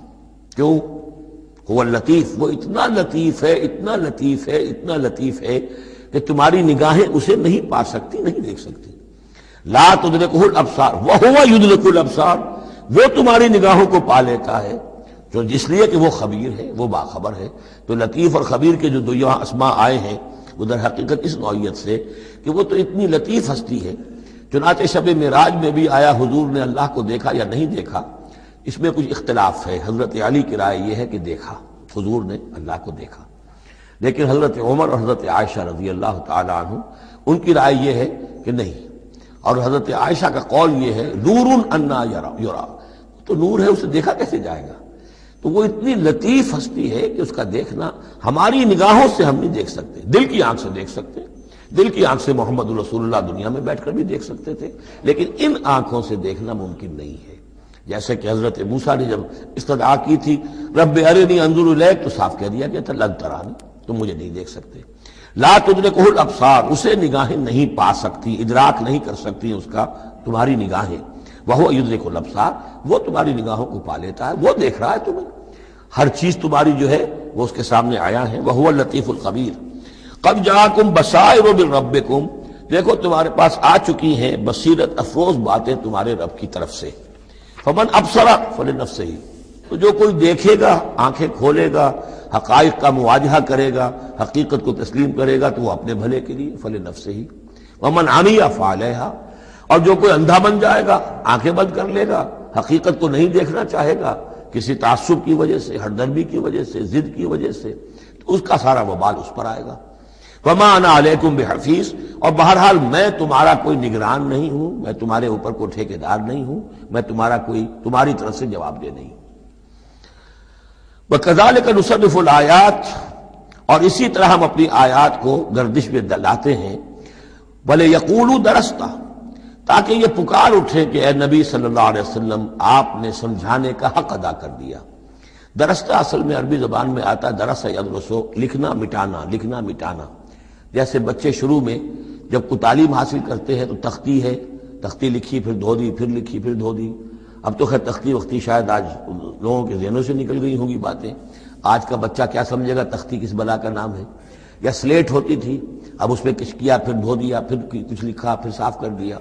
کیوں؟ هو اللطیف، وہ اتنا لطیف ہے، اتنا لطیف ہے، اتنا لطیف ہے کہ تمہاری نگاہیں اسے نہیں پا سکتی، نہیں دیکھ سکتی۔ لا تدرکہ الابصار وہو یدرک الابصار، وہ تمہاری نگاہوں کو پا لیتا ہے، جو جس لیے کہ وہ خبیر ہے، وہ باخبر ہے۔ تو لطیف اور خبیر کے جو دو یہاں اسماء آئے ہیں وہ در حقیقت اس نوعیت سے کہ وہ تو اتنی لطیف ہستی ہے۔ چنانچہ شب معراج میں بھی آیا حضور نے اللہ کو دیکھا یا نہیں دیکھا، اس میں کچھ اختلاف ہے۔ حضرت علی کی رائے یہ ہے کہ دیکھا، حضور نے اللہ کو دیکھا، لیکن حضرت عمر اور حضرت عائشہ رضی اللہ تعالی عنہ ان کی رائے یہ ہے کہ نہیں، اور حضرت عائشہ کا قول یہ ہے نور انا یرا، تو نور ہے، اسے دیکھا کیسے جائے گا؟ تو وہ اتنی لطیف ہستی ہے کہ اس کا دیکھنا ہماری نگاہوں سے ہم نہیں دیکھ سکتے، دل کی آنکھ سے دیکھ سکتے، دل کی آنکھ سے محمد رسول اللہ دنیا میں بیٹھ کر بھی دیکھ سکتے تھے، لیکن ان آنکھوں سے دیکھنا ممکن نہیں ہے۔ جیسے کہ حضرت موسیٰ نے جب استدعا کی تھی رب ارنی انظر الیک، تو صاف کہہ دیا گیا تھا لن ترانی، تم مجھے نہیں دیکھ سکتے۔ لا تدرکہ الابصار، اسے نگاہیں نہیں پا سکتی، ادراک نہیں کر سکتی اس کا تمہاری نگاہیں، وہو یدرک الابصار، وہ تمہاری نگاہوں کو پا لیتا ہے، وہ دیکھ رہا ہے تمہیں، ہر چیز تمہاری جو ہے وہ اس کے سامنے آیا ہے، وہو اللطیف الخبیر۔ قد جاءکم بصائر من ربکم، دیکھو تمہارے پاس آ چکی ہیں بصیرت افروز باتیں تمہارے رب کی طرف سے، فمن ابصر فلنفسہ، تو جو کوئی دیکھے گا، آنکھیں کھولے گا، حقائق کا مواجہہ کرے گا، حقیقت کو تسلیم کرے گا، تو وہ اپنے بھلے کے لیے، فلنفسہ، ومن عمی فعلیہا، اور جو کوئی اندھا بن جائے گا، آنکھیں بند کر لے گا، حقیقت کو نہیں دیکھنا چاہے گا کسی تعصب کی وجہ سے، ہردرمی کی وجہ سے، ضد کی وجہ سے، تو اس کا سارا وبال اس پر آئے گا۔ وما انا علیکم بحفیظ، اور بہرحال میں تمہارا کوئی نگران نہیں ہوں، میں تمہارے اوپر کوئی ٹھیکیدار نہیں ہوں، میں تمہاری طرف سے جواب دہ نہیں ہوں۔ وَكَذَلِكَ نُصَرِّفُ الْآيَاتِ، اور اسی طرح ہم اپنی آیات کو گردش میں لاتے ہیں، وَلِيَقُولُوا دَرَسْتَ، تاکہ یہ پکار اٹھے کہ اے نبی صلی اللہ علیہ وسلم آپ نے سمجھانے کا حق ادا کر دیا۔ درستہ اصل میں عربی زبان میں آتا ہے درس یدرسو، لکھنا مٹانا، لکھنا مٹانا۔ جیسے بچے شروع میں جب کوئی تعلیم حاصل کرتے ہیں تو تختی ہے، تختی لکھی پھر دھو دی، پھر لکھی پھر دھو دی۔ اب تو خیر تختی وقتی شاید آج لوگوں کے ذہنوں سے نکل گئی ہوں گی باتیں، آج کا بچہ کیا سمجھے گا تختی کس بلا کا نام ہے؟ یا سلیٹ ہوتی تھی، اب اس پہ کچھ کیا پھر دھو دیا، پھر کچھ لکھا پھر صاف کر دیا۔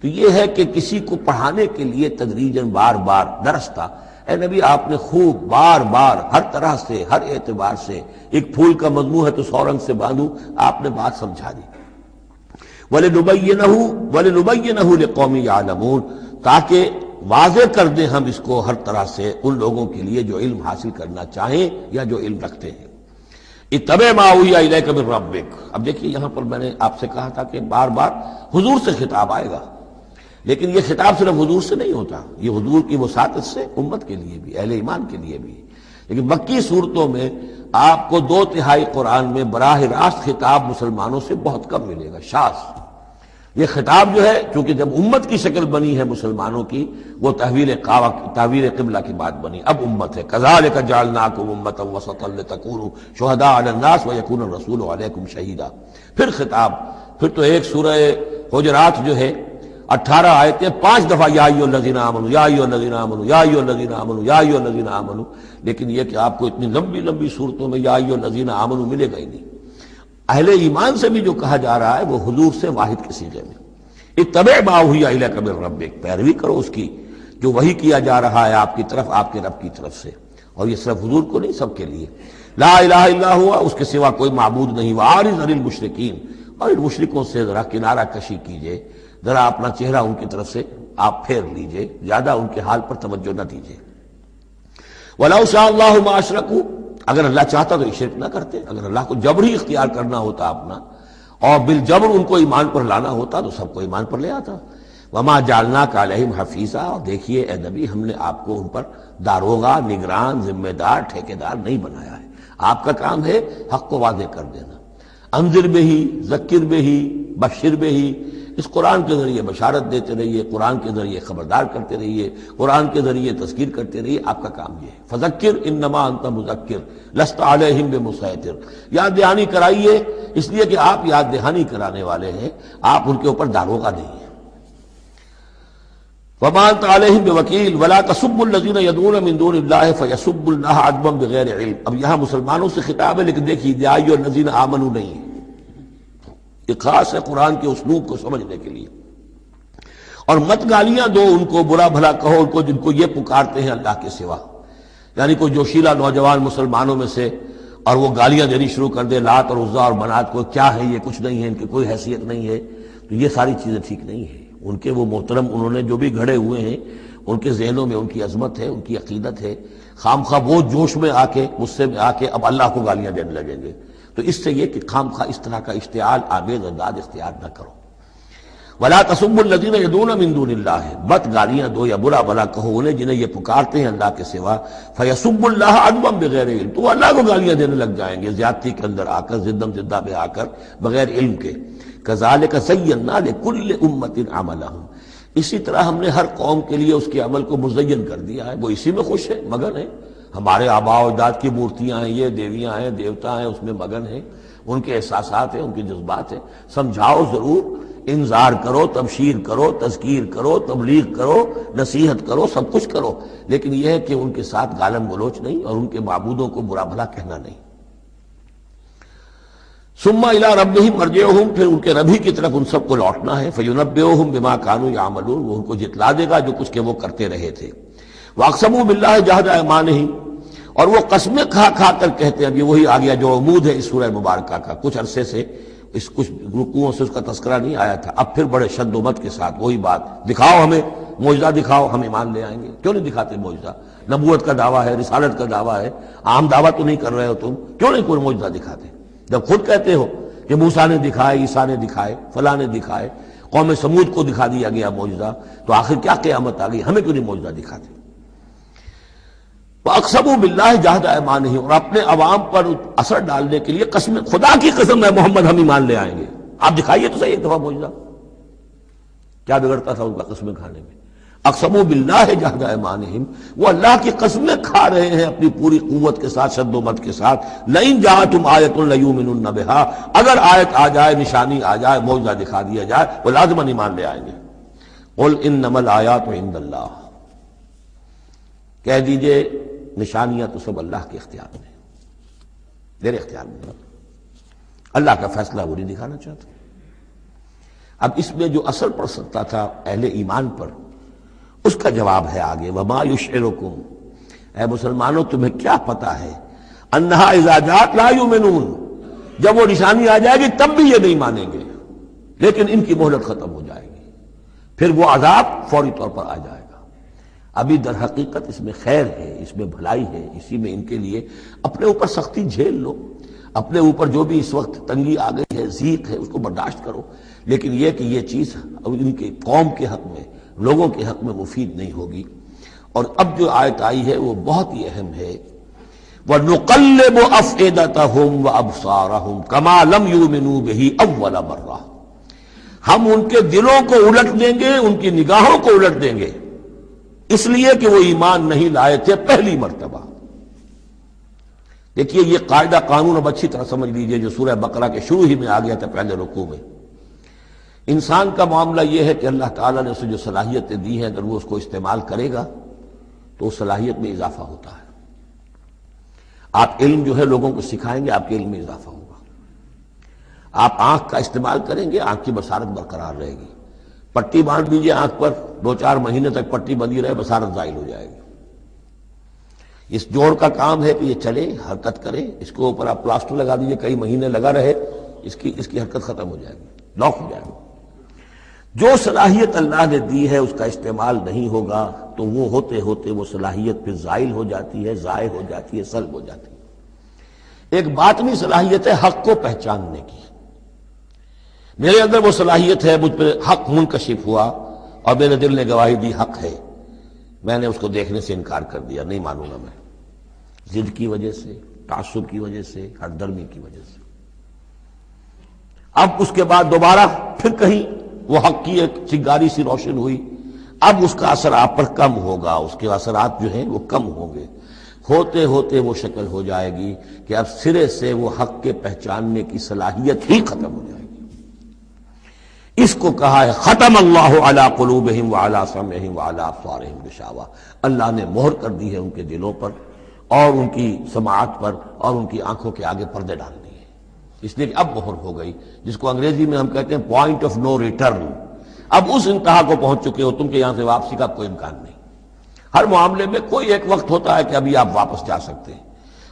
تو یہ ہے کہ کسی کو پڑھانے کے لیے تدریجاً بار بار درستہ، اے نبی آپ نے خوب بار بار ہر طرح سے، ہر اعتبار سے، ایک پھول کا مضمون ہے تو 100 رنگ سے باندھوں، آپ نے بات سمجھا دی۔ وَلِنُبَيِّنَهُ لِقَوْمٍ يَعْلَمُونَ، تاکہ واضح کر دیں ہم اس کو ہر طرح سے ان لوگوں کے لیے جو علم حاصل کرنا چاہیں یا جو علم رکھتے ہیں۔ اتبع ما اوحی الیک من ربک، اب دیکھیے یہاں پر میں نے آپ سے کہا تھا کہ بار بار حضور سے خطاب آئے گا، لیکن یہ خطاب صرف حضور سے نہیں ہوتا، یہ حضور کی وساطت سے امت کے لیے بھی، اہل ایمان کے لیے بھی۔ لیکن مکی صورتوں میں آپ کو 2/3 قرآن میں براہ راست خطاب مسلمانوں سے بہت کم ملے گا، شاذ۔ یہ خطاب جو ہے چونکہ جب امت کی شکل بنی ہے مسلمانوں کی، وہ تحویل قبلہ کی بات بنی، اب امت ہے۔ کذالک جعلناکم امۃ وسطا لتکونوا شہداء علی الناس ویکون الرسول علیکم شہیدا۔ پھر خطاب، پھر تو ایک سورہ حجرات جو ہے 18 آیتیں 5 دفعہ یا ایھا الذین آمنوا یا ایھا الذین آمنوا یا ایھا الذین آمنوا یا ایھا الذین آمنوا، لیکن یہ کہ آپ کو اتنی لمبی لمبی صورتوں میں یا ایھا الذین آمنوا ملے گا ہی نہیں۔ اہل ایمان سے بھی جو کہا جا رہا ہے وہ حضور سے واحد کے صیغے میں، اتبع ما اوحی الیک من ربک، پیروی کرو اس کی جو وحی کیا جا رہا ہے آپ کی طرف، آپ کے رب کی طرف سے۔ اور یہ صرف حضور کو نہیں، سب کے لیے۔ لا الہ الا ہوا، اس کے سوا کوئی معبود نہیں، وَأَعْرِضْ عَنِ الْمُشْرِكِينَ، اور ان مشرکوں سے ذرا کنارہ کشی کیجئے، ذرا اپنا چہرہ ان کی طرف سے آپ پھیر لیجئے، زیادہ ان کے حال پر توجہ نہ دیجئے۔ وَلَوْ شَاءَ اللَّهُ مَا أَشْرَكُوا، اگر اللہ چاہتا تو یہ شرک نہ کرتے، اگر اللہ کو جبر ہی اختیار کرنا ہوتا اپنا اور بالجبر ان کو ایمان پر لانا ہوتا تو سب کو ایمان پر لے آتا۔ وَمَا جَعَلْنَاكَ عَلَيْهِمْ حَفِيظًا، اور دیکھیے اے نبی ہم نے آپ کو ان پر داروغہ، نگران، ذمہ دار، ٹھیکیدار نہیں بنایا ہے۔ آپ کا کام ہے حق کو واضح کر دینا۔ انذر بہی، ذکر بہی، بشر بہی، اس قرآن کے ذریعے بشارت دیتے رہیے، قرآن کے ذریعے خبردار کرتے رہیے، قرآن کے ذریعے تذکیر کرتے رہیے، آپ کا کام یہ ہے۔ فذکر انما انت مذکر لست علیہم بمسیطر، یاد دہانی کرائیے، اس لیے کہ آپ یاد دہانی کرانے والے ہیں، آپ ان کے اوپر داروغہ نہیں ہیں۔ وما انت علیہم بوکیل ولا تسبوا الذین یدعون من دون اللہ فیسبوا اللہ عدوا بغیر علم۔ اب یہاں مسلمانوں سے خطاب ہے، لیکن دیکھیے یا ایھا الذین آمنوا نہیں ہے، یہ خاص ہے قرآن کے اسلوب کو سمجھنے کے لیے۔ اور مت گالیاں دو ان کو، برا بھلا کہو ان کو جن کو یہ پکارتے ہیں اللہ کے سوا، یعنی کوئی جوشیلا نوجوان مسلمانوں میں سے اور وہ گالیاں دینی شروع کر دے لات اور عزا اور منات کو، کیا ہے یہ، کچھ نہیں ہے، ان کی کوئی حیثیت نہیں ہے، تو یہ ساری چیزیں ٹھیک نہیں ہیں۔ ان کے وہ محترم انہوں نے جو بھی گھڑے ہوئے ہیں، ان کے ذہنوں میں ان کی عظمت ہے، ان کی عقیدت ہے، خام خواہ وہ جوش میں آ کے، غصے میں آ کے اب اللہ کو گالیاں دینے لگیں گے، تو اس سے یہ کہ خام خواہ اس طرح کا اشتعال آمیز انداز اختیار نہ کرو۔ ولا تسبوا الذین یدعون من دون اللہ، مت گالیاں دو یا برا بھلا کہو انہیں جنہیں یہ پکارتے ہیں اللہ کے سوا، فیسبوا اللہ عدوا بغیر علم، تو اللہ کو گالیاں دینے لگ جائیں گے زیادتی کے اندر آ کر، زدم زدہ پہ آ کر، بغیر علم کے۔ کذالک زینا لکل امۃ عملہم، اسی طرح ہم نے ہر قوم کے لیے اس کے عمل کو مزین کر دیا ہے، وہ اسی میں خوش ہے، مگن ہے۔ ہمارے آباء و اجداد کی مورتیاں ہیں، یہ دیویاں ہیں، دیوتا ہیں، اس میں مگن ہیں۔ ان کے احساسات ہیں، ان کے جذبات ہیں، سمجھاؤ ضرور، انذار کرو، تبشیر کرو، تذکیر کرو، تبلیغ کرو، نصیحت کرو، سب کچھ کرو، لیکن یہ ہے کہ ان کے ساتھ گالم گلوچ نہیں اور ان کے معبودوں کو برا بھلا کہنا نہیں۔ ثم الی ربہم مرجعہم، پھر ان کے ربی کی طرف ان سب کو لوٹنا ہے، فینبئہم بما کانوا یعملون، وہ ان کو جتلا دے گا جو کچھ کہ وہ کرتے رہے تھے۔ واقسموا باللہ جہد ایمانہم، اور وہ قسمیں کھا کھا کر کہتے ہیں، اب یہ وہی آ گیا جو عمود ہے اس سورہ مبارکہ کا، کچھ عرصے سے کچھ رکوعوں سے اس کا تذکرہ نہیں آیا تھا، اب پھر بڑے شد و مت کے ساتھ وہی بات، دکھاؤ ہمیں معجزہ، دکھاؤ ہم ایمان لے آئیں گے۔ کیوں نہیں دکھاتے معجزہ؟ نبوت کا دعویٰ ہے، رسالت کا دعویٰ ہے، عام دعویٰ تو نہیں کر رہے ہو تم، کیوں نہیں کوئی معجزہ دکھاتے؟ جب خود کہتے ہو کہ موسیٰ نے دکھائے، عیسیٰ نے دکھائے، فلاں نے دکھائے، قوم سمود کو دکھا دیا گیا معجزہ، تو آخر کیا قیامت آ گئی؟ ہمیں کیوں نہیں معجزہ دکھاتے؟ وَأَقْسَمُوا بِاللَّهِ جَهْدَ أَيْمَانِهِمْ، اور اپنے عوام پر اثر ڈالنے کے لیے قسم، خدا کی قسم ہے محمد ہم ایمان لے آئیں گے، آپ دکھائیے تو صحیح ایک دفعہ معجزہ۔ کیا بگڑتا تھا ان کا قسمیں کھانے میں؟ اقسموا باللہ جہد ایمانہم، وہ اللہ کی قسمیں کھا رہے ہیں اپنی پوری قوت کے ساتھ، شد و مت کے ساتھ، لئن جاءتہم آیۃ لیؤمنن بہا، اگر آیت آ جائے، نشانی آ جائے، معجزہ دکھا دیا جائے، وہ لازماً ایمان لے آئیں گے۔ قل انما الآیات عند اللہ، کہہ دیجئے نشانیاں تو سب اللہ کے اختیار میں، میرے اختیار میں، اللہ کا فیصلہ وہ نہیں دکھانا چاہتا۔ اب اس میں جو اثر پڑ سکتا تھا اہل ایمان پر، اس کا جواب ہے آگے، وما یشعرکم، اے مسلمانوں تمہیں کیا پتا ہے، انہا اذا جاءت لا یؤمنون، جب وہ نشانی آ جائے گی تب بھی یہ نہیں مانیں گے، لیکن ان کی مہلت ختم ہو جائے گی، پھر وہ عذاب فوری طور پر آ جائے گا۔ ابھی در حقیقت اس میں خیر ہے، اس میں بھلائی ہے، اسی میں ان کے لیے اپنے اوپر سختی جھیل لو، اپنے اوپر جو بھی اس وقت تنگی آ گئی ہے، ضیق ہے، اس کو برداشت کرو، لیکن یہ کہ یہ چیز ان کے قوم کے حق میں، لوگوں کے حق میں مفید نہیں ہوگی۔ اور اب جو آیت آئی ہے وہ بہت ہی اہم ہے، وَنُقَلِّبُ أَفْئِدَتَهُمْ وَأَبْصَارَهُمْ كَمَا لَمْ يُؤْمِنُوا بِهِ أَوَّلَ مَرَّةٍ، ہم ان کے دلوں کو الٹ دیں گے، ان کی نگاہوں کو الٹ دیں گے، اس لیے کہ وہ ایمان نہیں لائے تھے پہلی مرتبہ۔ دیکھیے یہ قاعدہ قانون اب اچھی طرح سمجھ لیجئے جو سورہ بقرہ کے شروع ہی میں آ گیا تھا پہلے رکوع میں۔ انسان کا معاملہ یہ ہے کہ اللہ تعالیٰ نے اسے جو صلاحیتیں دی ہیں، اگر وہ اس کو استعمال کرے گا تو اس صلاحیت میں اضافہ ہوتا ہے۔ آپ علم جو ہے لوگوں کو سکھائیں گے، آپ کے علم میں اضافہ ہوگا۔ آپ آنکھ کا استعمال کریں گے، آنکھ کی بصارت برقرار رہے گی۔ پٹی باندھ دیجیے آنکھ پر، 2-4 مہینے تک پٹی بندھی رہے، بصارت زائل ہو جائے گی۔ اس جوڑ کا کام ہے کہ یہ چلے، حرکت کرے، اس کے اوپر آپ پلاسٹر لگا دیجیے، کئی مہینے لگا رہے، اس کی حرکت ختم ہو جائے گی، لاک ہو جائے گا۔ جو صلاحیت اللہ نے دی ہے اس کا استعمال نہیں ہوگا تو وہ ہوتے ہوتے وہ صلاحیت پھر زائل ہو جاتی ہے، ضائع ہو جاتی ہے، سلب ہو جاتی ہے۔ ایک باطنی صلاحیت ہے حق کو پہچاننے کی، میرے اندر وہ صلاحیت ہے، مجھ پہ حق منکشف ہوا اور میرے دل نے گواہی دی حق ہے، میں نے اس کو دیکھنے سے انکار کر دیا، نہیں مانوں گا میں، ضد کی وجہ سے، تعصب کی وجہ سے، ہٹ درمی کی وجہ سے۔ اب اس کے بعد دوبارہ پھر کہیں وہ حق کی ایک چنگاری سی روشن ہوئی، اب اس کا اثر آپ پر کم ہوگا، اس کے اثرات جو ہیں وہ کم ہوں گے، ہوتے ہوتے وہ شکل ہو جائے گی کہ اب سرے سے وہ حق کے پہچاننے کی صلاحیت ہی ختم ہو جائے گی۔ اس کو کہا ہے ختم اللہ علی قلوبہم وعلی سمعہم وعلی ابصارہم غشاوہ، اللہ نے مہر کر دی ہے ان کے دلوں پر اور ان کی سماعت پر اور ان کی آنکھوں کے آگے پردے ڈال دیے، اس لیے کہ اب مہر ہو گئی، جس کو انگریزی میں ہم کہتے ہیں پوائنٹ آف نو ریٹرن۔ اب اس انتہا کو پہنچ چکے ہو تم کہ یہاں سے واپسی کا کوئی امکان نہیں۔ ہر معاملے میں کوئی ایک وقت ہوتا ہے کہ ابھی آپ واپس جا سکتے ہیں،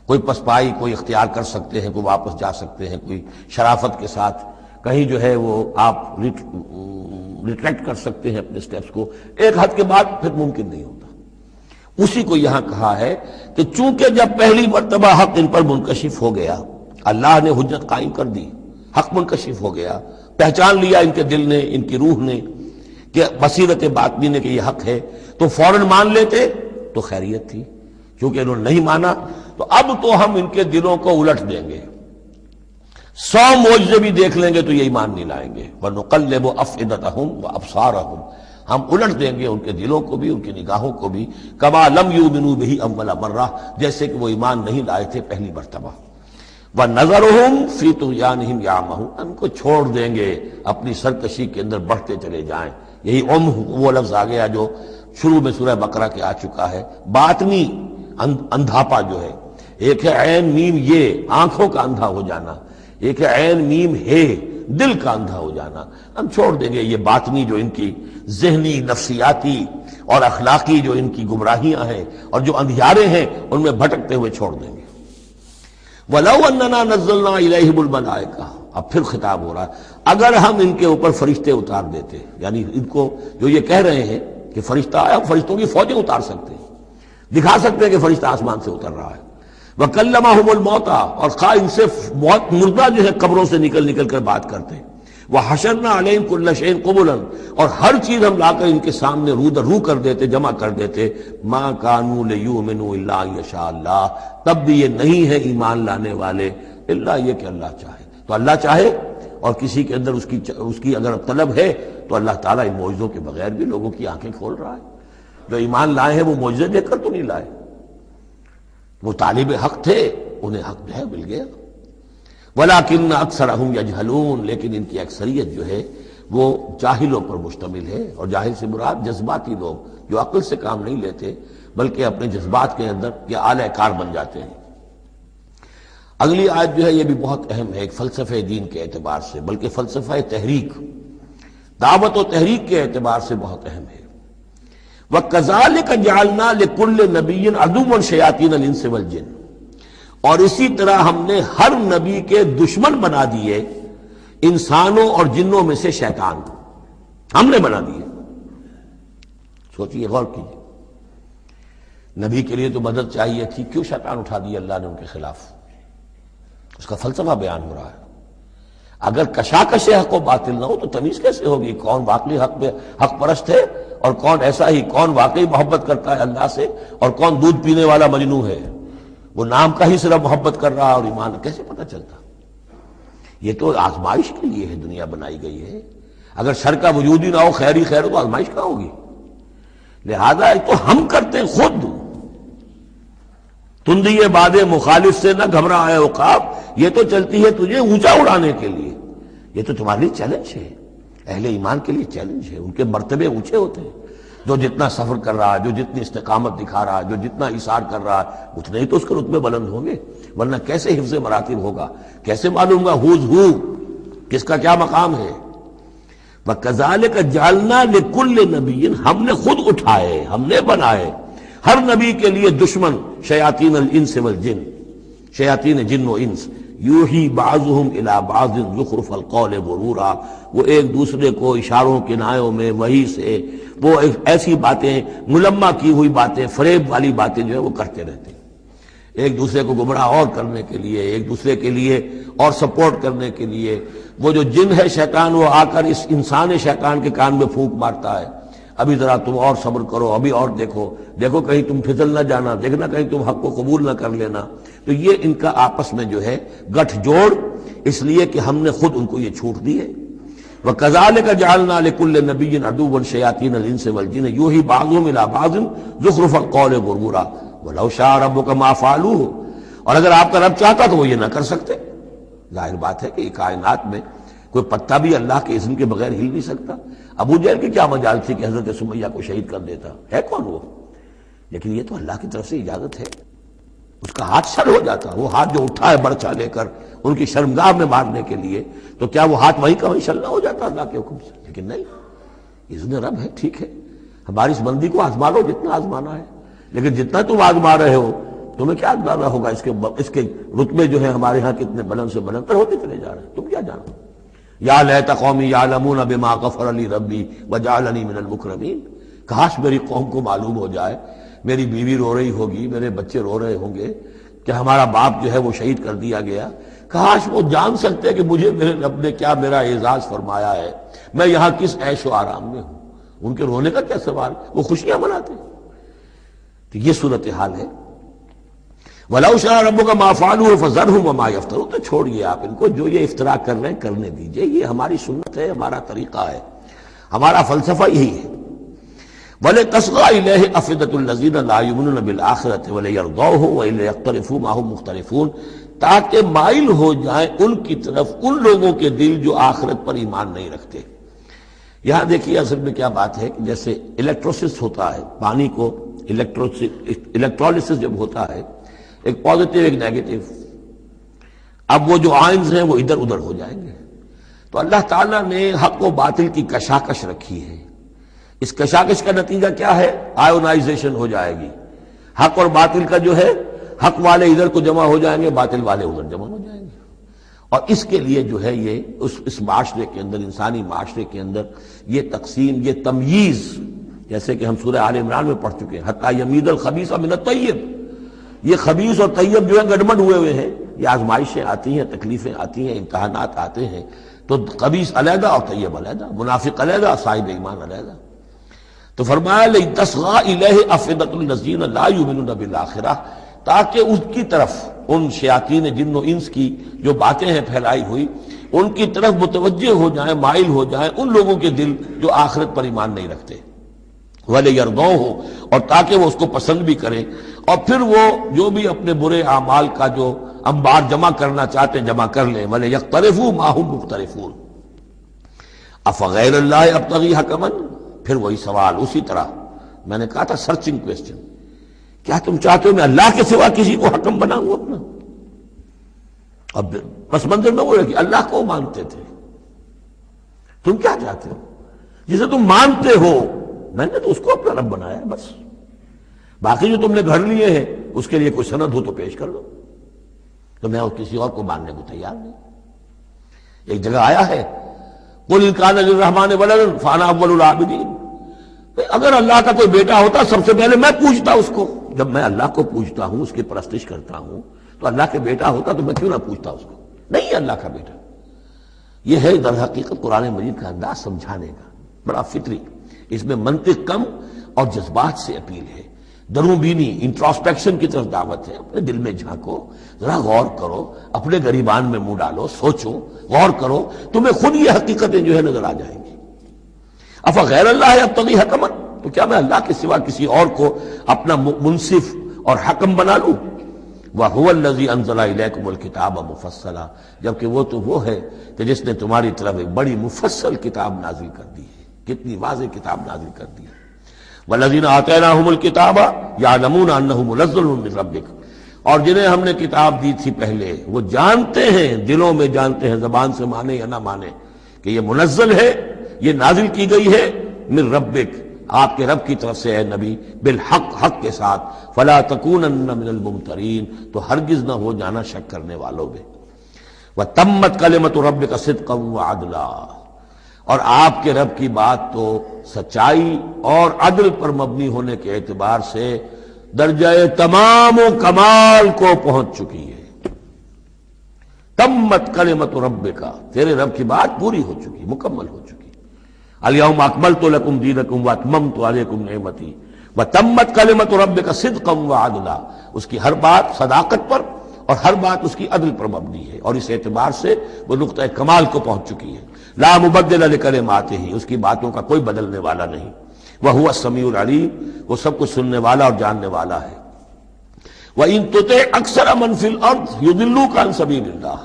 کوئی پسپائی کوئی اختیار کر سکتے ہیں، کوئی واپس جا سکتے ہیں، کوئی شرافت کے ساتھ کہیں جو ہے وہ آپ ریٹریکٹ کر سکتے ہیں اپنے سٹیپس کو، ایک حد کے بعد پھر ممکن نہیں ہوتا۔ اسی کو یہاں کہا ہے کہ چونکہ جب پہلی مرتبہ حق ان پر منکشف ہو گیا، اللہ نے حجت قائم کر دی، حق منکشف ہو گیا، پہچان لیا ان کے دل نے، ان کی روح نے کہ بصیرت باطنی نے کہ یہ حق ہے، تو فوراً مان لیتے تو خیریت تھی، چونکہ انہوں نے نہیں مانا تو اب تو ہم ان کے دلوں کو الٹ دیں گے، 100 معجزے بھی دیکھ لیں گے تو یہ ایمان نہیں لائیں گے۔ وَنُقَلِّبُ أَفْئِدَتَهُمْ وَأَبْصَارَهُمْ، ہم الٹ دیں گے ان کے دلوں کو بھی، ان کی نگاہوں کو بھی، كَمَا لَمْ يُؤْمِنُوا بِهِ أَوَّلَ مَرَّةٍ، جیسے کہ وہ ایمان نہیں لائے تھے پہلی مرتبہ۔ وَنَذَرُهُمْ فِي طُغْيَانِهِمْ يَعْمَهُونَ، ان کو چھوڑ دیں گے اپنی سرکشی کے اندر بڑھتے چلے جائیں. یہی وہ لفظ آ گیا جو شروع میں سورہ بقرہ کے آ چکا ہے. باطنی اندھاپا جو ہے، ایک ہے عین میم یہ آنکھوں کا اندھا ہو جانا، ایک ہے عین میم ہے دل کا اندھا ہو جانا. ہم چھوڑ دیں گے یہ باطنی جو ان کی ذہنی نفسیاتی اور اخلاقی جو ان کی گمراہیاں ہیں اور جو اندھیارے ہیں ان میں بھٹکتے ہوئے چھوڑ دیں گے. وَلَوْ أَنَّنَا نَزَّلْنَا إِلَيْهِمُ الْمَلَائِكَةَ، اب پھر خطاب ہو رہا ہے، اگر ہم ان کے اوپر فرشتے اتار دیتے، یعنی ان کو جو یہ کہہ رہے ہیں کہ فرشتہ آیا، فرشتوں کی فوجیں اتار سکتے ہیں، دکھا سکتے ہیں کہ فرشتہ آسمان سے اتر رہا ہے. وَكَلَّمَهُمُ الْمَوْتَى، اور خواہ ان سے موت مردہ جو ہے قبروں سے نکل نکل کر بات کرتے ہیں. وَحَشَرْنَا عَلَيْهِمْ كُلَّ شَيْءٍ قُبُلًا، اور ہر چیز ہم لا کر ان کے سامنے رو در رو کر دیتے، جمع کر دیتے. مَا كَانُوا لِيُؤْمِنُوا إِلَّا أَن يَشَاءَ اللَّهُ، تب بھی یہ نہیں ہے ایمان لانے والے الا یہ کہ اللہ چاہے. تو اللہ چاہے اور کسی کے اندر اس کی اگر طلب ہے تو اللہ تعالیٰ ان معجزوں کے بغیر بھی لوگوں کی آنکھیں کھول رہا ہے. جو ایمان لائے ہیں وہ معجزے دیکھ کر تو نہیں لائے، وہ طالب حق تھے، انہیں حق جو ہے مل گیا. وَلَٰكِنَّ أَكْثَرَهُمْ يَجْهَلُونَ، لیکن ان کی اکثریت جو ہے وہ جاہلوں پر مشتمل ہے. اور جاہل سے مراد جذباتی لوگ جو عقل سے کام نہیں لیتے بلکہ اپنے جذبات کے اندر یہ آلہ کار بن جاتے ہیں. اگلی آیت جو ہے یہ بھی بہت اہم ہے، ایک فلسفہ دین کے اعتبار سے، بلکہ فلسفہ تحریک، دعوت و تحریک کے اعتبار سے بہت اہم ہے. وَكَذَلِكَ جَعَلْنَا لِكُلِّ نَبِيٍّ عَدُوًّا شَيَاطِينَ الْإِنسِ وَالْجِنِّ، اور اسی طرح ہم نے ہر نبی کے دشمن بنا دیے انسانوں اور جنوں میں سے شیطان، ہم نے بنا دیے. سوچئے، غور کیجیے، نبی کے لیے تو مدد چاہیے تھی، کیوں شیطان اٹھا دیا اللہ نے ان کے خلاف؟ اس کا فلسفہ بیان ہو رہا ہے. اگر کشاکش حق و باطل نہ ہو تو تمیز کیسے ہوگی کون واقعی حق پرست ہے اور کون ایسا ہی، کون واقعی محبت کرتا ہے اللہ سے اور کون دودھ پینے والا مجنوں ہے، وہ نام کا ہی صرف محبت کر رہا اور ایمان کیسے پتہ چلتا؟ یہ تو آزمائش کے لیے ہے دنیا بنائی گئی ہے. اگر شر کا وجود ہی نہ ہو، خیر ہی خیر ہو، تو آزمائش کہاں ہوگی؟ لہذا تو ہم کرتے ہیں خود. تندی باد مخالف سے نہ گھبرا ہے عقاب، یہ تو چلتی ہے تجھے اونچا اڑانے کے لیے. یہ تو تمہارے لیے چیلنج ہے، اہل ایمان کے لیے چیلنج ہے. ان کے مرتبے اونچے ہوتے ہیں. جو جتنا سفر کر رہا ہے، جو جتنی استقامت دکھا رہا ہے، جو جتنا اثار کر رہا ہے، اتنے ہی تو اس کے رتبے بلند ہوں گے. ورنہ کیسے حفظ مراتب ہوگا؟ کیسے معلوم گا ہوز ہو کس کا کیا مقام ہے؟ وَكَذَلِكَ جَعَلْنَا لِكُلِّ نَبِيٍّ، ہم نے خود اٹھائے، ہم نے بنائے ہر نبی کے لیے دشمن شیاطین الانس والجن، شیاطین جن و انس. یوحی بعضهم الی بعض زخرف القول غرورا، وہ ایک دوسرے کو اشاروں کنایوں میں وحی سے وہ ایسی باتیں، ملمہ کی ہوئی باتیں، فریب والی باتیں جو ہے وہ کرتے رہتے ہیں، ایک دوسرے کو گمراہ اور کرنے کے لیے، ایک دوسرے کے لیے اور سپورٹ کرنے کے لیے. وہ جو جن ہے شیطان، وہ آ کر اس انسان شیطان کے کان میں پھونک مارتا ہے، ابھی ذرا تم اور صبر کرو، ابھی اور دیکھو کہیں تم پھسل نہ جانا، دیکھنا کہیں تم حق کو قبول نہ کر لینا. تو یہ ان کا آپس میں جو ہے گٹھ جوڑ، اس لیے کہ ہم نے خود ان کو یہ چھوٹ دی ہے. وَكَذَلِكَ جَعَلْنَا لِكُلِّ نَبِيٍّ عَدُوًّا شَيَاطِينَ الْإِنسِ وَالْجِنِّ يُوحِي بَعْضُهُمْ إِلَىٰ بَعْضٍ زُخْرُفَ الْقَوْلِ غُرُورًا وَلَوْ شَاءَ رَبُّكَ مَا فَعَلُوهُ، اور اگر آپ کا رب چاہتا تو وہ یہ نہ کر سکتے. ظاہر بات ہے کہ کائنات میں کوئی پتا بھی اللہ کے اذن کے بغیر ہل نہیں سکتا. ابو جہل کی کیا مجال تھی کہ حضرت سمیہ کو شہید کر دیتا؟ ہے کون وہ؟ لیکن یہ تو اللہ کی طرف سے اجازت ہے. اس کا ہاتھ شر ہو جاتا، وہ ہاتھ جو اٹھا ہے برچھا لے کر ان کی شرمگاہ میں مارنے کے لیے، تو کیا وہ ہاتھ وہیں کا وہیں شل نہ ہو جاتا اللہ کے حکم سے؟ لیکن نہیں، اذن رب ہے. ٹھیک ہے، ہماری اس بندی کو آزما لو جتنا آزمانا ہے، لیکن جتنا تم آزما رہے ہو تمہیں کیا اندازہ ہوگا اس کے رتبے جو ہے ہمارے ہاں کتنے بلند سے بلند پر ہوتے چلے جا رہے ہیں، تم کیا جانو؟ یا لیت قومی یعلمون بما غفر لی ربی وجعلنی من المکرمین، کاش میری قوم کو معلوم ہو جائے، میری بیوی رو رہی ہوگی، میرے بچے رو رہے ہوں گے کہ ہمارا باپ جو ہے وہ شہید کر دیا گیا، کاش وہ جان سکتے کہ مجھے میرے رب نے کیا میرا اعزاز فرمایا ہے، میں یہاں کس عیش و آرام میں ہوں. ان کے رونے کا کیا سوال، وہ خوشیاں مناتے ہیں. تو یہ صورتحال ہے. وَلَوْ شَاءَ رَبُّكَ مَا فَعَلُوهُ فَذَرْهُمْ وَمَا يَفْتَرُونَ، تو چھوڑیے آپ ان کو، جو یہ افتراء کر رہے ہیں کرنے دیجئے. یہ ہماری سنت ہے، ہمارا طریقہ ہے، ہمارا فلسفہ یہی ہے. وَلِتَصْغَىٰ إِلَيْهِ أَفْئِدَةُ الَّذِينَ لَا يُؤْمِنُونَ بِالْآخِرَةِ وَلِيَرْضَوْهُ وَلِيَقْتَرِفُوا مَا هُمْ مُقْتَرِفُونَ، تاکہ مائل ہو جائیں ان کی طرف ان لوگوں کے دل جو آخرت پر ایمان نہیں رکھتے۔ یہاں دیکھیے اصل میں کیا بات ہے کہ جیسے الیکٹروسس ہوتا ہے، پانی کو الیکٹرولسس جب ہوتا ہے، ایک پازیٹیو ایک نیگیٹو، اب وہ جو آئنز ہیں وہ ادھر ادھر ہو جائیں گے۔ تو اللہ تعالیٰ نے حق و باطل کی کشاکش رکھی ہے، اس کشاکش کا نتیجہ کیا ہے؟ آئونائزیشن ہو جائے گی۔ حق اور باطل کا جو ہے، حق والے ادھر کو جمع ہو جائیں گے، باطل والے ادھر جمع ہو جائیں گے۔ اور اس کے لیے جو ہے یہ اس معاشرے کے اندر، انسانی معاشرے کے اندر یہ تقسیم، یہ تمییز، جیسے کہ ہم سورہ آل عمران میں پڑھ چکے ہیں، حتی یمیز الخبیث من الطیب، یہ خبیث اور طیب جو ہے گڈمڈ ہوئے ہیں۔ یہ آزمائشیں آتی ہیں، تکلیفیں آتی ہیں، امتحانات آتے ہیں، تو خبیث علیحدہ اور طیب علیحدہ، منافق علیحدہ، صاحب ایمان علیحدہ۔ تو فرمایا لِتَصْغَىٰ إِلَيْهِ أَفْئِدَةُ الَّذِينَ لَا يُؤْمِنُونَ بِالْآخِرَةِ، تاکہ اس کی طرف ان شیاطین جن و انس کی جو باتیں ہیں پھیلائی ہوئی، ان کی طرف متوجہ ہو جائیں، مائل ہو جائیں ان لوگوں کے دل جو آخرت پر ایمان نہیں رکھتے۔ وَلِيَرْضَوْهُ، اور تاکہ وہ اس کو پسند بھی کریں، اور پھر وہ جو بھی اپنے برے اعمال کا جو انبار جمع کرنا چاہتے ہیں جمع کر لیں۔ وَلِيَقْتَرِفُوا مَا هُمْ مُقْتَرِفُونَ أَفَغَيْرَ اللَّهِ أَبْتَغِي حَكَمًا، پھر وہی سوال اسی طرح میں نے کہا تھا، سرچنگ کویسچن، کیا تم چاہتے ہو میں اللہ کے سوا کسی کو حکم بناؤں اپنا؟ اب پس منظر میں وہ ہے کہ اللہ کو مانتے تھے، تم کیا چاہتے ہو؟ جسے تم مانتے ہو میں نے تو اس کو اپنا رب بنایا ہے، بس باقی جو تم نے گھر لیے ہیں اس کے لیے کوئی سند ہو تو پیش کر دو، تو میں کسی اور کو ماننے کو تیار نہیں۔ ایک جگہ آیا ہے قُلْ إِنْ كَانَ لِلرَّحْمَٰنِ وَلَدٌ فَأَنَا أَوَّلُ الْعَابِدِينَ، اگر اللہ کا کوئی بیٹا ہوتا سب سے پہلے میں پوچھتا اس کو۔ جب میں اللہ کو پوچھتا ہوں، اس کی پرستش کرتا ہوں، تو اللہ کے بیٹا ہوتا تو میں کیوں نہ پوچھتا اس کو؟ نہیں اللہ کا بیٹا۔ یہ ہے در حقیقت قرآن مجید کا انداز سمجھانے کا، بڑا فطری، اس میں منطق کم اور جذبات سے اپیل ہے، درون بینی انٹراسپیکشن کی طرف دعوت ہے۔ اپنے دل میں جھانکو، ذرا غور کرو، اپنے گریبان میں منہ ڈالو، سوچو، غور کرو، تمہیں خود یہ حقیقتیں جو ہے نظر آ جائیں گی۔ افغیر اللہ ابتغی حکما، تو کیا میں اللہ کے سوا کسی اور کو اپنا منصف اور حکم بنا لوں؟ وَهُوَ الَّذِي أَنزَلَ إِلَيْكُمُ الْكِتَابَ مُفَصَّلًا، جبکہ وہ تو وہ ہے کہ جس نے تمہاری طرف ایک بڑی مفصل کتاب نازل کر دی ہے، کتنی واضح کتاب نازل کر دی ہے۔ وَالَّذِينَ آتَيْنَاهُمُ الْكِتَابَ يَعْلَمُونَ أَنَّهُ مُنَزَّلٌ مِّن رَّبِّكَ، اور جنہیں ہم نے کتاب دی تھی پہلے وہ جانتے ہیں، دلوں میں جانتے ہیں، زبان سے مانے یا نہ مانے، کہ یہ منزل ہے، یہ نازل کی گئی ہے من ربک، آپ کے رب کی طرف سے، اے نبی، بالحق، حق کے ساتھ۔ فلا تکونن من الممترین، تو ہرگز نہ ہو جانا شک کرنے والوں میں۔ وتمت کلمۃ ربک صدقا وعدلا، اور آپ کے رب کی بات تو سچائی اور عدل پر مبنی ہونے کے اعتبار سے درجہ تمام و کمال کو پہنچ چکی ہے۔ تمت کلمۃ ربک، تیرے رب کی بات پوری ہو چکی، مکمل ہو چکی۔ الیوم اکملت لکم دینکم واتممت علیکم نعمتی وتمت کلمۃ ربک صدقا وعدلا، اس کی ہر بات صداقت پر اور ہر بات اس کی عدل پر مبنی ہے، اور اس اعتبار سے وہ نقطہ کمال کو پہنچ چکی ہے۔ لا مبدل لکلماتہ، اس کی باتوں کا کوئی بدلنے والا نہیں۔ وہو السمیع العلیم، وہ سب کچھ سننے والا اور جاننے والا ہے۔ وَإِن تُطِعْ أَكْثَرَ مَنْ فِي الْأَرْضِ يُضِلُّوكَ عَنْ سَبِيلِ اللَّهِ،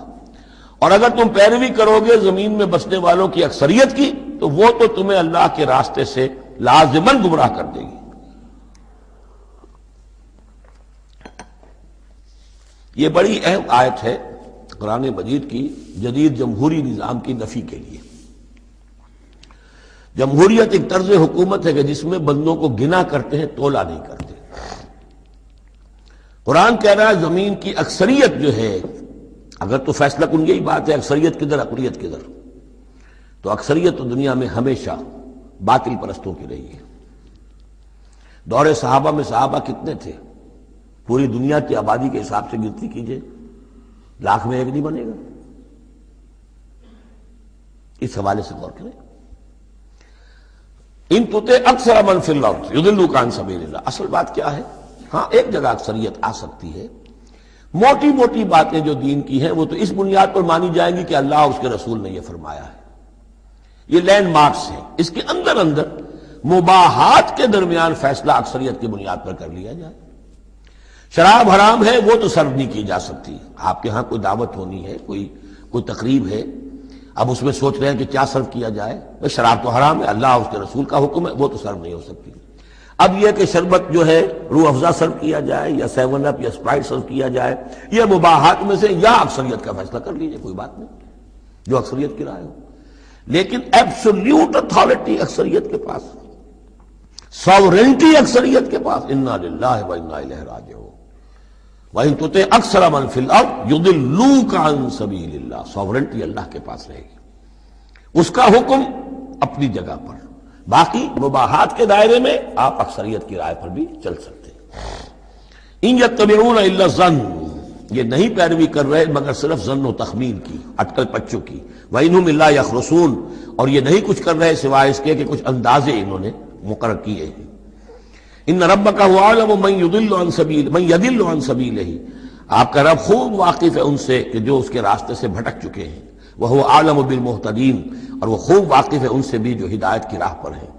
اور اگر تم پیروی کرو گے زمین میں بسنے والوں کی اکثریت کی، تو وہ تو تمہیں اللہ کے راستے سے لازماً گمراہ کر دے گی۔ یہ بڑی اہم آیت ہے قرآن مجید کی جدید جمہوری نظام کی نفی کے لیے۔ جمہوریت ایک طرز حکومت ہے کہ جس میں بندوں کو گنا کرتے ہیں، تولا نہیں کرتے۔ قرآن کہہ رہا ہے زمین کی اکثریت جو ہے، اگر تو فیصلہ کن یہی بات ہے اکثریت کدھر اقلیت کدھر، تو اکثریت تو دنیا میں ہمیشہ باطل پرستوں کی رہی ہے۔ دور صحابہ میں صحابہ کتنے تھے؟ پوری دنیا کی آبادی کے حساب سے گنتی کیجئے، لاکھ میں ایک نہیں بنے گا۔ اس حوالے سے غور کریں۔ ان تُطِعْ أَكْثَرَ مَنْ فِي الْأَرْضِ يُضِلُّوكَ عَنْ سَبِيلِ اللَّهِ، اصل بات کیا ہے؟ ہاں ایک جگہ اکثریت آ سکتی ہے، موٹی موٹی باتیں جو دین کی ہیں وہ تو اس بنیاد پر مانی جائیں گی کہ اللہ اس کے رسول نے یہ فرمایا ہے، یہ لینڈ مارکس ہیں۔ اس کے اندر اندر مباحات کے درمیان فیصلہ اکثریت کی بنیاد پر کر لیا جائے۔ شراب حرام ہے وہ تو سرو نہیں کی جا سکتی۔ آپ کے ہاں کوئی دعوت ہونی ہے، کوئی تقریب ہے، اب اس میں سوچ رہے ہیں کہ کیا سرو کیا جائے، شراب تو حرام ہے، اللہ اس کے رسول کا حکم ہے، وہ تو سرو نہیں ہو سکتی۔ اب یہ کہ شربت جو ہے روح افزا سرو کیا جائے یا 7 اپ یا اسپرائٹ سرو کیا جائے، یہ مباحات میں سے یا اکثریت کا فیصلہ کر لیجیے، کوئی بات نہیں، جو اکثریت کی رائے ہو۔ لیکن ایبسولوٹ اتھارٹی اکثریت کے پاس، ساورنٹی اکثریت کے پاس، انا للہ و انا الیہ راجعون وَإِن تُطِعْ أَكْثَرَ مَن فِي الْأَرْضِ يُضِلُّوكَ عَن سَبِيلِ اللَّهِ، ساورنٹی اللہ کے پاس رہے گی، اس کا حکم اپنی جگہ پر، باقی مباحات کے دائرے میں آپ اکثریت کی رائے پر بھی چل سکتے ہیں۔ إِن يَتَّبِعُونَ إِلَّا الظَّنَّ، یہ نہیں پیروی کر رہے مگر صرف ظن و تخمین کی، اٹکل پچوں کی، وَإِنْهُمْ إِلَّا يَخْرُصُونَ، اور یہ نہیں کچھ کر رہے سوائے اس کے کہ کچھ اندازے انہوں نے مقرر کیے ہیں۔ ان ربک هو اعلم من يضل عن سبیلہ، آپ کا رب خوب واقف ہے ان سے کہ جو اس کے راستے سے بھٹک چکے ہیں، وهو اعلم بالمہتدین، اور وہ خوب واقف ہے ان سے بھی جو ہدایت کی راہ پر ہیں۔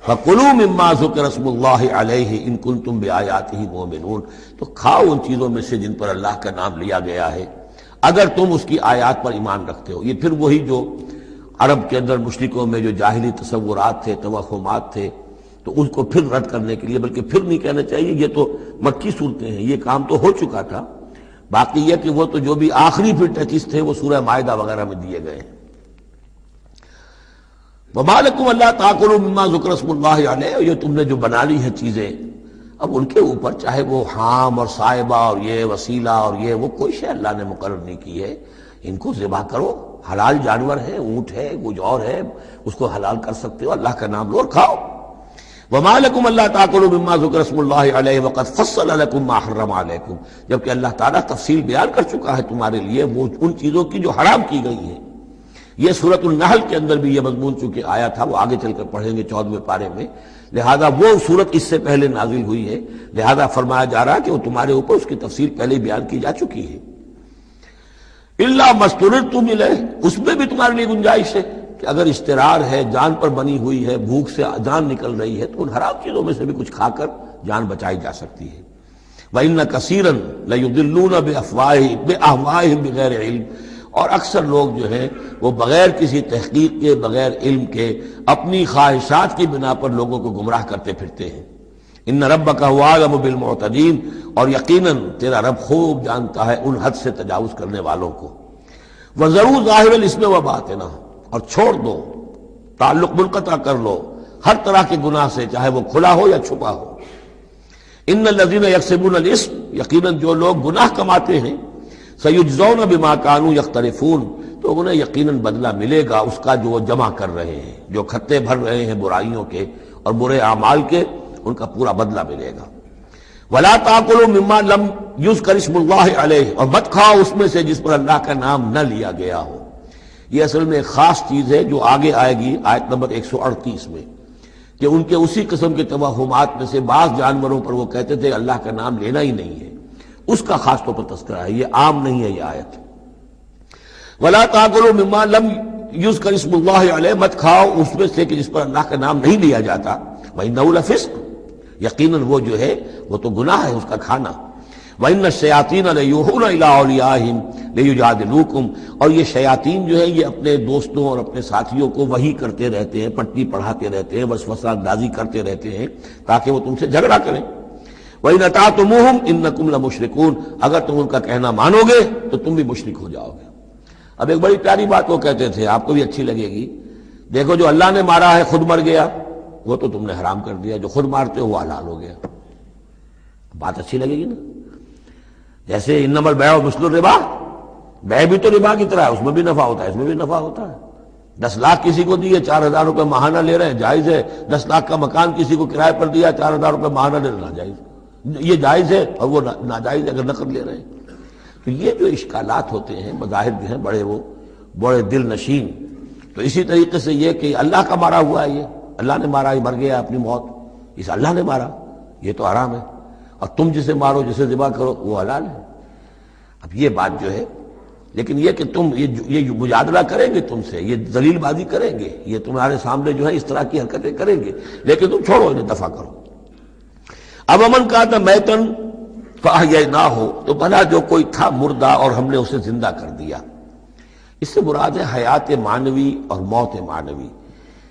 فَكُلُوا مِمَّا ذُكِرَ اسْمُ اللَّهِ عَلَيْهِ إِن كُنتُم بِآيَاتِهِ مُؤْمِنُونَ، تو کھاؤ ان چیزوں میں سے جن پر اللہ کا نام لیا گیا ہے اگر تم اس کی آیات پر ایمان رکھتے ہو۔ یہ پھر وہی جو عرب کے اندر مشرکوں میں جو جاہلی تصورات تھے، توہمات تھے، تو ان کو پھر رد کرنے کے لیے، بلکہ پھر نہیں کہنا چاہیے، یہ تو مکی صورتیں ہیں، یہ کام تو ہو چکا تھا، باقی یہ کہ وہ تو جو بھی آخری پھر ٹچز تھے وہ سورہ مائدہ وغیرہ میں دیے گئے ہیں۔ وَمَا لَكُمْ أَلَّا تَأْكُلُوا مِمَّا ذُكِرَ اسْمُ اللَّهِ عَلَيْهِ، یہ تم نے جو بنا لی ہے چیزیں، اب ان کے اوپر چاہے وہ حام اور صائبہ اور یہ وسیلہ اور یہ وہ کوئی شے اللہ نے مقرر نہیں کی ہے، ان کو ذبح کرو، حلال جانور ہے، اونٹ ہے، کچھ اور ہے، اس کو حلال کر سکتے ہو، اللہ کا نام لو اور کھاؤ۔ وَمَا لَكُمْ أَلَّا تَأْكُلُوا مِمَّا ذُكِرَ اسْمُ اللَّهِ عَلَيْهِ وَقَدْ فَصَّلَ لَكُم مَّا حَرَّمَ عَلَيْكُمْ، جبکہ اللہ تعالیٰ تفصیل بیان کر چکا ہے تمہارے لیے وہ ان چیزوں کی جو حرام کی گئی ہیں۔ یہ سورۃ النحل کے اندر بھی یہ مضمون چونکہ آیا تھا، وہ آگے چل کر پڑھیں گے 14ویں پارے میں، لہذا وہ صورت اس سے پہلے نازل ہوئی ہے، لہذا فرمایا جا رہا ہے کہ وہ تمہارے اوپر اس کی تفصیل پہلے بیان کی جا چکی ہے۔ الا ما اضطررتم الیہ، اس میں بھی تمہارے لیے گنجائش ہے کہ اگر اشترار ہے، جان پر بنی ہوئی ہے، بھوک سے جان نکل رہی ہے، تو ان حرام چیزوں میں سے بھی کچھ کھا کر جان بچائی جا سکتی ہے۔ وَإِنَّ كَثِيرًا لَيُضِلُّونَ بِأَهْوَائِهِمْ بِغَيْرِ عِلْمٍ، اور اکثر لوگ جو ہیں وہ بغیر کسی تحقیق کے، بغیر علم کے، اپنی خواہشات کی بنا پر لوگوں کو گمراہ کرتے پھرتے ہیں۔ ان ربک هو اعلم بالمعتدین، اور یقیناً تیرا رب خوب جانتا ہے ان حد سے تجاوز کرنے والوں کو۔ وَذَرُوا ظَاهِرَ الْإِثْمِ وَبَاطِنَهُ، اور چھوڑ دو، تعلق منقطع کر لو ہر طرح کے گناہ سے، چاہے وہ کھلا ہو یا چھپا ہو۔ ان الذین یکسبون الاسم، یقیناً جو لوگ گناہ کماتے ہیں، سیجزون بما کانوا یقترفون، تو انہیں یقیناً بدلہ ملے گا اس کا جو وہ جمع کر رہے ہیں، جو کھتے بھر رہے ہیں برائیوں کے اور برے اعمال کے، ان کا پورا بدلہ ملے گا۔ ولا تاکلوا مما لم یذکر اسم اللہ علیہ، اور مت کھاؤ اس میں سے جس پر اللہ کا نام نہ لیا گیا ہو۔ یہ اصل میں ایک خاص چیز ہے جو آگے آئے گی آیت نمبر 138 میں، کہ ان کے اسی قسم کے توہمات میں سے بعض جانوروں پر وہ کہتے تھے اللہ کا نام لینا ہی نہیں ہے، اس کا خاص طور پر تذکرہ ہے، یہ عام نہیں ہے یہ آیت۔ ولا تاکلوا مما لم یذکر اسم اللہ علیہ، مت کھاؤ اس میں سے کہ جس پر اللہ کا نام نہیں لیا جاتا، وَإِنَّهُ لَفِسْقٌ، یقیناً وہ جو ہے وہ تو گناہ ہے اس کا کھانا۔ وَإِنَّ الشَّيَاطِينَ لَيُوحُونَ إِلَىٰ أَوْلِيَائِهِمْ لِيُجَادِلُوكُمْ، اور یہ شیاطین جو ہیں یہ اپنے دوستوں اور اپنے ساتھیوں کو وحی کرتے رہتے ہیں، پٹی پڑھاتے رہتے ہیں، وسوسہ اندازی کرتے رہتے ہیں تاکہ وہ تم سے جھگڑا کریں۔ وَإِنْ أَطَعْتُمُوهُمْ إِنَّكُمْ لَمُشْرِكُونَ، اگر تم ان کا کہنا مانو گے تو تم بھی مشرک ہو جاؤ گے۔ اب ایک بڑی پیاری بات وہ کہتے تھے، آپ کو بھی اچھی لگے گی، دیکھو جو اللہ نے مارا ہے خود مر گیا، وہ تو تم نے حرام کر دیا، جو خود مارتے ہو وہ حلال ہو گیا۔ بات اچھی لگے گی نا؟ جیسے انما البیع مثل الربا، بیع بھی تو ربا کی طرح ہے، اس میں بھی نفع ہوتا ہے، اس میں بھی نفع ہوتا ہے۔ 10 لاکھ کسی کو دیے، 4,000 روپے ماہانہ لے رہے ہیں، جائز ہے۔ 10 لاکھ کا مکان کسی کو کرائے پر دیا، 4,000 روپے ماہانہ لے رہے، ناجائز، یہ جائز ہے اور وہ ناجائز اگر نقد لے رہے ہیں۔ تو یہ جو اشکالات ہوتے ہیں بظاہر جو ہیں بڑے دل نشین، تو اسی طریقے سے یہ کہ اللہ کا مارا ہوا ہے، یہ اللہ نے مارا، یہ مر گیا اپنی موت، اس اللہ نے مارا، یہ تو حرام ہے، اور تم جسے مارو، جسے ذبح کرو وہ حلال ہے۔ اب یہ بات جو ہے لیکن یہ کہ تم یہ مجادلہ کریں گے تم سے، یہ دلیل بازی کریں گے، یہ تمہارے سامنے جو ہے اس طرح کی حرکتیں کریں گے، لیکن تم چھوڑو انہیں، دفع کرو۔ اب امن کا تھا میتن فاحییناہ ہو، تو بھلا جو کوئی تھا مردہ اور ہم نے اسے زندہ کر دیا۔ اس سے مراد ہے حیات معنوی اور موت معنوی۔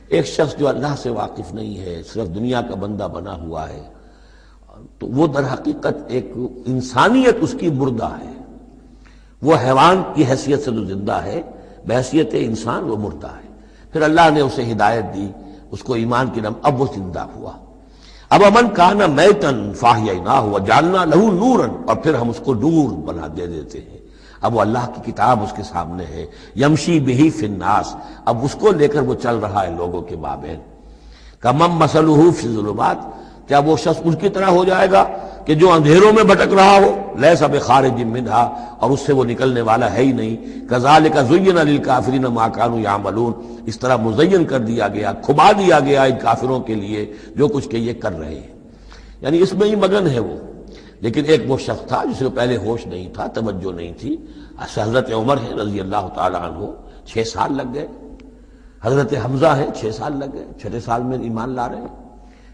ایک شخص جو اللہ سے واقف نہیں ہے، صرف دنیا کا بندہ بنا ہوا ہے، تو وہ در حقیقت ایک انسانیت اس کی مردہ ہے، وہ حیوان کی حیثیت سے جو زندہ ہے، بحیثیت انسان وہ مردہ ہے۔ پھر اللہ نے اسے ہدایت دی، اس کو ایمان کی نم، اب وہ زندہ ہوا۔ اب امن کانا میتن فاحییناہ وجعلنا لہ نورا، اور پھر ہم اس کو نور بنا دے دیتے ہیں۔ اب وہ اللہ کی کتاب اس کے سامنے ہے، یمشی بہ فی الناس، اب اس کو لے کر وہ چل رہا ہے لوگوں کے مابین۔ کمن مثلہ فی الظلمات، کیا وہ شخص ان کی طرح ہو جائے گا کہ جو اندھیروں میں بھٹک رہا ہو، لیس بخارج منہا، اور اس سے وہ نکلنے والا ہے ہی نہیں۔ کذالک زین للکافرین ما کانوا یعملون، اس طرح مزین کر دیا گیا، کھبا دیا گیا ان کافروں کے لیے جو کچھ کہ یہ کر رہے ہیں، یعنی اس میں ہی مگن ہے وہ۔ لیکن ایک وہ شخص تھا جس کو پہلے ہوش نہیں تھا، توجہ نہیں تھی، حضرت عمر ہے رضی اللہ تعالی عنہ، 6 سال لگ گئے۔ حضرت حمزہ ہے، 6 سال لگ گئے، 6 سال میں ایمان لا رہے ہیں۔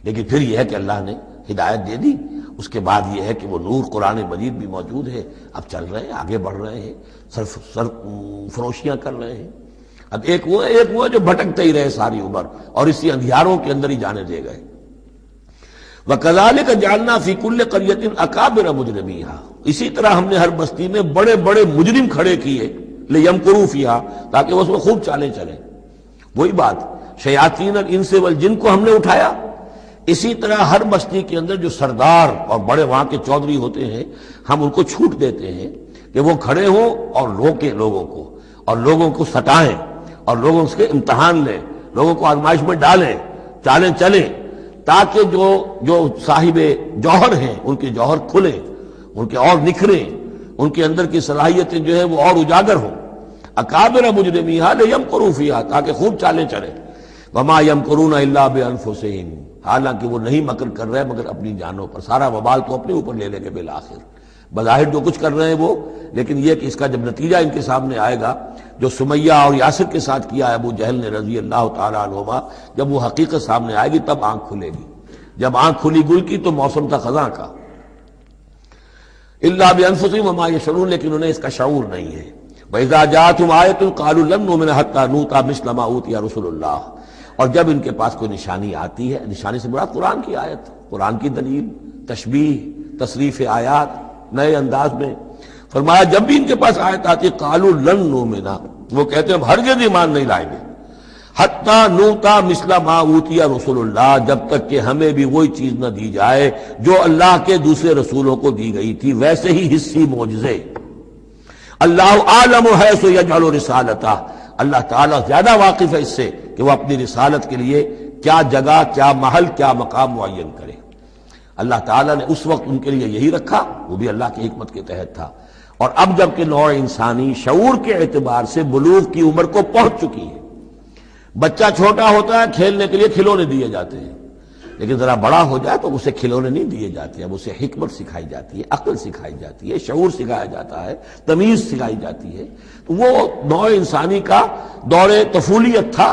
لیکن پھر یہ ہے کہ اللہ نے ہدایت دے دی، اس کے بعد یہ ہے کہ وہ نور قرآن مجید بھی موجود ہے، اب چل رہے ہیں، آگے بڑھ رہے ہیں، سر فروشیاں کر رہے ہیں۔ اب ایک وہ ہے جو بھٹکتے ہی رہے ساری عمر اور اسی اندھیاروں کے اندر ہی جانے دے گئے۔ وَكَذَلِكَ جَعَلْنَا فِي كُلِّ قَرْيَةٍ أَكَابِرَ مُجْرِمِيهَا، اسی طرح ہم نے ہر بستی میں بڑے بڑے مجرم کھڑے کیے، لِيَمْكُرُوا فِيهَا، تاکہ وہ اس میں خوب چالیں چلیں۔ وہی بات، شیاطین الانس والجن کو ہم نے اٹھایا، اسی طرح ہر بستی کے اندر جو سردار اور بڑے وہاں کے چودھری ہوتے ہیں، ہم ان کو چھوٹ دیتے ہیں کہ وہ کھڑے ہوں اور روکیں لوگوں کو، اور لوگوں کو ستائیں، اور لوگوں سے امتحان لیں، لوگوں کو آزمائش میں ڈالیں، چالیں چلیں، تاکہ جو صاحب جوہر ہیں ان کے جوہر کھلیں، ان کے اور نکھریں، ان کے اندر کی صلاحیتیں جو ہے وہ اور اجاگر ہوں۔ اکابر مجرمیہا لیمکروا فیہا، تاکہ خوب چالیں چلیں۔ وما یمکرون الا بانفسہم، حالانکہ وہ نہیں مکر کر رہے مگر اپنی جانوں پر، سارا وبال تو اپنے اوپر لے لیں گے بالآخر۔ بظاہر جو کچھ کر رہے ہیں وہ، لیکن یہ کہ اس کا جب نتیجہ ان کے سامنے آئے گا، جو سمیہ اور یاسر کے ساتھ کیا ہے ابو جہل نے رضی اللہ تعالیٰ عنہما، جب وہ حقیقت سامنے آئے گی تب آنکھ کھلے گی۔ جب آنکھ کھلی گل کی تو موسم تھا خزاں کا۔ الا بانفسہم وما یشعرون، لیکن انہیں اس کا شعور نہیں ہے۔ وَإِذَا جَاءَتْهُمْ آیَةٌ قَالُوا لَن نُؤْمِنَ حَتَّىٰ نُؤْتَىٰ مِثْلَ مَا أُوتِیَ رُسُلُ اللَّهِ، اور جب ان کے پاس کوئی نشانی آتی ہے، نشانی سے مراد قرآن کی آیت، قرآن کی دلیل، تشبیہ، تصریف آیات نئے انداز میں، فرمایا جب بھی ان کے پاس آیت آتی ہے قالوا لن نؤمن، وہ کہتے ہیں ہم ہرگز ایمان نہیں لائیں گے، حتیٰ نؤتیٰ مثل ما اوتی رسول اللہ، جب تک کہ ہمیں بھی وہی چیز نہ دی جائے جو اللہ کے دوسرے رسولوں کو دی گئی تھی، ویسے ہی حصی معجزے۔ اللہ عالم حیث یجعل رسالتہ، اللہ تعالیٰ زیادہ واقف ہے اس سے کہ وہ اپنی رسالت کے لیے کیا جگہ، کیا محل، کیا مقام معین کرے۔ اللہ تعالیٰ نے اس وقت ان کے لیے یہی رکھا، وہ بھی اللہ کی حکمت کے تحت تھا۔ اور اب جب کہ نوع انسانی شعور کے اعتبار سے بلوغ کی عمر کو پہنچ چکی ہے، بچہ چھوٹا ہوتا ہے کھیلنے کے لیے کھلونے دیے جاتے ہیں، لیکن ذرا بڑا ہو جائے تو اسے کھلونے نہیں دیے جاتے، اب اسے حکمت سکھائی جاتی ہے، عقل سکھائی جاتی ہے، شعور سکھایا جاتا ہے، تمیز سکھائی جاتی ہے۔ تو وہ نوع انسانی کا دور طفولیت تھا،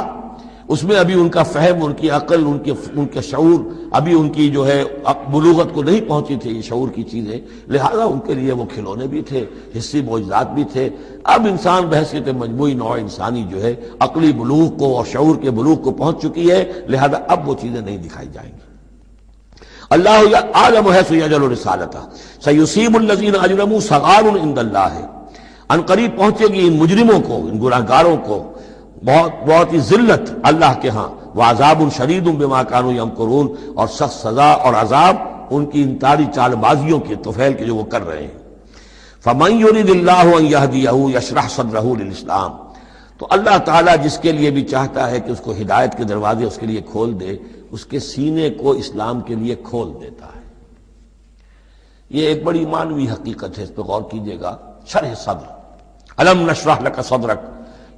اس میں ابھی ان کا فہم، ان کی عقل، ان کے شعور ابھی ان کی جو ہے بلوغت کو نہیں پہنچی تھی، یہ شعور کی چیزیں، لہذا ان کے لیے وہ کھلونے بھی تھے، حصی معجزات بھی تھے۔ اب انسان بحیثیت مجموعی نوع انسانی جو ہے عقلی بلوغ کو اور شعور کے بلوغ کو پہنچ چکی ہے، لہذا اب وہ چیزیں نہیں دکھائی جائیں گی۔ اللہ عالم حیث یجعل رسالتہ سیصیب الذین اجرموا صغار عند اللہ، ان قریب پہنچے گی ان مجرموں کو، ان گناہگاروں کو بہت ہی ذلت اللہ کے ہاں، وعذاب شدید بما کانوا یمکرون، اور سخت سزا اور عذاب ان کی انتاری چال بازیوں کے طفیل کے جو وہ کر رہے ہیں۔ فمن یرید اللہ ان یہدیہ یشرح صدرہ للاسلام، تو اللہ تعالیٰ جس کے لیے بھی چاہتا ہے کہ اس کو ہدایت کے دروازے اس کے لیے کھول دے، اس کے سینے کو اسلام کے لیے کھول دیتا ہے۔ یہ ایک بڑی معنوی حقیقت ہے، اس پہ غور کیجئے گا۔ شرح صدر، الم نشرح لک صدرک،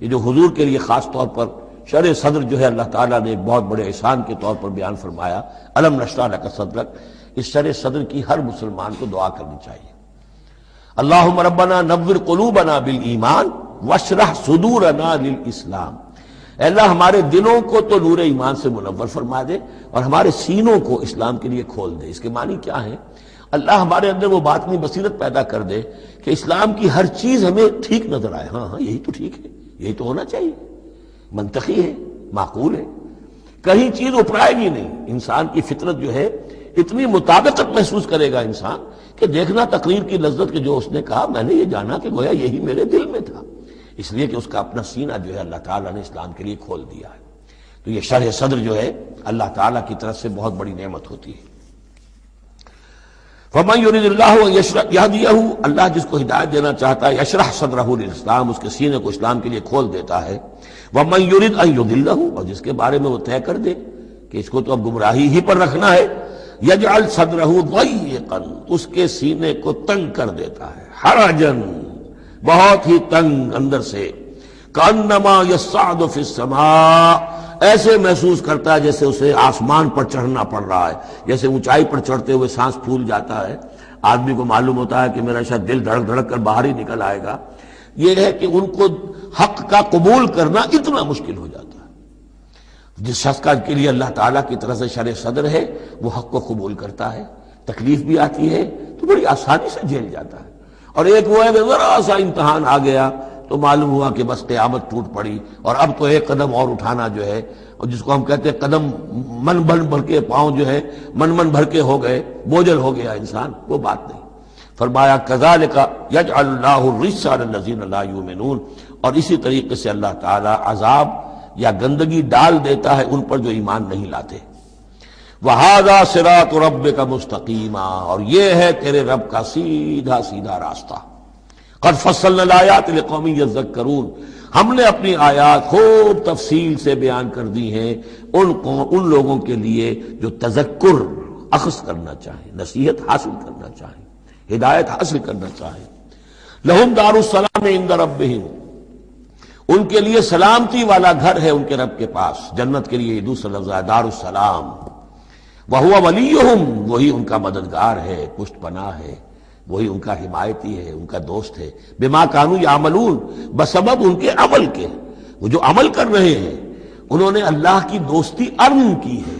یہ جو حضور کے لیے خاص طور پر شرح صدر جو ہے اللہ تعالیٰ نے ایک بہت بڑے احسان کے طور پر بیان فرمایا، الم نشرح لک صدرک، اس شرح صدر کی ہر مسلمان کو دعا کرنی چاہیے۔ اللہم ربنا نور قلوبنا بالایمان واشرح صدورنا للاسلام، اے اللہ ہمارے دلوں کو تو نور ایمان سے منور فرما دے اور ہمارے سینوں کو اسلام کے لیے کھول دے۔ اس کے معنی کیا ہے؟ اللہ ہمارے اندر وہ باطنی بصیرت پیدا کر دے کہ اسلام کی ہر چیز ہمیں ٹھیک نظر آئے، ہاں ہاں یہی تو ٹھیک ہے، یہی تو ہونا چاہیے، منطقی ہے، معقول ہے، کہیں چیز اپرائے گی نہیں۔ انسان کی فطرت جو ہے اتنی مطابقت محسوس کرے گا انسان کہ دیکھنا تقریر کی لذت کہ جو اس نے کہا میں نے یہ جانا کہ گویا یہی میرے دل میں تھا، اس لیے کہ اس کا اپنا سینہ جو ہے اللہ تعالیٰ نے اسلام کے لیے کھول دیا ہے۔ تو یہ شرح صدر جو ہے اللہ تعالیٰ کی طرف سے بہت بڑی نعمت ہوتی ہے۔ فَمَن يُرِدِ اللَّهُ أَن يَهْدِيَهُ، اللہ جس کو ہدایت دینا چاہتا ہے یشرح صدرہ للاسلام، اس کے سینے کو اسلام کے لیے کھول دیتا ہے۔ وَمَن يُرِدْ أَن يُضِلَّهُ، اور جس کے بارے میں وہ طے کر دے کہ اس کو تو اب گمراہی ہی پر رکھنا ہے، یجعل صدرہ ضیقا، اس کے سینے کو تنگ کر دیتا ہے، حرجن، بہت ہی تنگ اندر سے، کانما یصعد فی السماء، ایسے محسوس کرتا ہے جیسے اسے آسمان پر چڑھنا پڑ رہا ہے، جیسے اونچائی پر چڑھتے ہوئے سانس پھول جاتا ہے، آدمی کو معلوم ہوتا ہے کہ میرا شاید دل دھڑک دھڑک کر باہر ہی نکل آئے گا۔ یہ ہے کہ ان کو حق کا قبول کرنا اتنا مشکل ہو جاتا ہے۔ جس شخص کا کے لیے اللہ تعالیٰ کی طرف سے شرح صدر ہے وہ حق کو قبول کرتا ہے، تکلیف بھی آتی ہے تو بڑی آسانی سے جھیل جاتا ہے، اور ایک وہ ہے کہ ذرا سا امتحان آ گیا تو معلوم ہوا کہ بس قیامت ٹوٹ پڑی، اور اب تو ایک قدم اور اٹھانا جو ہے، اور جس کو ہم کہتے ہیں قدم من بھر کے پاؤں جو ہے من بھر کے ہو گئے، بوجھل ہو گیا انسان، وہ بات نہیں۔ فرمایا کذالک یجعل اللہ الرجس علی الذین لا یؤمنون، اور اسی طریقے سے اللہ تعالی عذاب یا گندگی ڈال دیتا ہے ان پر جو ایمان نہیں لاتے۔ وَهَذَا صِرَاطُ رَبِّكَ مُسْتَقِيمًا، اور یہ ہے تیرے رب کا سیدھا سیدھا راستہ۔ قَدْ فَصَّلْنَا الْآيَاتِ لِقَوْمٍ يَذَّكَّرُونَ، ہم نے اپنی آیات خوب تفصیل سے بیان کر دی ہیں ان لوگوں کے لیے جو تذکر اخذ کرنا چاہیں، نصیحت حاصل کرنا چاہیں، ہدایت حاصل کرنا چاہیں۔ لَهُمْ دَارُ السَّلَامِ عِندَ رَبِّهِمْ، ان کے لیے سلامتی والا گھر ہے ان کے رب کے پاس، جنت کے لیے یہ دوسرا لفظ ہے دار السلام۔ وَهُوَ وَلِيُّهُمْ، وہی ان کا مددگار ہے، پشت پناہ ہے، وہی ان کا حمایتی ہے، ان کا دوست ہے۔ بما كانوا يعملون، بسبب ان کے عمل کے، وہ جو عمل کر رہے ہیں انہوں نے اللہ کی دوستی ارن کی ہے،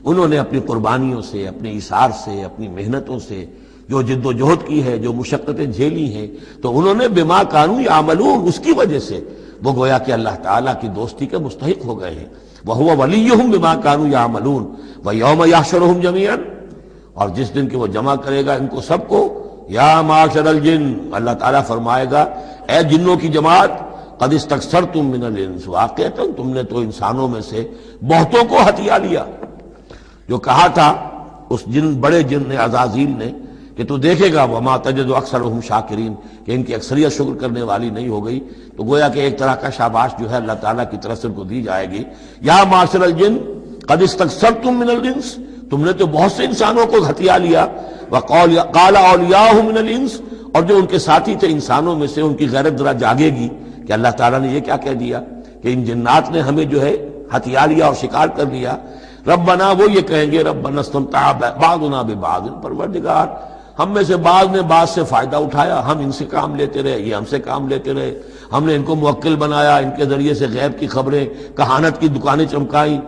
انہوں نے اپنی قربانیوں سے، اپنے ایثار سے، اپنی محنتوں سے جو جد و جہد کی ہے، جو مشقتیں جھیلی ہیں، تو انہوں نے بما كانوا يعملون، اس کی وجہ سے وہ گویا کہ اللہ تعالیٰ کی دوستی کے مستحق ہو گئے ہیں۔ وَهُوَ وَلِيُّهُمْ بِمَا كَانُوا يَعْمَلُونَ وَيَوْمَ يَحْشُرُهُمْ جَمِيعًا، اور جس دن کہ وہ جمع کرے گا ان کو سب کو، یا معاشر الجن، اللہ تعالیٰ فرمائے گا اے جنوں کی جماعت، قد استکثرتم من الانس، واقعتاً تم نے تو انسانوں میں سے بہتوں کو ہتھیا لیا۔ جو کہا تھا اس بڑے جن نے، عزازیل نے، کہ تو دیکھے گا وما تجد اکثرهم شاکرین، کہ ان کی اکثریت شکر کرنے والی نہیں ہو گئی، تو گویا کہ ایک طرح کا شاباش جو ہے اللہ تعالیٰ کی طرف سے ان کو دی جائے گی۔ یا معاشر الجن قد استکثرتم من الانس، تم نے تو بہت سے انسانوں کو ہتھیا لیا۔ وقال اولیاؤہم من الانس، اور جو ان کے ساتھی تھے انسانوں میں سے، ان کی غیرت ذرا جاگے گی کہ اللہ تعالیٰ نے یہ کیا کہہ دیا کہ ان جنات نے ہمیں جو ہے ہتھیا لیا اور شکار کر لیا۔ ربنا، وہ یہ کہیں گے ربنا استمتع بعضنا ببعض، پروردگار ہم میں سے بعض نے بعض سے فائدہ اٹھایا، ہم ان سے کام لیتے رہے، یہ ہم سے کام لیتے رہے، ہم نے ان کو موکل بنایا، ان کے ذریعے سے غیب کی خبریں، کہانت کی دکانیں چمکائیں۔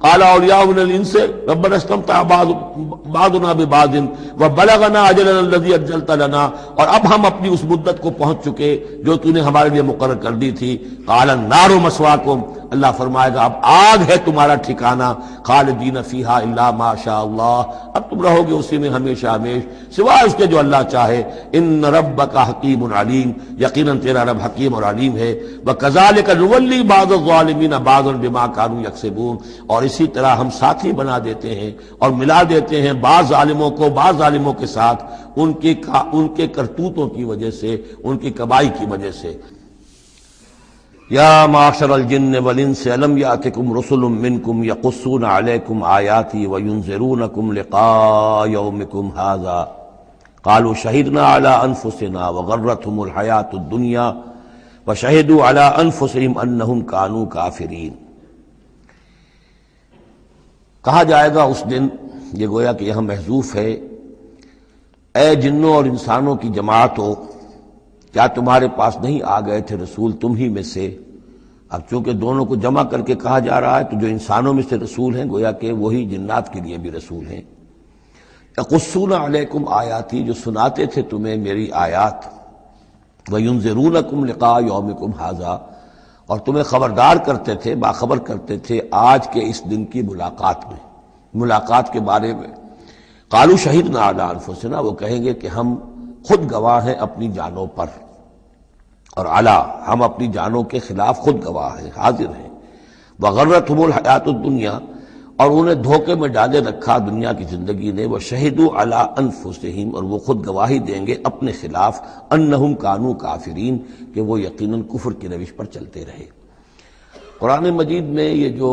قال اولیاء من الانس ربنا استمتع بعضنا ببعض وبلغنا اجلنا الذي اجلت لنا، اور اب ہم اپنی اس مدت کو پہنچ چکے جو تو نے ہمارے لیے مقرر کر دی تھی۔ قال النار مسواکم، اللہ فرمائے گا اب آگ ہے تمہارا ٹھکانہ، خالدین فیہا الا ما شاء اللہ، اب تم رہو گے اسی میں ہمیشہ ہمیش سوائے اس کے جو اللہ چاہے۔ ان ربک حکیم علیم، یقیناً تیرا رب حکیم اور علیم ہے۔ وکذالک نولی بعض الظالمین بعضا بما كانوا یکسبون، اور اسی طرح ہم ساتھی بنا دیتے ہیں اور ملا دیتے ہیں بعض ظالموں کو بعض ظالموں کے ساتھ ان کے کرتوتوں کی وجہ سے، ان کی کمائی کی وجہ سے۔ یا معاشر الجن والانس الم یاتکم رسل منکم یقصون علیکم آیاتی وینذرونکم لقاء یومکم ھذا قالوا شہدنا علی انفسنا وغرتهم الحیاۃ الدنیا وشہدوا علی انفسہم انہم کانوا کافرین۔ کہا جائے گا اس دن، یہ گویا کہ یہاں محذوف ہے، اے جنوں اور انسانوں کی جماعتوں، کیا تمہارے پاس نہیں آ گئے تھے رسول تم ہی میں سے؟ اب چونکہ دونوں کو جمع کر کے کہا جا رہا ہے تو جو انسانوں میں سے رسول ہیں گویا کہ وہی جنات کے لیے بھی رسول ہیں۔ یقصون علیکم آیاتی، جو سناتے تھے تمہیں میری آیات، وینذرونکم لقاء یومکم ھذا، اور تمہیں خبردار کرتے تھے، باخبر کرتے تھے آج کے اس دن کی ملاقات کے بارے میں۔ قالوا شہدنا علی انفسنا، وہ کہیں گے کہ ہم خود گواہ ہیں اپنی جانوں پر، اور علی، ہم اپنی جانوں کے خلاف خود گواہ ہیں، حاضر ہیں۔ وغرتہم الحیات الدنیا، اور انہیں دھوکے میں ڈالے رکھا دنیا کی زندگی نے، وشہدوا علی انفسہم، اور وہ خود گواہی دیں گے اپنے خلاف، انہم کانوا کافرین، کہ وہ یقیناً کفر کی روش پر چلتے رہے۔ قرآن مجید میں یہ جو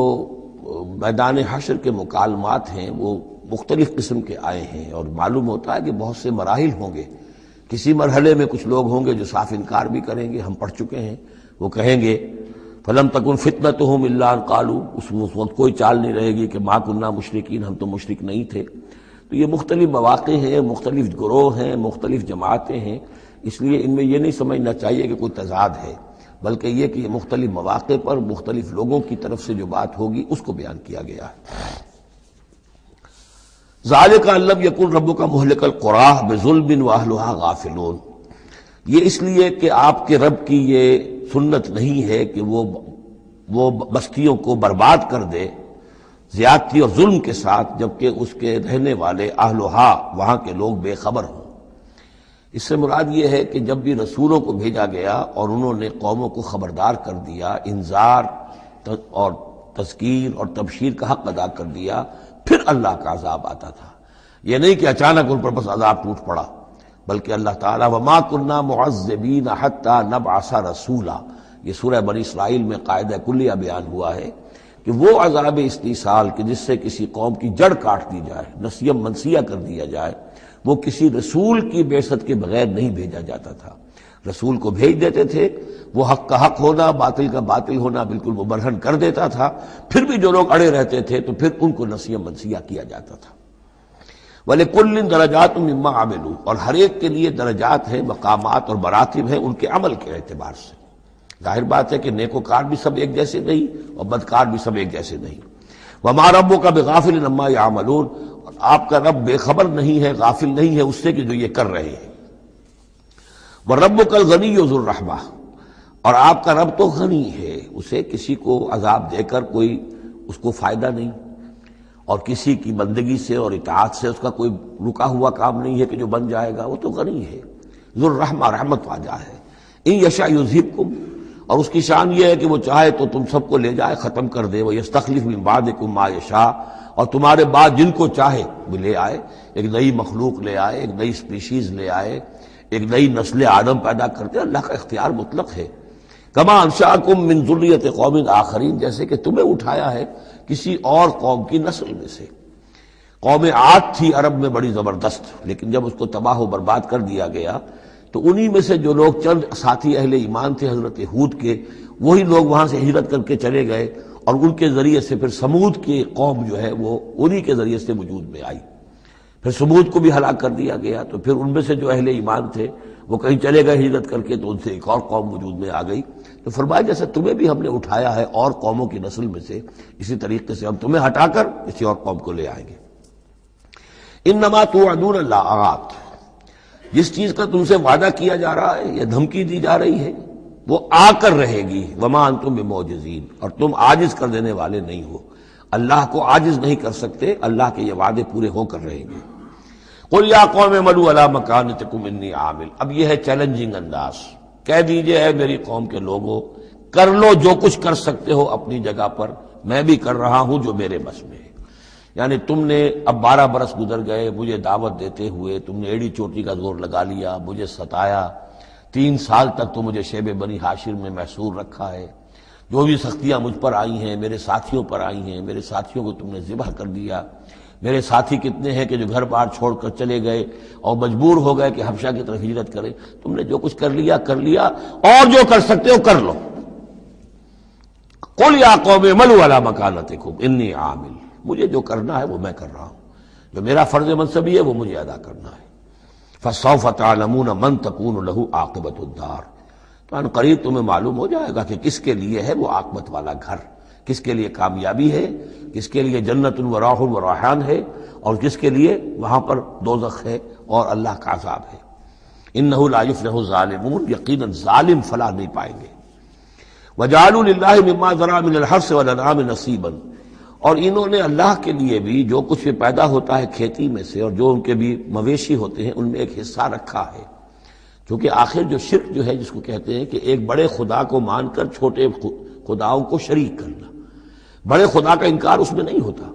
میدان حشر کے مکالمات ہیں وہ مختلف قسم کے آئے ہیں، اور معلوم ہوتا ہے کہ بہت سے مراحل ہوں گے۔ کسی مرحلے میں کچھ لوگ ہوں گے جو صاف انکار بھی کریں گے، ہم پڑھ چکے ہیں، وہ کہیں گے فلم تکن فتنتہم الا ان قالوا، اس وقت کوئی چال نہیں رہے گی کہ ما کننا مشرکین، ہم تو مشرک نہیں تھے۔ تو یہ مختلف مواقع ہیں، مختلف گروہ ہیں، مختلف جماعتیں ہیں، اس لیے ان میں یہ نہیں سمجھنا چاہیے کہ کوئی تضاد ہے، بلکہ یہ کہ یہ مختلف مواقع پر مختلف لوگوں کی طرف سے جو بات ہوگی اس کو بیان کیا گیا ہے۔ ذالک ان لم یکن ربک مہلک القری بظلم واہلھا غافلون، یہ اس لیے کہ آپ کے رب کی یہ سنت نہیں ہے کہ وہ بستیوں کو برباد کر دے زیادتی اور ظلم کے ساتھ، جبکہ اس کے رہنے والے اہلھا، وہاں کے لوگ بے خبر ہوں۔ اس سے مراد یہ ہے کہ جب بھی رسولوں کو بھیجا گیا اور انہوں نے قوموں کو خبردار کر دیا، انذار اور تذکیر اور تبشیر کا حق ادا کر دیا، پھر اللہ کا عذاب آتا تھا۔ یہ نہیں کہ اچانک ان پر بس عذاب ٹوٹ پڑا، بلکہ اللہ تعالیٰ وما كنا معذبین حتی نبعث رسولا، یہ سورہ بنی اسرائیل میں قاعدہ کلیہ بیان ہوا ہے کہ وہ عذاب استیصال کہ جس سے کسی قوم کی جڑ کاٹ دی جائے، نسیم منسیہ کر دیا جائے، وہ کسی رسول کی بعثت کے بغیر نہیں بھیجا جاتا تھا۔ رسول کو بھیج دیتے تھے، وہ حق کا حق ہونا، باطل کا باطل ہونا بالکل وہ برہن کر دیتا تھا، پھر بھی جو لوگ اڑے رہتے تھے تو پھر ان کو نسیم منسیہ کیا جاتا تھا۔ وَلِكُلٍّ دَرَجَاتٌ مِّمَّا عَمِلُوا، اور ہر ایک کے لیے درجات ہیں، مقامات اور مراتب ہیں ان کے عمل کے اعتبار سے۔ ظاہر بات ہے کہ نیکوکار بھی سب ایک جیسے نہیں اور بدکار بھی سب ایک جیسے نہیں۔ وَمَا رَبُّكَ بِغَافِلٍ عَمَّا يَعْمَلُونَ، اور آپ کا رب بے خبر نہیں ہے، غافل نہیں ہے اس سے کہ جو یہ کر رہے ہیں۔ وَرَبُّكَ الْغَنِيُّ ذُو الرَّحْمَةِ، اور آپ کا رب تو غنی ہے، اسے کسی کو عذاب دے کر کوئی اس کو فائدہ نہیں، اور کسی کی بندگی سے اور اطاعت سے اس کا کوئی رکا ہوا کام نہیں ہے کہ جو بن جائے گا، وہ تو غنی ہے، ذو الرحمہ، رحمت واجہ ہے۔ ان یشاء یذھبکم، اور اس کی شان یہ ہے کہ وہ چاہے تو تم سب کو لے جائے، ختم کر دے، ویستخلف من بعدکم ما یشاء، اور تمہارے بعد جن کو چاہے وہ لے آئے، ایک نئی مخلوق لے آئے، ایک نئی سپیشیز لے آئے، ایک نئی نسل آدم پیدا کرتے، اللہ کا اختیار مطلق ہے۔ کما انشأکم من ذریۃ قوم آخرین، جیسے کہ تمہیں اٹھایا ہے کسی اور قوم کی نسل میں سے۔ قوم عاد تھی عرب میں بڑی زبردست، لیکن جب اس کو تباہ و برباد کر دیا گیا تو انہی میں سے جو لوگ چند ساتھی اہل ایمان تھے حضرت ہود کے، وہی لوگ وہاں سے ہجرت کر کے چلے گئے، اور ان کے ذریعے سے پھر سمود کی قوم جو ہے وہ انہی کے ذریعے سے وجود میں آئی۔ پھر سمود کو بھی ہلاک کر دیا گیا، تو پھر ان میں سے جو اہل ایمان تھے وہ کہیں چلے گئے ہجرت کر کے، تو ان سے ایک اور قوم وجود میں آ گئی۔ تو فرمایا جیسے تمہیں بھی ہم نے اٹھایا ہے اور قوموں کی نسل میں سے، اسی طریقے سے ہم تمہیں ہٹا کر کسی اور قوم کو لے آئیں گے۔ انما توعدون لآت، جس چیز کا تم سے وعدہ کیا جا رہا ہے یا دھمکی دی جا رہی ہے وہ آ کر رہے گی، وما انتم بمعجزین، اور تم عاجز کر دینے والے نہیں ہو، اللہ کو عاجز نہیں کر سکتے، اللہ کے یہ وعدے پورے ہو کر رہیں گے۔ قل یا قوم اعملوا علی مکانتکم انی عامل، اب یہ ہے چیلنجنگ انداز، کہہ دیجئے اے میری قوم کے لوگوں، کر لو جو کچھ کر سکتے ہو اپنی جگہ پر، میں بھی کر رہا ہوں جو میرے بس میں ہے۔ یعنی تم نے اب 12 برس گزر گئے مجھے دعوت دیتے ہوئے، تم نے ایڑی چوٹی کا زور لگا لیا، مجھے ستایا، 3 سال تک تو مجھے شیب بنی ہاشم میں محصور رکھا ہے، جو بھی سختیاں مجھ پر آئی ہیں میرے ساتھیوں پر آئی ہیں، میرے ساتھیوں کو تم نے ذبح کر دیا، میرے ساتھی کتنے ہیں کہ جو گھر بار چھوڑ کر چلے گئے اور مجبور ہو گئے کہ حبشہ کی طرف ہجرت کریں، تم نے جو کچھ کر لیا، اور جو کر سکتے ہو کر لو۔ قل یا قوم اعملوا علی مکانتکم انی عامل، مجھے جو کرنا ہے وہ میں کر رہا ہوں، جو میرا فرض منصبی ہے وہ مجھے ادا کرنا ہے۔ فسوف تعلمون من تکون له عاقبۃ الدار، تو ان قریب تمہیں معلوم ہو جائے گا کہ کس کے لیے ہے وہ عاقبت والا گھر، کس کے لیے کامیابی ہے، کس کے لیے جنت و راح و ریحان ہے، اور کس کے لیے وہاں پر دوزخ ہے اور اللہ کا عذاب ہے۔ انہ لا یفلح الظالمون، یقیناً ظالم فلاح نہیں پائیں گے۔ وجعلوا للہ مما ذرا من الحرث والانعام نصیبا، اور انہوں نے اللہ کے لیے بھی جو کچھ بھی پیدا ہوتا ہے کھیتی میں سے اور جو ان کے بھی مویشی ہوتے ہیں ان میں ایک حصہ رکھا ہے، کیونکہ آخر جو شرک جو ہے جس کو کہتے ہیں کہ ایک بڑے خدا کو مان کر چھوٹے خداؤں کو شریک کرنا، بڑے خدا کا انکار اس میں نہیں ہوتا۔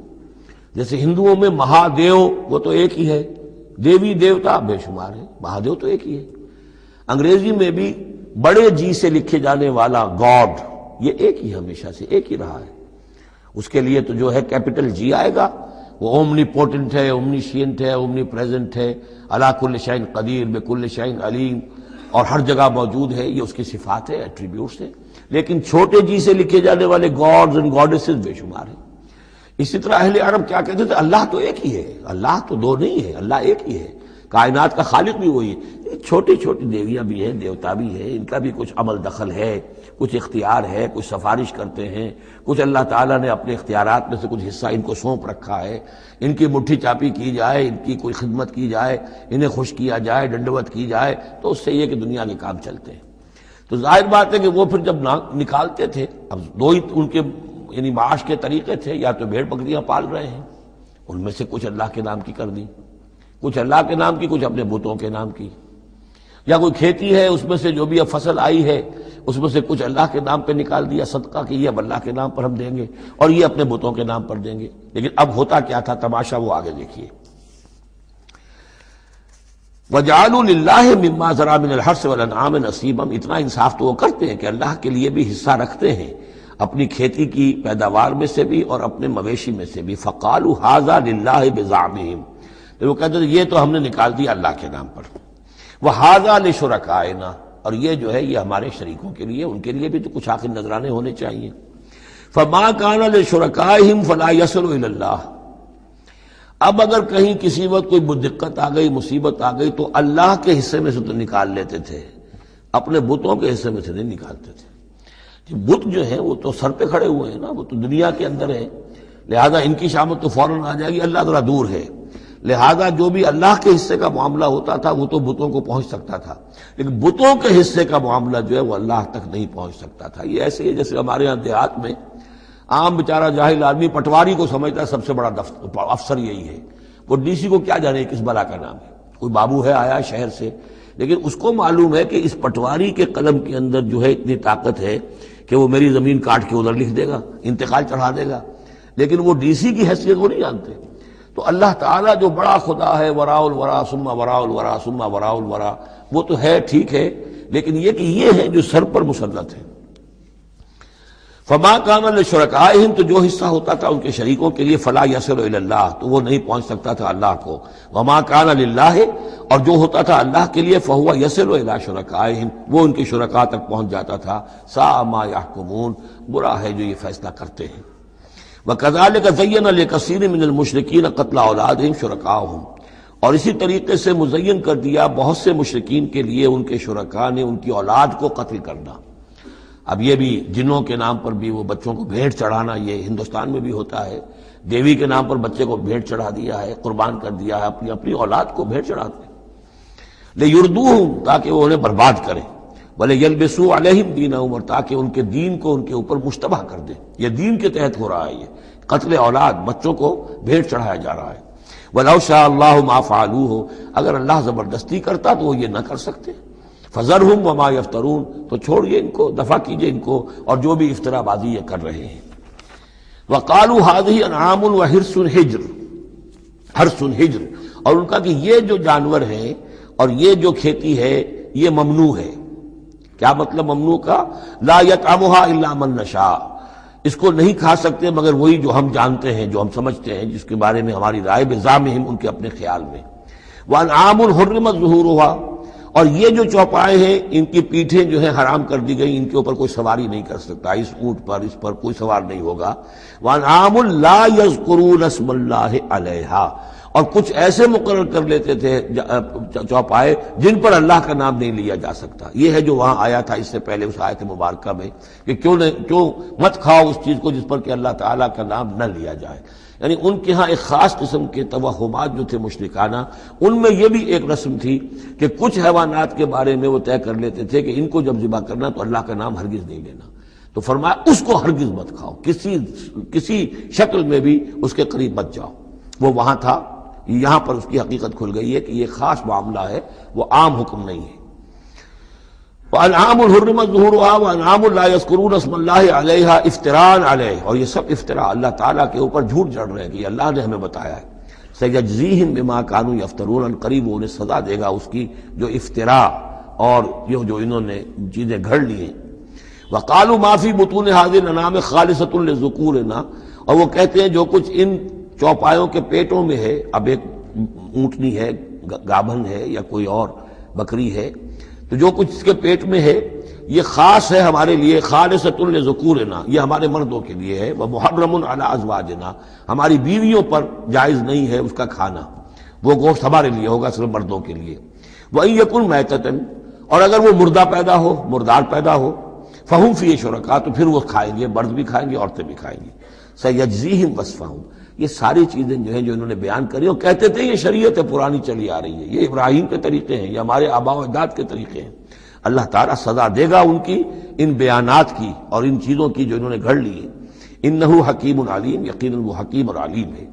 جیسے ہندوؤں میں مہادیو وہ تو ایک ہی ہے، دیوی دیوتا بے شمار ہے، مہادیو تو ایک ہی ہے۔ انگریزی میں بھی بڑے جی سے لکھے جانے والا گاڈ یہ ایک ہی ہمیشہ سے ایک ہی رہا ہے، اس کے لیے تو جو ہے کیپٹل جی آئے گا، وہ اومنی پوٹنٹ ہے، اومنیشینٹ ہے، اومنی پریزنٹ ہے، علی کل شیء قدیر بکل شیء علیم، اور ہر جگہ موجود ہے، یہ اس کی صفات ہے، ایٹریبیوٹس ہیں۔ لیکن چھوٹے جی سے لکھے جانے والے گاڈز اینڈ گاڈیسز بے شمار ہیں۔ اسی طرح اہل عرب کیا کہتے تھے؟ اللہ تو ایک ہی ہے، اللہ تو دو نہیں ہے، اللہ ایک ہی ہے، کائنات کا خالق بھی وہی ہے۔ چھوٹی چھوٹی دیویاں بھی ہیں، دیوتا بھی ہیں، ان کا بھی کچھ عمل دخل ہے، کچھ اختیار ہے، کچھ سفارش کرتے ہیں، کچھ اللہ تعالیٰ نے اپنے اختیارات میں سے کچھ حصہ ان کو سونپ رکھا ہے، ان کی مٹھی چاپی کی جائے، ان کی کوئی خدمت کی جائے، انہیں خوش کیا جائے، ڈنڈوت کی جائے، تو اس سے یہ کہ دنیا کے کام چلتے ہیں۔ تو ظاہر بات ہے کہ وہ پھر جب نکالتے تھے، اب دو ہی ان کے یعنی معاش کے طریقے تھے، یا تو بھیڑ بکریاں پال رہے ہیں، ان میں سے کچھ اللہ کے نام کی کر دی، کچھ اللہ کے نام کی، کچھ اپنے بتوں کے نام کی، یا کوئی کھیتی ہے اس میں سے جو بھی اب فصل آئی ہے اس میں سے کچھ اللہ کے نام پہ نکال دیا صدقہ کہ یہ اب اللہ کے نام پر ہم دیں گے اور یہ اپنے بتوں کے نام پر دیں گے۔ لیکن اب ہوتا کیا تھا تماشا وہ آگے دیکھیے۔ وَجَعَلُوا لِلَّهِ مِمَّا ذَرَا مِنَ الْحَرْثِ وَالْأَنْعَامِ نَصِيبًا، اتنا انصاف تو وہ کرتے ہیں کہ اللہ کے لیے بھی حصہ رکھتے ہیں، اپنی کھیتی کی پیداوار میں سے بھی اور اپنے مویشی میں سے بھی۔ فَقَالُوا هَذَا لِلَّهِ بِزَعْمِهِمْ، تو وہ کہتے ہیں یہ تو ہم نے نکال دیا اللہ کے نام پر۔ وَهَذَا لِشُرَكَائِنَا، اور یہ جو ہے یہ ہمارے شریکوں کے لیے، ان کے لیے بھی تو کچھ آخر نذرانے ہونے چاہیے۔ فَمَا كَانَ لِشُرَكَائِهِمْ فَلَا يَصِلُ إِلَى اللَّهِ، اب اگر کہیں کسی وقت کوئی دقت آ گئی، مصیبت آ گئی، تو اللہ کے حصے میں سے تو نکال لیتے تھے، اپنے بتوں کے حصے میں سے نہیں نکالتے تھے۔ بت جو ہیں وہ تو سر پہ کھڑے ہوئے ہیں نا، وہ تو دنیا کے اندر ہے، لہذا ان کی شامت تو فوراً آ جائے گی، اللہ ذرا دور ہے، لہذا جو بھی اللہ کے حصے کا معاملہ ہوتا تھا وہ تو بتوں کو پہنچ سکتا تھا، لیکن بتوں کے حصے کا معاملہ جو ہے وہ اللہ تک نہیں پہنچ سکتا تھا۔ یہ ایسے ہی جیسے ہمارے یہاں دیہات میں عام بیچارہ جاہل آدمی پٹواری کو سمجھتا ہے سب سے بڑا افسر یہی ہے، وہ ڈی سی کو کیا جانے کس بلا کا نام ہے، کوئی بابو ہے آیا شہر سے، لیکن اس کو معلوم ہے کہ اس پٹواری کے قلم کے اندر جو ہے اتنی طاقت ہے کہ وہ میری زمین کاٹ کے ادھر لکھ دے گا، انتقال چڑھا دے گا، لیکن وہ ڈی سی کی حیثیت وہ نہیں جانتے۔ تو اللہ تعالیٰ جو بڑا خدا ہے، وراء الورا ثم وراء الورا ثم وراء الورا، وہ تو ہے ٹھیک ہے، لیکن یہ کہ یہ ہے جو سر پر مسلط ہے۔ فما کان لشرکائہم، تو جو حصہ ہوتا تھا ان کے شریکوں کے لیے، فلا یصل الی اللہ، تو وہ نہیں پہنچ سکتا تھا اللہ کو۔ وما کان للہ، اور جو ہوتا تھا اللہ کے لیے، فہو یصل الی شرکائہم، وہ ان کے شرکاء تک پہنچ جاتا تھا۔ ساء ما یحکمون، برا ہے جو یہ فیصلہ کرتے ہیں۔ وَكَذَلِكَ زَيَّنَ لِكَثِيرٍ مِّنَ الْمُشْرِكِينَ قَتْلَ أَوْلَادِهِمْ شُرَكَاؤُهُمْ، اور اسی طریقے سے مزین کر دیا بہت سے مشرکین کے لیے ان کے شرکاء نے ان کی اولاد کو قتل کرنا۔ اب یہ بھی جنوں کے نام پر بھی وہ بچوں کو بھیٹ چڑھانا، یہ ہندوستان میں بھی ہوتا ہے، دیوی کے نام پر بچے کو بھیٹ چڑھا دیا ہے، قربان کر دیا ہے، اپنی اولاد کو بھیٹ چڑھاتے ہیں، لِيُرْدُوهُمْ، تاکہ وہ انہیں برباد کریں، وَلِيَلْبِسُوا عَلَيْهِمْ دِينَهُمْ، اور تاکہ ان کے دین کو ان کے اوپر مشتبہ کر دیں۔ یہ دین کے تحت ہو رہا ہے، یہ قتل اولاد، بچوں کو بھیٹ چڑھایا جا رہا ہے۔ وَلَوْ شَاءَ اللَّهُ مَا فَعَلُوهُ، اگر اللہ زبردستی کرتا تو وہ یہ نہ کر سکتے۔ فَذَرْهُمْ وَمَا يَفْتَرُونَ، تو چھوڑیے ان کو، دفع کیجئے ان کو اور جو بھی افترا بازی یہ کر رہے ہیں۔ وَقَالُوا هَٰذِهِ أَنْعَامٌ وَحِرْثٌ حِجْرٌ، اور ان کا کہ یہ جو جانور ہیں اور یہ جو کھیتی ہے یہ ممنوع ہے۔ کیا مطلب ممنوع کا؟ لا يطعمها الا من نشاء، اس کو نہیں کھا سکتے مگر وہی جو ہم جانتے ہیں، جو ہم سمجھتے ہیں، جس کے بارے میں ہماری رائے بزعمہم، ان کے اپنے خیال میں۔ وانعام حرمت ظہورها، اور یہ جو چوپائے ہیں ان کی پیٹھیں جو ہیں حرام کر دی گئی، ان کے اوپر کوئی سواری نہیں کر سکتا، اس اونٹ پر اس پر کوئی سوار نہیں ہوگا۔ وانعام لا یذکرون اسم اللہ علیہا، اور کچھ ایسے مقرر کر لیتے تھے چوپائے جن پر اللہ کا نام نہیں لیا جا سکتا۔ یہ ہے جو وہاں آیا تھا اس سے پہلے اس آیت مبارکہ میں کہ کیوں مت کھاؤ اس چیز کو جس پر کہ اللہ تعالیٰ کا نام نہ لیا جائے۔ یعنی ان کے ہاں ایک خاص قسم کے توہمات جو تھے مشرکانہ، ان میں یہ بھی ایک رسم تھی کہ کچھ حیوانات کے بارے میں وہ طے کر لیتے تھے کہ ان کو جب ذبح کرنا تو اللہ کا نام ہرگز نہیں لینا، تو فرمایا اس کو ہرگز مت کھاؤ، کسی شکل میں بھی اس کے قریب مت جاؤ۔ وہ وہاں تھا، یہاں پر اس کی حقیقت کھل گئی ہے کہ یہ خاص معاملہ ہے، وہ عام حکم نہیں ہے۔ وَأَنْعَامٌ حُرِّمَتْ ظُهُورُهَا وَأَنْعَامٌ لَا يَذْكُرُونَ اسْمَ اللَّهِ عَلَيْهَا افْتِرَاءً عَلَيْهِ، اور یہ سب افطراء اللہ تعالیٰ کے اوپر جھوٹ جڑ رہے ہیں کہ یہ اللہ نے ہمیں بتایا ہے۔ سَيَجْزِيهِمْ بِمَا كَانُوا يَفْتَرُونَ، قریب انہیں سزا دے گا اس کی جو افطراء اور یہ جو انہوں نے چیزیں گھڑ لی ہیں۔ وَقَالُوا مَا فِي بُطُونِ هَذِهِ الْأَنْعَامِ خَالِصَةٌ لِذُكُورِنَا، اور وہ کہتے ہیں جو کچھ ان چوپایوں کے پیٹوں میں ہے، اب ایک اونٹنی ہے، گابھن ہے یا کوئی اور بکری ہے، تو جو کچھ اس کے پیٹ میں ہے یہ خاص ہے ہمارے لیے، خالصۃ لذکورنا، یہ ہمارے مردوں کے لیے ہے، ومحرم علی ازواجنا، ہماری بیویوں پر جائز نہیں ہے اس کا کھانا، وہ گوشت ہمارے لیے ہوگا صرف مردوں کے لیے۔ وَإِن يَكُن مَيْتَةً، اور اگر وہ مردہ پیدا ہو، مردار پیدا ہو، فَهُمْ فِيهِ شُرَكَاء، تو پھر وہ کھائیں گے، مرد بھی کھائیں گے، عورتیں بھی کھائیں گی۔ سَيَجْزِيهِمْ وَصْفَهُمْ، یہ ساری چیزیں جو ہیں جو انہوں نے بیان کری اور کہتے تھے یہ شریعت پرانی چلی آ رہی ہے، یہ ابراہیم کے طریقے ہیں، یہ ہمارے آباء و اجداد کے طریقے ہیں، اللہ تعالیٰ سزا دے گا ان کی ان بیانات کی اور ان چیزوں کی جو انہوں نے گھڑ لی ہیں۔ انہ حکیم علیم، یقیناً وہ حکیم اور علیم ہے۔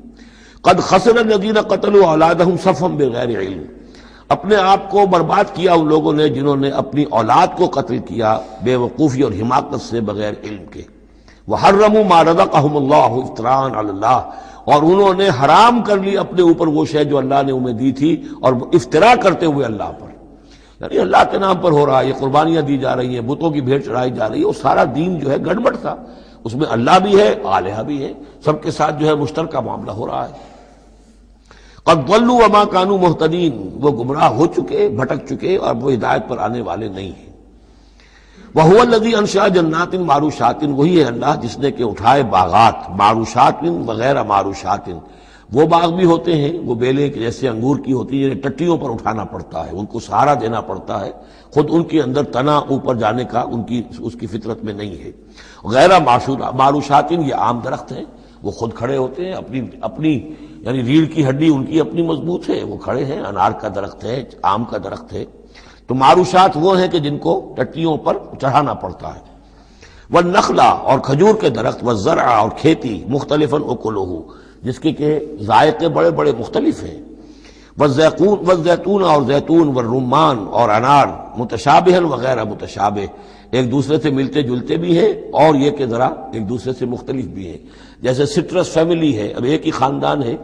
قد خسر الذین قتلوا اولادہم صفحا بغیر علم، اپنے آپ کو برباد کیا ان لوگوں نے جنہوں نے اپنی اولاد کو قتل کیا بے وقوفی اور حماقت سے، بغیر علم کے۔ وحرموا ما رزقهم اللہ افتراء علی اللہ، اور انہوں نے حرام کر لی اپنے اوپر وہ شے جو اللہ نے انہیں دی تھی، اور افتراء کرتے ہوئے اللہ پر، یعنی اللہ کے نام پر ہو رہا ہے، یہ قربانیاں دی جا رہی ہیں، بتوں کی بھیٹ چڑھائی جا رہی ہے، وہ سارا دین جو ہے گڑبڑ تھا، اس میں اللہ بھی ہے، آلہہ بھی ہے، سب کے ساتھ جو ہے مشترکہ معاملہ ہو رہا ہے۔ قد ضلوا وما كانوا مهتدين، وہ گمراہ ہو چکے، بھٹک چکے، اور وہ ہدایت پر آنے والے نہیں ہیں۔ وَهُوَ الَّذِي أَنشَأَ جَنَّاتٍ مَعْرُوشَاتٍ، وہی ہے اللہ جس نے کہ اٹھائے باغات، معروشات وغیر معروشات، وہ باغ بھی ہوتے ہیں وہ بیلیں جیسے انگور کی ہوتی ہیں، ٹٹیوں پر اٹھانا پڑتا ہے، ان کو سہارا دینا پڑتا ہے، خود ان کے اندر تنا اوپر جانے کا اس کی فطرت میں نہیں ہے۔ غیر معروشات، یہ عام درخت ہیں، وہ خود کھڑے ہوتے ہیں، اپنی یعنی ریڑھ کی ہڈی ان کی اپنی مضبوط ہے، وہ کھڑے ہیں، انار کا درخت ہے، آم کا درخت ہے۔ تو معروشات وہ ہیں کہ جن کو ٹٹیوں پر چڑھانا پڑتا ہے۔ والنخلا، اور کھجور کے درخت، والزرع، اور کھیتی، مختلفاً اکلہ، جس کے کہ ذائقے بڑے بڑے مختلف ہیں۔ والزیتون، اور زیتون، والرمان، اور انار، متشابہا وغیر متشابہ، ایک دوسرے سے ملتے جلتے بھی ہیں اور یہ کہ ذرا ایک دوسرے سے مختلف بھی ہیں۔ جیسے سٹرس فیملی ہے، اب ایک ہی خاندان ہے،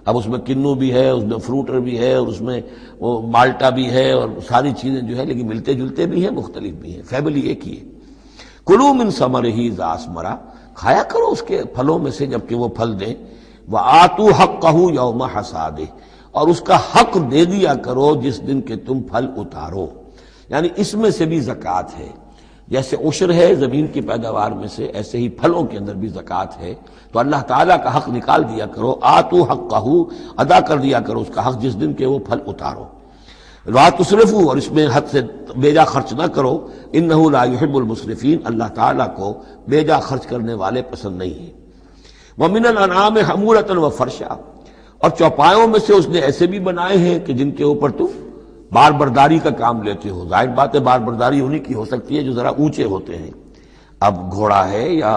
اب اس میں کنو بھی ہے، اس میں فروٹر بھی ہے، اور اس میں وہ مالٹا بھی ہے، اور ساری چیزیں جو ہے لیکن ملتے جلتے بھی ہیں، مختلف بھی ہیں، فیملی ایک ہی ہے۔ کلوا من ثمرہ اذا اثمر، کھایا کرو اس کے پھلوں میں سے جب کہ وہ پھل دیں۔ وآتوا حقہ یوم حصادہ، اور اس کا حق دے دیا کرو جس دن کہ تم پھل اتارو، یعنی اس میں سے بھی زکوٰۃ ہے، جیسے عشر ہے زمین کی پیداوار میں سے، ایسے ہی پھلوں کے اندر بھی زکوٰۃ ہے، تو اللہ تعالیٰ کا حق نکال دیا کرو، آتوا حقہ، ادا کر دیا کرو اس کا حق جس دن کہ وہ پھل اتارو۔ لا تسرفوا، اور اس میں حد سے بیجا خرچ نہ کرو، انہ لا يحب المسرفین، اللہ تعالیٰ کو بیجا خرچ کرنے والے پسند نہیں ہیں۔ ومن الانعام حمولۃ وفرشا، اور چوپایوں میں سے اس نے ایسے بھی بنائے ہیں کہ جن کے اوپر تم بار برداری کا کام لیتے ہو، ظاہر بات ہے بار برداری انہی کی ہو سکتی ہے جو ذرا اونچے ہوتے ہیں، اب گھوڑا ہے یا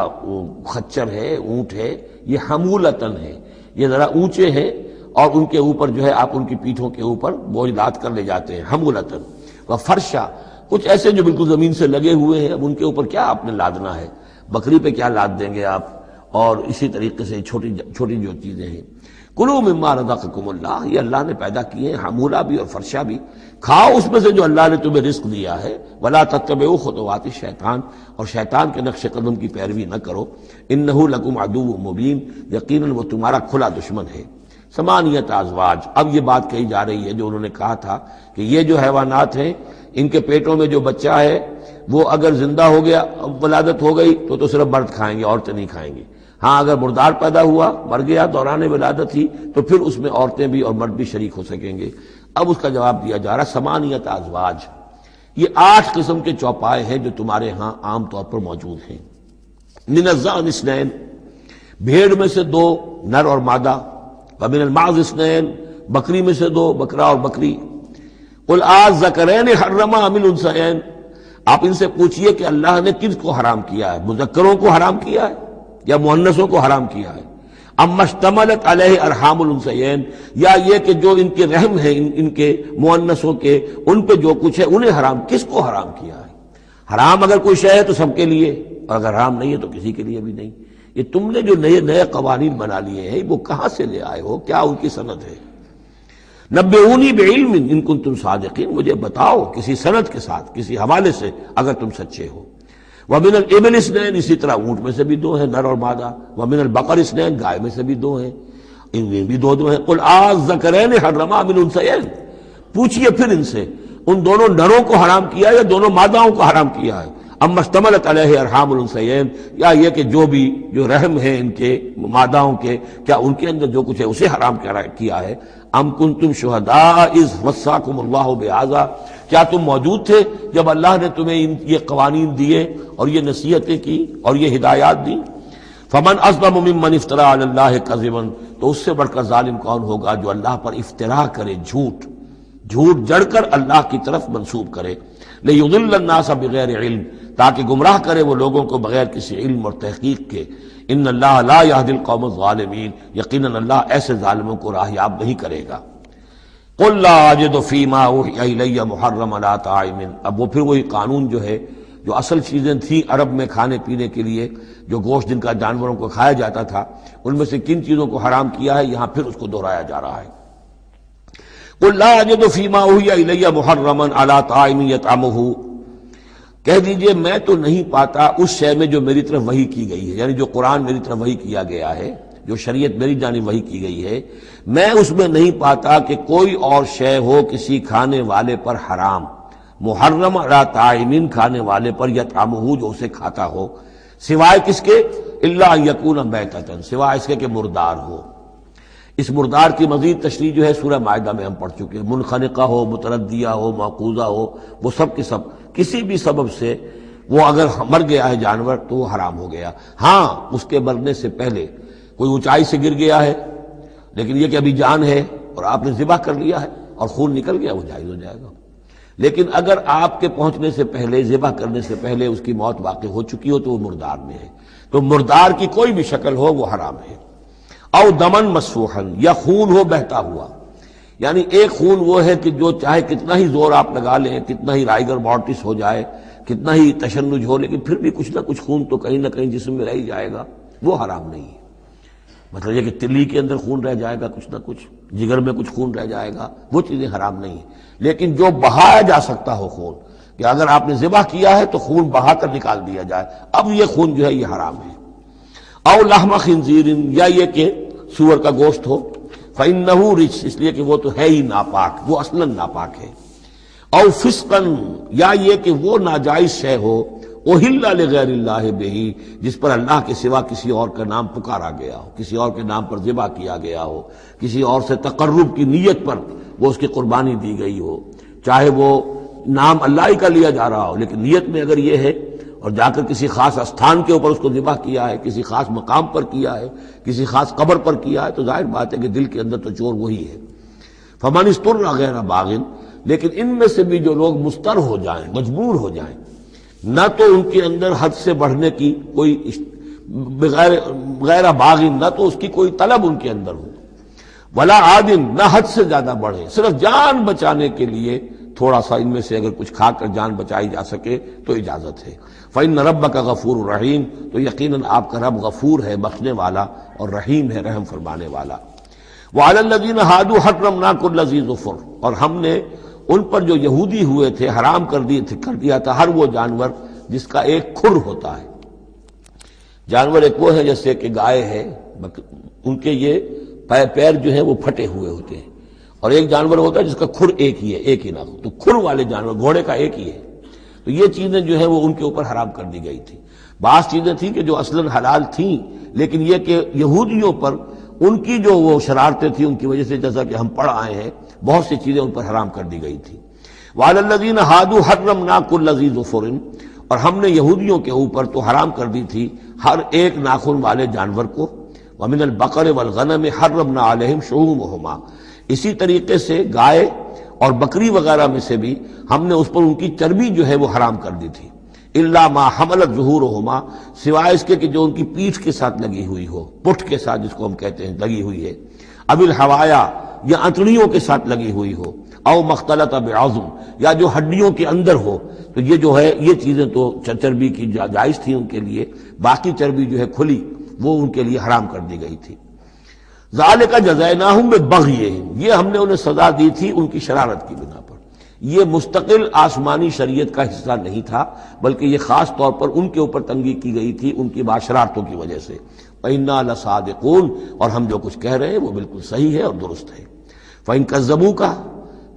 خچر ہے، اونٹ ہے، یہ حمولتن ہے، یہ ذرا اونچے ہیں اور ان کے اوپر جو ہے آپ ان کی پیٹھوں کے اوپر بوجھ لاد کر لے جاتے ہیں، حمولتن وفرشا، کچھ ایسے جو بالکل زمین سے لگے ہوئے ہیں، اب ان کے اوپر کیا آپ نے لادنا ہے، بکری پہ کیا لاد دیں گے آپ، اور اسی طریقے سے چھوٹی چھوٹی جو چیزیں ہیں۔ کلوا مما رزقکم اللہ، یہ اللہ نے پیدا کیے ہیں، حمولہ بھی اور فرشہ بھی، کھاؤ اس میں سے جو اللہ نے تمہیں رزق دیا ہے۔ ولا تتبعوا خطوات الشیطان، اور شیطان کے نقش قدم کی پیروی نہ کرو، انہ لکم عدو مبین، یقیناً وہ تمہارا کھلا دشمن ہے۔ ثمانیۃ ازواج، اب یہ بات کہی جا رہی ہے جو انہوں نے کہا تھا کہ یہ جو حیوانات ہیں ان کے پیٹوں میں جو بچہ ہے وہ اگر زندہ ہو گیا، ولادت ہو گئی تو صرف مرد کھائیں گے، عورتیں نہیں کھائیں گی۔ ہاں اگر مردار پیدا ہوا، مر گیا دوران ولادت ہی، تو پھر اس میں عورتیں بھی اور مرد بھی شریک ہو سکیں گے۔ اب اس کا جواب دیا جا رہا سمانیت ازواج، یہ 8 قسم کے چوپائے ہیں جو تمہارے ہاں عام طور پر موجود ہیں۔ من الضأن اثنین، بھیڑ میں سے 2 نر اور مادہ، ومن المعز اثنین، بکری میں سے 2 بکرا اور بکری۔ قل الذکرین حرم ام الانثیین، آپ ان سے پوچھئے کہ اللہ نے کس کو حرام کیا ہے، مذکروں کو حرام کیا ہے یا مؤنثوں کو حرام کیا ہے؟ اما اشتملت علیہ ارحام الانثیین، یا یہ کہ جو ان کے رحم ہیں ان کے مؤنثوں کے، ان پہ جو کچھ ہے انہیں حرام، کس کو حرام کیا ہے؟ حرام اگر کوئی شے ہے تو سب کے لیے، اور اگر حرام نہیں ہے تو کسی کے لیے بھی نہیں۔ یہ تم نے جو نئے قوانین بنا لیے ہیں وہ کہاں سے لے آئے ہو؟ کیا ان کی سند ہے؟ نبئونی بعلم ان کنتم صادقین، مجھے بتاؤ کسی سند کے ساتھ، کسی حوالے سے اگر تم سچے ہو۔ ومن الابل اثنین، اسی طرح اونٹ میں سے بھی 2 ہیں نر اور مادہ۔ ومن البقر اثنین، گائے میں سے بھی 2 ہیں، ان میں بھی 2 ہیں۔ قل الذکرین حرم ام الانثیین، پوچھئے پھر ان سے ان دونوں نروں کو حرام کیا ہے یا دونوں ماداؤں کو حرام کیا ہے؟ اما اشتملت علیہ ارحام الانثیین، یا یہ کہ جو رحم ہیں ان کے ماداؤں کے، کیا ان کے اندر جو کچھ ہے اسے حرام کیا ہے؟ ام کنتم شہداء اذ وصاکم اللہ بہذا، کیا تم موجود تھے جب اللہ نے تمہیں یہ قوانین دیے اور یہ نصیحتیں کی اور یہ ہدایات دی؟ فمن اظلم ممن افترى علی اللہ کذبا، تو اس سے بڑھ کر ظالم کون ہوگا جو اللہ پر افترا کرے، جھوٹ جڑ کر اللہ کی طرف منسوب کرے۔ لیضل الناس بغیر علم، تاکہ گمراہ کرے وہ لوگوں کو بغیر کسی علم اور تحقیق کے۔ ان اللہ لا یہدی القوم الظالمین، یقیناً اللہ ایسے ظالموں کو راہیاب نہیں کرے گا۔ قل لا اجد فیما اوحی الی محرما علی طاعم، اب وہ پھر وہی قانون جو ہے، جو اصل چیزیں تھیں عرب میں کھانے پینے کے لیے، جو گوشت جن کا جانوروں کو کھایا جاتا تھا، ان میں سے کن چیزوں کو حرام کیا ہے، یہاں پھر اس کو دہرایا جا رہا ہے۔ قل لا اجد فیما اوحی الی محرما علی طاعم یطعمہ، کہہ دیجئے میں تو نہیں پاتا اس شے میں جو میری طرف وحی کی گئی ہے، یعنی جو قرآن میری طرف وحی کیا گیا ہے، جو شریعت میری جانب وحی کی گئی ہے، میں اس میں نہیں پاتا کہ کوئی اور شے ہو کسی کھانے والے پر حرام، محرم علی طاعم، کھانے والے پر، یطعمہ جو اسے کھاتا ہو، سوائے کس کے؟ الا ان یکون میتۃ، سوائے اس کے کہ مردار ہو۔ اس مردار کی مزید تشریح جو ہے سورہ مائدہ میں ہم پڑھ چکے ہیں، منخنقہ ہو، متردیہ ہو، موقوذہ ہو، وہ سب کے سب کسی بھی سبب سے وہ اگر مر گیا ہے جانور تو وہ حرام ہو گیا۔ ہاں اس کے مرنے سے پہلے کوئی اونچائی سے گر گیا ہے، لیکن یہ کہ ابھی جان ہے اور آپ نے ذبح کر لیا ہے اور خون نکل گیا، وہ جائز ہو جائے گا۔ لیکن اگر آپ کے پہنچنے سے پہلے، ذبح کرنے سے پہلے اس کی موت واقع ہو چکی ہو تو وہ مردار میں ہے، تو مردار کی کوئی بھی شکل ہو وہ حرام ہے۔ او دمن مسفوحا، یا خون ہو بہتا ہوا، یعنی ایک خون وہ ہے کہ جو چاہے کتنا ہی زور آپ لگا لیں، کتنا ہی رائگر مارٹس ہو جائے، کتنا ہی تشنج ہو، لیکن پھر بھی کچھ نہ کچھ خون تو کہیں نہ کہیں جسم میں رہ ہی جائے گا، وہ حرام نہیں ہے۔ مطلب یہ کہ تلی کے اندر خون رہ جائے گا کچھ نہ کچھ، جگر میں کچھ خون رہ جائے گا، وہ چیزیں حرام نہیں ہیں۔ لیکن جو بہایا جا سکتا ہو خون، کہ اگر آپ نے ذبح کیا ہے تو خون بہا کر نکال دیا جائے، اب یہ خون جو ہے یہ حرام ہے۔ او لحم خنزیر، یا یہ کہ سور کا گوشت ہو، فإنہ رجس، اس لیے کہ وہ تو ہے ہی ناپاک، وہ اصلاً ناپاک ہے۔ او فسقاً، یا یہ کہ وہ ناجائز شے ہو، احل لغیر اللہ بہ، جس پر اللہ کے سوا کسی اور کا نام پکارا گیا ہو، کسی اور کے نام پر ذبح کیا گیا ہو، کسی اور سے تقرب کی نیت پر وہ اس کی قربانی دی گئی ہو، چاہے وہ نام اللہ ہی کا لیا جا رہا ہو، لیکن نیت میں اگر یہ ہے اور جا کر کسی خاص استھان کے اوپر اس کو ذبح کیا ہے، کسی خاص مقام پر کیا ہے، کسی خاص قبر پر کیا ہے، تو ظاہر بات ہے کہ دل کے اندر تو چور وہی ہے۔ فمن اضطر غیر باغ، لیکن ان میں سے بھی جو لوگ مضطر ہو جائیں، مجبور ہو جائیں، نہ تو ان کے اندر حد سے بڑھنے کی کوئی غیر باغ، نہ تو اس کی کوئی طلب ان کے اندر ہو، ولا عاد، نہ حد سے زیادہ بڑھے، صرف جان بچانے کے لیے تھوڑا سا ان میں سے اگر کچھ کھا کر جان بچائی جا سکے تو اجازت ہے۔ فإن ربک غفور رحیم، تو یقیناً آپ کا رب غفور ہے، بخشنے والا، اور رحیم ہے، رحم فرمانے والا۔ وعلی الذین ہادوا حرمنا کل ذی ظفر، اور ہم نے ان پر جو یہودی ہوئے تھے حرام کر دیا تھا ہر وہ جانور جس کا ایک کھر ہوتا ہے۔ جانور ایک وہ ہے جیسے کہ گائے ہے، ان کے یہ پیر جو ہیں وہ پھٹے ہوئے ہوتے ہیں، اور ایک جانور ہوتا ہے جس کا کھر ایک ہی ہے، ایک ہی نہ ہو، تو کھر والے جانور، گھوڑے کا ایک ہی ہے، تو یہ چیزیں جو ہیں وہ ان کے اوپر حرام کر دی گئی تھی۔ بعض چیزیں تھیں کہ جو اصلاً حلال تھیں، لیکن یہ کہ یہودیوں پر ان کی جو وہ شرارتیں تھیں ان کی وجہ سے، جیسا کہ ہم پڑھ آئے ہیں، بہت سی چیزیں ان پر حرام کر دی گئی تھیں۔ وعلی الذین ہادوا حرمنا کل ذی ظفر، اور ہم نے یہودیوں کے اوپر تو حرام کر دی تھی ہر ایک ناخن والے جانور کو۔ ومن البقر والغنم حرمنا علیہم شحومہما، اسی طریقے سے گائے اور بکری وغیرہ میں سے بھی ہم نے اس پر ان کی چربی جو ہے وہ حرام کر دی تھی۔ الا ما حملت ظہورہما، سوائے اس کے کہ جو ان کی پیٹھ کے ساتھ لگی ہوئی ہو، پٹھ کے ساتھ جس کو ہم کہتے ہیں لگی ہوئی ہے، اب الحوایا یا انتڑیوں کے ساتھ لگی ہوئی ہو، او مختلط بعظم، یا جو ہڈیوں کے اندر ہو، تو یہ جو ہے یہ چیزیں تو چربی کی جائز تھی ان کے لیے، باقی چربی جو ہے کھلی وہ ان کے لیے حرام کر دی گئی تھی۔ ذالک جزیناہم ببغیہم، یہ ہم نے انہیں سزا دی تھی ان کی شرارت کی بنا پر۔ یہ مستقل آسمانی شریعت کا حصہ نہیں تھا، بلکہ یہ خاص طور پر ان کے اوپر تنگی کی گئی تھی ان کی شرارتوں کی وجہ سے۔ وَإِنَّا لَصَادِقُونَ، اور ہم جو کچھ کہہ رہے ہیں وہ بالکل صحیح ہے اور درست ہے۔ فَإِن كَذَّبُوكَ،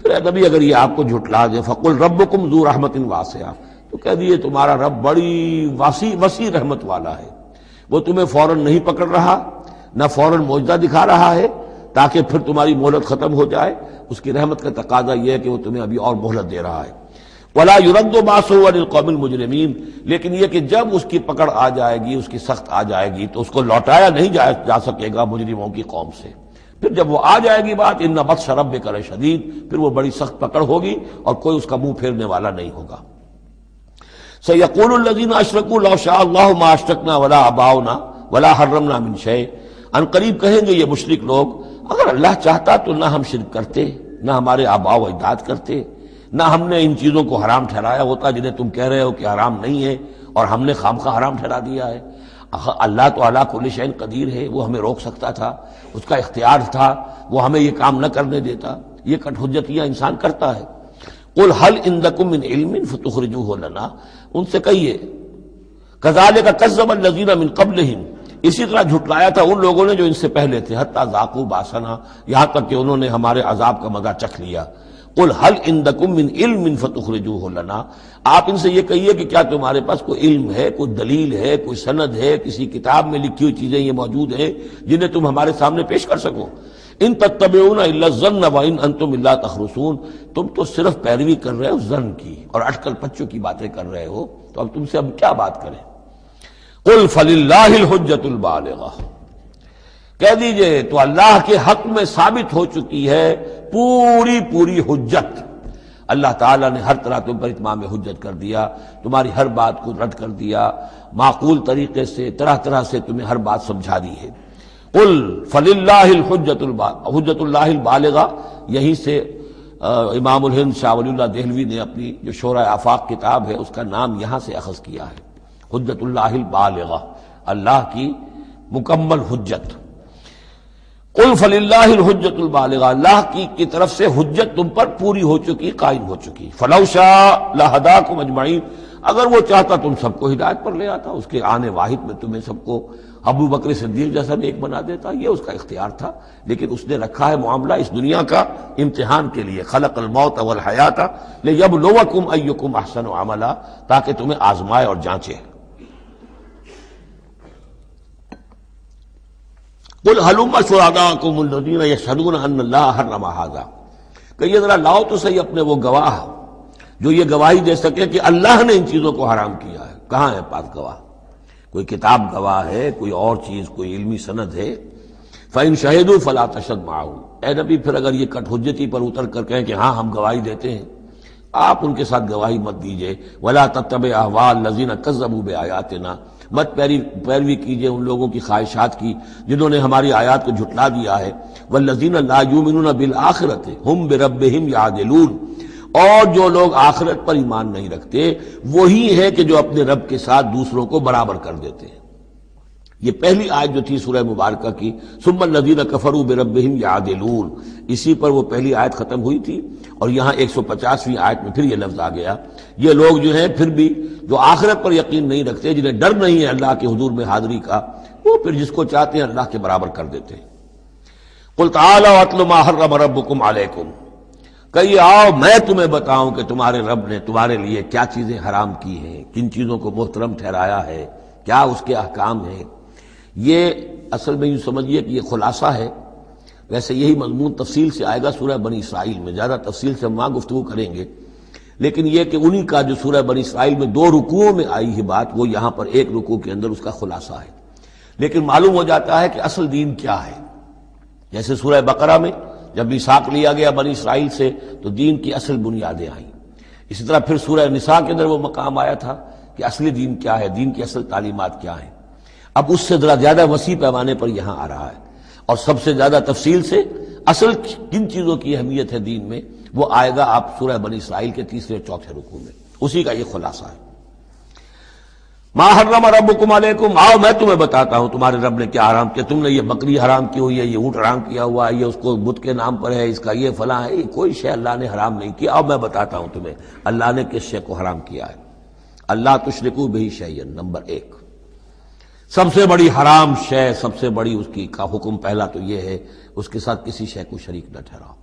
پھر اے نبی اگر یہ آپ کو جھٹلا دے، فَقُلْ رَبُّكُمْ ذُو رَحْمَةٍ وَاسِعَةٍ، تو کہہ دیے تمہارا رب بڑی وسیع رحمت والا ہے، وہ تمہیں فوراً نہیں پکڑ رہا، نہ فوراً معجزہ دکھا رہا ہے تاکہ پھر تمہاری مہلت ختم ہو جائے، اس کی رحمت کا تقاضا یہ ہے کہ وہ تمہیں ابھی اور مہلت دے رہا ہے۔ وَلَا يُرَدُّ بَأْسُهُ عَنِ الْقَوْمِ الْمُجْرِمِينَ، لیکن یہ کہ جب اس کی پکڑ آ جائے گی، اس کی سخت آ جائے گی، تو اس کو لوٹایا نہیں جا سکے گا مجرموں کی قوم سے۔ پھر جب وہ آ جائے گی بات، اِنَّ بَطْشَ رَبِّكَ لَشَدِيدٌ، پھر وہ بڑی سخت پکڑ ہوگی اور کوئی اس کا منہ پھیرنے والا نہیں ہوگا۔ سَيَقُولُ الَّذِينَ أَشْرَكُوا لَوْ شَاءَ اللَّهُ مَا أَشْرَكْنَا وَلَا آبَاؤُنَا وَلَا حَرَّمْنَا مِنْ شَيْءٍ، ان قریب کہیں گے یہ مشرک لوگ، اگر اللہ چاہتا تو نہ ہم شرک کرتے، نہ ہمارے آباء و اجداد کرتے، نہ ہم نے ان چیزوں کو حرام ٹھہرایا ہوتا جنہیں تم کہہ رہے ہو کہ حرام نہیں ہے اور ہم نے خامخواہ حرام ٹھہرا دیا ہے۔ اللہ تو علی کل شیء قدیر ہے، وہ ہمیں روک سکتا تھا، اس کا اختیار تھا، وہ ہمیں یہ کام نہ کرنے دیتا۔ یہ کٹ حجتیاں انسان کرتا ہے۔ قل هل عندکم من علم فتخرجوه لنا، ان سے کہیے کذالک کذب الذین من قبلہم، اسی طرح جھٹلایا تھا ان لوگوں نے جو ان سے پہلے تھے، حتی ذاقوا باسنا، یہاں تک کہ انہوں نے ہمارے عذاب کا مزہ چکھ لیا۔ قل هل عندکم من علم فتخرجوه لنا، آپ ان سے یہ کہیے کہ کیا تمہارے پاس کوئی علم ہے، کوئی دلیل ہے، کوئی سند ہے، کسی کتاب میں لکھی ہوئی چیزیں یہ موجود ہیں جنہیں تم ہمارے سامنے پیش کر سکو۔ ان تتبعون الا الظن وان انتم الا تخرصون، تم تو صرف پیروی کر رہے ہو ظن کی اور اٹکل پچوں کی باتیں کر رہے ہو، تو اب تم سے اب کیا بات کریں۔ قل فللہ الحجۃ البالغہ، کہہ دیجئے تو اللہ کے حق میں ثابت ہو چکی ہے پوری حجت۔ اللہ تعالیٰ نے ہر طرح تم پر اتمام حجت کر دیا، تمہاری ہر بات کو رد کر دیا، معقول طریقے سے طرح سے تمہیں ہر بات سمجھا دی ہے۔ قل فللہ حجت اللہ البالغہ، یہیں سے امام الہند شاہ ولی اللہ دہلوی نے اپنی جو شورۂ آفاق کتاب ہے اس کا نام یہاں سے اخذ کیا ہے، حجت اللہ البالغہ، اللہ کی مکمل حجت۔ قل فللہ الحجت البالغہ، اللہ کی طرف سے حجت تم پر پوری ہو چکی، قائم ہو چکی۔ فلو شاء لہداکم اجمعین، اگر وہ چاہتا تم سب کو ہدایت پر لے آتا، اس کے آنے واحد میں تمہیں سب کو ابو بکر صدیق جیسا نیک بنا دیتا، یہ اس کا اختیار تھا، لیکن اس نے رکھا ہے معاملہ اس دنیا کا امتحان کے لیے۔ خلق الموت والحیات لیبلوکم ایکم احسن عملا، تاکہ تمہیں آزمائے اور جانچے۔ قل ہلم شہداءکم الذین یشہدون ان اللہ حرم ھذا، کہ یہ ذرا لاؤ تو صحیح اپنے وہ گواہ جو یہ گواہی دے سکے کہ اللہ نے ان چیزوں کو حرام کیا ہے۔ کہاں ہے پاس گواہ؟ کوئی کتاب گواہ ہے، کوئی اور چیز، کوئی علمی سند ہے؟ فَإِن شَهِدُوا فَلَا تَشْهَدْ مَعَهُمْ، اے نبی پھر اگر یہ کٹ حجتی پر اتر کر کہیں کہ ہاں ہم گواہی دیتے ہیں، آپ ان کے ساتھ گواہی مت دیجئے۔ وَلَا تَتَّبِعْ أَهْوَاءَ الَّذِينَ كَذَّبُوا بِآيَاتِنَا، مت پیروی کیجئے ان لوگوں کی خواہشات کی جنہوں نے ہماری آیات کو جھٹلا دیا ہے۔ وَالَّذِينَ لَا يُؤْمِنُونَ بِالْآخِرَةِ هُمْ بِرَبِّهِمْ يَعْدِلُونَ، اور جو لوگ آخرت پر ایمان نہیں رکھتے وہی ہے کہ جو اپنے رب کے ساتھ دوسروں کو برابر کر دیتے ہیں۔ یہ پہلی آیت جو تھی سورہ مبارکہ کی، ثم الذین کفروا بربہم یعدلون، اسی پر وہ پہلی آیت ختم ہوئی تھی، اور یہاں 150ویں آیت میں پھر یہ لفظ آ گیا۔ یہ لوگ جو ہیں پھر بھی جو آخرت پر یقین نہیں رکھتے، جنہیں ڈر نہیں ہے اللہ کے حضور میں حاضری کا، وہ پھر جس کو چاہتے ہیں اللہ کے برابر کر دیتے ہیں۔ قل تعالوا اتل ما حرم ربکم علیکم، کہیے آؤ میں تمہیں بتاؤں کہ تمہارے رب نے تمہارے لیے کیا چیزیں حرام کی ہیں، کن چیزوں کو محترم ٹھہرایا ہے، کیا اس کے احکام ہیں. یہ اصل میں یوں سمجھیے کہ یہ خلاصہ ہے. ویسے یہی مضمون تفصیل سے آئے گا سورہ بنی اسرائیل میں، زیادہ تفصیل سے ہم وہاں گفتگو کریں گے، لیکن یہ کہ انہی کا جو سورہ بنی اسرائیل میں 2 رکوعوں میں آئی ہے بات، وہ یہاں پر 1 رکوع کے اندر اس کا خلاصہ ہے. لیکن معلوم ہو جاتا ہے کہ اصل دین کیا ہے. جیسے سورہ بقرہ میں جب میثاق لیا گیا بنی اسرائیل سے تو دین کی اصل بنیادیں آئیں. اسی طرح پھر سورہ نساء کے اندر وہ مقام آیا تھا کہ اصلی دین کیا ہے، دین کی اصل تعلیمات کیا ہیں. اب اس سے ذرا زیادہ وسیع پیمانے پر یہاں آ رہا ہے، اور سب سے زیادہ تفصیل سے اصل کن چیزوں کی اہمیت ہے دین میں وہ آئے گا آپ سورہ بنی اسرائیل کے 3 اور 4 رکوع میں. اسی کا یہ خلاصہ ہے. ما حرم ربکم علیکم، آؤ میں تمہیں بتاتا ہوں تمہارے رب نے کیا حرام کیا. تم نے یہ بکری حرام کی ہوئی ہے، یہ اونٹ حرام کیا ہوا ہے، یہ اس کو بت کے نام پر ہے، اس کا یہ فلاں ہے. یہ کوئی شے اللہ نے حرام نہیں کیا. آؤ میں بتاتا ہوں تمہیں اللہ نے کس شے کو حرام کیا ہے. اللہ تشرکوا بہ شیئا، نمبر 1 سب سے بڑی حرام شے، سب سے بڑی اس کی کا حکم پہلا تو یہ ہے اس کے ساتھ کسی شے کو شریک نہ ٹھہراؤ.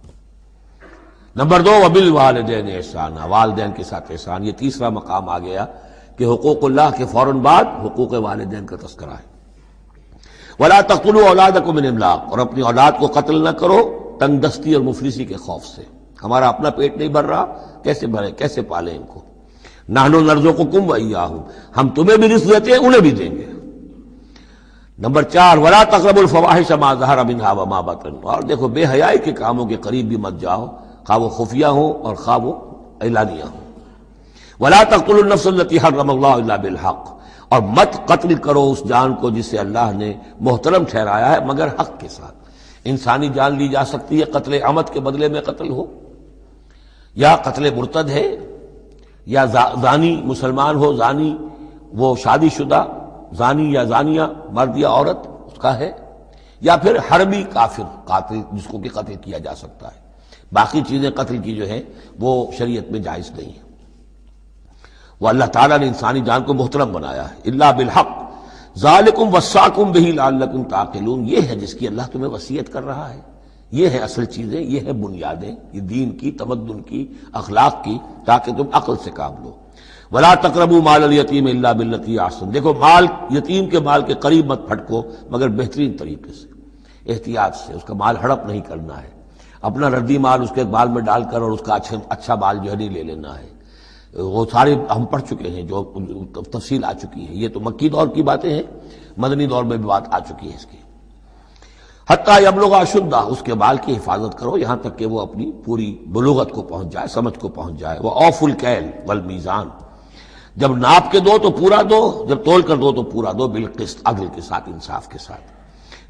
نمبر 2 وبالوالدین احسانا، والدین کے ساتھ احسان. یہ تیسرا مقام آ گیا کہ حقوق اللہ کے فوراً بعد حقوق والدین کا تذکرہ ہے. ولا تقتلوا اولادکم من املاق، اور اپنی اولاد کو قتل نہ کرو تنگ دستی اور مفلسی کے خوف سے. ہمارا اپنا پیٹ نہیں بھر رہا، کیسے بھرے، کیسے پالیں ان کو. نحن نرزقکم وایاہم، ہم تمہیں بھی رزق دیتے ہیں انہیں بھی دیں گے. نمبر 4 ولا تقربوا الفواحش ما ظهر منها وما بطن، اور دیکھو بے حیائی کے کاموں کے قریب بھی مت جاؤ، خواہ وہ خفیہ ہوں اور خواہ وہ اعلانیہ ہوں. ولا تقتلوا النفس التي حرم الله الا بالحق، اور مت قتل کرو اس جان کو جسے اللہ نے محترم ٹھہرایا ہے مگر حق کے ساتھ. انسانی جان لی جا سکتی ہے قتل عمد کے بدلے میں قتل ہو، یا قتل مرتد ہے، یا زانی مسلمان ہو، زانی وہ شادی شدہ زانی یا زانیہ مرد یا عورت اس کا ہے، یا پھر حربی کافر قاتل جس کو کہ قتل کیا جا سکتا ہے. باقی چیزیں قتل کی جو ہیں وہ شریعت میں جائز نہیں ہیں. وہ اللہ تعالیٰ نے انسانی جان کو محترم بنایا ہے. الا بالحق ذالکم وصاکم بہ لعلکم تعقلون، یہ ہے جس کی اللہ تمہیں وصیت کر رہا ہے. یہ ہے اصل چیزیں، یہ ہے بنیادیں، یہ دین کی، تمدن کی، اخلاق کی، تاکہ تم عقل سے کام لو. ولا تقربوا مال الیتیم الا بالتی احسن، دیکھو مال یتیم کے مال کے قریب مت پھٹکو مگر بہترین طریقے سے، احتیاط سے. اس کا مال ہڑپ نہیں کرنا ہے، اپنا ردی مال اس کے مال میں ڈال کر اور اس کا اچھا مال جو ہے نہیں لے لینا ہے. وہ سارے ہم پڑھ چکے ہیں، جو تفصیل آ چکی ہے. یہ تو مکی دور کی باتیں ہیں، مدنی دور میں بھی بات آ چکی ہے اس کی. حتیٰ یبلغ اشدہ، اس کے مال کی حفاظت کرو یہاں تک کہ وہ اپنی پوری بلوغت کو پہنچ جائے، سمجھ کو پہنچ جائے. وہ اوفوا الکیل والمیزان، جب ناپ کے دو تو پورا دو، جب تول کر دو تو پورا دو، بالقسط، عدل کے ساتھ، انصاف کے ساتھ.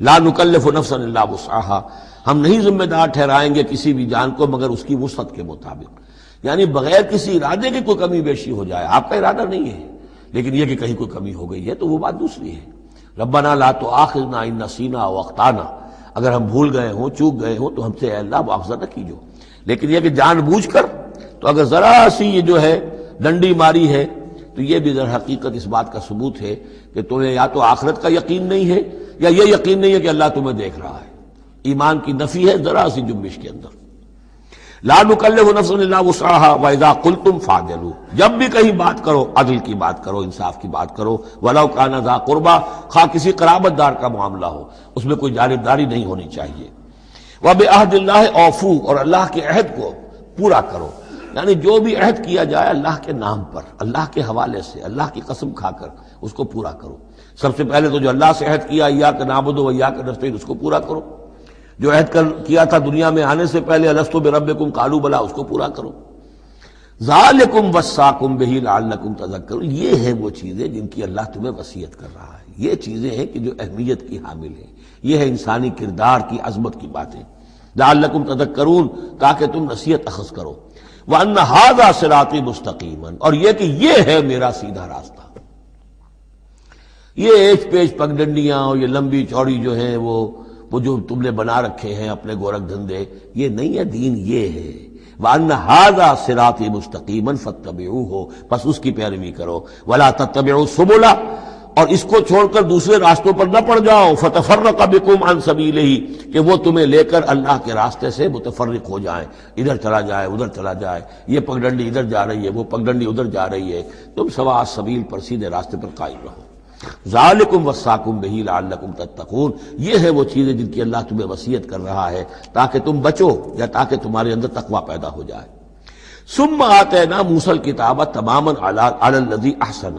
لا نکلف نفسا الا وسعها، ہم نہیں ذمہ دار ٹھہرائیں گے کسی بھی جان کو مگر اس کی وسعت کے مطابق. یعنی بغیر کسی ارادے کے کوئی کمی بیشی ہو جائے، آپ کا ارادہ نہیں ہے لیکن یہ کہ کہیں کوئی کمی ہو گئی ہے تو وہ بات دوسری ہے. ربنا لا تؤاخذنا ان نسینا او اخطانا، اگر ہم بھول گئے ہوں، چوک گئے ہوں تو ہم سے اے اللہ مؤاخذہ نہ کیجو. لیکن یہ کہ جان بوجھ کر، تو اگر ذرا سی یہ جو ہے ڈنڈی ماری ہے تو یہ بھی در حقیقت اس بات کا ثبوت ہے کہ تمہیں یا تو آخرت کا یقین نہیں ہے یا یہ یقین نہیں ہے کہ اللہ تمہیں دیکھ رہا ہے. ایمان کی نفی ہے ذرا سی جنبش کے اندر. لا نکلف نفسا الا وسعها واذا قلتم فاعدلوا، جب بھی کہیں بات کرو عدل کی بات کرو، انصاف کی بات کرو. ولو کان ذا قربى، خواہ کسی قرابت دار کا معاملہ ہو، اس میں کوئی جانبداری نہیں ہونی چاہیے. وبعہد اللہ اوفوا، اور اللہ کے عہد کو پورا کرو. یعنی جو بھی عہد کیا جائے اللہ کے نام پر، اللہ کے حوالے سے، اللہ کی قسم کھا کر اس کو پورا کرو. سب سے پہلے تو جو اللہ سے عہد کیا ایاک نعبد و ایاک نستعین، اس کو پورا کرو. جو عہد کیا تھا دنیا میں آنے سے پہلے الستو بربکم قالوا بلا، اس کو پورا کرو. ذالکم وصاکم بہ لعلکم تذکرون، یہ ہے وہ چیزیں جن کی اللہ تمہیں وصیت کر رہا ہے. یہ چیزیں ہیں کہ جو اہمیت کی حامل ہیں، یہ ہے انسانی کردار کی عظمت کی باتیں. لعلکم تذکرون، تاکہ تم نصیحت اخذ کرو. وَأَنَّ هَذَا صِرَاطِي مُسْتَقِيمًا، اور یہ کہ یہ ہے میرا سیدھا راستہ. یہ ایج پیچ پگڈنڈیاں اور یہ لمبی چوڑی جو ہیں وہ جو تم نے بنا رکھے ہیں اپنے گورکھ دھندے، یہ نہیں ہے دین، یہ ہے. وَأَنَّ هَذَا صِرَاطِي مُسْتَقِيمًا فَاتَّبِعُوهُ، بس اس کی پیروی کرو. وَلَا تَتَّبِعُوا السُّبُلَ، اور اس کو چھوڑ کر دوسرے راستوں پر نہ پڑ جاؤ. فَتَفَرَّقَ بِكُمْ عَنْ سَبِيلِهِ، کہ وہ تمہیں لے کر اللہ کے راستے سے متفرق ہو جائیں، ادھر چلا جائے ادھر چلا جائے، یہ پگڈنڈی ادھر جا رہی ہے وہ پگڈنڈی ادھر جا رہی ہے. تم سواء السبیل پر، سیدھے راستے پر قائم رہو. ذالکم وصاکم بہ لعلکم تتقون، یہ ہے وہ چیزیں جن کی اللہ تمہیں وصیت کر رہا ہے تاکہ تم بچو یا تاکہ تمہارے اندر تقوی پیدا ہو جائے۔ ثم آتینا موسیٰ الکتاب تماما علی الذی احسن،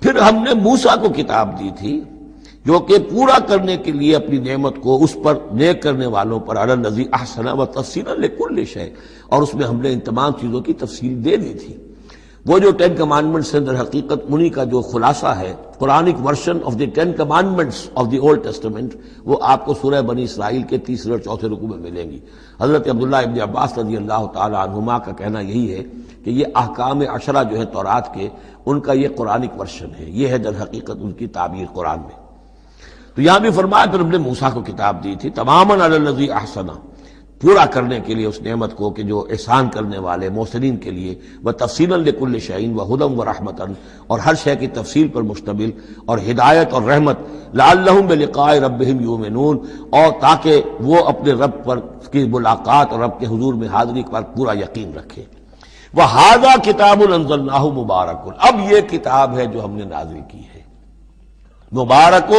پھر ہم نے موسیٰ کو کتاب دی تھی جو کہ پورا کرنے کے لیے اپنی نعمت کو اس پر نیک کرنے والوں پر، علی الذی احسن وتفصیلا لکل شیء، اور اس میں ہم نے ان تمام چیزوں کی تفصیل دے دی تھی۔ وہ جو 10 کمانڈمنٹس ہیں در حقیقت انہی کا جو خلاصہ ہے، Quranic version of the 10 commandments of the old testament, وہ آپ کو سورہ بنی اسرائیل کے 3 اور 4 رکوع میں ملیں گی۔ حضرت عبداللہ ابن عباس رضی اللہ تعالی عنہما کا کہنا یہی ہے کہ یہ احکام عشرہ جو ہے تورات کے، ان کا یہ قرآنک ورژن ہے، یہ ہے در حقیقت ان کی تعبیر قرآن میں۔ تو یہاں بھی فرمایا پھر ہم نے موسیٰ کو کتاب دی تھی تماما علی الذی احسن، پورا کرنے کے لیے اس نعمت کو کہ جو احسان کرنے والے محسنین کے لیے، وتفصیلا لکل شیء وہدی ورحمۃ، اور ہر شے کی تفصیل پر مشتمل اور ہدایت اور رحمت، لعلہم بلقاء ربہم یؤمنون، اور تاکہ وہ اپنے رب پر کی ملاقات اور رب کے حضور میں حاضری پر پورا یقین رکھے۔ وہذا کتاب انزلناہ مبارک، اب یہ کتاب ہے جو ہم نے نازل کی ہے، مبارک،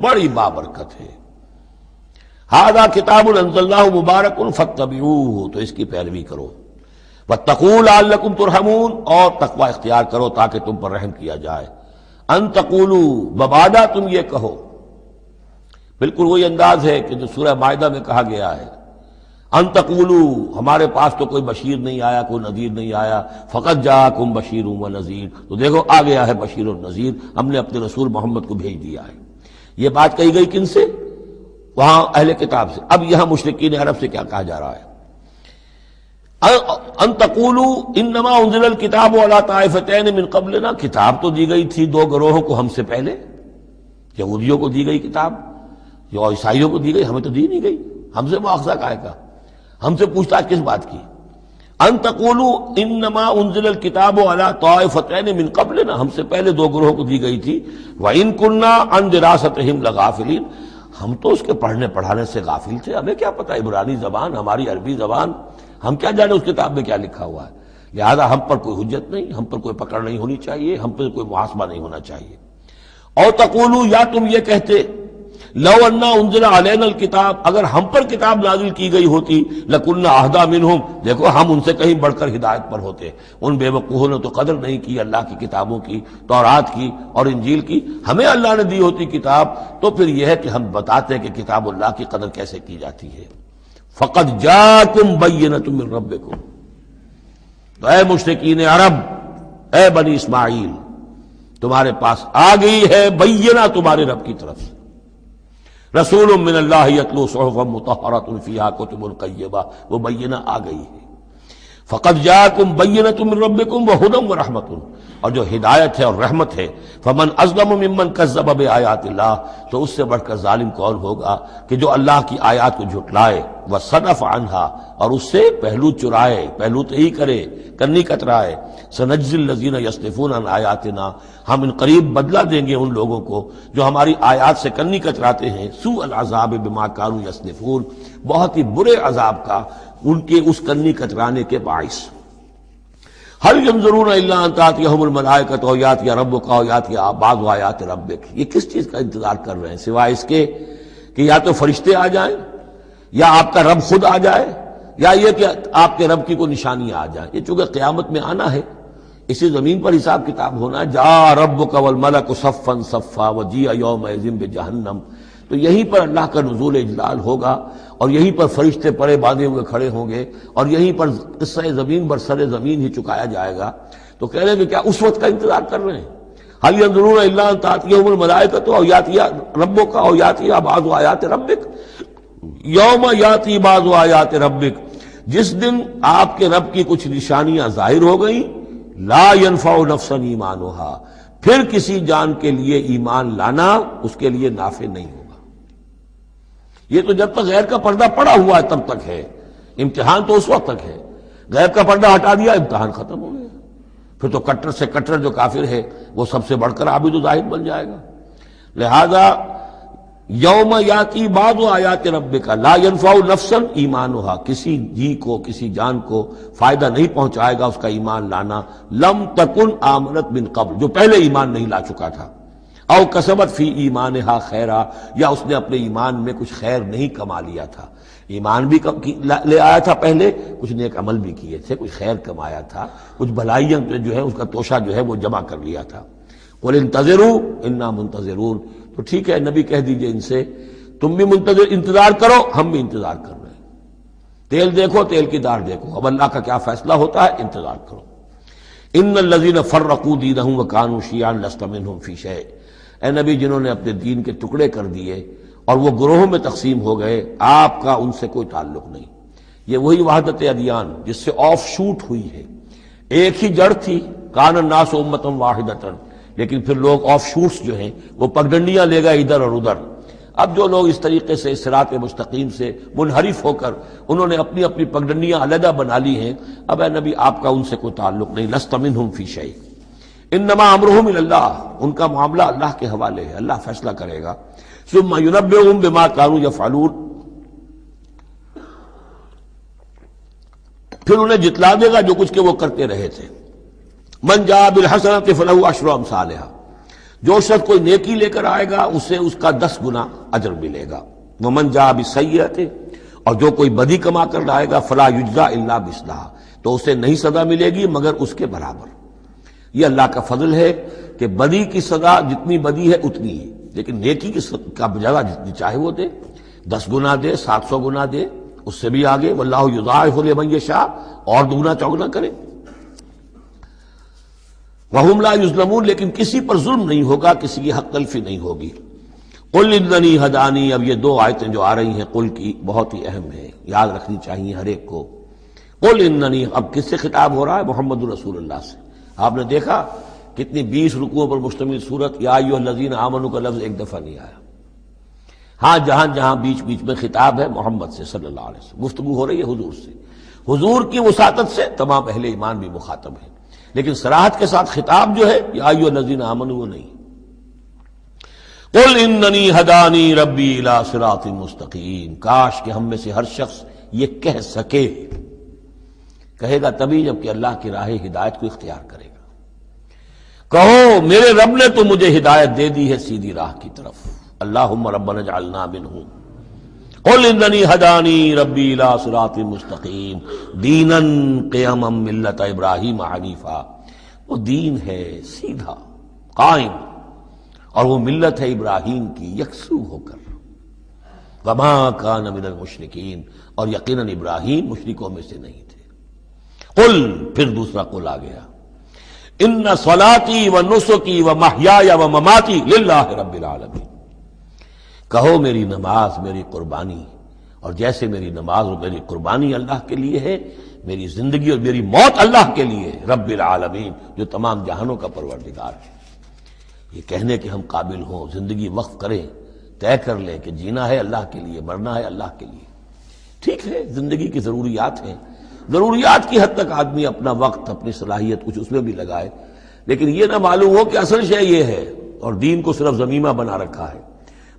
بڑی بابرکت ہے۔ ھذا کتاب انزلناہ مبارک فاتبعوہ، تو اس کی پیروی کرو، واتقوا لعلکم ترحمون، اور تقوی اختیار کرو تاکہ تم پر رحم کیا جائے۔ ان تقولوا، مبادا تم یہ کہو، بالکل وہی انداز ہے کہ جو سورہ مائدہ میں کہا گیا ہے، ان تقولوا، ہمارے پاس تو کوئی بشیر نہیں آیا، کوئی نذیر نہیں آیا، فقط جاءکم بشیر و نذیر، تو دیکھو آ گیا ہے بشیر و نذیر، ہم نے اپنے رسول محمد کو بھیج دیا ہے۔ یہ بات کہی گئی کن سے؟ وہاں اہل کتاب سے۔ اب یہاں مشرکین عرب سے کیا کہا جا رہا ہے؟ ان تقولوا انما انزل الکتاب علی طائفتین من قبلنا، کتاب تو دی گئی تھی 2 گروہوں کو ہم سے پہلے، یہودیوں کو دی گئی کتاب، جو عیسائیوں کو دی گئی، ہمیں تو دی نہیں گئی، ہم سے مواخذہ کائے کا، ہم سے پوچھتا ہے کس بات کی؟ ان تقولوا انما انزل الکتاب علی طائفتین من قبلنا، ہم سے پہلے 2 گروہوں کو دی گئی تھی، وان كنا عن دراستہم لغافلین، ہم تو اس کے پڑھنے پڑھانے سے غافل تھے، ہمیں کیا پتہ عبرانی زبان، ہماری عربی زبان، ہم کیا جانے اس کتاب میں کیا لکھا ہوا ہے، لہذا ہم پر کوئی حجت نہیں، ہم پر کوئی پکڑ نہیں ہونی چاہیے، ہم پر کوئی محاسبہ نہیں ہونا چاہیے۔ اور تقولوا، یا تم یہ کہتے، لو انا انزل علینا الکتاب، اگر ہم پر کتاب نازل کی گئی ہوتی، لکنا اہدی منہم، دیکھو ہم ان سے کہیں بڑھ کر ہدایت پر ہوتے۔ ان بے وقوفوں نے تو قدر نہیں کی اللہ کی کتابوں کی، تورات کی اور انجیل کی، ہمیں اللہ نے دی ہوتی کتاب تو پھر یہ ہے کہ ہم بتاتے کہ کتاب اللہ کی قدر کیسے کی جاتی ہے۔ فقد جاءکم بینۃ من ربکم، تو اے مشرکین عرب، اے بنی اسماعیل، تمہارے پاس آ گئی ہے بینہ تمہارے رب کی طرف سے، رسول من اللہ یتلو صحفا مطہرۃ فیہا کتب قیمہ، وہ بینہ آ گئی ہے۔ فقد جاءکم بینۃ من ربکم وہدی ورحمۃ، اور جو ہدایت ہے اور رحمت ہے، فمن اظلم ممن کذب بآیات اللہ، تو اس سے بڑھ کر ظالم کون ہوگا کہ جو اللہ کی آیات کو جھٹلائے، وصدف عنہا، اور اس سے پہلو چرائے، پہلو تہی کرے، کنی کترائے۔ سنجزی الذین یصدفون عن آیاتنا، ہم ان قریب بدلہ دیں گے ان لوگوں کو جو ہماری آیات سے کنی کتراتے ہیں، سوء العذاب بما کانوا یصدفون، بہت ہی برے عذاب کا ان کے اس کنی کترانے کے باعث۔ هل ينظرون الا ان تاتيهم الملائکۃ او یاتی ربک او یاتی بعض آیات ربک، یہ کس چیز کا انتظار کر رہے ہیں سوائے اس کے کہ یا تو فرشتے آ جائیں، یا آپ کا رب خود آ جائے، یا یہ کہ آپ کے رب کی کوئی نشانیاں آ جائیں۔ یہ چونکہ قیامت میں آنا ہے، اسی زمین پر حساب کتاب ہونا ہے، جاء ربک والملک صفا صفا وجیء یومئذ بجہنم، تو یہیں پر اللہ کا نزول اجلال ہوگا، اور یہیں پر فرشتے پڑے باندھے ہوئے کھڑے ہوں گے، اور یہیں پر قصہ زمین بر سر زمین ہی چکایا جائے گا۔ تو کہہ رہے ہیں کہ کیا اس وقت کا انتظار کر رہے ہیں؟ هل ينظرون الا ان تاتيهم الملائکۃ او یاتی ربک او یاتی بعض آیات ربک، یوم یاتی بعض آیات ربک، جس دن آپ کے رب کی کچھ نشانیاں ظاہر ہو گئیں، لا ينفع نفسا ایمانها، پھر کسی جان کے لیے ایمان لانا اس کے لیے نافع نہیں ہوگا۔ یہ تو جب تک غیر کا پردہ پڑا ہوا ہے تب تک ہے، امتحان تو اس وقت تک ہے، غیب کا پردہ ہٹا دیا امتحان ختم ہو گیا، پھر تو کٹر سے کٹر جو کافر ہے وہ سب سے بڑھ کر عابد و زاہد بن جائے گا۔ لہذا یوم یاتی بعض آیات ربک لا ينفع نفسا ایمانها، کسی جی کو، کسی جان کو فائدہ نہیں پہنچائے گا اس کا ایمان لانا، لم تکن آمنت من قبل، جو پہلے ایمان نہیں لا چکا تھا، او کسبت فی ایمانہا خیرا، یا اس نے اپنے ایمان میں کچھ خیر نہیں کما لیا تھا، ایمان بھی لے آیا تھا پہلے، کچھ نیک عمل بھی کیے تھے، کچھ خیر کمایا تھا، کچھ بھلائیاں جو ہے اس کا توشہ جو ہے وہ جمع کر لیا تھا۔ قل انتظروا انا منتظرون، تو ٹھیک ہے نبی کہہ دیجئے ان سے تم بھی انتظار کرو، ہم بھی انتظار کر رہے ہیں، تیل دیکھو تیل کی دار دیکھو، اب اللہ کا کیا فیصلہ ہوتا ہے انتظار کرو۔ ان الذین فرقوا دینہم وکانوا شیعا لست منہم فی شیء، اے نبی جنہوں نے اپنے دین کے ٹکڑے کر دیے اور وہ گروہوں میں تقسیم ہو گئے، آپ کا ان سے کوئی تعلق نہیں۔ یہ وہی وحدت ادیان جس سے آف شوٹ ہوئی ہے، ایک ہی جڑ تھی، کان الناس امۃ واحدۃ، لیکن پھر لوگ آف شوٹس جو ہیں وہ پگڈنڈیاں لے گئے ادھر اور ادھر۔ اب جو لوگ اس طریقے سے صراط مستقیم سے منحرف ہو کر انہوں نے اپنی اپنی پگڈنڈیاں علیحدہ بنا لی ہیں، اب اے نبی آپ کا ان سے کوئی تعلق نہیں، لست منہم فی شیء انما امرہم الی اللہ، ان کا معاملہ اللہ کے حوالے ہے، اللہ فیصلہ کرے گا۔ ثم ینبئہم بما کانوا یفعلون، پھر انہیں جتلا دے گا جو کچھ کہ وہ کرتے رہے تھے۔ من جاء بالحسنۃ فلہ عشر امثالھا، جو شخص کوئی نیکی لے کر آئے گا اسے اس کا 10 گنا اجر ملے گا۔ ومن جاء بالسیئۃ، اور جو کوئی بدی کما کر لائے گا فلا یجزا الا مثلھا، تو اسے نہیں سزا ملے گی مگر اس کے برابر۔ یہ اللہ کا فضل ہے کہ بدی کی سزا جتنی بدی ہے اتنی ہی، لیکن نیکی کی کا جگہ جتنی چاہے وہ دے، 10 گنا دے، 700 گنا دے، اس سے بھی آگے، واللہ یضاعف لمن یشاء، اور دگنا چوگنا کرے۔ وہم لا یظلمون، لیکن کسی پر ظلم نہیں ہوگا، کسی کی حق تلفی نہیں ہوگی۔ قل اننی ہدانی، اب یہ 2 آیتیں جو آ رہی ہیں قل کی بہت ہی اہم ہیں، یاد رکھنی چاہیے ہر ایک کو۔ قل اننی، اب کس سے خطاب ہو رہا ہے؟ محمد رسول اللہ سے۔ آپ نے دیکھا کتنی 20 رکوعوں پر مشتمل سورت یا ایھا الذین آمنوا کا لفظ ایک دفعہ نہیں آیا۔ ہاں جہاں جہاں بیچ بیچ میں خطاب ہے محمد سے صلی اللہ علیہ وسلم، گفتگو ہو رہی ہے حضور سے، حضور کی وساطت سے تمام اہل ایمان بھی مخاطب ہیں، لیکن صراحت کے ساتھ خطاب جو ہے یا ایھا الذین آمنوا وہ نہیں۔ قل اننی ہدانی ربی الی صراط مستقیم، کاش کہ ہم میں سے ہر شخص یہ کہہ سکے، کہے گا تبھی جب کہ اللہ کی راہ ہدایت کو اختیار کرے گا۔ کہو میرے رب نے تو مجھے ہدایت دے دی ہے سیدھی راہ کی طرف، اللہم ربنا اجعلنا منہم۔ قل اننی ہدانی ربی الی صراط مستقیم دینا قیما ملت ابراہیم حنیفا، وہ دین ہے سیدھا قائم، اور وہ ملت ہے ابراہیم کی یکسو ہو کر، وما کان من المشرکین، اور یقیناً ابراہیم مشرکوں میں سے نہیں تھے۔ قل، پھر دوسرا قل آ گیا، ان صلاتی و نسکی و محیای و مماتی للہ رب العالمین، کہو میری نماز میری قربانی، اور جیسے میری نماز اور میری قربانی اللہ کے لیے ہے، میری زندگی اور میری موت اللہ کے لیے ہے، رب العالمین جو تمام جہانوں کا پروردگار ہے۔ یہ کہنے کہ ہم قابل ہوں، زندگی وقف کریں، طے کر لیں کہ جینا ہے اللہ کے لیے، مرنا ہے اللہ کے لیے، ٹھیک ہے، زندگی کی ضروریات ہیں، ضروریات کی حد تک آدمی اپنا وقت اپنی صلاحیت کچھ اس میں بھی لگائے، لیکن یہ نہ معلوم ہو کہ اصل شے یہ ہے اور دین کو صرف ضمیمہ بنا رکھا ہے،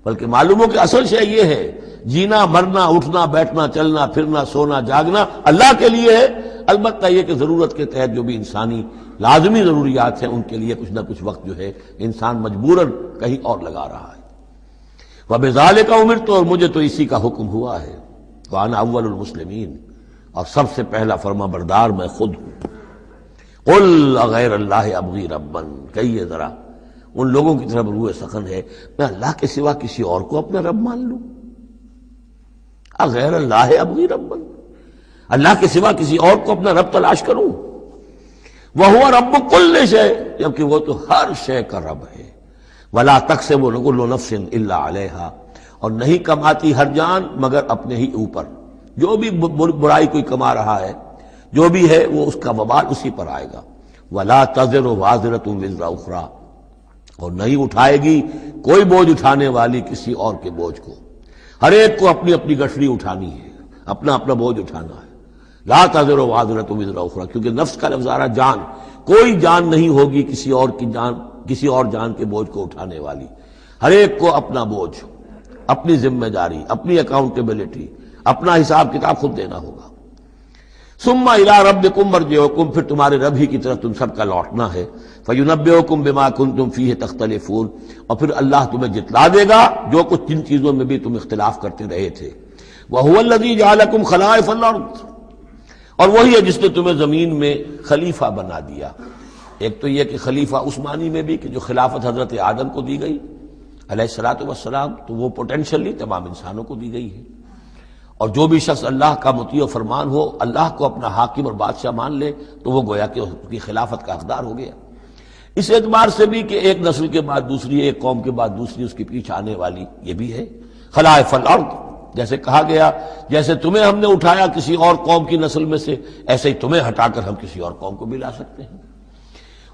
بلکہ معلوم ہو کہ اصل شے یہ ہے، جینا مرنا اٹھنا بیٹھنا چلنا پھرنا سونا جاگنا اللہ کے لیے ہے، البتہ یہ کہ ضرورت کے تحت جو بھی انسانی لازمی ضروریات ہیں ان کے لیے کچھ نہ کچھ وقت جو ہے انسان مجبوراً کہیں اور لگا رہا ہے۔ وَبِذَالِكَ أُمِرْتُ، اور مجھے تو اسی کا حکم ہوا ہے، وَأَنَا أَوَّلُ الْمُسْلِمِينَ، اور سب سے پہلا فرما بردار میں خود ہوں۔ قُلْ أَغَيْرَ اللَّهِ أَبْغِي رَبًّا، کہیے ذرا، ان لوگوں کی طرف روح سخن ہے، میں اللہ کے سوا کسی اور کو اپنا رب مان لوں؟ اغیر اللہ ابغی ربا، اللہ کے سوا کسی اور کو اپنا رب تلاش کروں؟ وَهُوَ رَبُّ كُلِّ شَيْءٍ، جبکہ وہ تو ہر شے کا رب ہے۔ وَلَا تَكْسِبُ كُلُّ نَفْسٍ إِلَّا عَلَيْهَا، اور نہیں کماتی ہر جان مگر اپنے ہی اوپر، جو بھی برائی کوئی کما رہا ہے جو بھی ہے وہ اس کا وبال اسی پر آئے گا۔ وَلَا تَزِرُ وَازِرَةٌ وِزْرَ أُخْرَىٰ، اور نہیں اٹھائے گی کوئی بوجھ اٹھانے والی کسی اور کے بوجھ کو، ہر ایک کو اپنی اپنی گٹھڑی اٹھانی ہے، اپنا اپنا بوجھ اٹھانا ہے۔ لا تزر وازرۃ وزر اخری، کیونکہ نفس کا لفظ آ رہا جان، کوئی جان نہیں ہوگی کسی اور کی جان، کسی اور جان کے بوجھ کو اٹھانے والی، ہر ایک کو اپنا بوجھ، اپنی ذمہ داری، اپنی اکاؤنٹیبلٹی، اپنا حساب کتاب خود دینا ہوگا۔ ثم الی ربکم مرجعکم، پھر تمہارے رب ہی کی طرف تم سب کا لوٹنا ہے، فینبئکم بما کنتم فیہ تختلفون، اور پھر اللہ تمہیں جتلا دے گا جو کچھ جن چیزوں میں بھی تم اختلاف کرتے رہے تھے۔ وہو الذی جعلکم خلائف الارض، اور وہی ہے جس نے تمہیں زمین میں خلیفہ بنا دیا۔ ایک تو یہ کہ خلیفہ اس معنی میں بھی کہ جو خلافت حضرت آدم کو دی گئی علیہ الصلوۃ والسلام، تو وہ پوٹینشلی تمام انسانوں کو دی گئی ہے، اور جو بھی شخص اللہ کا مطیع و فرمان ہو، اللہ کو اپنا حاکم اور بادشاہ مان لے، تو وہ گویا کہ اس کی خلافت کا حقدار ہو گیا۔ اس اعتبار سے بھی کہ ایک نسل کے بعد دوسری، ایک قوم کے بعد دوسری اس کے پیچھے آنے والی، یہ بھی ہے خلائف الارض۔ جیسے کہا گیا جیسے تمہیں ہم نے اٹھایا کسی اور قوم کی نسل میں سے، ایسے ہی تمہیں ہٹا کر ہم کسی اور قوم کو بھی لا سکتے ہیں۔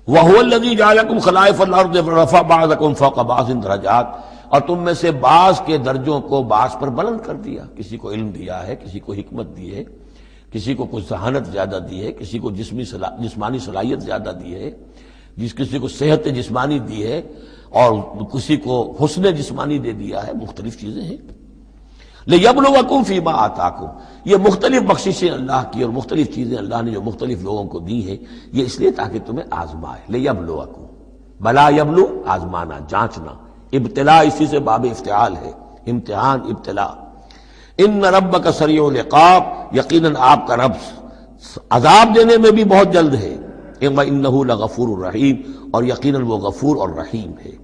وَهُوَ الَّذِي جَعَلَكُمْ خَلَائِفَ الْأَرْضِ وَرَفَعَ بَعْضَكُمْ فَوْقَ بَعْضٍ دَرَجَاتٍ، اور تم میں سے بعض کے درجوں کو بعض پر بلند کر دیا۔ کسی کو علم دیا ہے، کسی کو حکمت دی ہے، کسی کو کچھ ذہانت زیادہ دی ہے، کسی کو جسمانی صلاحیت زیادہ دی ہے، کسی کو صحت جسمانی دی ہے، اور کسی کو حسن جسمانی دے دیا ہے، مختلف چیزیں ہیں۔ لِيَبْلُوَكُمْ فِي مَا آتَاكُمْ، یہ مختلف بخششیں اللہ کی اور مختلف چیزیں اللہ نے جو مختلف لوگوں کو دی ہیں، یہ اس لیے تاکہ تمہیں آزمائے۔ لِيَبْلُوَكُمْ، بلا یبلو آزمانا، جانچنا، ابتلاء اسی سے باب افتعال ہے، امتحان، ابتلاء۔ ان ربک سریع العقاب، یقیناً آپ کا رب عذاب دینے میں بھی بہت جلد ہے، وَإِنَّهُ لَغَفُورٌ رحیم، اور یقیناً وہ غفور اور رحیم ہے۔